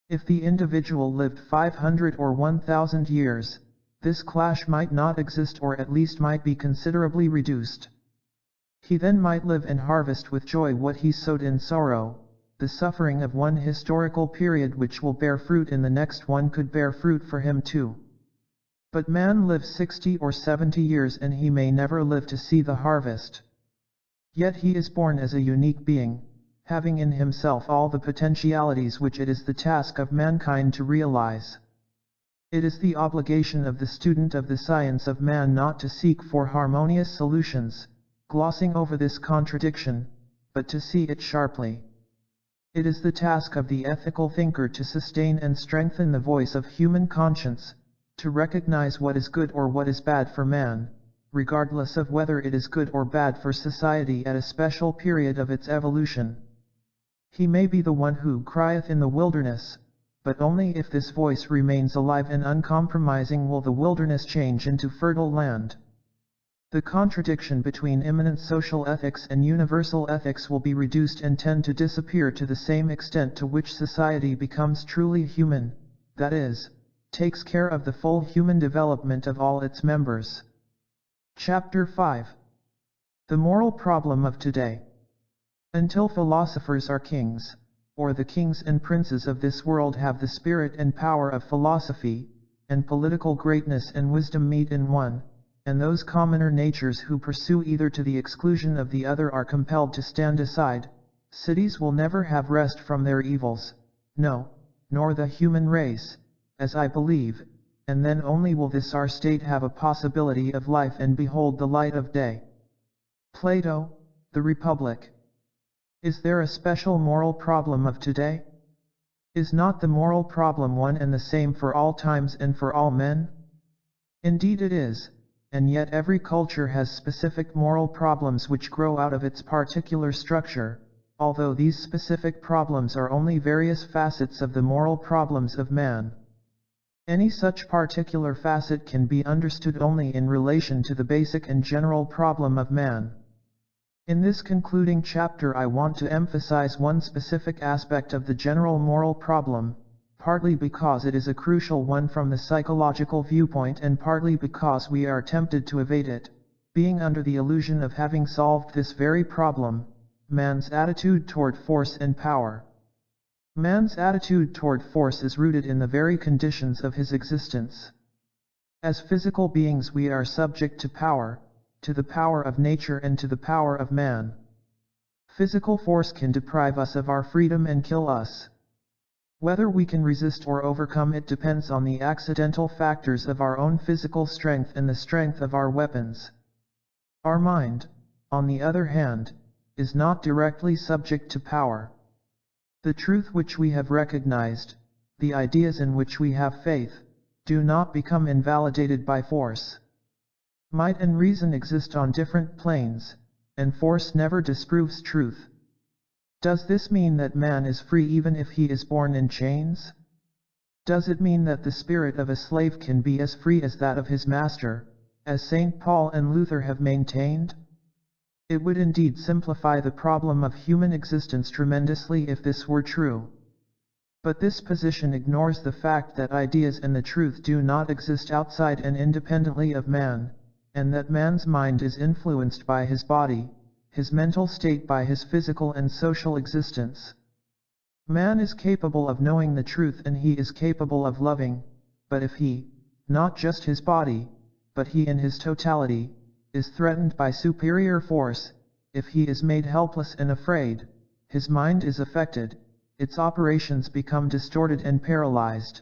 If the individual lived 500 or 1000 years, this clash might not exist, or at least might be considerably reduced. He then might live and harvest with joy what he sowed in sorrow. The suffering of one historical period which will bear fruit in the next one could bear fruit for him too. But man lives 60 or 70 years and he may never live to see the harvest. Yet he is born as a unique being, having in himself all the potentialities which it is the task of mankind to realize. It is the obligation of the student of the science of man not to seek for harmonious solutions, glossing over this contradiction, but to see it sharply. It is the task of the ethical thinker to sustain and strengthen the voice of human conscience, to recognize what is good or what is bad for man, regardless of whether it is good or bad for society at a special period of its evolution. He may be the one who crieth in the wilderness, but only if this voice remains alive and uncompromising will the wilderness change into fertile land. The contradiction between immanent social ethics and universal ethics will be reduced and tend to disappear to the same extent to which society becomes truly human, that is, takes care of the full human development of all its members. Chapter 5. The moral problem of today. Until philosophers are kings, or the kings and princes of this world have the spirit and power of philosophy, and political greatness and wisdom meet in one, and those commoner natures who pursue either to the exclusion of the other are compelled to stand aside, cities will never have rest from their evils, no, nor the human race, as I believe, and then only will this our state have a possibility of life and behold the light of day. Plato, The Republic. Is there a special moral problem of today? Is not the moral problem one and the same for all times and for all men? Indeed it is, and yet every culture has specific moral problems which grow out of its particular structure, although these specific problems are only various facets of the moral problems of man. Any such particular facet can be understood only in relation to the basic and general problem of man. In this concluding chapter I want to emphasize one specific aspect of the general moral problem, partly because it is a crucial one from the psychological viewpoint and partly because we are tempted to evade it, being under the illusion of having solved this very problem, man's attitude toward force and power. Man's attitude toward force is rooted in the very conditions of his existence. As physical beings we are subject to the power of nature and to the power of man. Physical force can deprive us of our freedom and kill us. Whether we can resist or overcome it depends on the accidental factors of our own physical strength and the strength of our weapons. Our mind, on the other hand, is not directly subject to power. The truth which we have recognized, the ideas in which we have faith, do not become invalidated by force. Might and reason exist on different planes, and force never disproves truth. Does this mean that man is free even if he is born in chains? Does it mean that the spirit of a slave can be as free as that of his master, as St. Paul and Luther have maintained? It would indeed simplify the problem of human existence tremendously if this were true. But this position ignores the fact that ideas and the truth do not exist outside and independently of man, and that man's mind is influenced by his body, his mental state by his physical and social existence. Man is capable of knowing the truth and he is capable of loving, but if he, not just his body, but he in his totality, is threatened by superior force, if he is made helpless and afraid, his mind is affected, its operations become distorted and paralyzed.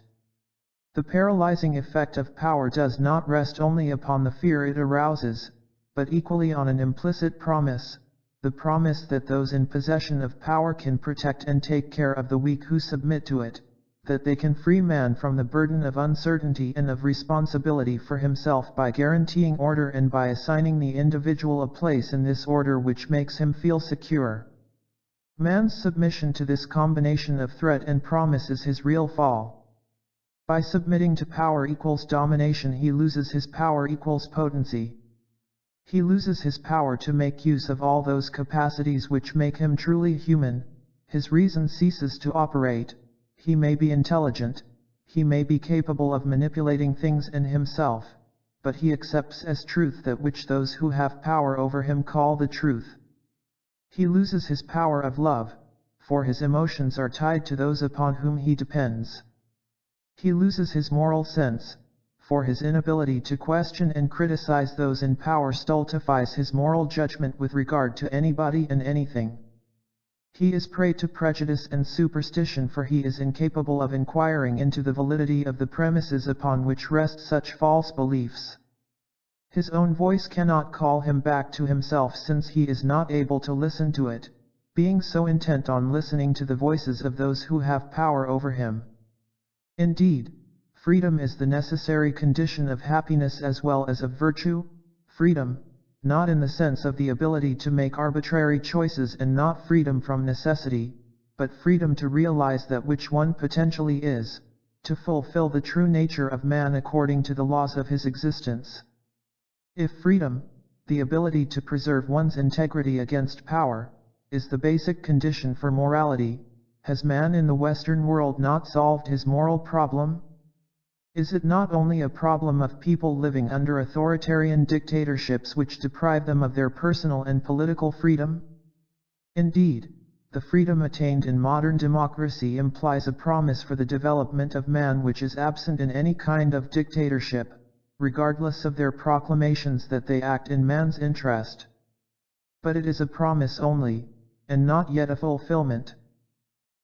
The paralyzing effect of power does not rest only upon the fear it arouses, but equally on an implicit promise, the promise that those in possession of power can protect and take care of the weak who submit to it, that they can free man from the burden of uncertainty and of responsibility for himself by guaranteeing order and by assigning the individual a place in this order which makes him feel secure. Man's submission to this combination of threat and promise is his real fall. By submitting to power equals domination, he loses his power equals potency. He loses his power to make use of all those capacities which make him truly human. His reason ceases to operate. He may be intelligent, he may be capable of manipulating things in himself, but he accepts as truth that which those who have power over him call the truth. He loses his power of love, for his emotions are tied to those upon whom he depends. He loses his moral sense, for his inability to question and criticize those in power stultifies his moral judgment with regard to anybody and anything. He is prey to prejudice and superstition, for he is incapable of inquiring into the validity of the premises upon which rest such false beliefs. His own voice cannot call him back to himself, since he is not able to listen to it, being so intent on listening to the voices of those who have power over him. Indeed, freedom is the necessary condition of happiness as well as of virtue. Freedom, not in the sense of the ability to make arbitrary choices, and not freedom from necessity, but freedom to realize that which one potentially is, to fulfill the true nature of man according to the laws of his existence. If freedom, the ability to preserve one's integrity against power, is the basic condition for morality, has man in the Western world not solved his moral problem? Is it not only a problem of people living under authoritarian dictatorships which deprive them of their personal and political freedom? Indeed, the freedom attained in modern democracy implies a promise for the development of man which is absent in any kind of dictatorship, regardless of their proclamations that they act in man's interest. But it is a promise only, and not yet a fulfillment.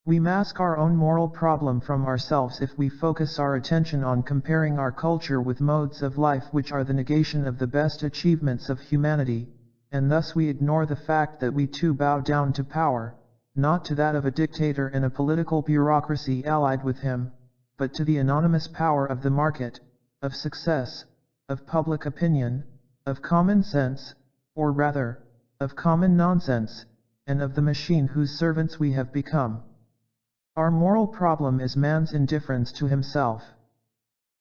We mask our own moral problem from ourselves if we focus our attention on comparing our culture with modes of life which are the negation of the best achievements of humanity, and thus we ignore the fact that we too bow down to power, not to that of a dictator and a political bureaucracy allied with him, but to the anonymous power of the market, of success, of public opinion, of common sense, or rather, of common nonsense, and of the machine whose servants we have become. Our moral problem is man's indifference to himself.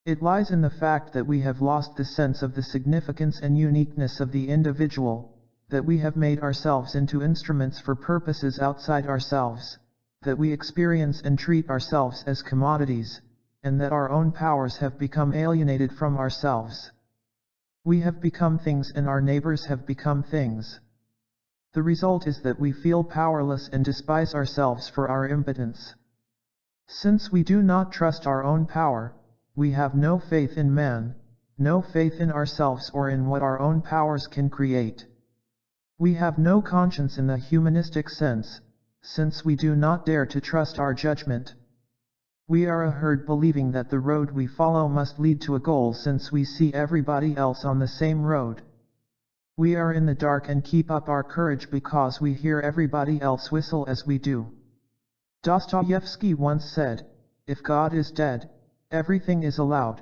It lies in the fact that we have lost the sense of the significance and uniqueness of the individual, that we have made ourselves into instruments for purposes outside ourselves, that we experience and treat ourselves as commodities, and that our own powers have become alienated from ourselves. We have become things and our neighbors have become things. The result is that we feel powerless and despise ourselves for our impotence. Since we do not trust our own power, we have no faith in man, no faith in ourselves or in what our own powers can create. We have no conscience in the humanistic sense, since we do not dare to trust our judgment. We are a herd believing that the road we follow must lead to a goal, since we see everybody else on the same road. We are in the dark and keep up our courage because we hear everybody else whistle as we do. Dostoevsky once said, "If God is dead, everything is allowed."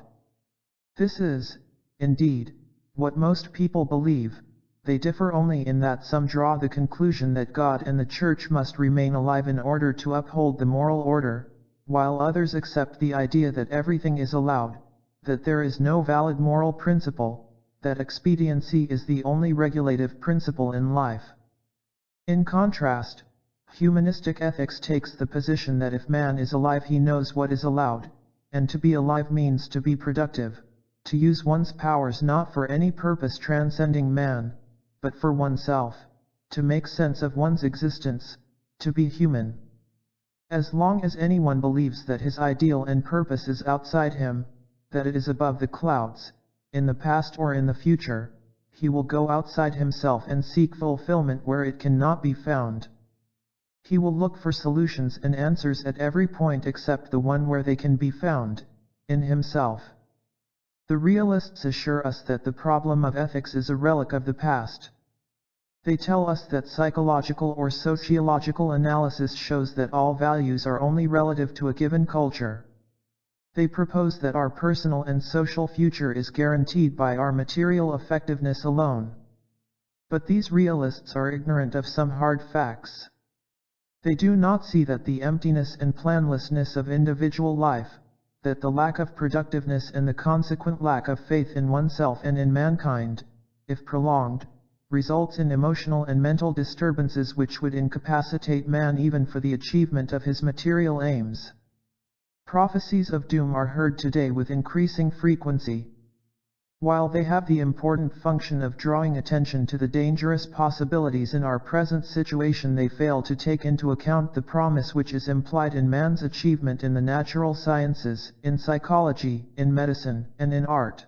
This is, indeed, what most people believe. They differ only in that some draw the conclusion that God and the Church must remain alive in order to uphold the moral order, while others accept the idea that everything is allowed, that there is no valid moral principle, that expediency is the only regulative principle in life. In contrast, humanistic ethics takes the position that if man is alive he knows what is allowed, and to be alive means to be productive, to use one's powers not for any purpose transcending man, but for oneself, to make sense of one's existence, to be human. As long as anyone believes that his ideal and purpose is outside him, that it is above the clouds, in the past or in the future, he will go outside himself and seek fulfillment where it cannot be found. He will look for solutions and answers at every point except the one where they can be found, in himself. The realists assure us that the problem of ethics is a relic of the past. They tell us that psychological or sociological analysis shows that all values are only relative to a given culture. They propose that our personal and social future is guaranteed by our material effectiveness alone. But these realists are ignorant of some hard facts. They do not see that the emptiness and planlessness of individual life, that the lack of productiveness and the consequent lack of faith in oneself and in mankind, if prolonged, results in emotional and mental disturbances which would incapacitate man even for the achievement of his material aims. Prophecies of doom are heard today with increasing frequency. While they have the important function of drawing attention to the dangerous possibilities in our present situation, they fail to take into account the promise which is implied in man's achievement in the natural sciences, in psychology, in medicine, and in art.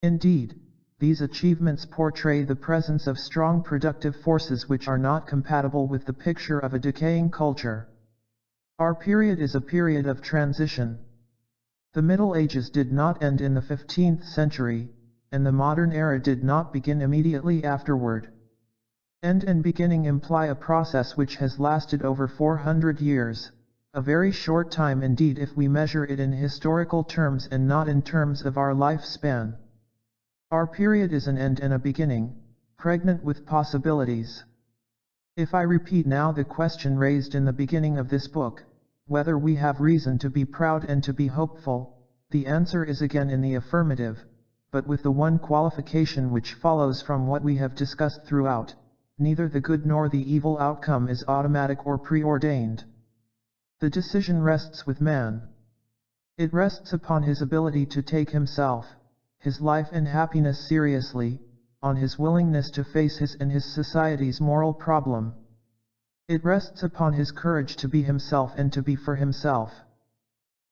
Indeed, these achievements portray the presence of strong productive forces which are not compatible with the picture of a decaying culture. Our period is a period of transition. The Middle Ages did not end in the 15th century, and the modern era did not begin immediately afterward. End and beginning imply a process which has lasted over 400 years, a very short time indeed if we measure it in historical terms and not in terms of our lifespan. Our period is an end and a beginning, pregnant with possibilities. If I repeat now the question raised in the beginning of this book, whether we have reason to be proud and to be hopeful, the answer is again in the affirmative, but with the one qualification which follows from what we have discussed throughout: neither the good nor the evil outcome is automatic or preordained. The decision rests with man. It rests upon his ability to take himself, his life and happiness seriously, on his willingness to face his and his society's moral problem. It rests upon his courage to be himself and to be for himself.